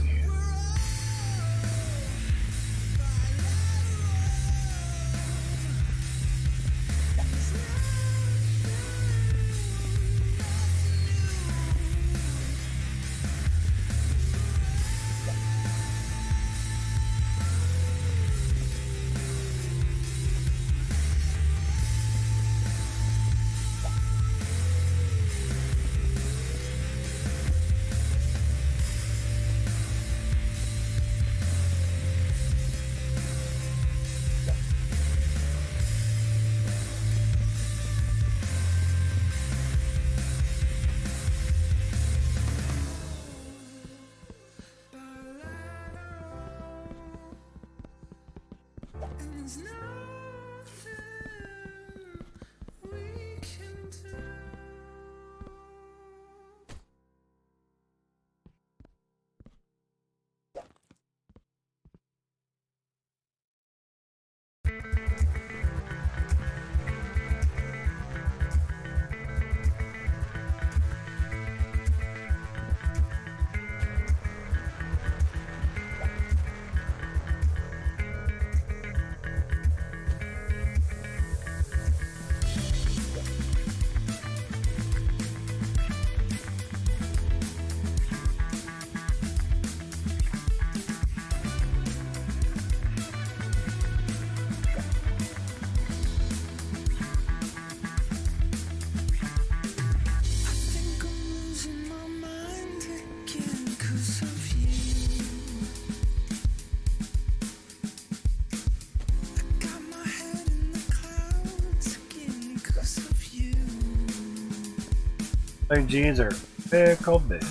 There's nothing we can do. G's are fickle bitch.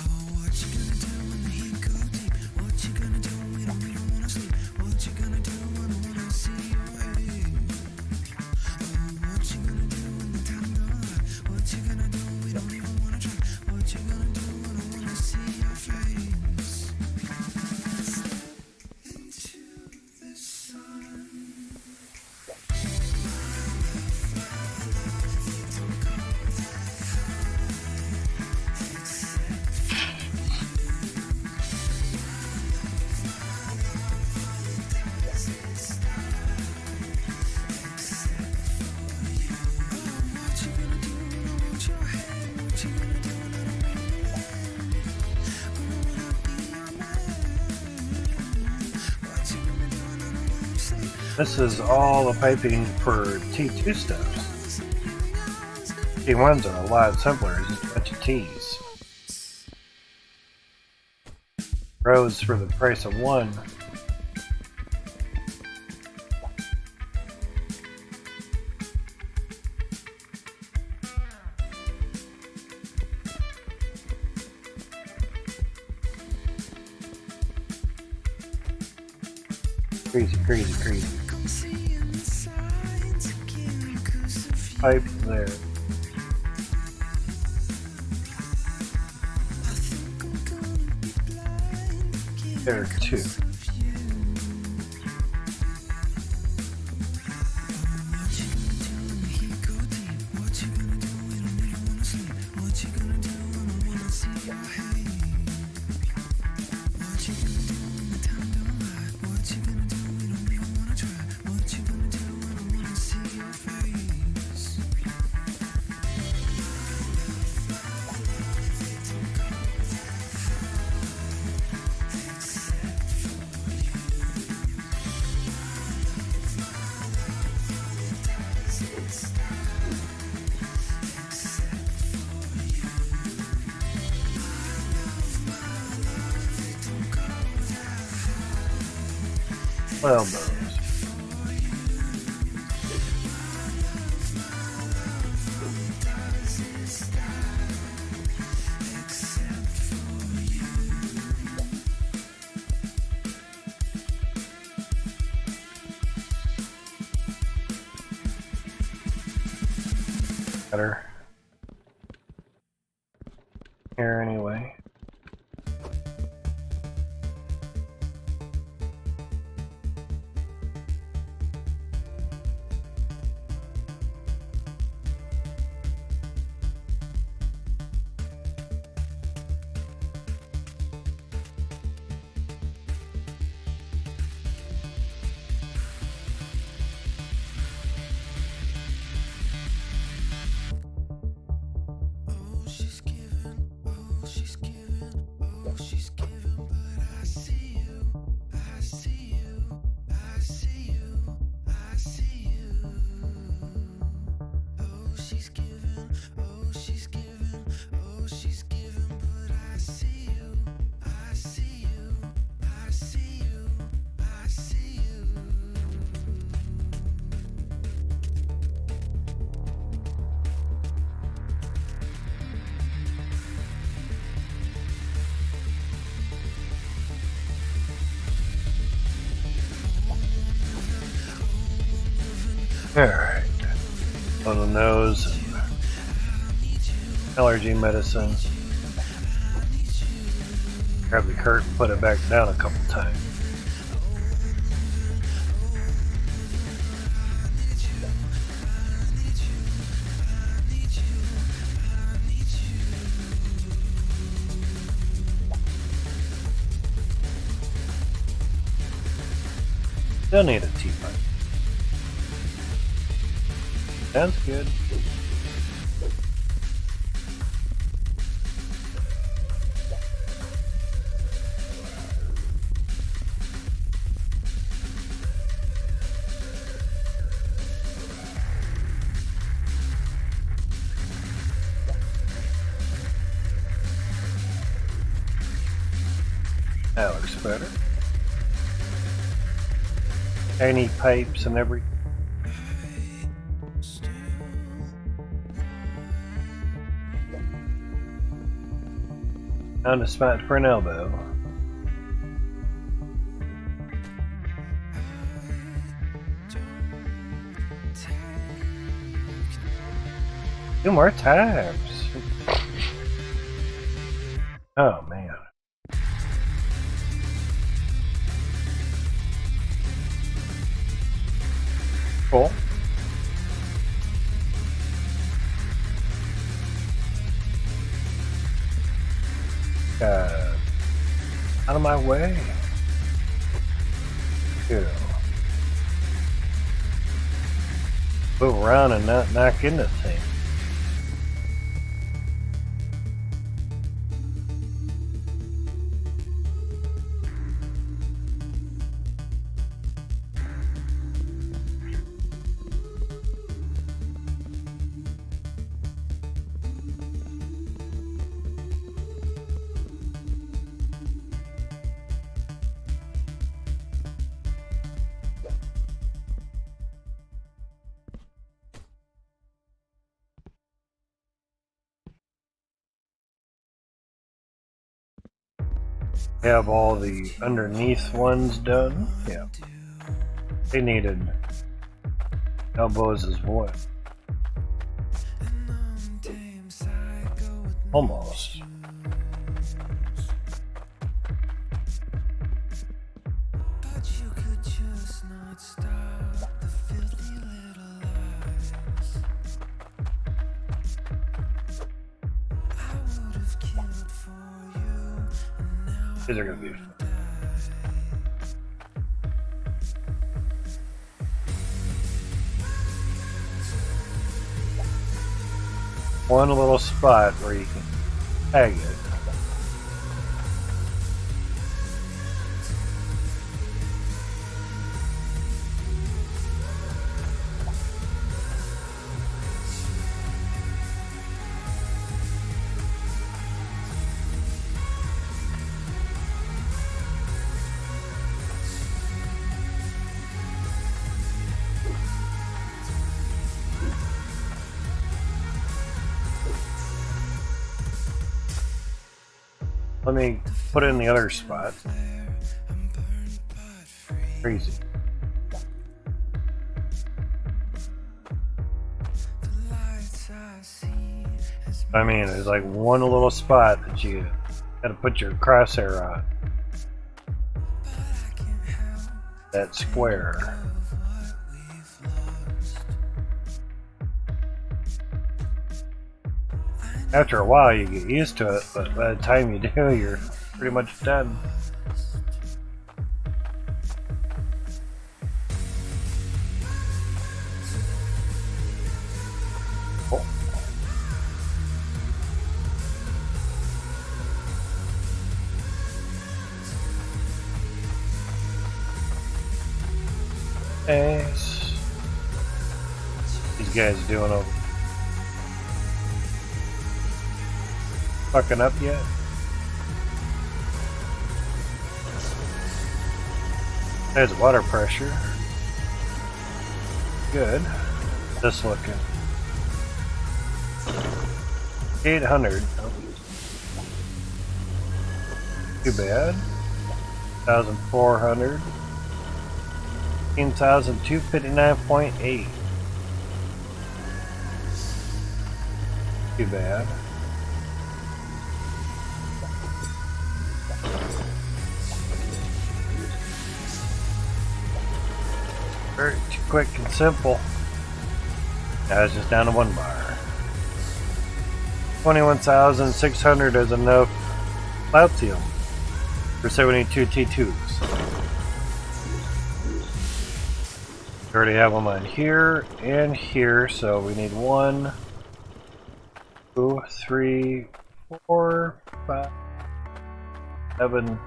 This is all the piping for T2 steps. T1s are a lot simpler, it's just a bunch of T's. Rows for the price of one. Crazy, crazy, crazy. Pipe there. There are two. Elbows. Better. Here anyway. Alright. On the nose, allergy medicine. Grab the curtain, put it back down a couple times. Still need a teapot. Sounds good. That looks better. Any pipes and everything. Found a spot for an elbow. Two more times. Oh man. Cool. Out of my way. Ew. Move around and not knock into things. Have all the underneath ones done. Yeah. They needed elbows as well. Almost. These are gonna be fun. One little spot where you can tag it. Let me put it in the other spot. Crazy. I mean, there's like one little spot that you gotta put your crosshair on. That square. After a while you get used to it, but by the time you do, you're pretty much done. Cool. Thanks. These guys doing over. Fucking up yet? There's water pressure. Good. This looking. 800. Oh. Too bad. 1,400. 15,259.8. Too bad. Very too quick and simple. Now it's just down to one bar. 21,600 is enough Platinum for 72 T2s. We already have them on here and here, so we need 1, 2, 3, 4, 5, 7,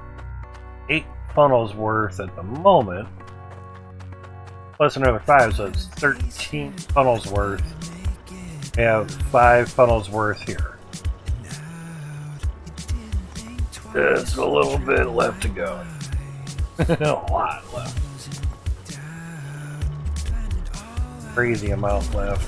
8 funnels worth at the moment. Plus another 5, so it's 13 funnels worth. We have 5 funnels worth here. Just a little bit left to go. A lot left. Crazy amount left.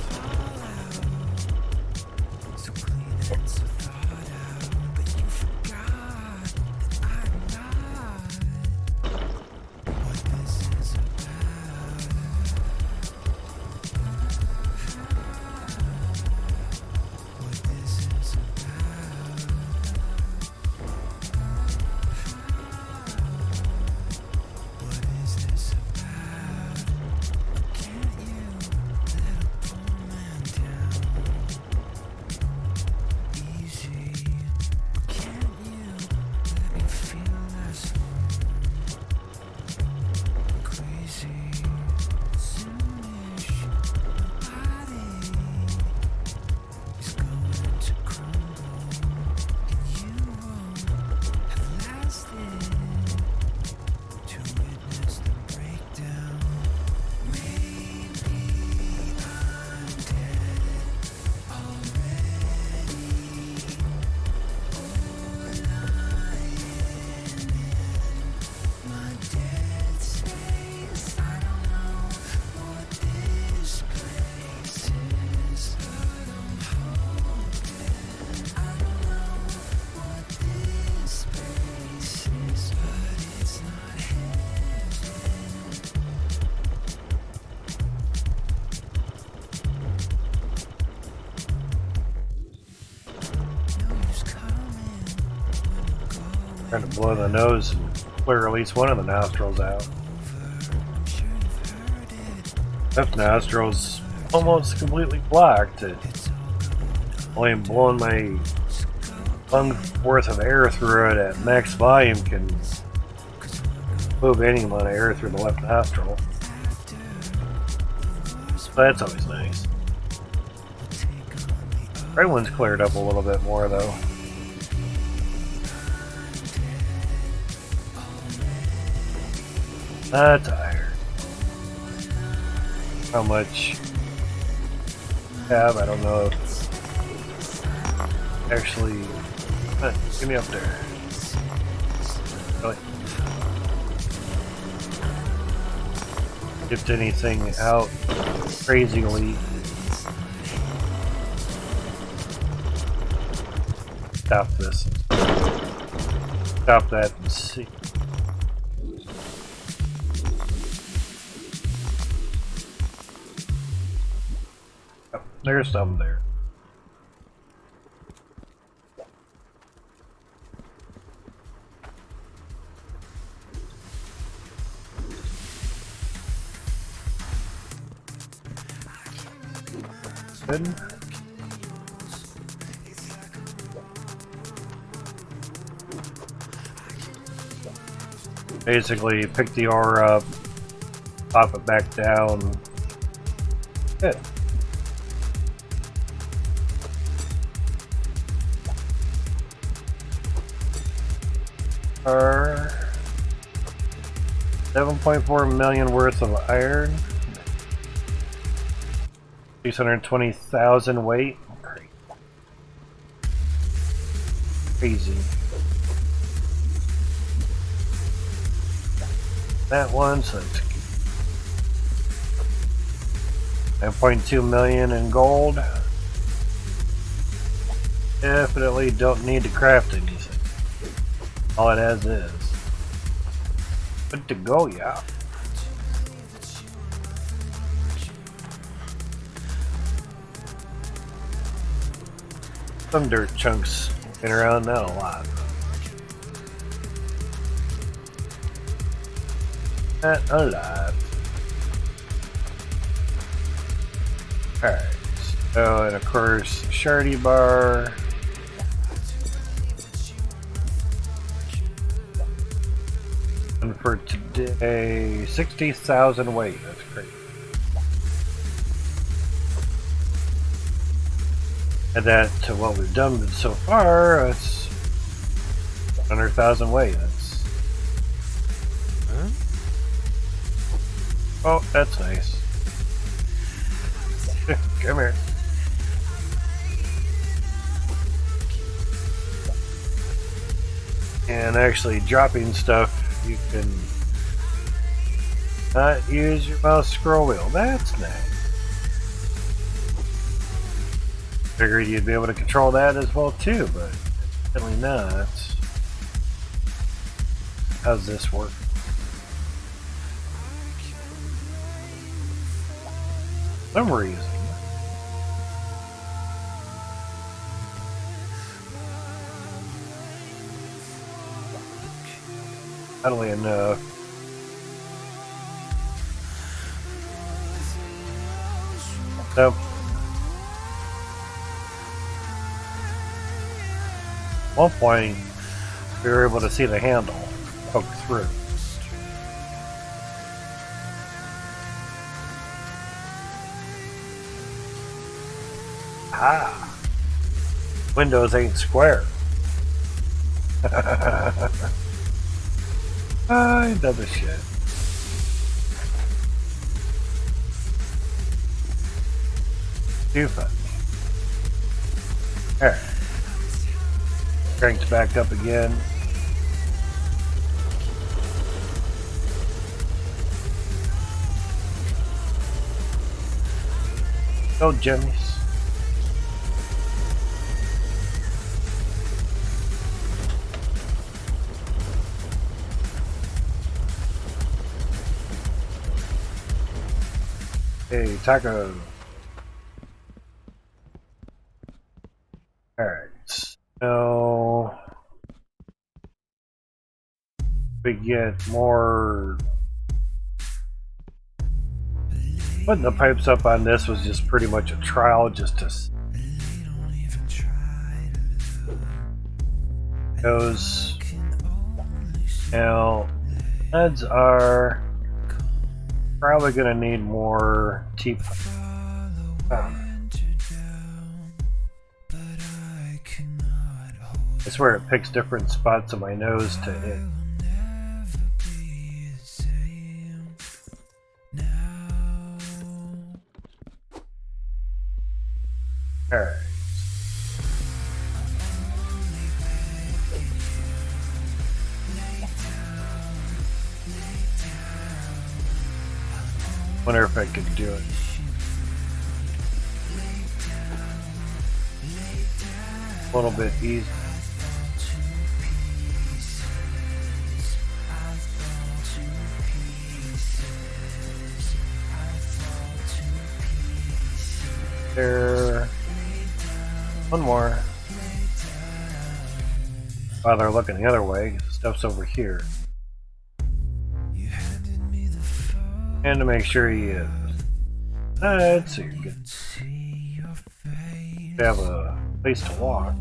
Trying to blow the nose and clear at least one of the nostrils out. Left nostril's almost completely blocked. Only blowing my lung's worth of air through it at max volume can move any amount of air through the left nostril. So that's always nice. Right one's cleared up a little bit more though. Not tired. How much have I don't know. Actually, get me up there. Really? If anything out crazily. Stop this. Stop that and see. Oh, there's some there. Good. Basically, pick the ore up, pop it back down. Good. Our 7.4 million worth of iron. 620,000 weight. Crazy. That one, so it's 9.2 million in gold. Definitely don't need to craft anything. All it has is. Good to go, yeah. Some dirt chunks been around, not a lot. Not a lot. Alright, so and of course, Shardy bar. And for today, 60,000 weight, that's great. Add that to what we've done so far, that's 100,000 weight. That's. Huh? Oh, that's nice. Come here. And actually dropping stuff, you can not use your mouse scroll wheel. That's nice. Figured you'd be able to control that as well too, but definitely not. How's this work? For some reason. Oddly enough. So, at one point, we were able to see the handle poke through. Ah! Windows ain't square. I know the shit. Too funny. Alright. Cranked back up again. Go, Jimmies. Hey, taco. Alright, so We get more. Putting the pipes up on this was just pretty much a trial, just to. Those. Now, heads are probably going to need more T. I swear it picks different spots of my nose to hit. Alright. Wonder if I could do it. A little bit easy. There. One more. While they're looking the other way, stuff's over here. And to make sure he is. Alright, so you're good. You have a place to walk.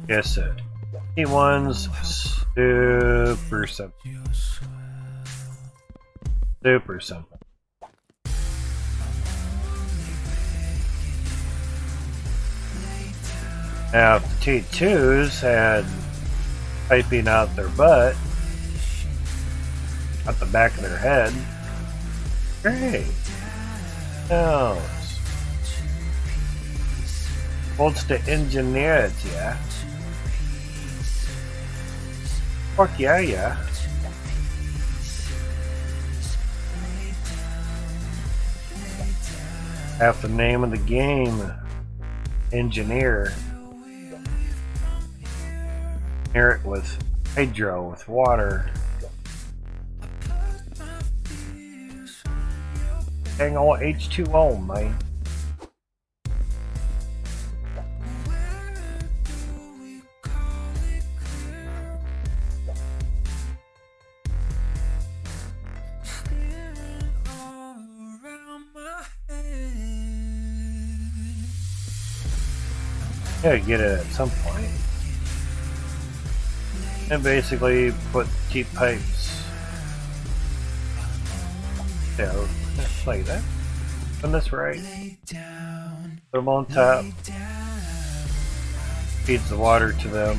Yes, sir. E1's super simple. Super simple. Now, if the T2s had piping out their butt, out the back of their head, great. Now, what's to engineer it, yeah? Fuck yeah, yeah. Half the name of the game, engineer. Pair it with hydro, with water. Dang old H2O, man. Gotta get it at some point. And basically put deep pipes. Yeah, like that. On this right. Put them on top. Feeds the water to them.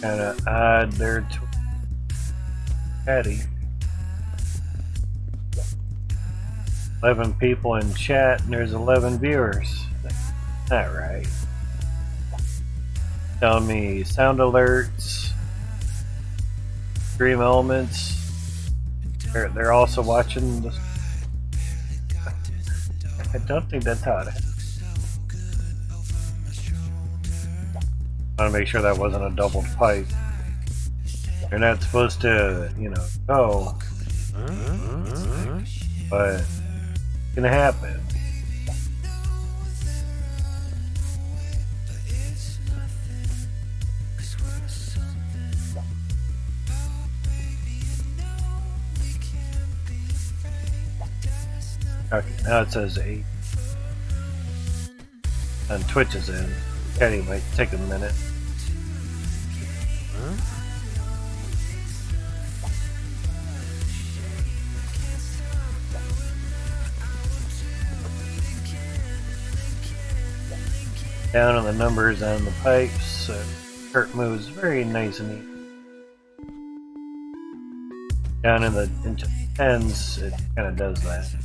Kinda odd there to Patty. 11 people in chat and there's 11 viewers. Not right. Telling me sound alerts, stream elements. They're also watching this. I don't think that's how it is. I want to make sure that wasn't a doubled pipe. You're not supposed to, you know, go. But it's gonna happen. Okay, now it says 8. And Twitch is in. Kenny might take a minute. down on the numbers on the pipes, so kart moves very nice and neat. Down into tens, it kind of does that.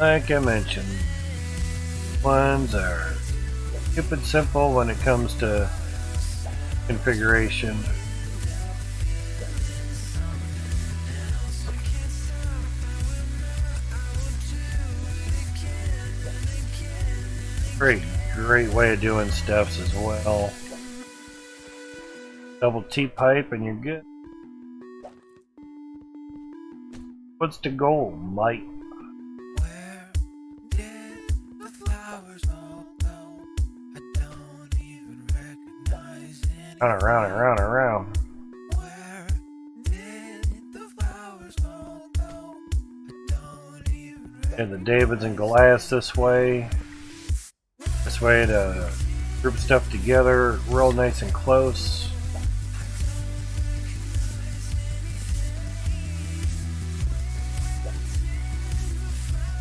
Like I mentioned, ones are stupid simple when it comes to configuration. Great way of doing stuffs as well. Double T-pipe and you're good. What's the goal, Mike? Around and round and round. And the Davids and glass this way. This way to group stuff together real nice and close.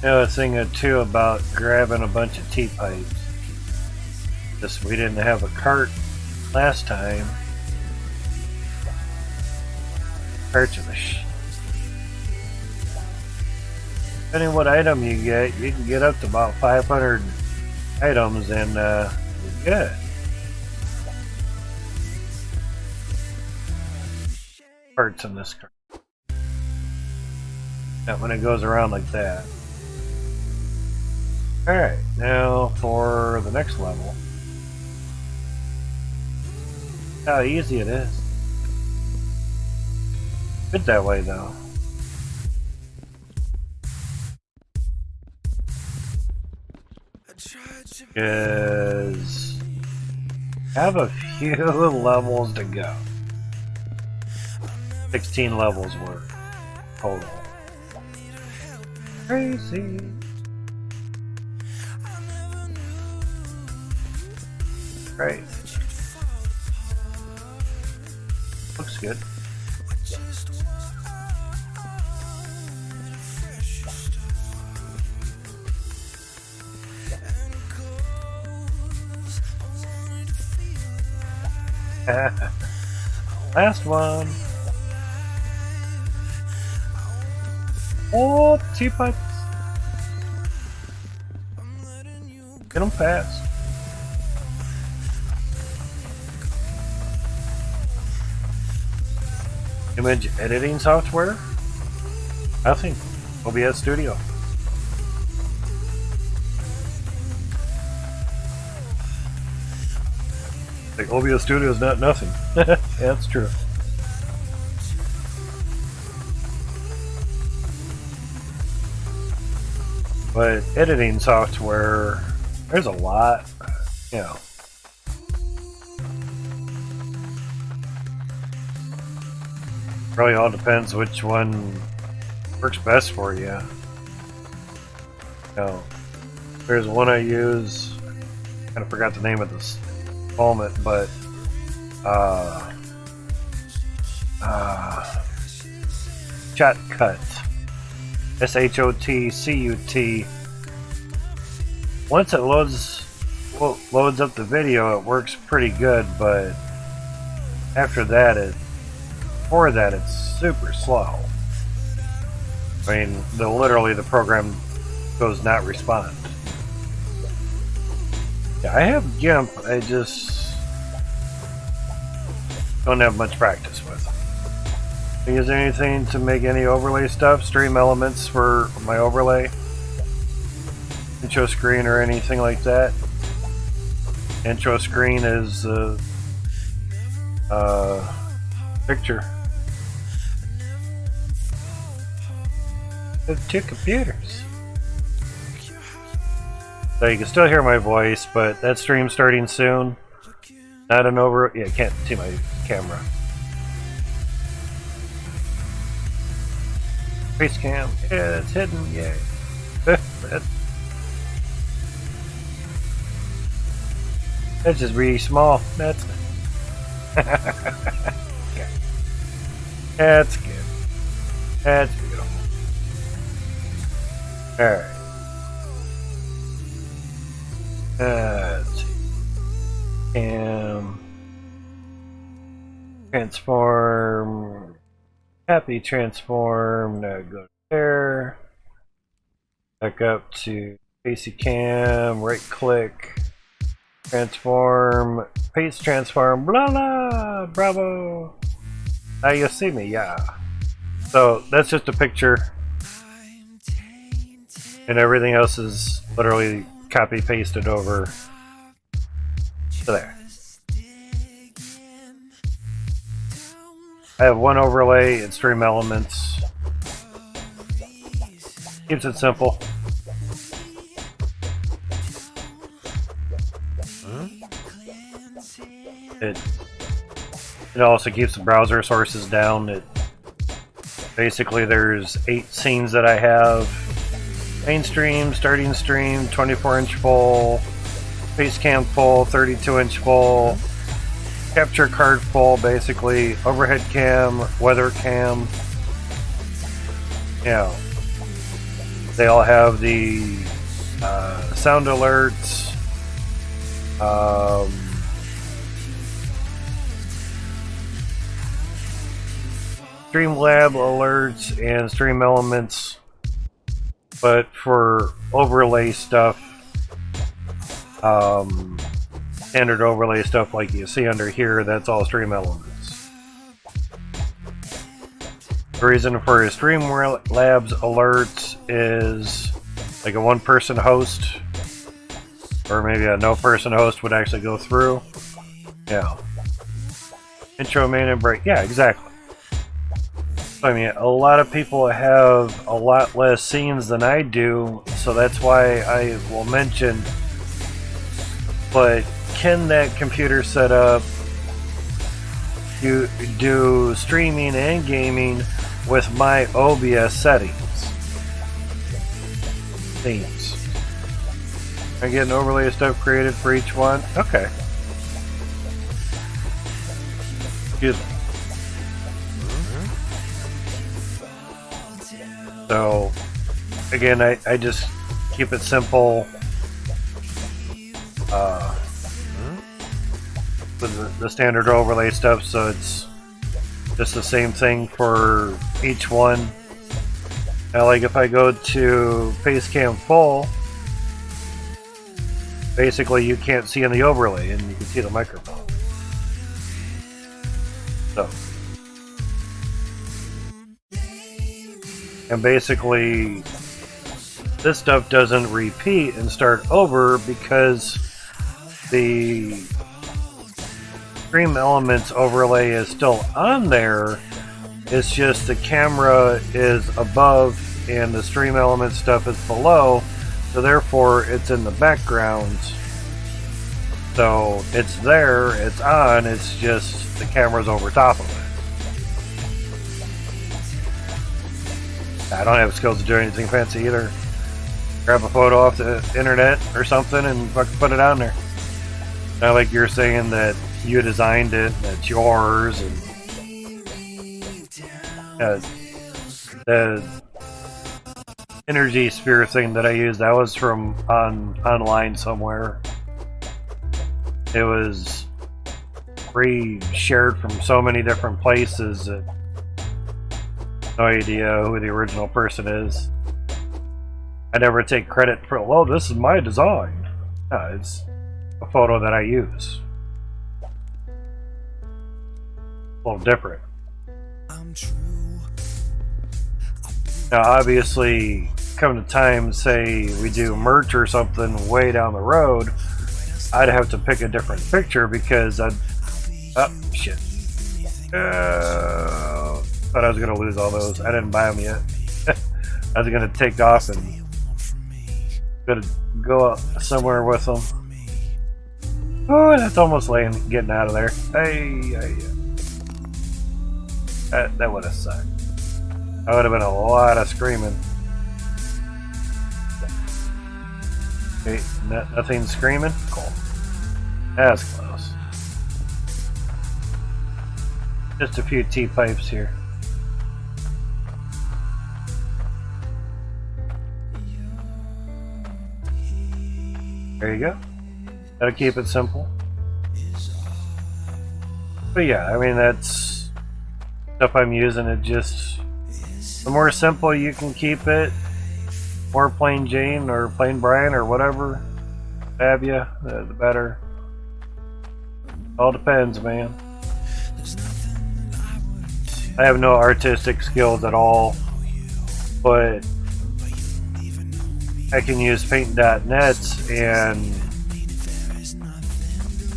Now a thing or two about grabbing a bunch of T-pipes. Just we didn't have a cart last time. Carts are the depending what item you can get up to about 500 items and you're good. Parts in this cart. Yeah, when it goes around like that. Alright, now for the next level. How easy it is. Good that way though. Because have a few levels to go. 16 levels worth total. Crazy. Right. Looks good. Last one. Oh, T-pipes. Get them fast. Image editing software? Nothing. OBS Studio. Like OBS Studio is not nothing. Yeah, that's true. But editing software, there's a lot, you know. Really all depends which one works best for you. You know, there's one I use, kind of forgot the name of this moment, but Shotcut. SHOTCUT. Once it loads up the video, it works pretty good, but after that, before that, it's super slow. I mean, literally the program does not respond. Yeah, I have GIMP, I just don't have much practice with. Use anything to make any overlay stuff, stream elements for my overlay. intro screen or anything like that. Intro screen is picture. With two computers. So you can still hear my voice, but that stream's starting soon. Not an over... Yeah, you can't see my camera. Face cam. Yeah, it's hidden. Yeah. That's just really small. That's... Okay. That's good. That's beautiful. Alright. Let's see. Transform. Happy transform. Now go there. Back up to Facey Cam. Right click. Transform. Paste transform. Blah blah. Bravo. Now you see me. Yeah. So that's just a picture. And everything else is literally copy pasted over to there. I have one overlay and stream elements. Keeps it simple. It also keeps the browser sources down. Basically there's 8 scenes that I have. Main stream, starting stream, 24-inch full, face cam full, 32-inch full, capture card full, basically, overhead cam, weather cam. Yeah. They all have the sound alerts, Streamlab alerts, and stream elements. But for overlay stuff, standard overlay stuff like you see under here, that's all stream elements. The reason for Streamlabs alerts is like a one-person host, or maybe a no-person host would actually go through. Yeah. Intro, main, and break. Yeah, exactly. I mean, a lot of people have a lot less scenes than I do, so that's why I will mention, but can that computer setup do streaming and gaming with my OBS settings? Themes. I get an overlay of stuff created for each one? Okay. Excuse me. So, again, I just keep it simple with the standard overlay stuff, so it's just the same thing for each one. Now, like if I go to face cam full, basically you can't see in the overlay, and you can see the microphone. So. And basically, this stuff doesn't repeat and start over because the stream elements overlay is still on there. It's just the camera is above and the stream element stuff is below, so therefore it's in the background. So it's there, it's on, it's just the camera's over top of it. I don't have skills to do anything fancy either. Grab a photo off the internet or something and fucking put it on there. Not like you're saying that you designed it, that's yours, and the energy sphere thing that I used, that was from online somewhere. It was shared from so many different places that no idea who the original person is. I never take credit for, well, this is my design. No, it's a photo that I use. A little different. Now, obviously, come to time, say we do merch or something way down the road, I'd have to pick a different picture because I'd... Oh, shit. Thought I was going to lose all those. I didn't buy them yet. I was going to take off and go somewhere with them. Oh, that's almost getting out of there. Hey. That would have sucked. That would have been a lot of screaming. Okay, nothing screaming? Cool. That's close. Just a few T-pipes here. There you go. That'll keep it simple. But yeah, I mean, that's stuff I'm using. It just, the more simple you can keep it, more plain Jane or plain Brian or whatever have you, the better. All depends, man. I have no artistic skills at all, but I can use paint.net and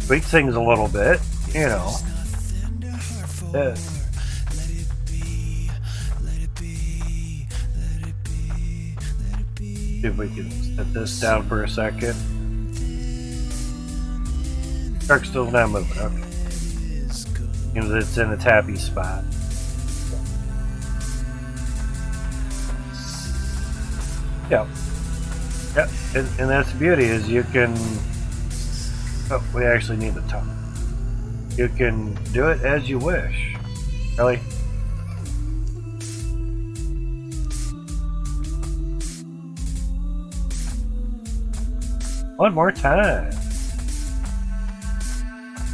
tweak things a little bit, you know. See if we can set this down for a second. Truck's still not moving, okay. Seems it's in a tappy spot. Yeah. Yep, and that's the beauty is you can... Oh, we actually need the top. You can do it as you wish. Really? One more time.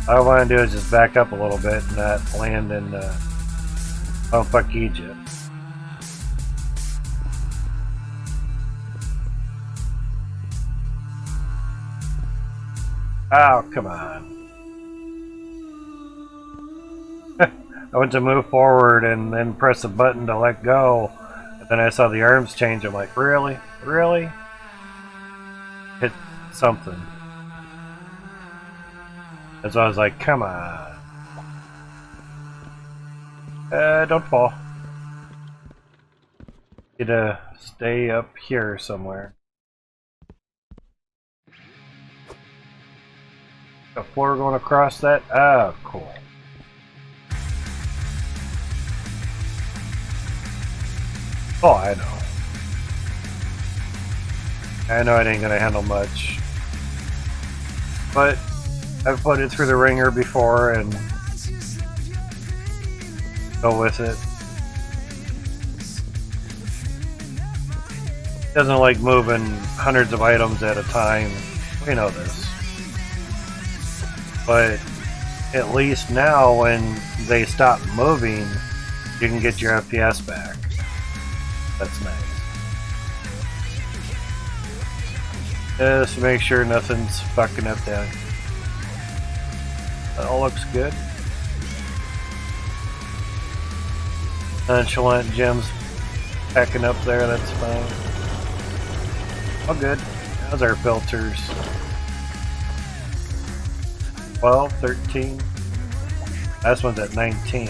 All I want to do is just back up a little bit and not land in oh fuck Egypt. Oh, come on. I went to move forward and then press the button to let go. And then I saw the arms change. I'm like, really? Really? Hit something. And so I was like, come on. Don't fall. Need to stay up here somewhere. A floor going across that? Oh, cool. Oh, I know. I know it ain't gonna handle much. But I've put it through the ringer before and go with it. Doesn't like moving hundreds of items at a time. We know this. But at least now when they stop moving, you can get your FPS back. That's nice. Just make sure nothing's fucking up down. That all looks good. Nonchalant gems packing up there, that's fine. All good. How's our filters? 12, 13. Last one's at 19.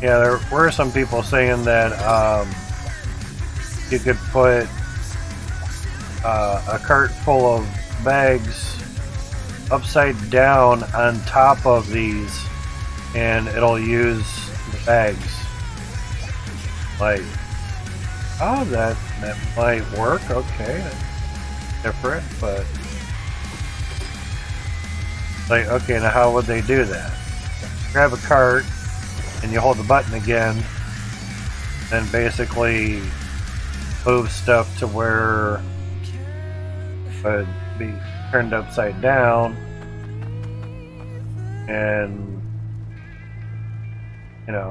Yeah, there were some people saying that you could put a cart full of bags upside down on top of these and it'll use the bags. Like, oh, that might work. Okay, that's different, but like, okay, now how would they do that? Grab a cart and you hold the button again, and basically move stuff to where it would be turned upside down, and you know,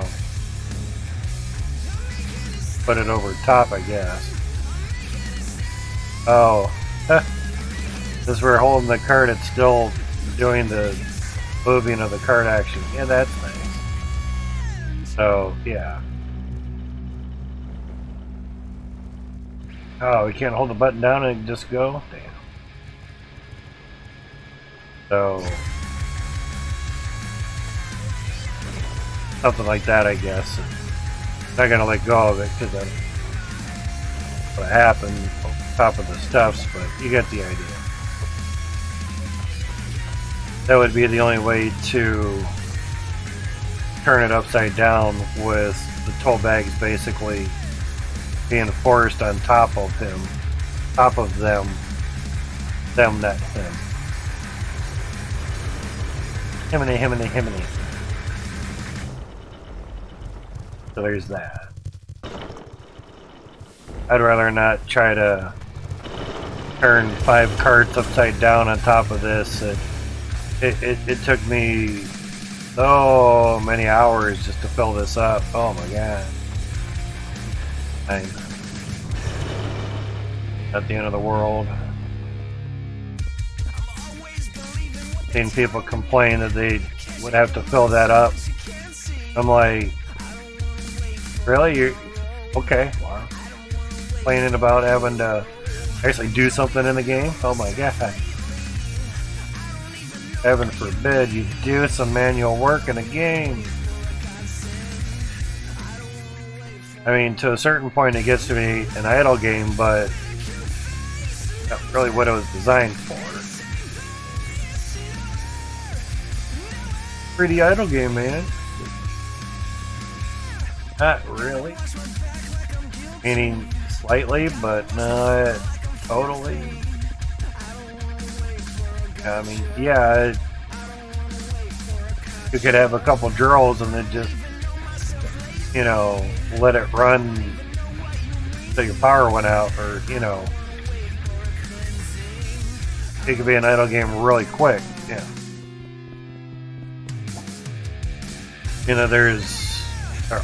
put it over top, I guess. Oh, since we're holding the cart, it's still doing the moving of the cart action. Yeah, that's nice. So, yeah. Oh, we can't hold the button down and just go? Damn. So, something like that, I guess. Not gonna let go of it because that's what happened on top of the stuffs, but you get the idea. That would be the only way to turn it upside down, with the toll bags basically being forced on top of him, top of them, not him. Himiny. So there's that. I'd rather not try to turn 5 carts upside down on top of this. It took me so many hours just to fill this up. Oh my god. At the end of the world. Seen people complain that they would have to fill that up. I'm like, really? You're okay? Wow. Complaining about having to actually do something in the game? Oh my god. Heaven forbid you do some manual work in a game. I mean, to a certain point it gets to be an idle game, but not really what it was designed for. 3D idle game, man. Not really. Meaning slightly, but not totally. I mean, yeah, you could have a couple drills and then just, you know, let it run until your power went out, or, you know, it could be an idle game really quick, yeah. You know, there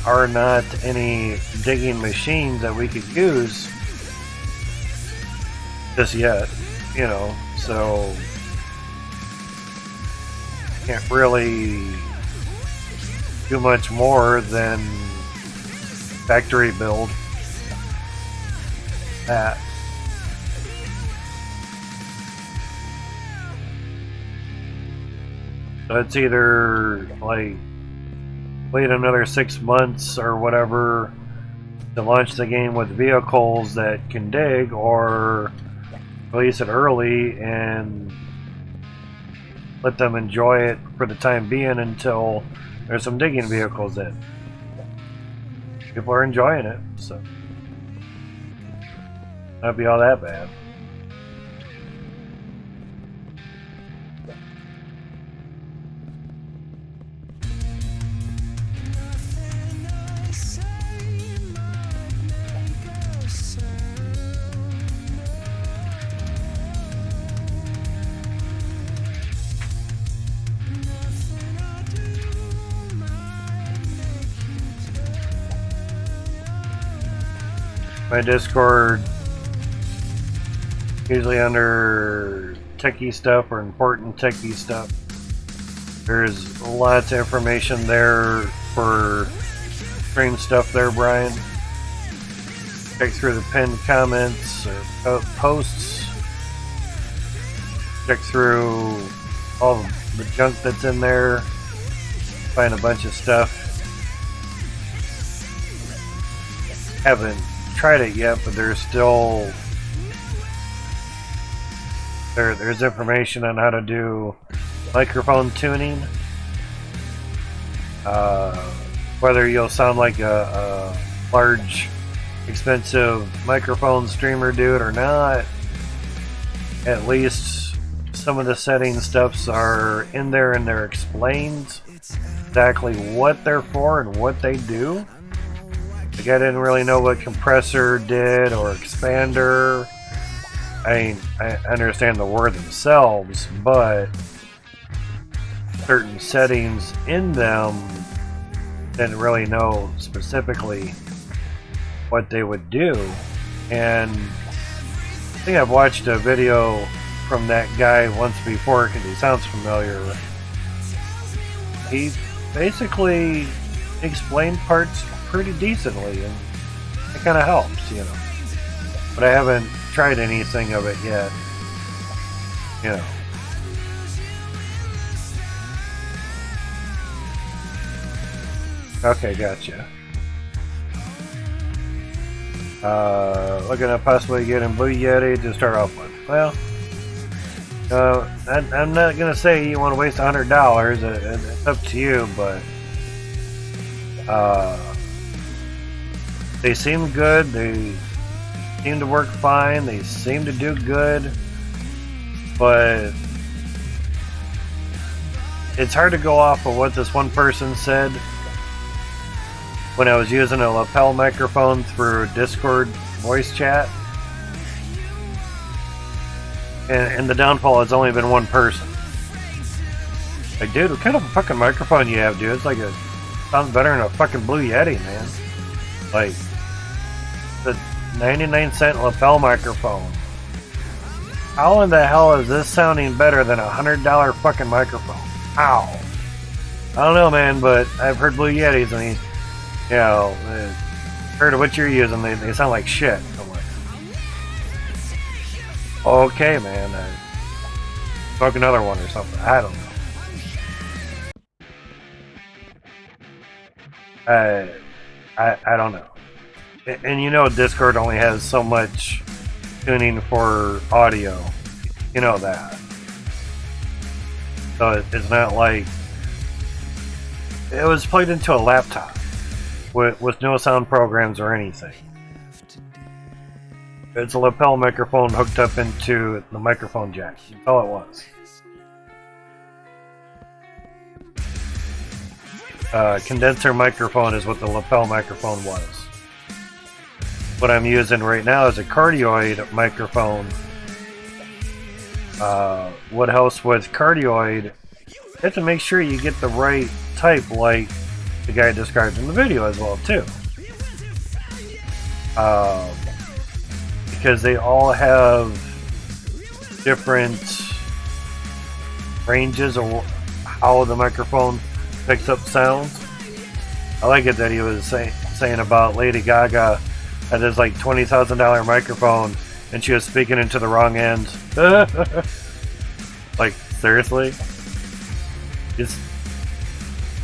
are not any digging machines that we could use just yet, you know, so can't really do much more than factory build that. So it's either like wait another 6 months or whatever to launch the game with vehicles that can dig, or release it early and let them enjoy it for the time being until there's some digging vehicles in. People are enjoying it, so not be all that bad. My Discord, usually under techie stuff or important techie stuff. There's lots of information there for stream stuff there, Brian. Check through the pinned comments or posts. Check through all the junk that's in there. Find a bunch of stuff. Haven't tried it yet, but there's still there's information on how to do microphone tuning, whether you'll sound like a large expensive microphone streamer dude or not. At least some of the setting stuffs are in there and they're explained exactly what they're for and what they do. Like, I didn't really know what compressor did or expander. I mean, I understand the word themselves, but certain settings in them didn't really know specifically what they would do. And I think I've watched a video from that guy once before because he sounds familiar. He basically explained parts pretty decently, and it kind of helps, you know. But I haven't tried anything of it yet, you know. Okay, gotcha. Looking at possibly getting Blue Yeti to start off with. Well, I'm not gonna say you want to waste $100. It's up to you, but they seem good. They seem to work fine. They seem to do good, but it's hard to go off of what this one person said when I was using a lapel microphone through Discord voice chat. And the downfall has only been one person. Like, dude, what kind of a fucking microphone you have, dude? It's like sounds better than a fucking Blue Yeti, man. Like, the 99-cent lapel microphone. How in the hell is this sounding better than a $100 fucking microphone? How? I don't know, man, but I've heard Blue Yetis, and you know, heard of what you're using, they sound like shit. I'm like, okay, man, fuck another one or something. I don't know. I don't know. And you know, Discord only has so much tuning for audio. You know that. So it's not like it was plugged into a laptop with no sound programs or anything. It's a lapel microphone hooked up into the microphone jack. That's all it was. Condenser microphone is what the lapel microphone was. What I'm using right now is a cardioid microphone. What helps with cardioid, you have to make sure you get the right type, like the guy described in the video as well too. Because they all have different ranges of how the microphone picks up sounds. I like it that he was saying about Lady Gaga had this like $20,000 microphone and she was speaking into the wrong end. Like, seriously?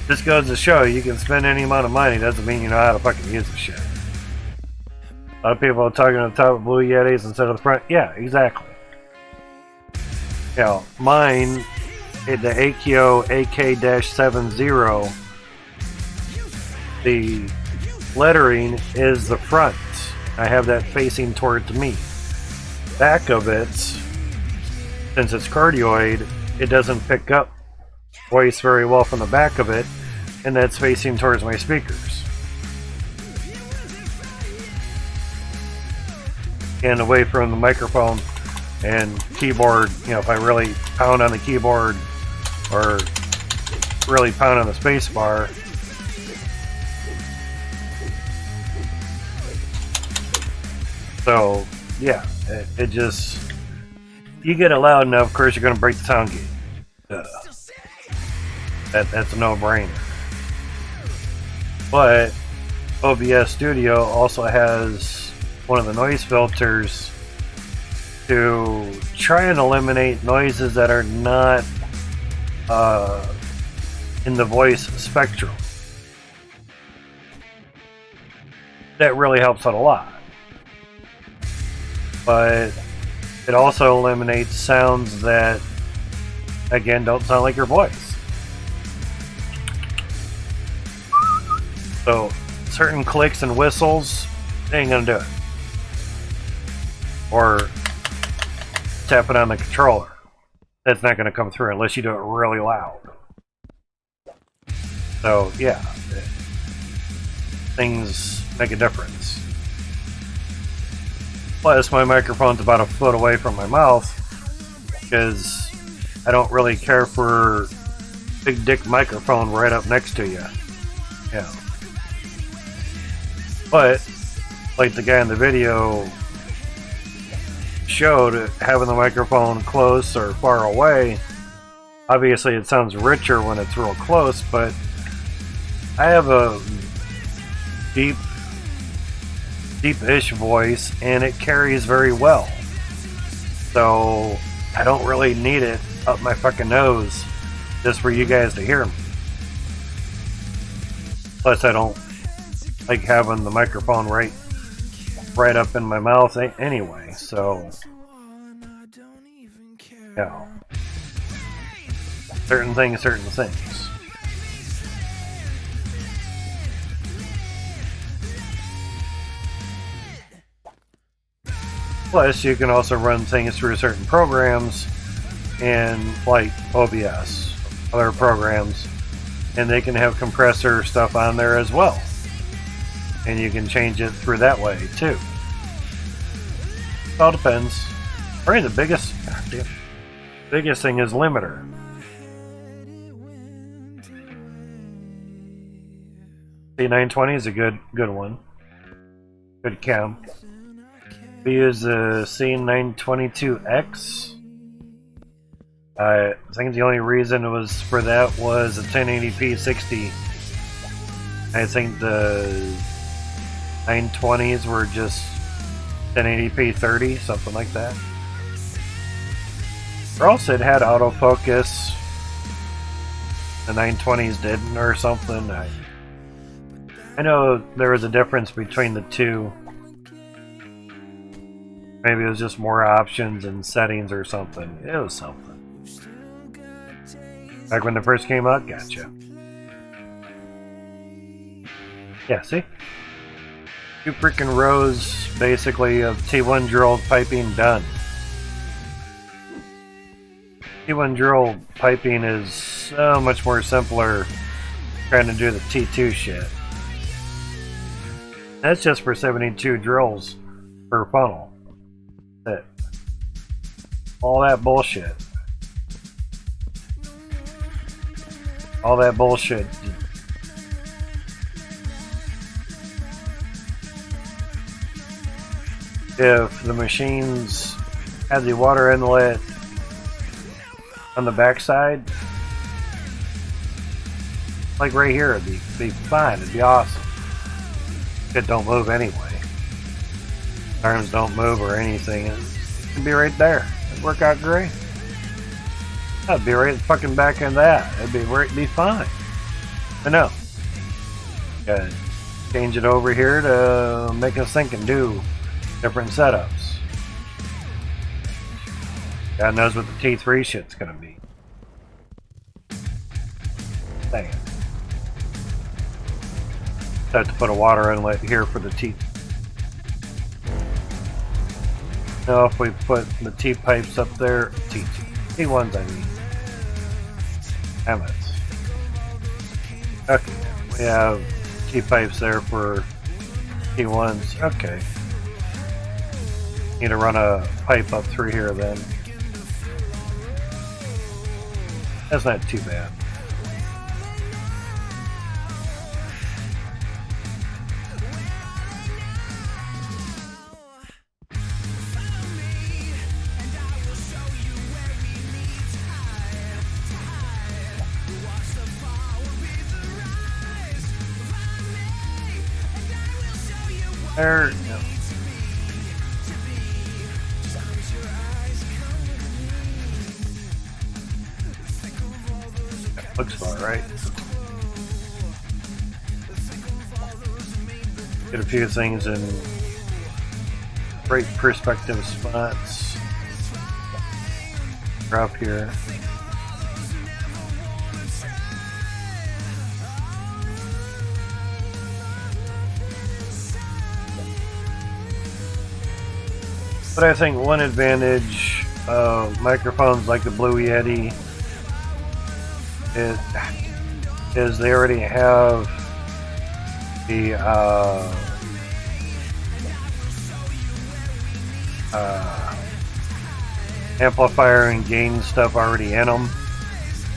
This goes to show you can spend any amount of money, doesn't mean you know how to fucking use the shit. A lot of people are talking on top of Blue Yetis instead of the front. Yeah, exactly. You know, mine, the AKO AK-70, the lettering is the front. I have that facing towards me. Back of it, since it's cardioid, it doesn't pick up voice very well from the back of it, and that's facing towards my speakers. And away from the microphone and keyboard, you know, if I really pound on the keyboard or really pound on the space bar, so yeah, it just, you get it loud enough, of course you're going to break the sound gate. That's a no-brainer. But OBS Studio also has one of the noise filters to try and eliminate noises that are not in the voice spectrum. That really helps out a lot. But it also eliminates sounds that, again, don't sound like your voice. So certain clicks and whistles, they ain't gonna do it. Or tapping on the controller, that's not gonna come through unless you do it really loud. So yeah, things make a difference. Plus, my microphone's about a foot away from my mouth because I don't really care for big dick microphone right up next to you. Yeah. But, like the guy in the video showed, having the microphone close or far away, obviously it sounds richer when it's real close, but I have a deep-ish voice, and it carries very well. So I don't really need it up my fucking nose just for you guys to hear me. Plus, I don't like having the microphone right up in my mouth anyway. So, yeah. Certain things. Plus, you can also run things through certain programs in like OBS, other programs, and they can have compressor stuff on there as well. And you can change it through that way too. It all depends. Probably the biggest thing is limiter. C920 is a good one. Good cam. We use the C922X. I think the only reason it was for that was a 1080p 60. I think the 920s were just 1080p 30, something like that. Or else it had autofocus. The 920s didn't, or something. I know there was a difference between the two. Maybe it was just more options and settings or something. It was something. Back when they first came out, gotcha. Yeah, see? 2 freaking rows, basically, of T1 drill piping done. T1 drill piping is so much more simpler trying to do the T2 shit. That's just for 72 drills per funnel. That's it. All that bullshit. All that bullshit. If the machines had the water inlet on the backside, like right here, it'd be fine. It'd be awesome. It don't move anyway. Arms don't move or anything. It'd be right there. It'd work out great. I'd be right fucking back in that. It'd be fine. But no. Gotta change it over here to make us think and do different setups. God knows what the T3 shit's gonna be. Dang it. Have to put a water inlet here for the T. Now if we put the T pipes up there, T1s I mean. Damn it. Okay, we have T pipes there for T1s. Okay. Need to run a pipe up through here then. That's not too bad. There, no. Looks about right. Get a few things in great perspective spots. Drop here. But I think one advantage of microphones like the Blue Yeti is they already have the amplifier and gain stuff already in them,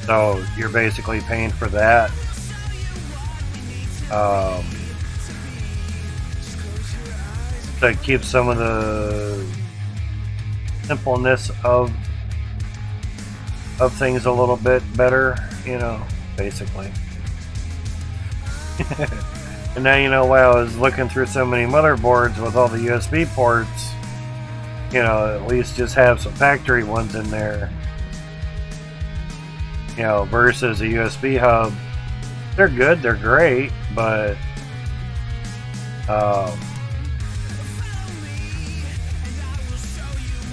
so you're basically paying for that. To keep some of the simpleness of things a little bit better, you know, basically. And now you know why I was looking through so many motherboards with all the USB ports. You know, at least just have some factory ones in there. You know, versus a USB hub. They're good, they're great, but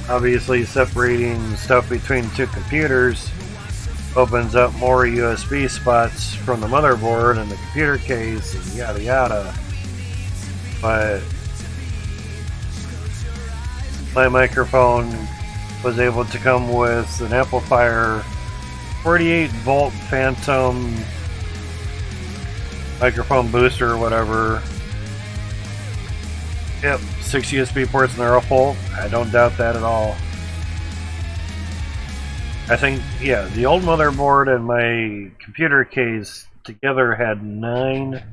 obviously separating stuff between two computers opens up more USB spots from the motherboard and the computer case and yada yada. But my microphone was able to come with an amplifier, 48 volt phantom microphone booster or whatever. Yep, 6 USB ports and they're all full. I don't doubt that at all. I think, yeah, the old motherboard and my computer case together had 9.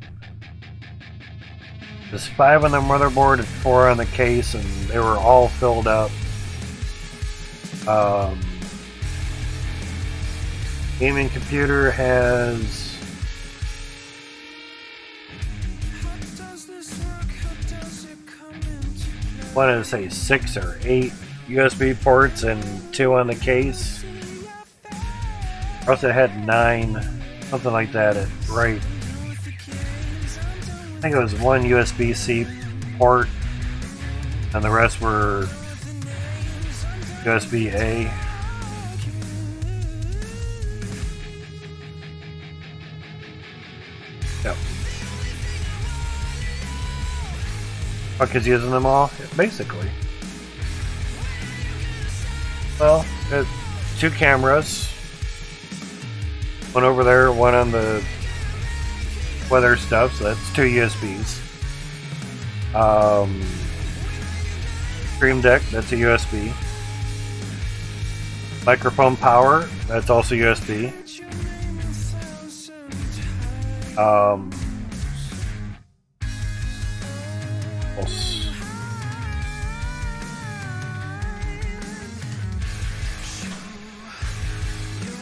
There's 5 on the motherboard and 4 on the case, and they were all filled up. Gaming computer has, what did I say, 6 or 8 USB ports and 2 on the case. I also had 9, something like that, right. I think it was 1 USB-C port, and the rest were USB-A. Yep. Fuck is using them all? Basically. Well, 2 cameras. One over there, one on the weather stuff, so that's 2 USBs. Stream Deck, that's a USB. Microphone power, that's also USB.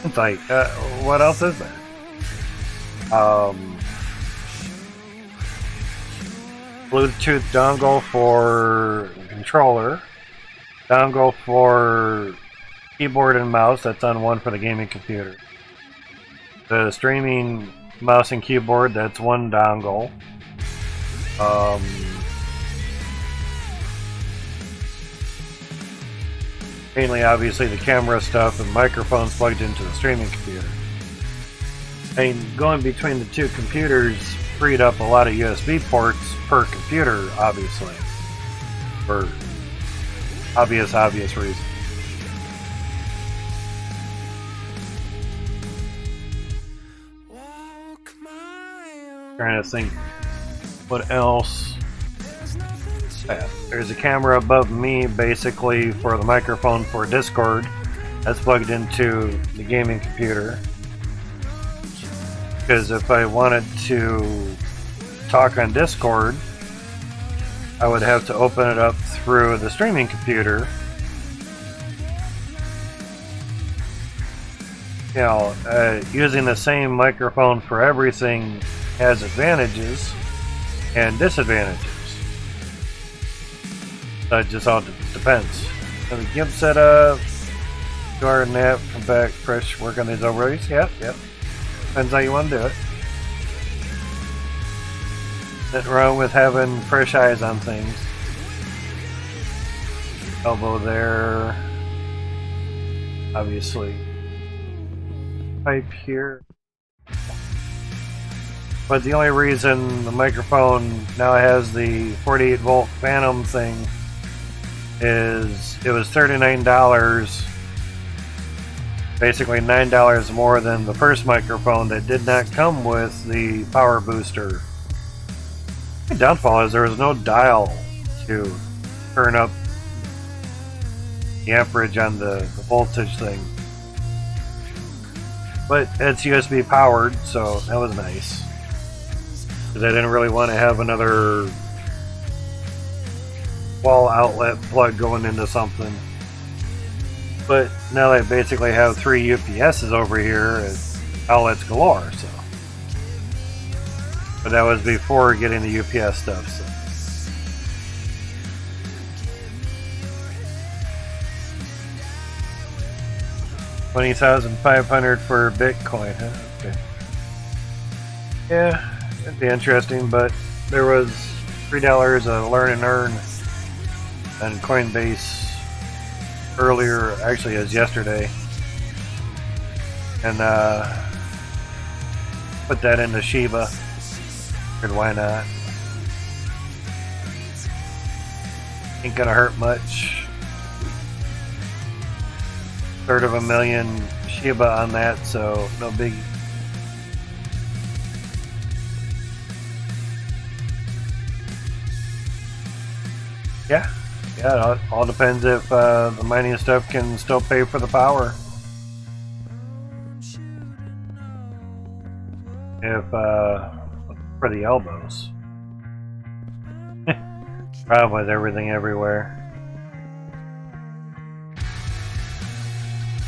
It's like, what else is there? Bluetooth dongle for controller, dongle for keyboard and mouse, that's on one for the gaming computer. The streaming mouse and keyboard, that's 1 dongle. Mainly, obviously, the camera stuff and microphones plugged into the streaming computer. I mean, going between the 2 computers freed up a lot of USB ports per computer, obviously. For obvious reasons. Trying to think what else. Yeah, there's a camera above me basically for the microphone for Discord. That's plugged into the gaming computer. Because if I wanted to talk on Discord, I would have to open it up through the streaming computer. You know, using the same microphone for everything has advantages and disadvantages. So it just all depends. So the GIMP setup, go ahead and nap, come back, fresh, work on these overlays. Yep. Depends how you want to do it. Nothing wrong with having fresh eyes on things. Elbow there. Obviously. Pipe here. But the only reason the microphone now has the 48 volt phantom thing is it was $39, basically $9 more than the first microphone that did not come with the power booster. The downfall is there was no dial to turn up the amperage on the voltage thing. But it's USB powered, so that was nice. Because I didn't really want to have another wall outlet plug going into something. But now I basically have 3 UPSs over here, it's outlets galore, so. But that was before getting the UPS stuff. So. $20,500 for Bitcoin, huh? Okay. Yeah, it'd be interesting, but there was $3 a learn and earn on Coinbase earlier, actually it was yesterday. And put that into Shiba. Figured why not? Ain't gonna hurt much. Third of a million Shiba on that, so no big. Yeah, it all depends if the mining stuff can still pay for the power. If for the elbows. Problem with everything everywhere.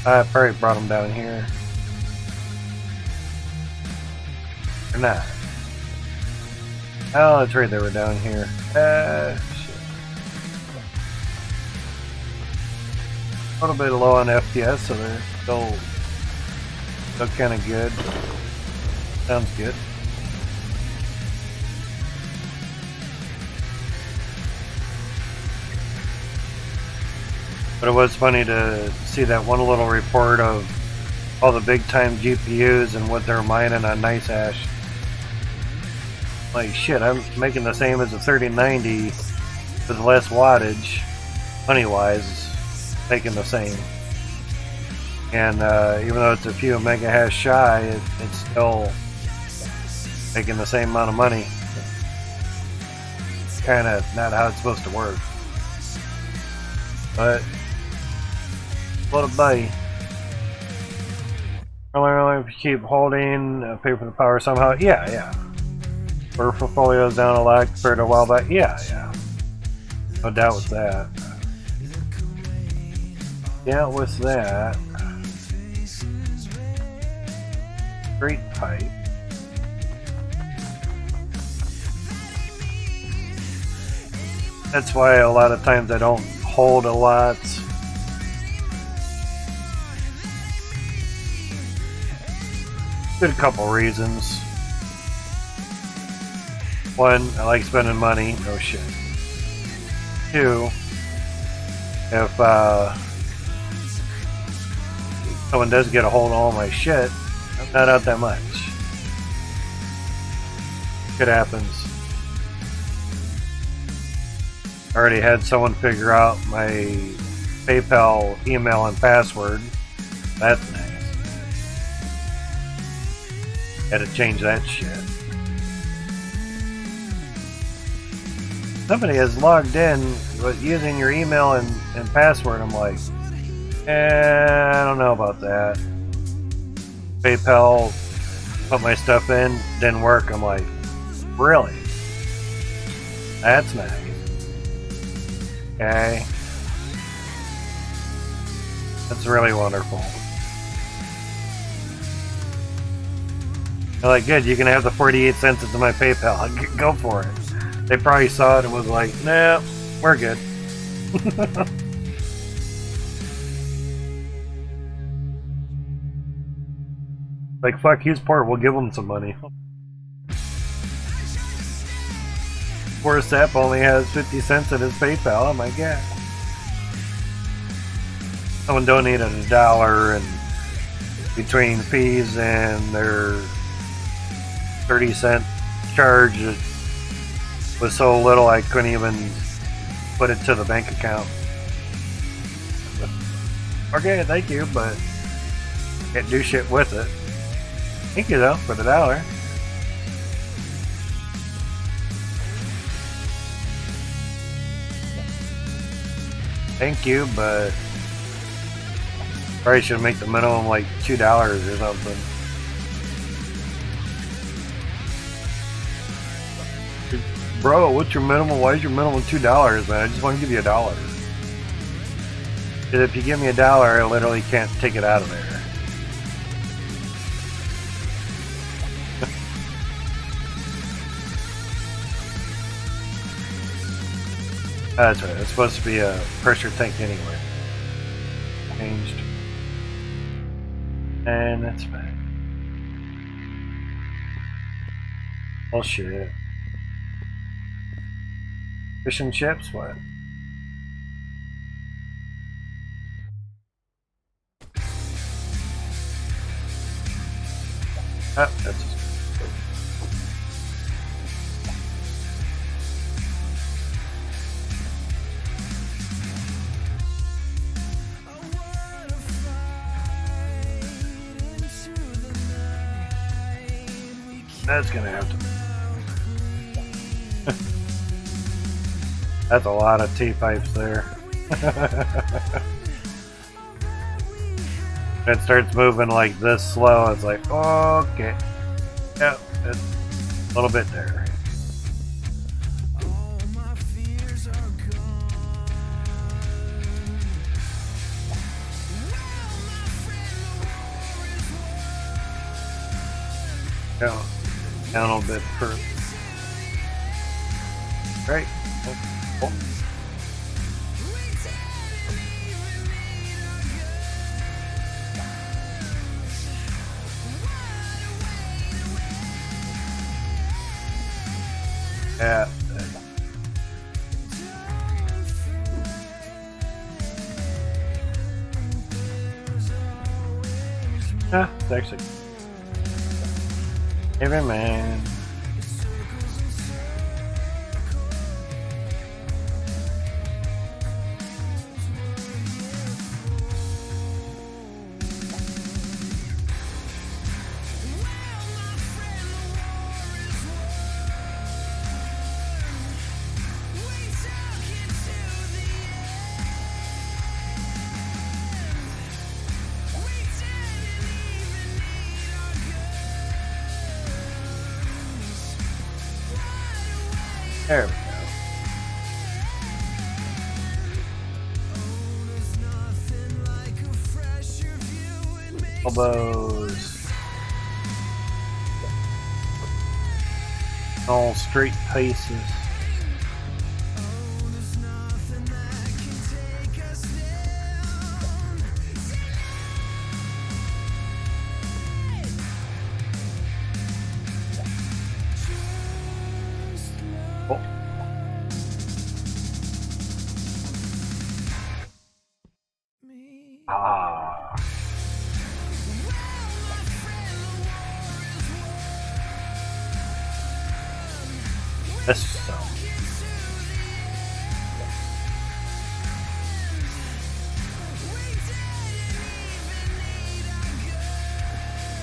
I probably brought them down here. Or not. Oh, that's right, they were down here. Shit. A little bit low on FPS, so they're still kind of good. Sounds good. But it was funny to see that one little report of all the big time GPUs and what they're mining on NiceHash. Like shit, I'm making the same as a 3090 with less wattage, money wise, making the same. And even though it's a few megahash shy, it's still making the same amount of money. Kind of not how it's supposed to work. But what a buddy. Only if you keep holding, pay for the power somehow. Yeah. Our portfolio's down a lot compared to a while back. Yeah. No doubt with that. Yeah, with that. Great pipe. That's why a lot of times I don't hold a lot. Good couple reasons. One, I like spending money. No shit. Two, if someone does get a hold of all my shit, I'm not out that much. It happens. I already had someone figure out my PayPal email and password. That's nice. Had to change that shit. Somebody has logged in with using your email and password. I'm like, I don't know about that. PayPal put my stuff in, didn't work. I'm like, really? That's nice. Okay. That's really wonderful. They're like, good, you can have the 48 cents into my PayPal. Go for it. They probably saw it and was like, nah, we're good. Like, fuck, he's poor, we'll give him some money. Poor Sap only has 50 cents in his PayPal, oh my god. Someone donated $1 and between fees and their 30-cent charge, it was so little I couldn't even put it to the bank account. Okay, thank you, but can't do shit with it. Thank you though for the $1. Thank you, but probably should make the minimum like $2 or something. Bro, what's your minimum? Why is your minimum $2, man? I just want to give you $1. Because if you give me $1, I literally can't take it out of there. That's right. It's supposed to be a pressure tank anyway. Changed. And that's back. Oh shit. Fishing ships? What? Ah, that's that's gonna have to. That's a lot of T-pipes there. It starts moving like this slow. It's like, okay. Yep, it's a little bit there. Down, down a little bit further. Great. Oh. Yeah. Yeah, it's actually. Every man. There we go. Elbows. All straight paces. Oh. Ah. This so.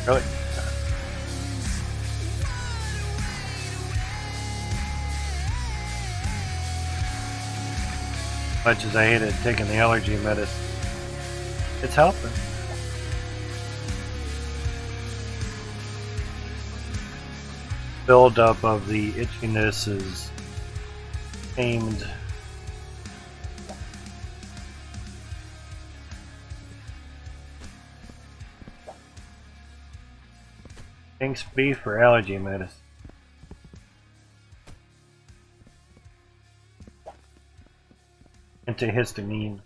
Really? Much as I hated taking the allergy medicine, it's helping. Buildup of the itchiness is aimed. Thanks B for allergy medicine. Antihistamine.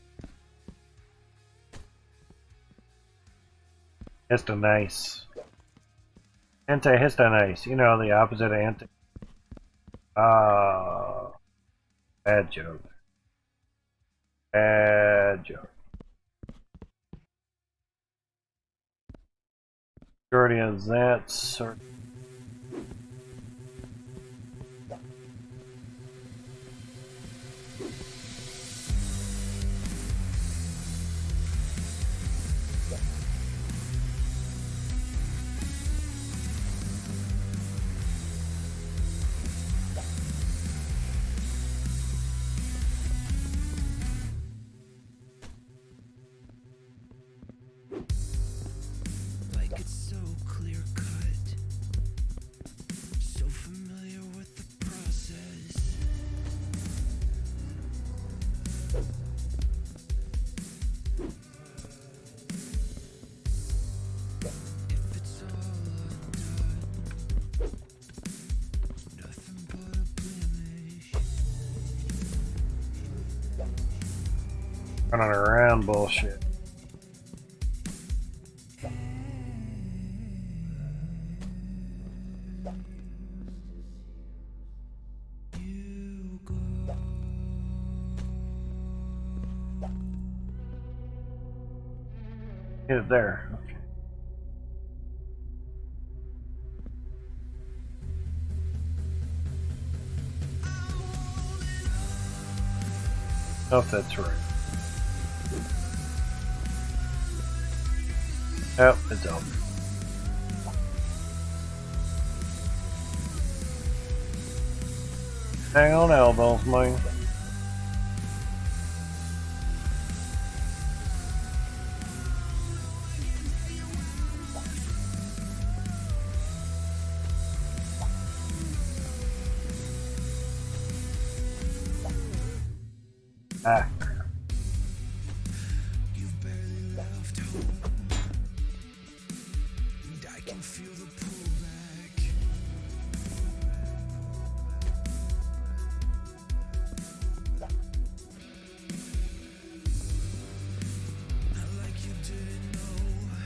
Histonice. Antihistonice. You know, the opposite of anti. Ah. Bad joke. Bad joke. Majority of that sort. Like it's so clear cut, so familiar with the process. If it's all undone, nothing but a blemish. Running around bullshit. Get it there. Okay. Oh, if that's right. Oh, it's out. Hang on, elbows, man. Ah. You've barely left home, and I can feel the pullback. Like you didn't know,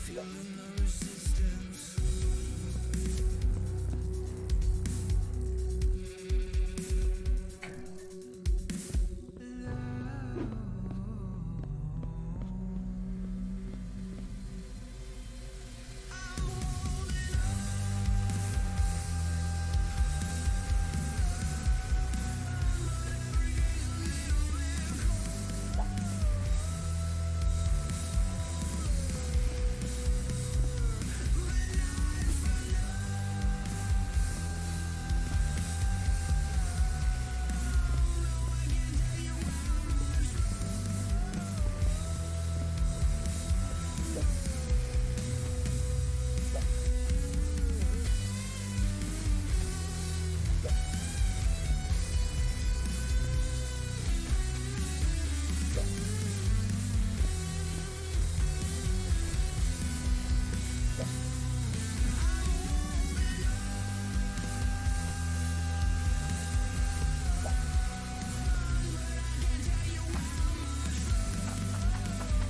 feeling the resistance.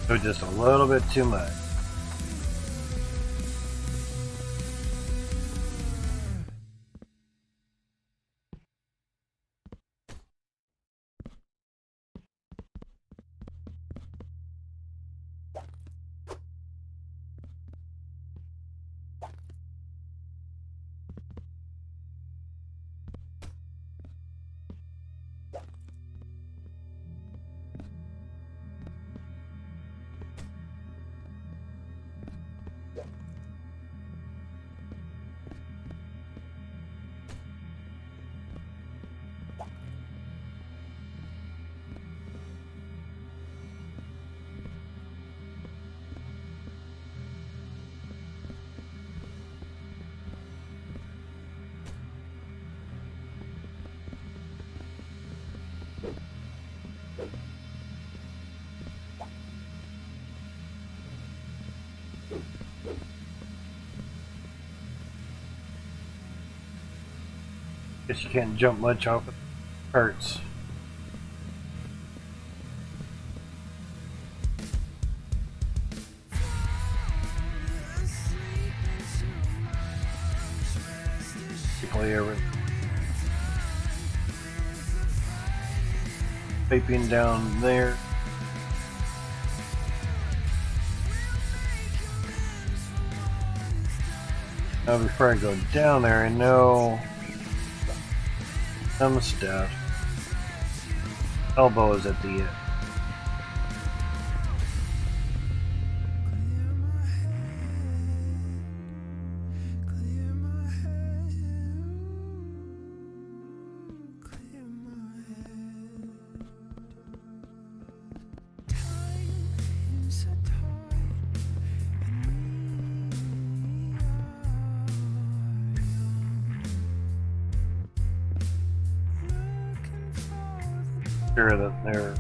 So just a little bit too much. Guess you can't jump much off it. Hurts. Play over. Vaping down there. Now before I go down there, I know some stuff. Elbow is at the end. Sure that they're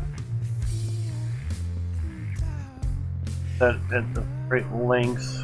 set at the right length.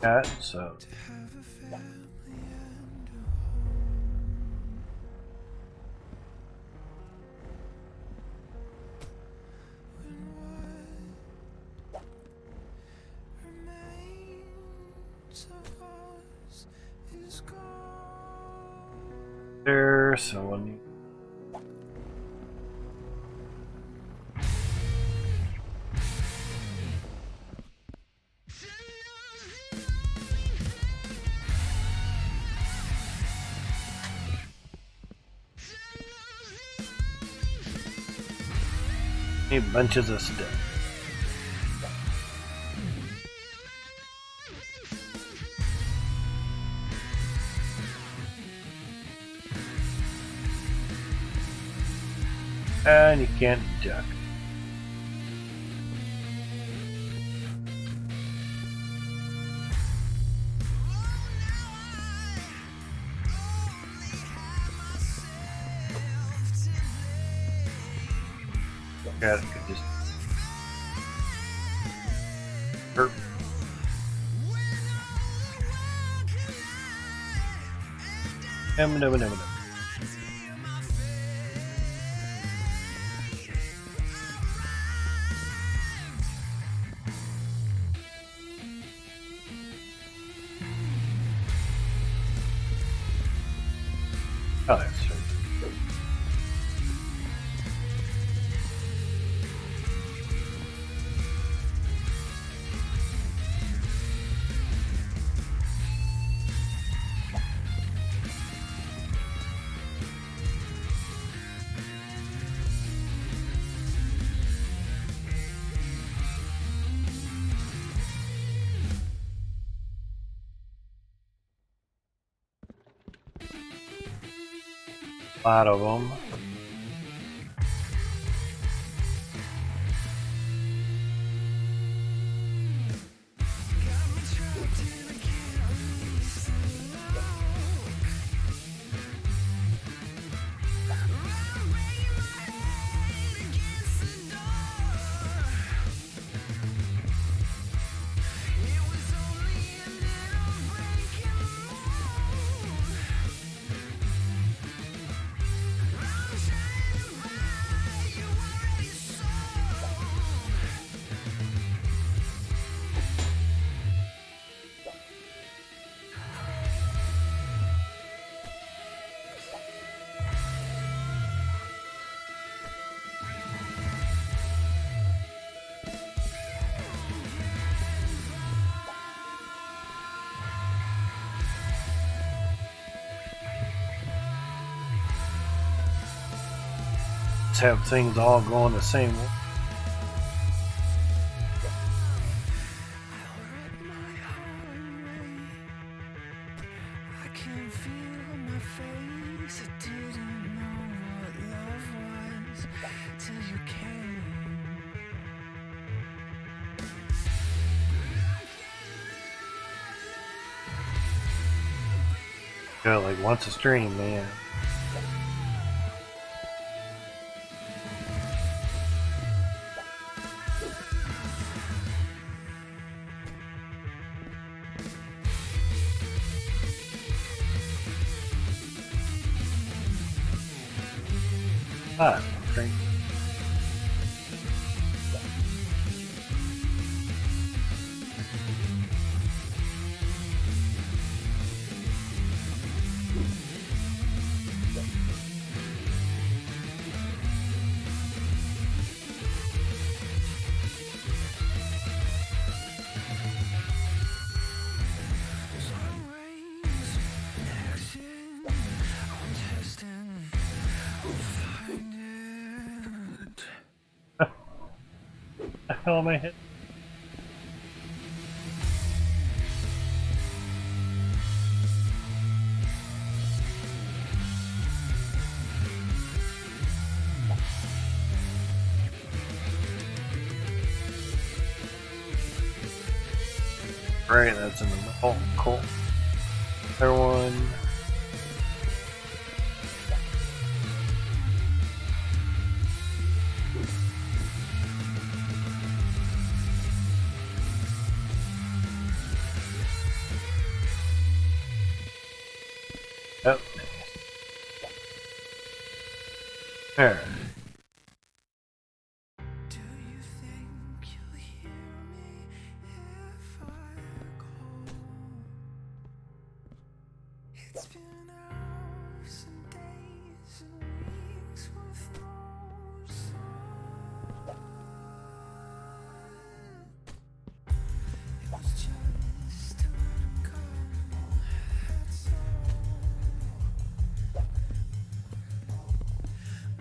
that, so there, so we'll need bunches of stuff. And you can't duck. God, it could just hurt. No. Oh, that's true. A lot of them. Let's have things all going the same way. Yeah, like once a stream, man. Ah, okay. The hell am I hit? Right, that's in the middle. Oh, cool. There one. Yep. There. Do you think you'll hear me if I call? It's been hours and days and weeks with no sign. It was just a couple, that's all.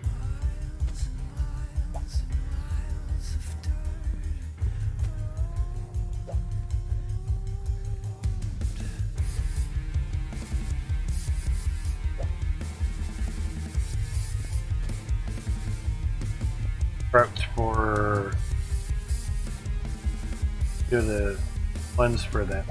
Miles and miles and miles of dirt Prepped for do the lens for that.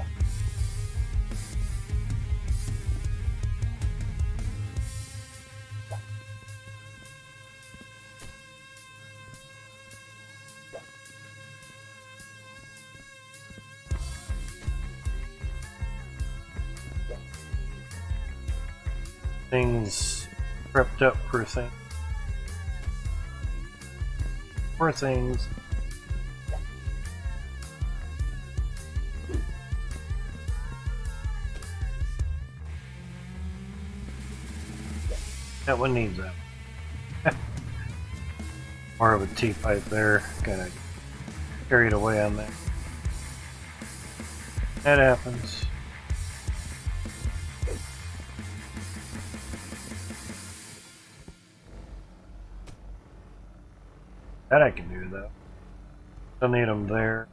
Things prepped up for things. For things. That one needs that. More of a T-pipe there. Kinda carried away on that. That happens. That I can do though. Don't need them there.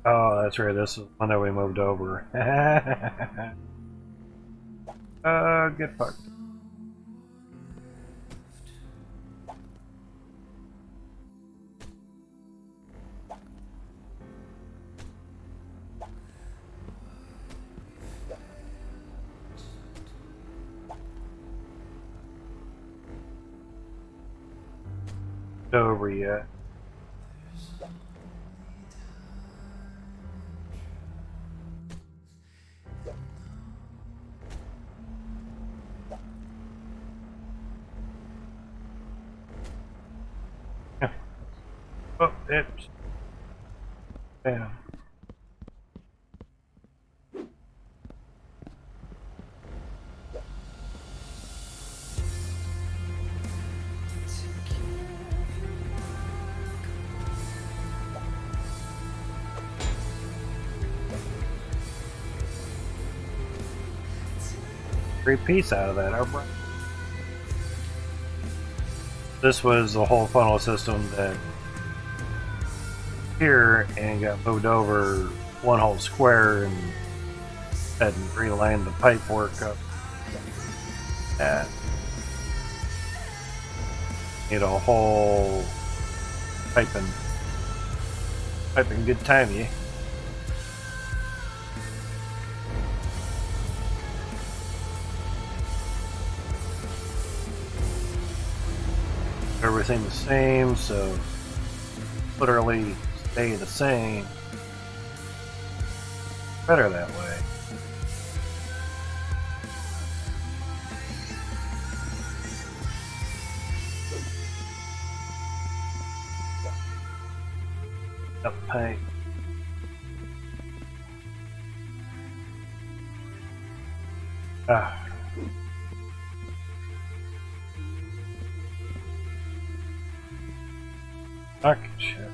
Oh, that's right. This is one that we moved over. Get fucked. Over yet. Oh, it's yeah. Great piece out of that. This was the whole funnel system that here and got moved over one whole square and had to reline the pipe work up. And need a whole piping good time, yeah. Everything the same, so literally stay the same. Better that way. Up paint. Ah. Fucking shit.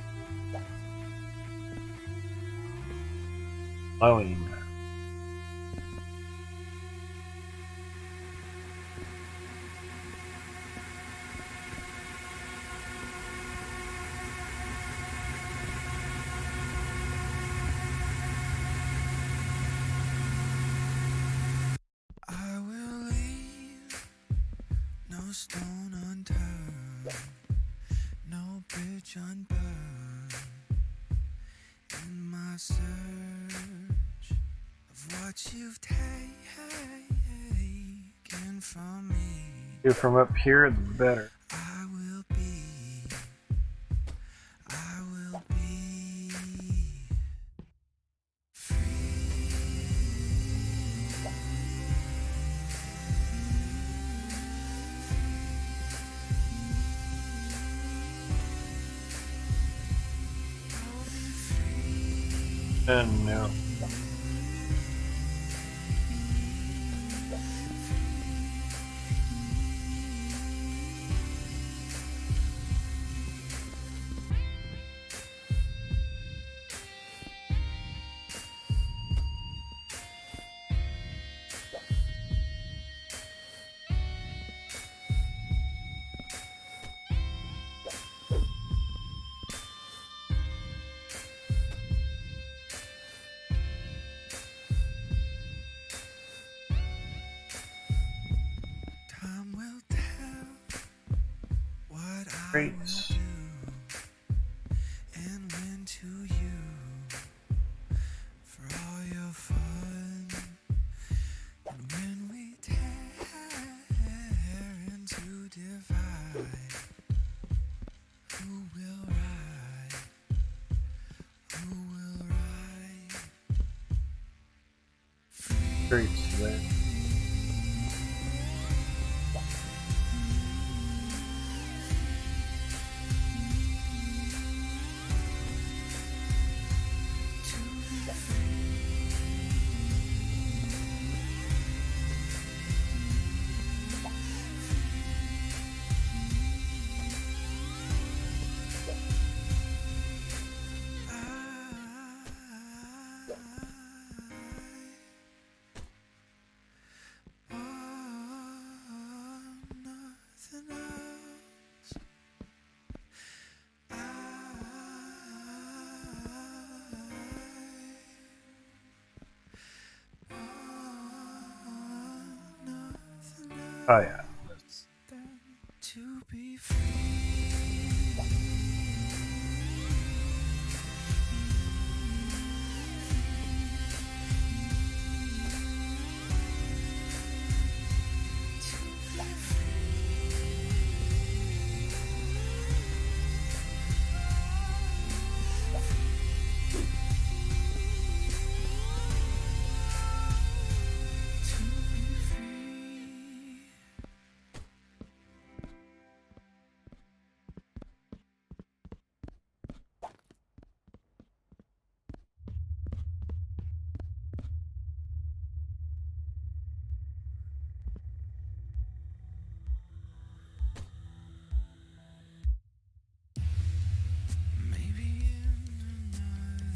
Blowing. I will leave, no stone unturned, no bridge unburned. In my search of what what you've taken from me. Get from up here, the better. I will be. And no. Time will tell what I Great. will do and when to you for all your fun. And when we tear into divide, who will ride? Who will ride? Great today. Nothing else. Oh yeah. To be free.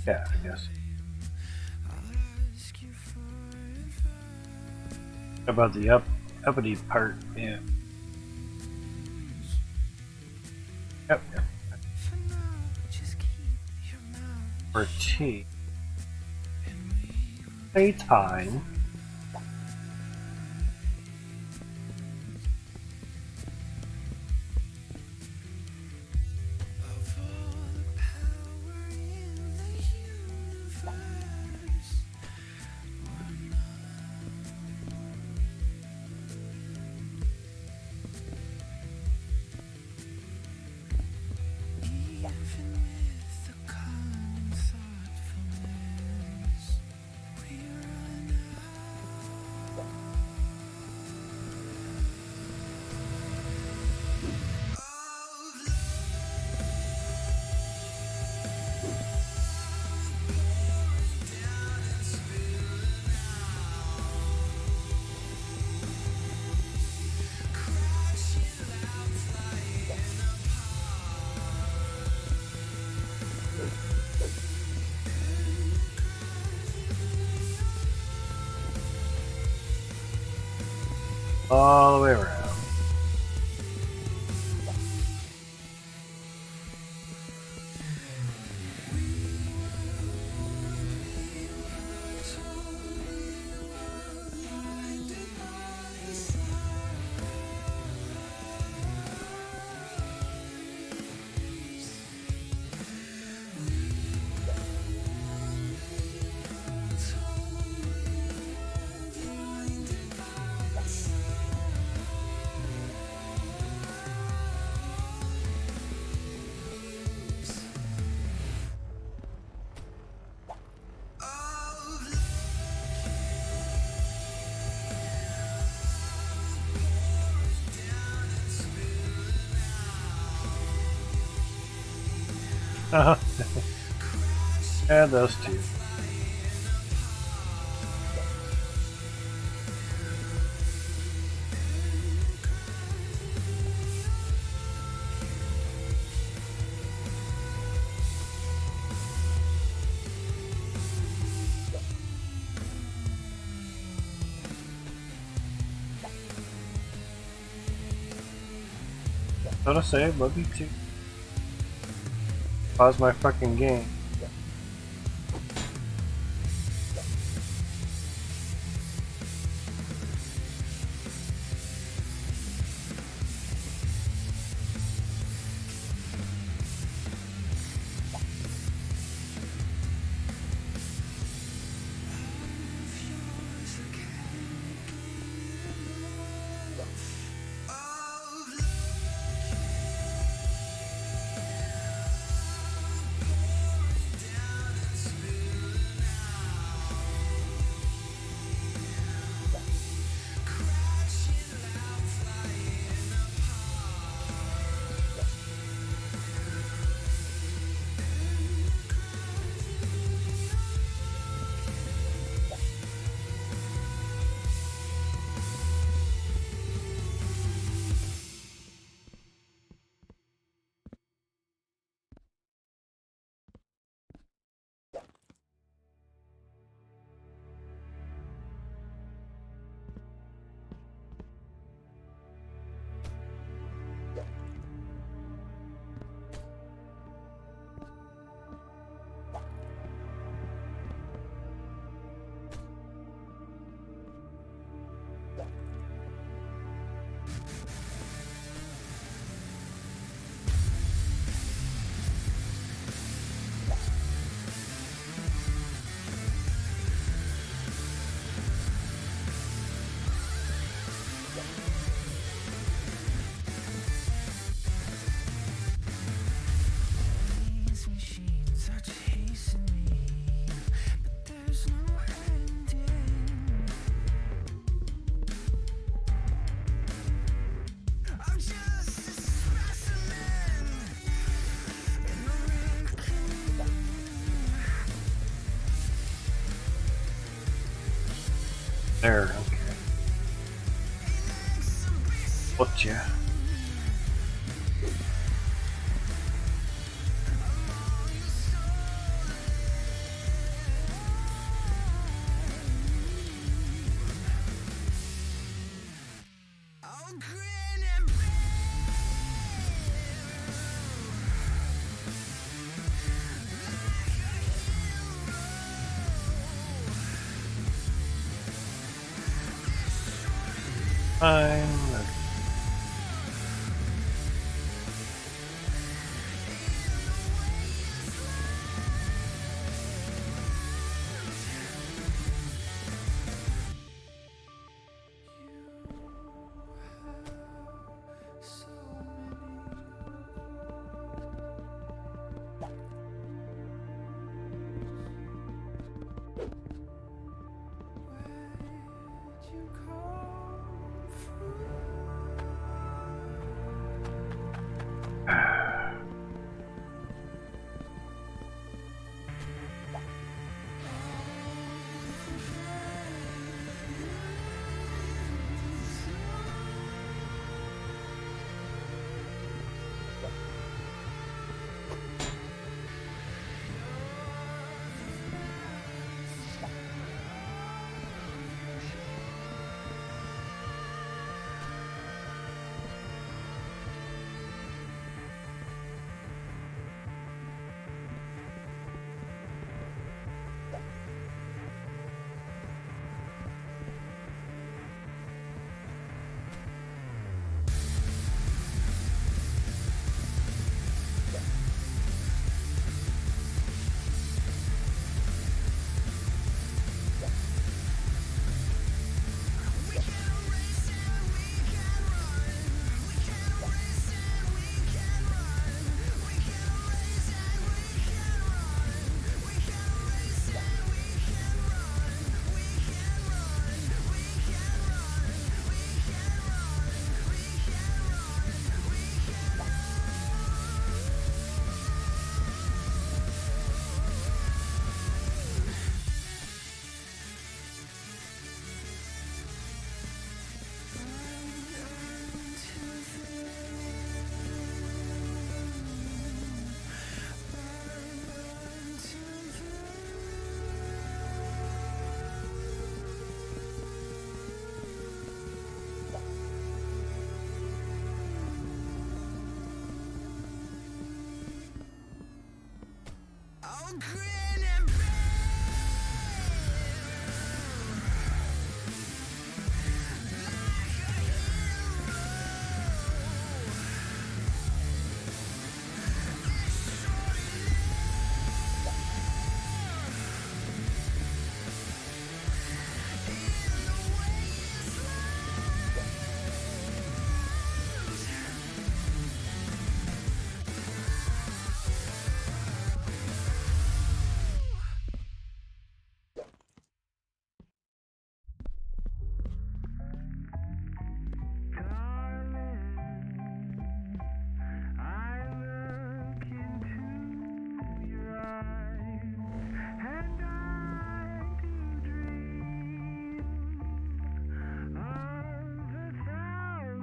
Yeah, I guess. How about the uppity part? Yeah. Yep. For tea. Playtime. All the way around. Add those two. What I say? Love you too. Pause my fucking game. These machines are chasing me, but there's no ending. I'm just a specimen in a wrecking. There, okay. What ya? I'll grin and Fine. where'd you come from?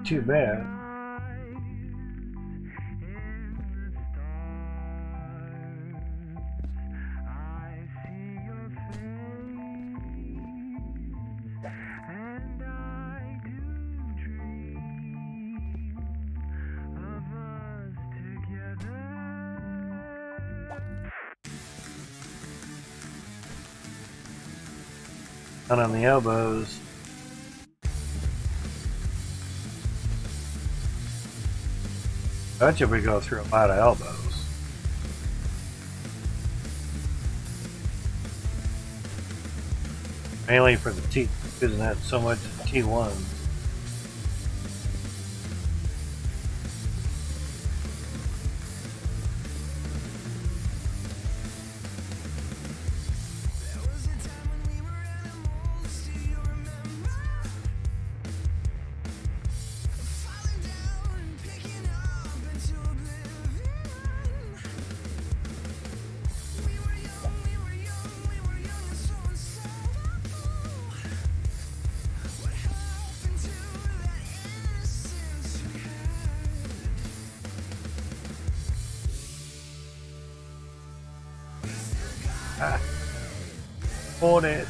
Too bad. Down on the elbows. I bet you we go through a lot of elbows. Mainly for the T, isn't that so much T1? Hold it.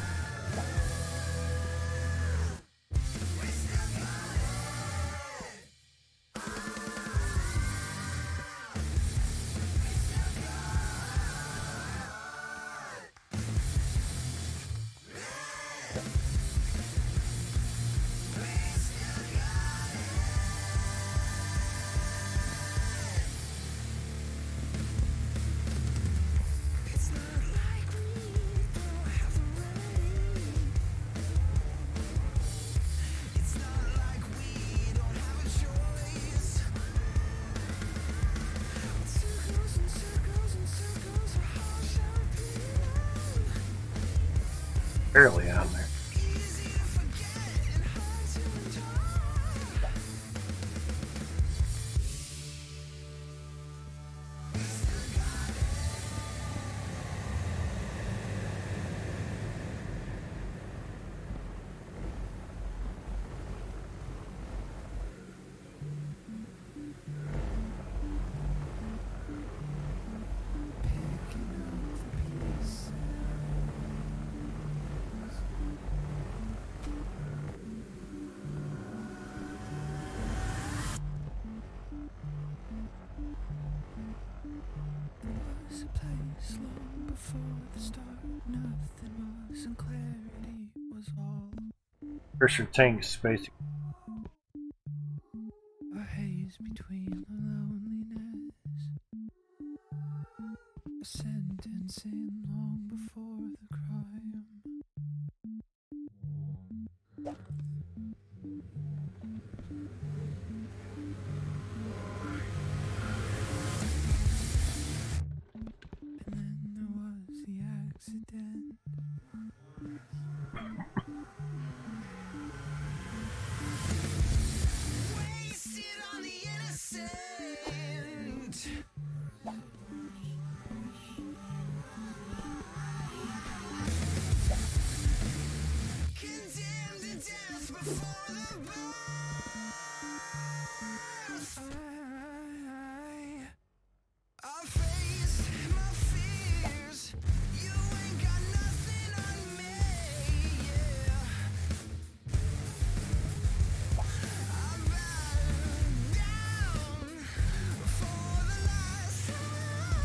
Barely on there. Long before the start, nothing was, and clarity was all. Pressure tank space. A haze between the loneliness. A sentencing long before the crime. And then there was the accident. Wasted on the innocent. Condemned to death before the birth. I faced my fears. You ain't got nothing on me, yeah. I bowed down for the last time.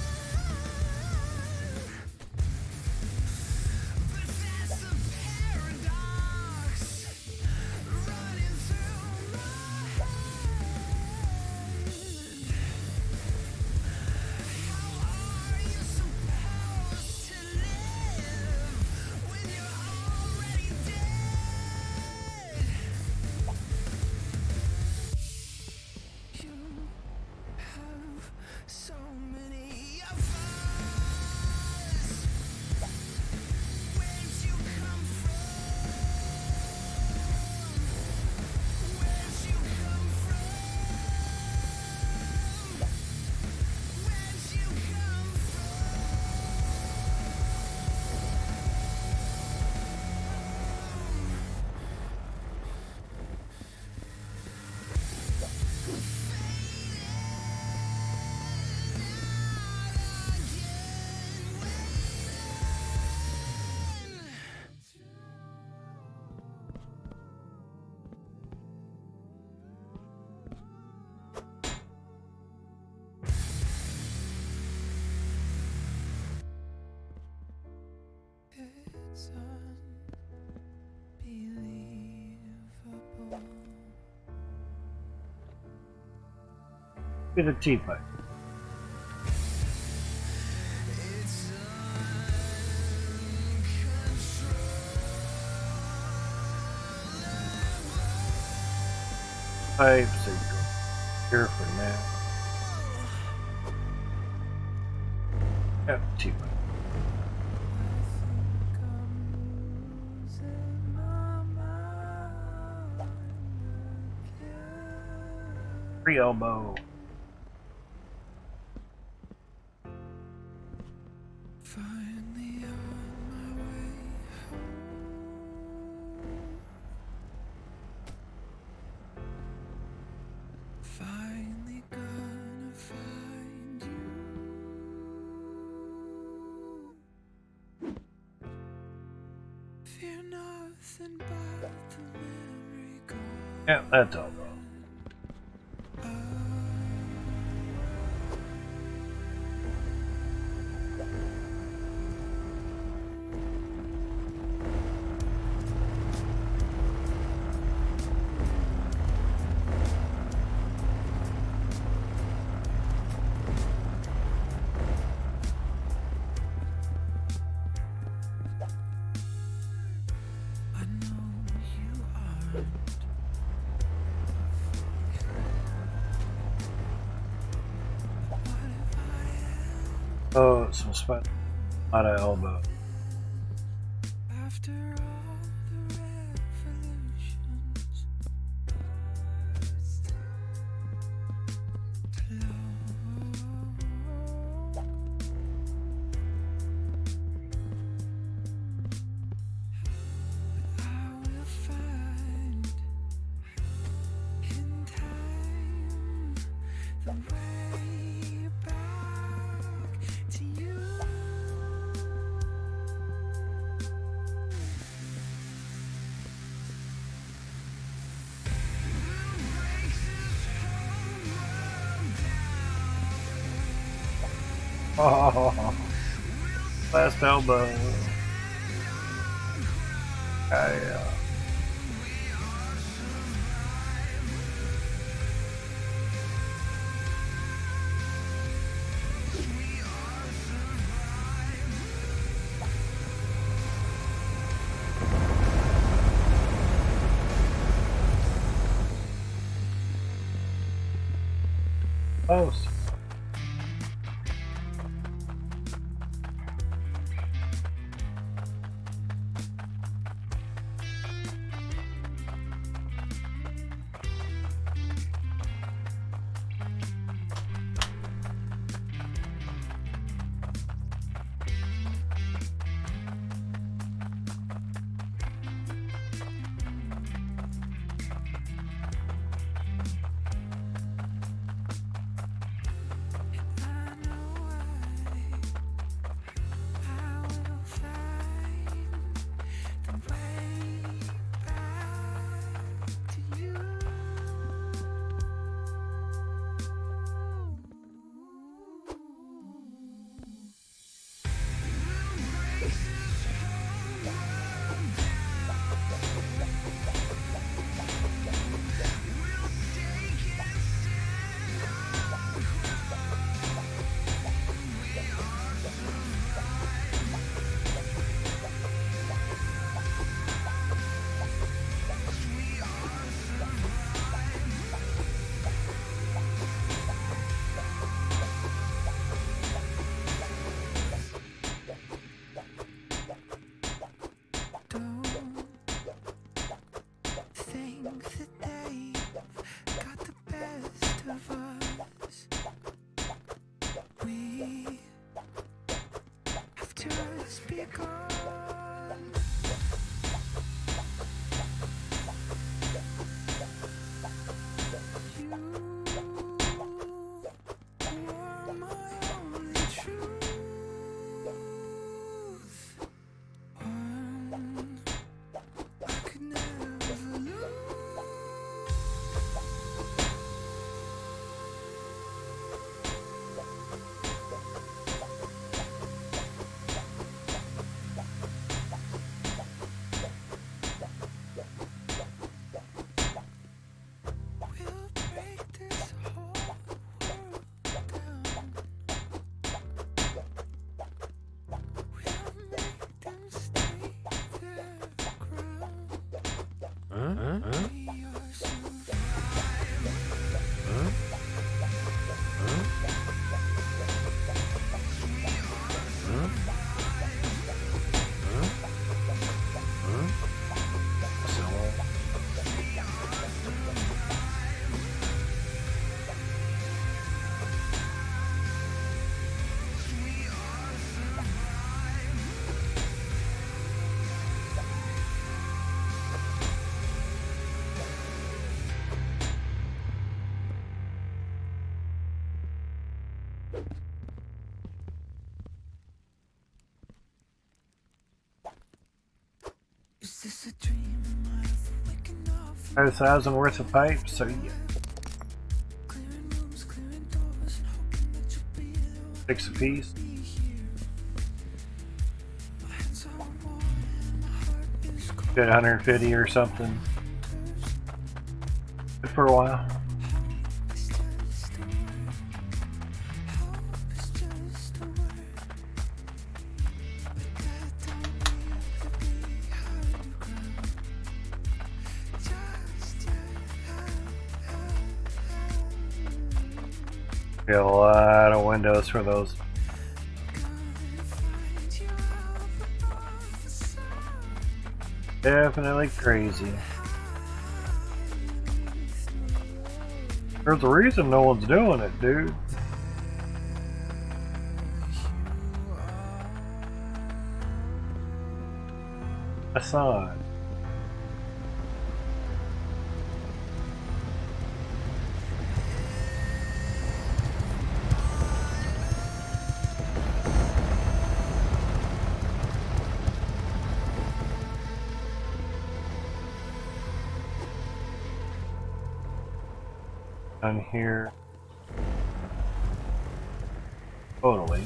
It's unbelievable. Get a teapot. It's Pipes are here for now. Yep, teapot. Free elbow. finally on my way home. Finally gonna find you. Fear nothing but the memory gone. Yeah, that's elbow. I know you aren't. What if I am? Oh, some spot. Out of elbow. After all the revolutions, to love, I will find in time the way back to you. Oh, last elbow. Yeah. Oh. Is this a dream? Am I waking up? 5,000 worth of pipes, so yeah. Clearing rooms, clearing doors, and hoping that you'll be there. 6 apiece. My hands are warm and my heart is cold. Did 150 or something. Good for a while. It's just a word. Hope is just a word. But that don't need to be underground. Just We have a lot of windows for those. gonna find you up above the sun. Definitely crazy. There's a reason no one's doing it, dude. I saw it. On here. Totally.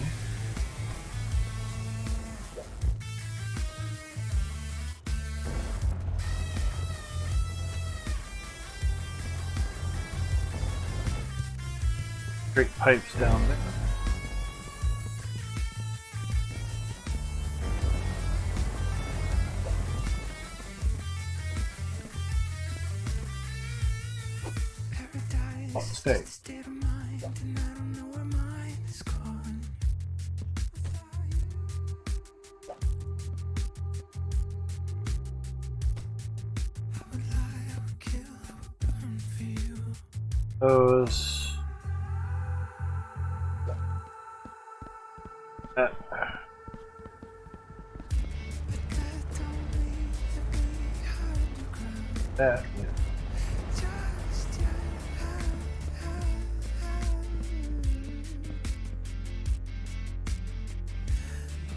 Straight pipes down there. Paradise Stay. is a state of mind, and I don't know where mine is gone. I would lie, I would kill, I would burn for you. Those. But that don't need to be underground. That. Yeah. Just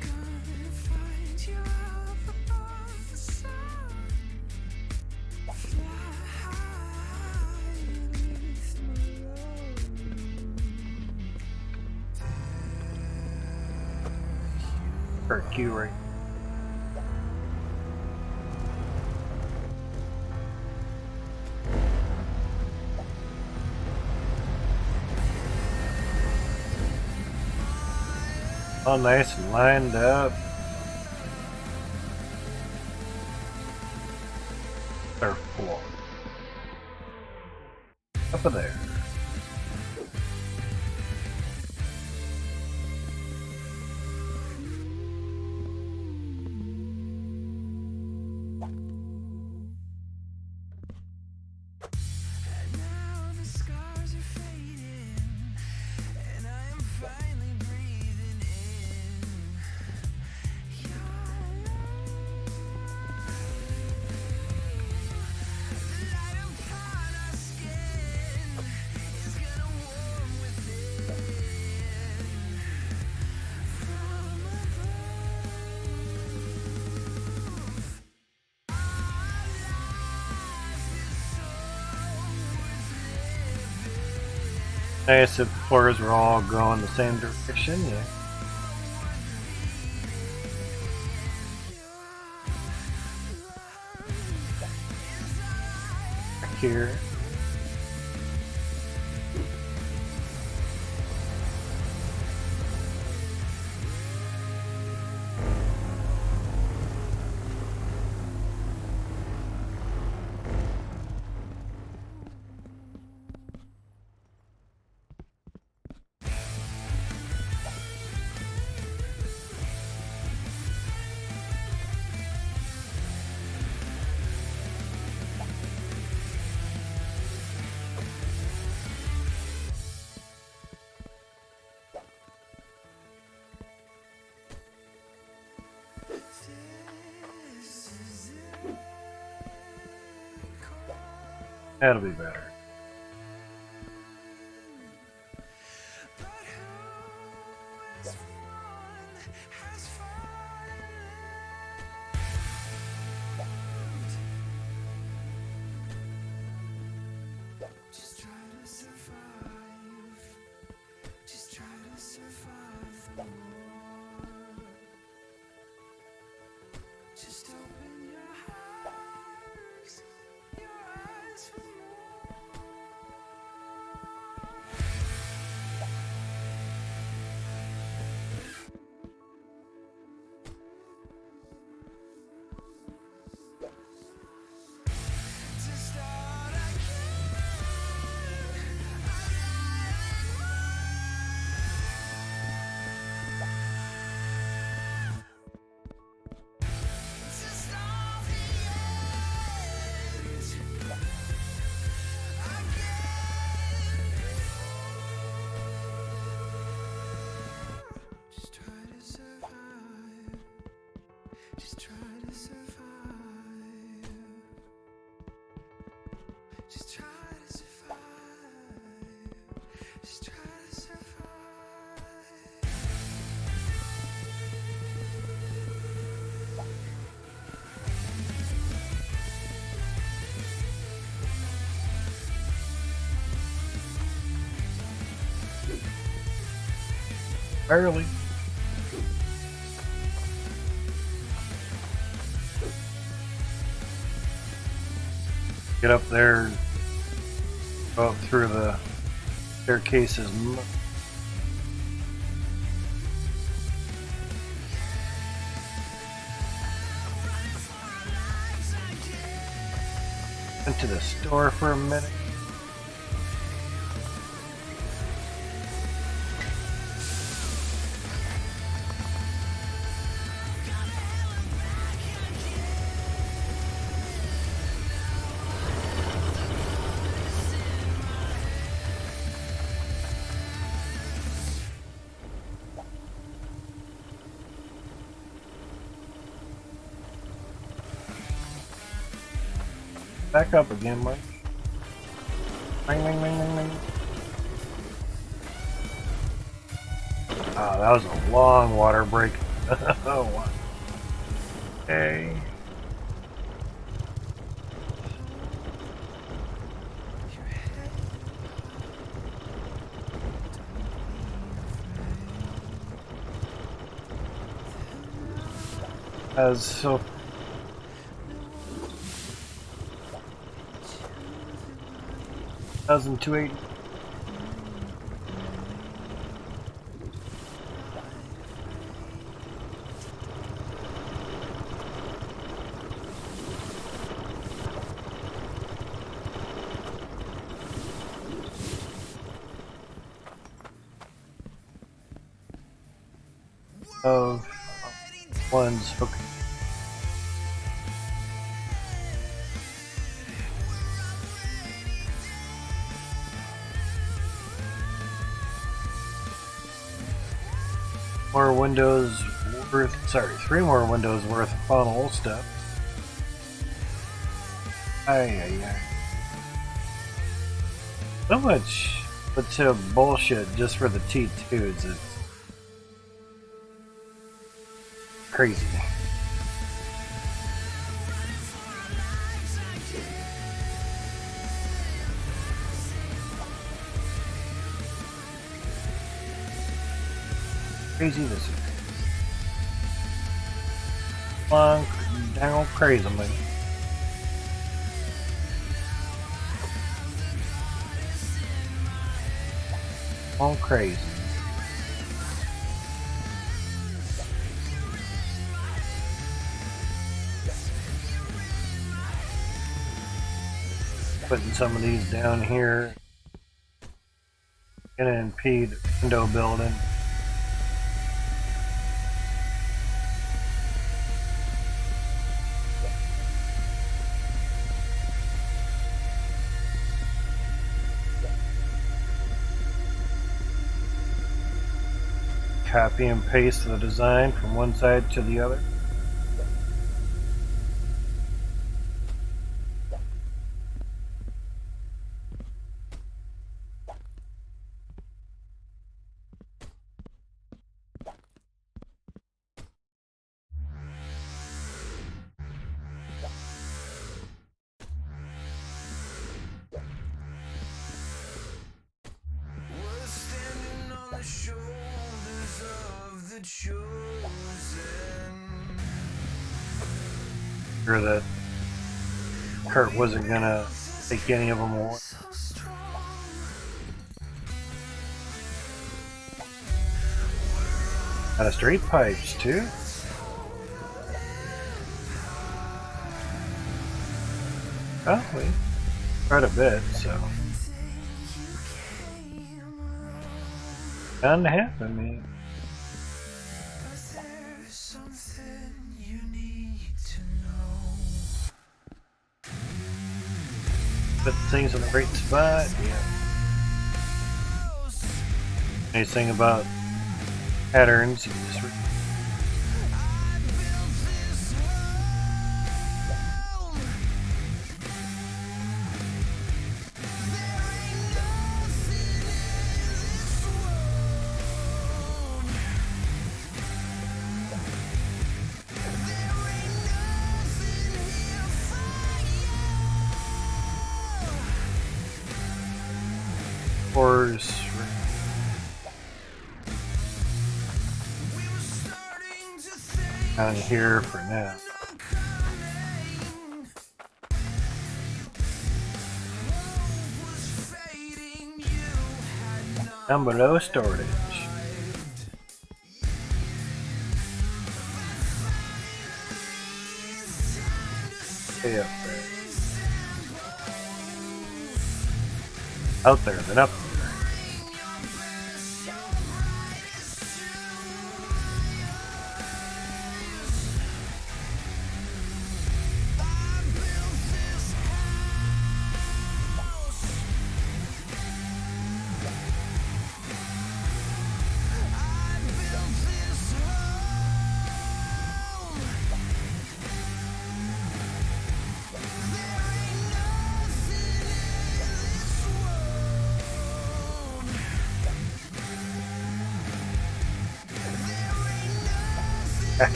gonna find you up above the sun. Fly high beneath my love. Mercury. All nice and lined up. Third floor. Up of there. Now the scars are fading, and I am finally breathing in your love. The light upon our skin is gonna warm within. From above, our life is so Nice if the floors were all going the same direction, yeah. Back here. That'll be better. Just try to survive. Just try to survive the war. Just open your eyes for more. To start to stop the end again. Just try to survive. Just try to survive. Just try to survive. Just try to survive. Barely. Get up there, go up through the staircases. Went to the store for a minute. Back up again, Mike. Bang, bang, bang, bang, bang. Ah, that was a long water break. Oh, wow. Okay. As so. $1,280. Of ones. Okay. More windows worth, sorry, 3 more windows worth of funnel stuff. Ay. So much bullshit just for the T2s. It's crazy. Crazy this is. Long down crazily. All crazy. Putting some of these down here. Gonna impede window building. Copy and paste the design from one side to the other. the chosen. Sure that Kurt wasn't gonna take any of them away. So strong. Out of straight pipes too. Oh, we quite a bit, so bound to happen, man. There's something you need to know. Put things in the right spot. Yeah. Anything about patterns? You just Horrors. Down here for now. Down below storage. Okay, up there. Out there, then up there.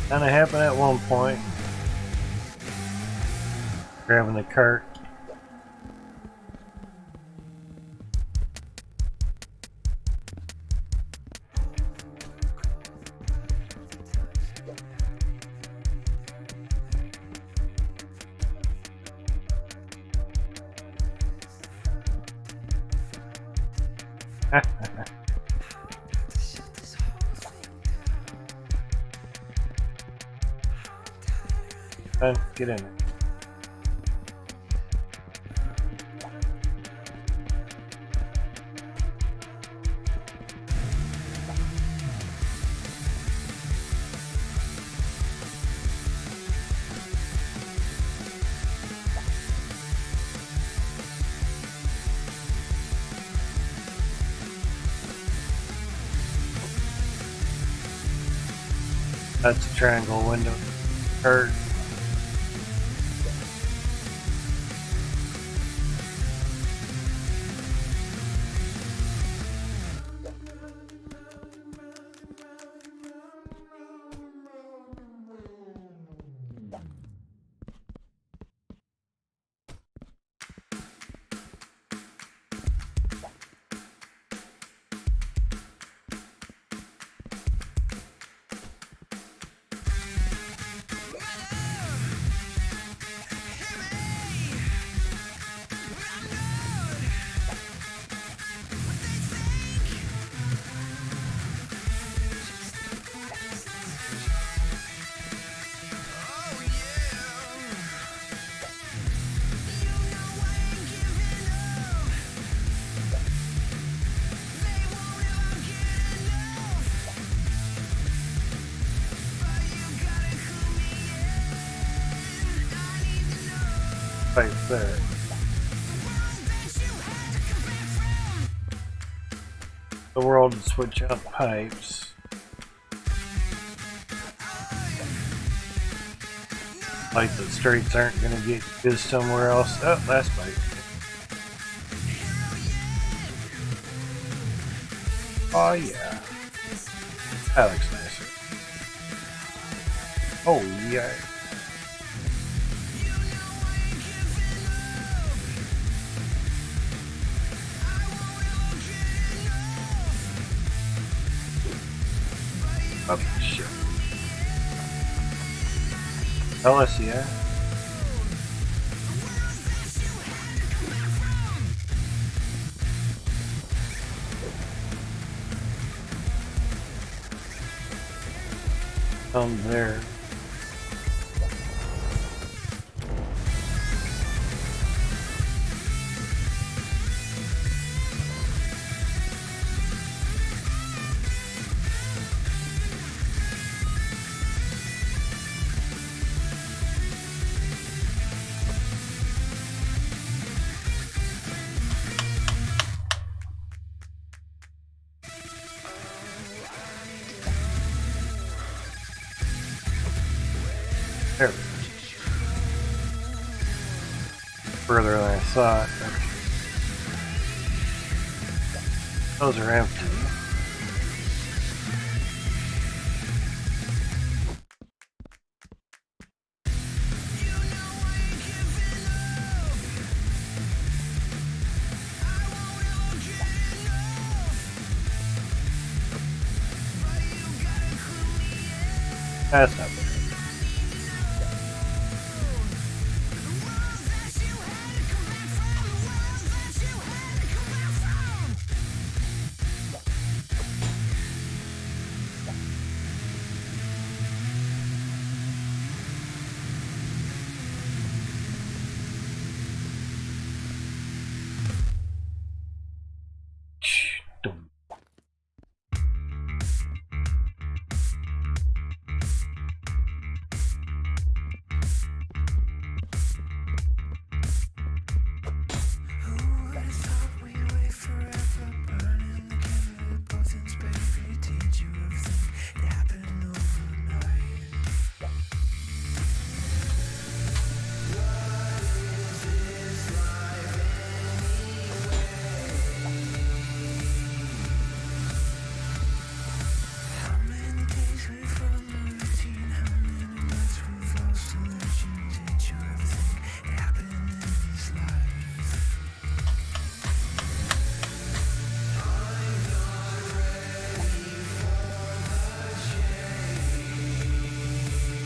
Kinda happened at one point. Grabbing the cart. Get in it. That's a triangle window. Hurt. Right there. The world to switch up pipes. Like the straights aren't gonna get used somewhere else. Oh, last pipe. Oh yeah. That looks nicer. Oh yeah. Oh shit. Tell us, yeah. There. There. Further than I thought. Those are empty. That's not bad.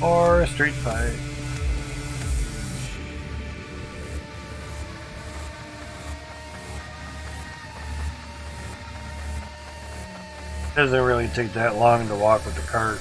Or a street fight. Doesn't really take that long to walk with the cart.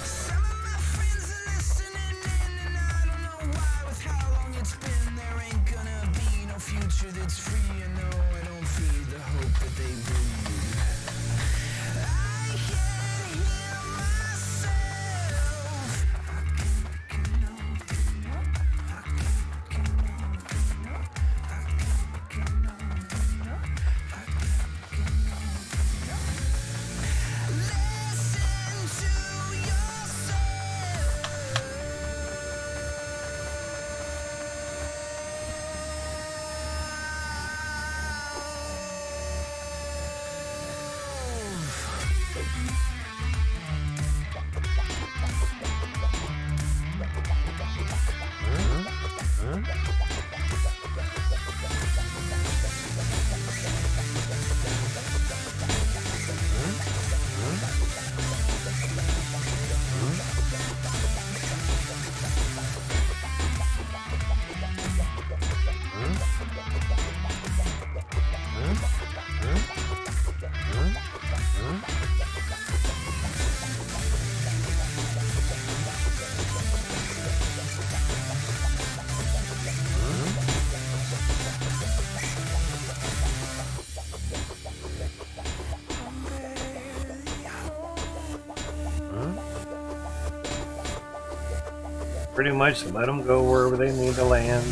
Pretty much let them go wherever they need to land.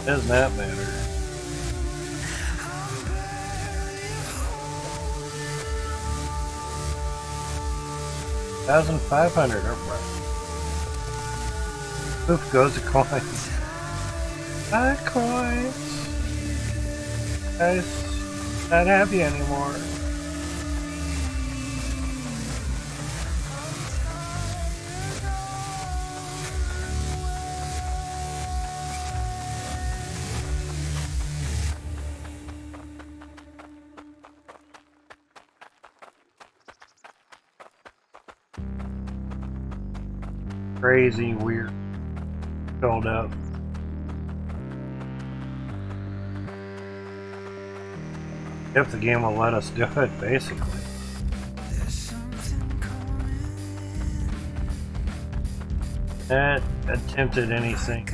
Does not matter. $1,500. Alright. Poof goes the coins. 5 coins. Guys, not happy anymore. crazy, weird, filled up. If the game will let us do it, basically. That attempted anything.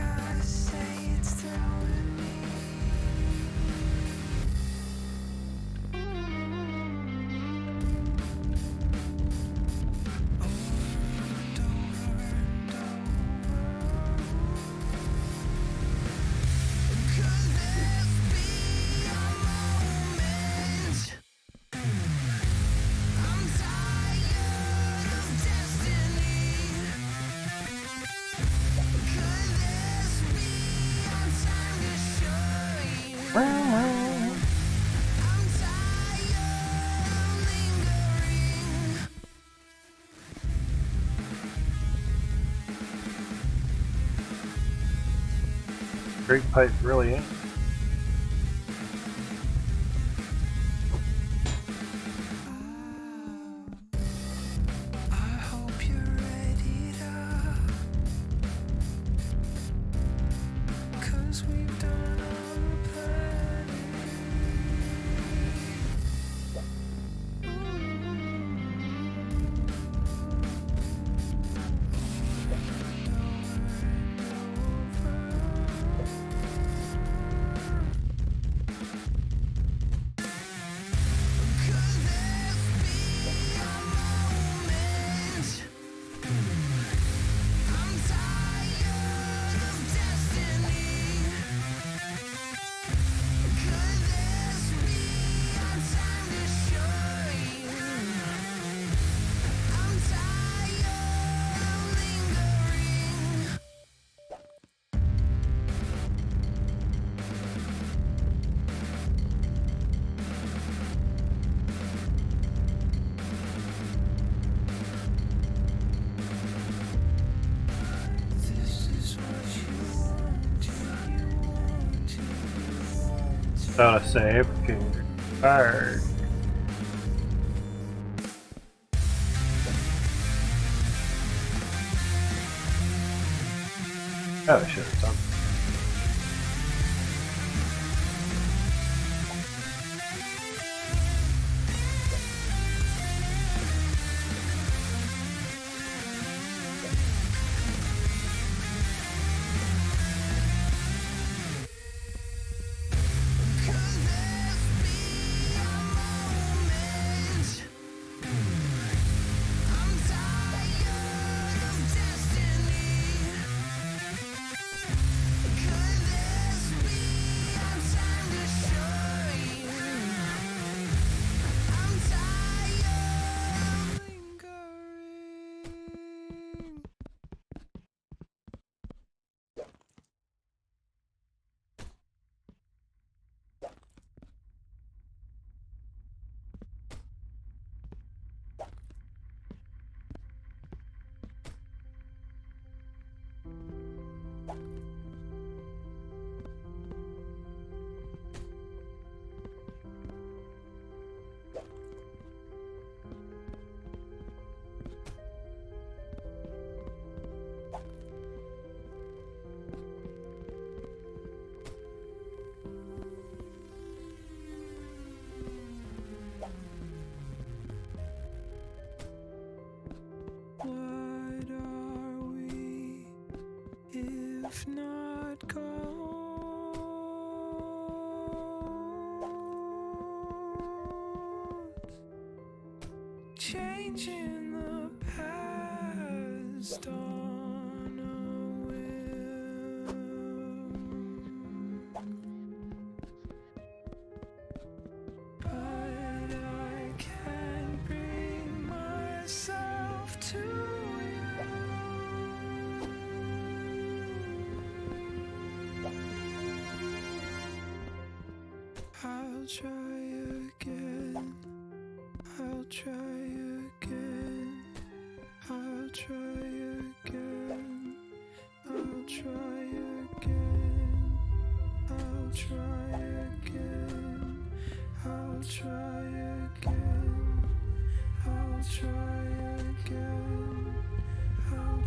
Great pipe really ain't. Without a save, can fired. Oh, shit, it's on. What are we if not gold? Changing the past on a whim, but I can't bring myself to you. I'll try again. I'll try again. I'll try again. I'll try again. I'll try again. I'll try again. I'll try again. I'll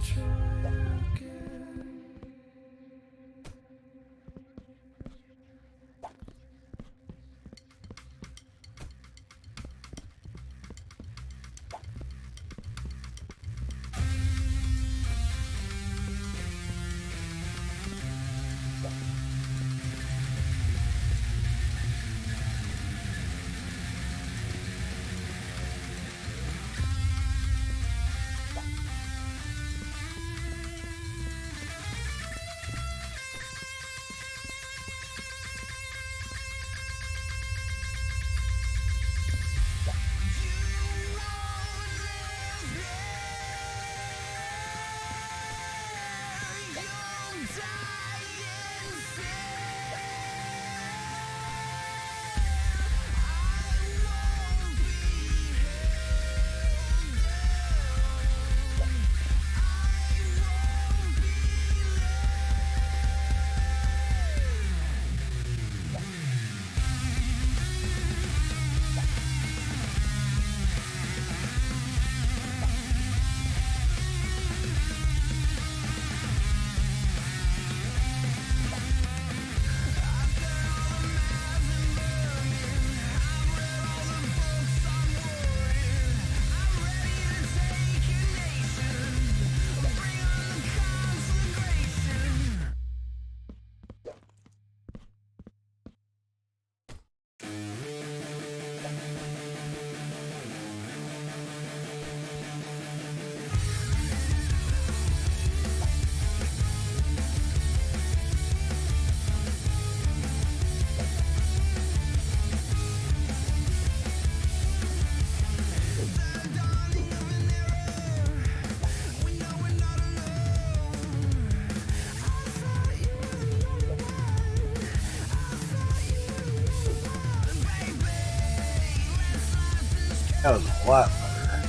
That was a lot better.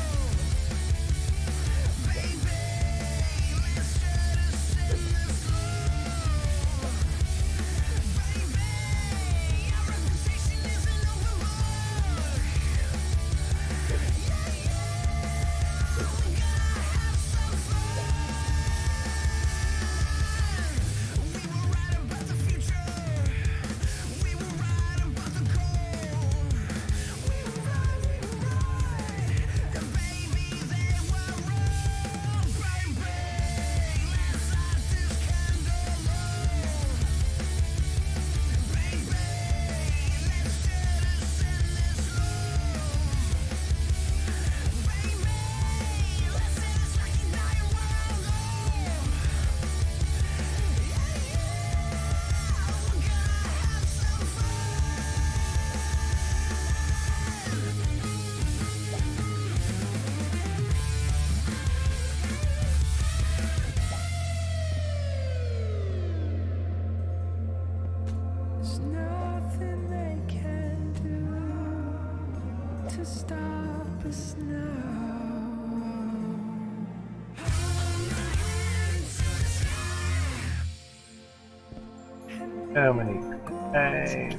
There's nothing they can do to stop us now. How many? Hey.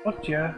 What, yeah?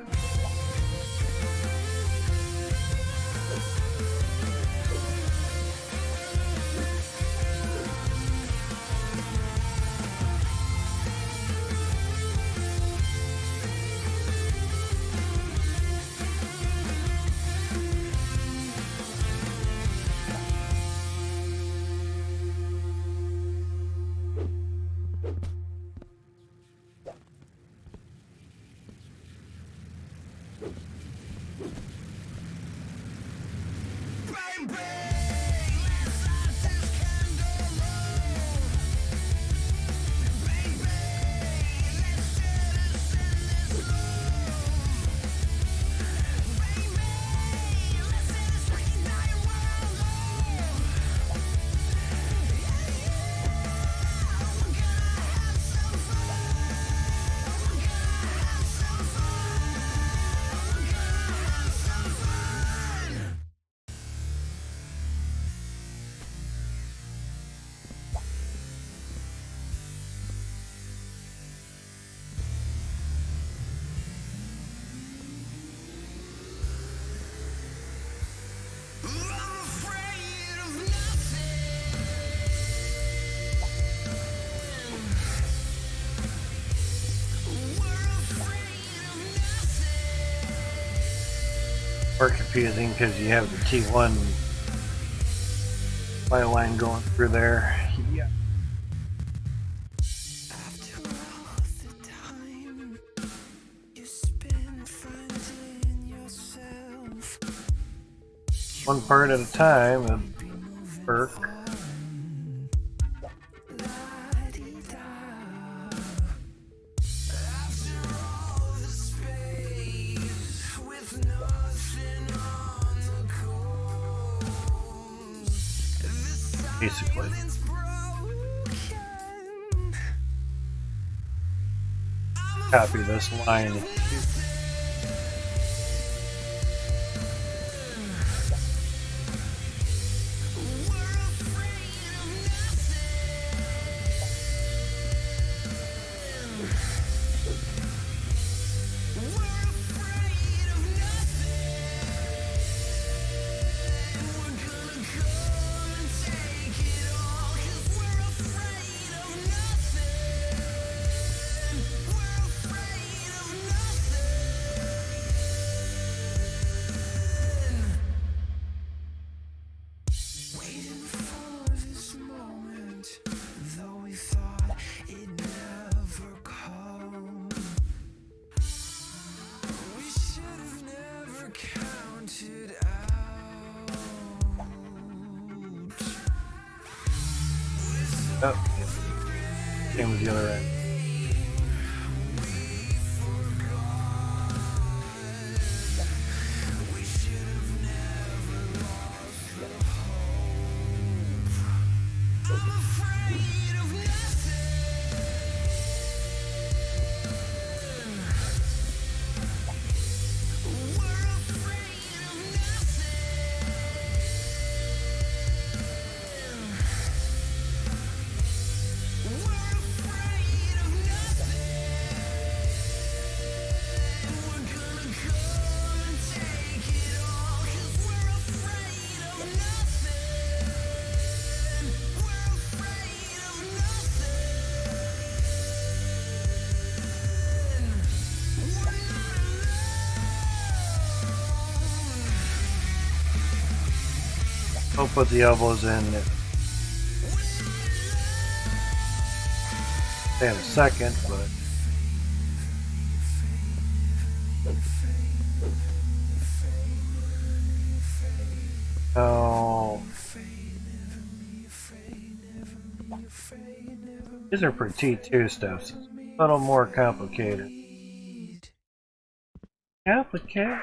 Or confusing because you have the T1 fly line going through there. Yeah. After all the time you spend finding yourself, One part at a time, a perk. after all the space with nothing on the coast, the Basically. silence broken. Copy this line. Waiting for this moment, though we thought it'd never come. We should have never counted out. Oh, same as the other end. Afraid of nothing. We're afraid of nothing. We're afraid of nothing. We're gonna come and take it all, 'cause we're afraid of nothing. We're afraid of nothing. We're not alone. I'll put the elbows in in a second, but oh, these are for T2 stuff. So it's a little more complicated. Complicated.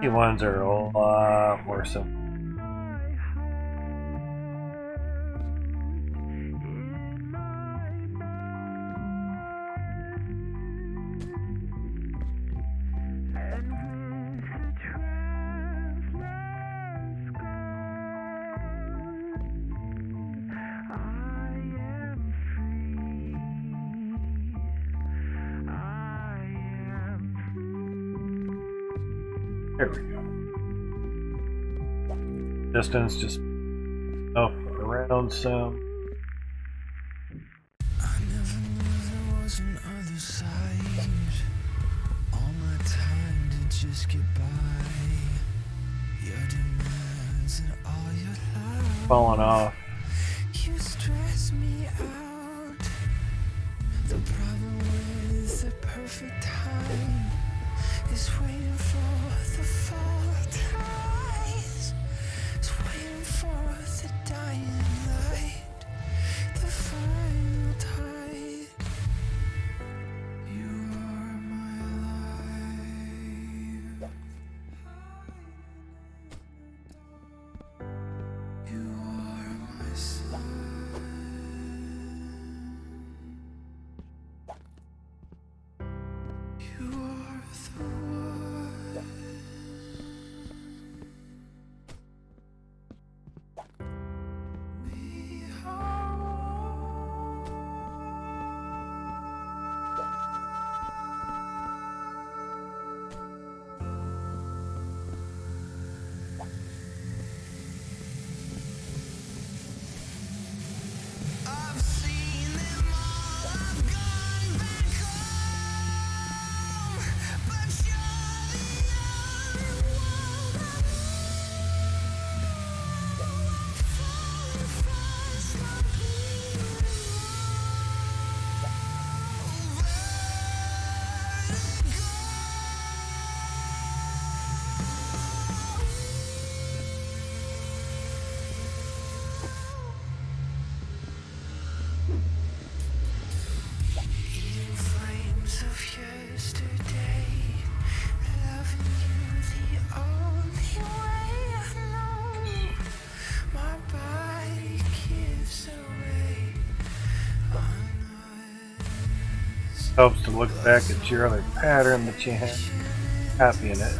T1s are a lot more simple. There we go. Distance just up around some. I never knew there was an other side. All my time to just get by. Your demands and all your lies. Falling off. You stress me out. The problem with the perfect time is waiting for the fall tides. It's waiting for the dying light, the final tide. You are my life. You are my sun. You are the one. Helps to look back at your other pattern that you have. Happy in it.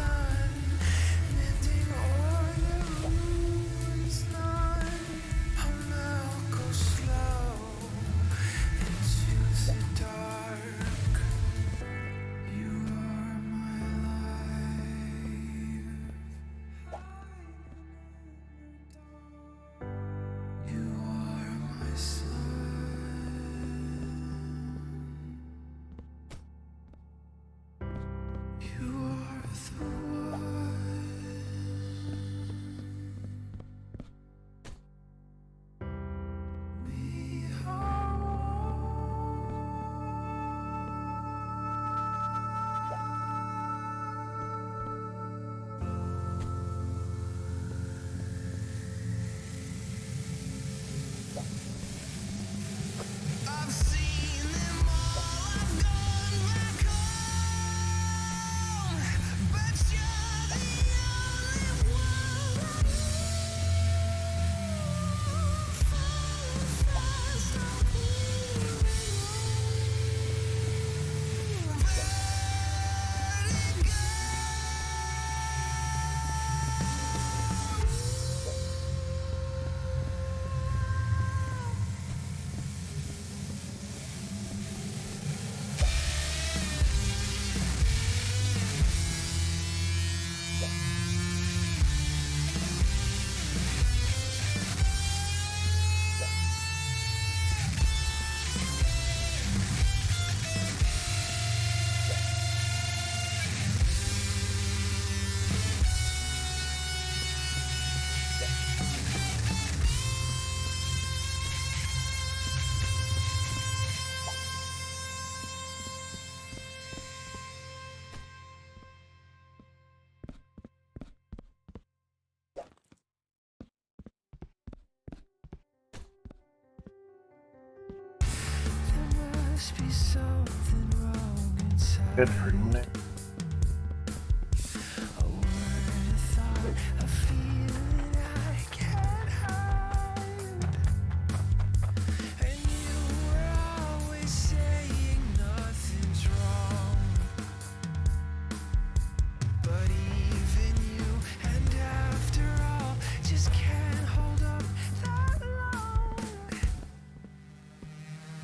Good for Nick.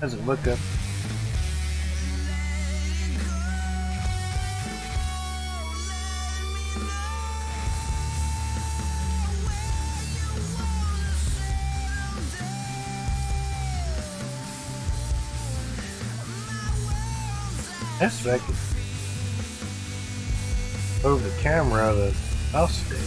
Doesn't look up. Yes, I could move the camera the mouse stick.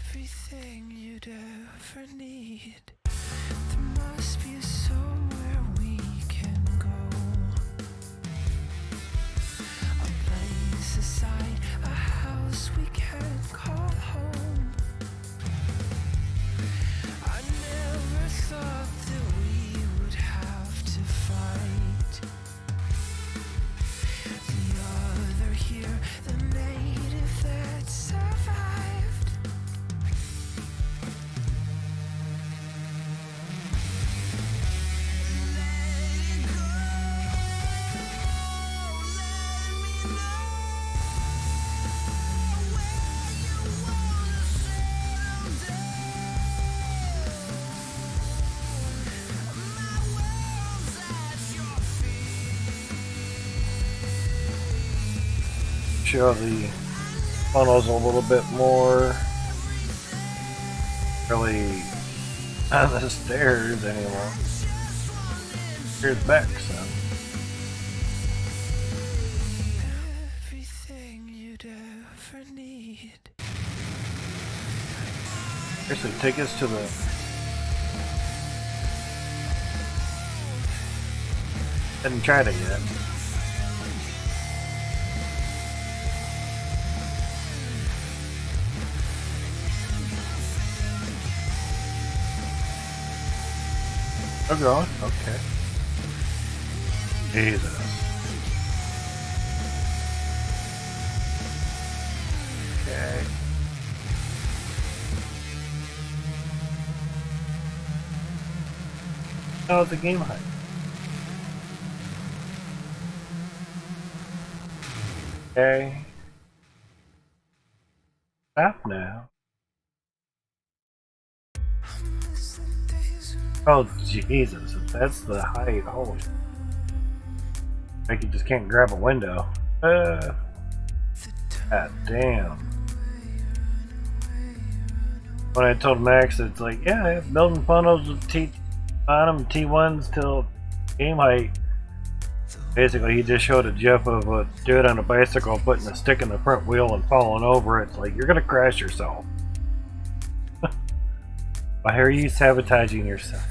Everything you'd ever need. There must be somewhere we can go. A place aside, a house we can call home. I never thought that we would have to fight. The other here, the native that survived. Show the funnels a little bit more. Really on the stairs anymore. Here's back some. Everything you'd ever need. Actually, take us to the. Didn't try it yet. Oh god, okay. Jesus. Okay. Oh, the game height. Okay. Stop now. Oh, Jesus. If that's the height, holy. I just can't grab a window. God damn. When I told Max, it's like, yeah, building funnels with bottom T1s till game height. Basically, he just showed a GIF of a dude on a bicycle putting a stick in the front wheel and falling over. It's like, you're gonna crash yourself. Why are you sabotaging yourself?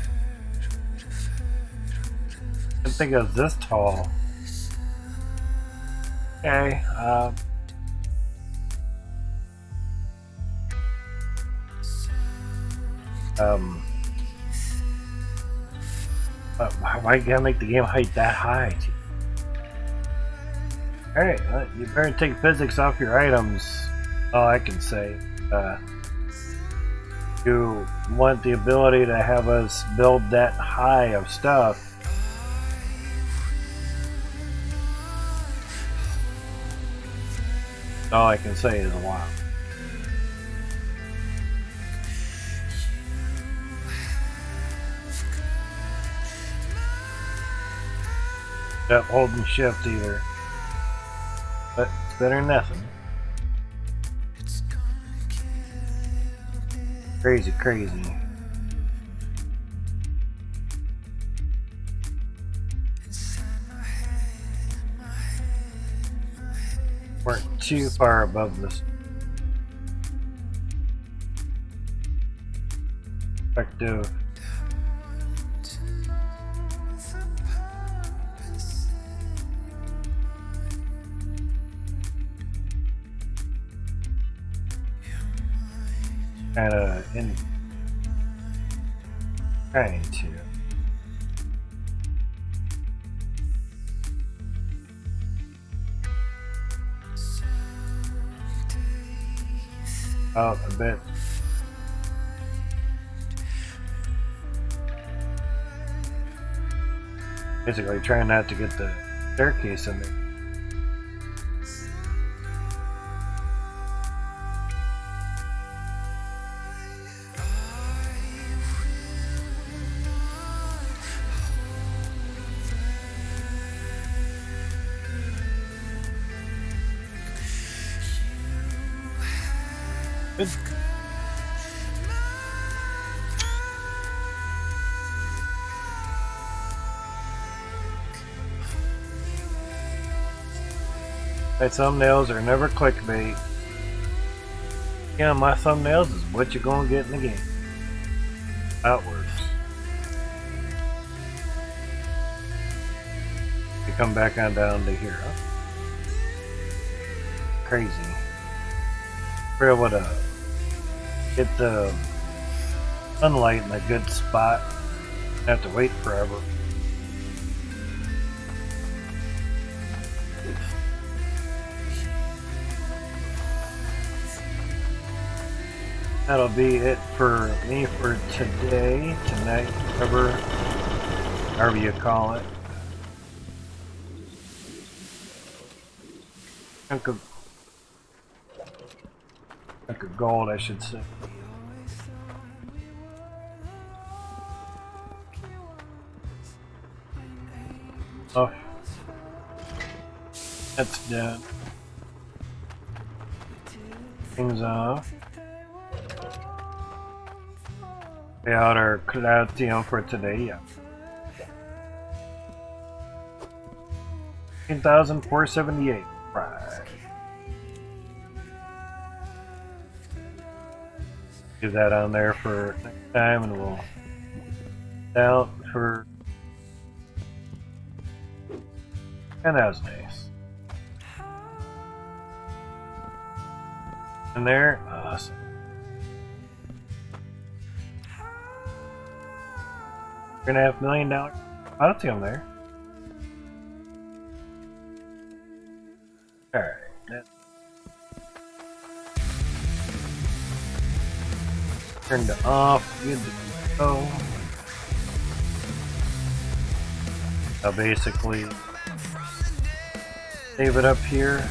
I didn't think it was this tall. Okay, why you gotta make the game height that high? Alright, you better take physics off your items. All I can say. You want the ability to have us build that high of stuff. All I can say is wow. Not holding shift either. But it's better than nothing. Crazy, crazy. Weren't too far above this. Effective. Kinda in trying to. Out a bit. Basically trying not to get the staircase in there. Good. My thumbnails are never clickbait. Yeah, my thumbnails is what you're gonna get in the game. Outwards. You come back on down to here. Huh? Crazy. We're able to get the sunlight in a good spot. Have to wait forever. That'll be it for me for today, tonight, however you call it. Chunk of gold, I should say. Oh, that's done. Things off. Pay out our cloud TM for today, yeah. 10,478. Right. Do that on there for next time, and we'll out for. And that was nice. And there, awesome. $3.5 million Altium there. Alright. Turned off. Good to go. I'll basically save it up here.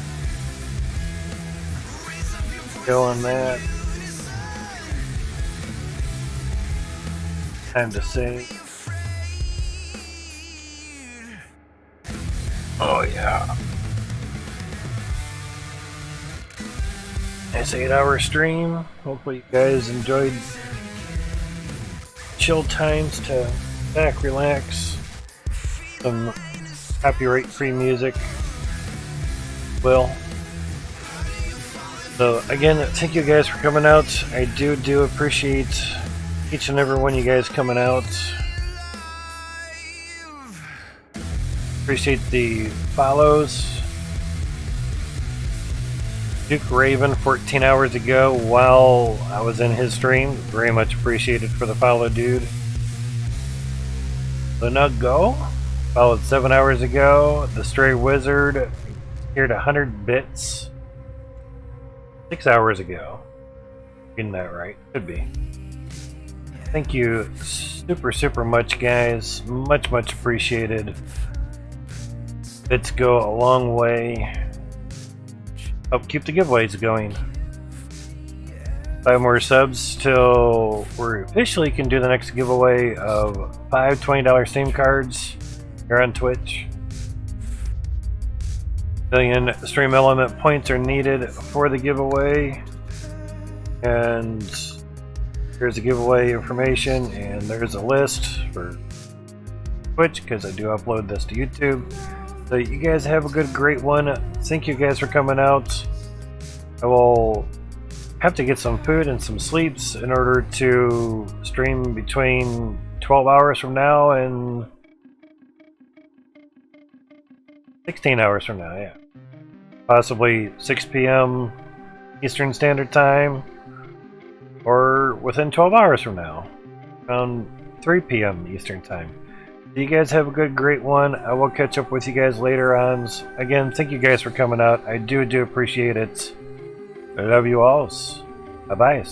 Go on that. Time to save. Oh yeah. Nice 8-hour stream. Hopefully you guys enjoyed chill times to back, relax. Some copyright-free music. Well. So again, thank you guys for coming out. I do appreciate each and every one of you guys coming out. Appreciate the follows. Duke Raven 14 hours ago while I was in his stream. Very much appreciated for the follow, dude. So now go. Followed 7 hours ago. The Stray Wizard here to 100 bits. 6 hours ago. Getting that right. Could be. Thank you super much, guys. Much appreciated. Bits go a long way. Help keep the giveaways going. 5 more subs till we officially can do the next giveaway of 5 $20 Steam cards here on Twitch. Million stream element points are needed for the giveaway. And here's the giveaway information, and there's a list for Twitch because I do upload this to YouTube. So you guys have a great one. Thank you guys for coming out. I will have to get some food and some sleeps in order to stream between 12 hours from now and 16 hours from now, yeah. Possibly 6 p.m. Eastern Standard Time, or within 12 hours from now, around 3 p.m. Eastern Time. You guys have a great one. I will catch up with you guys later on. Again, thank you guys for coming out. I do appreciate it. I love you all. Bye-bye.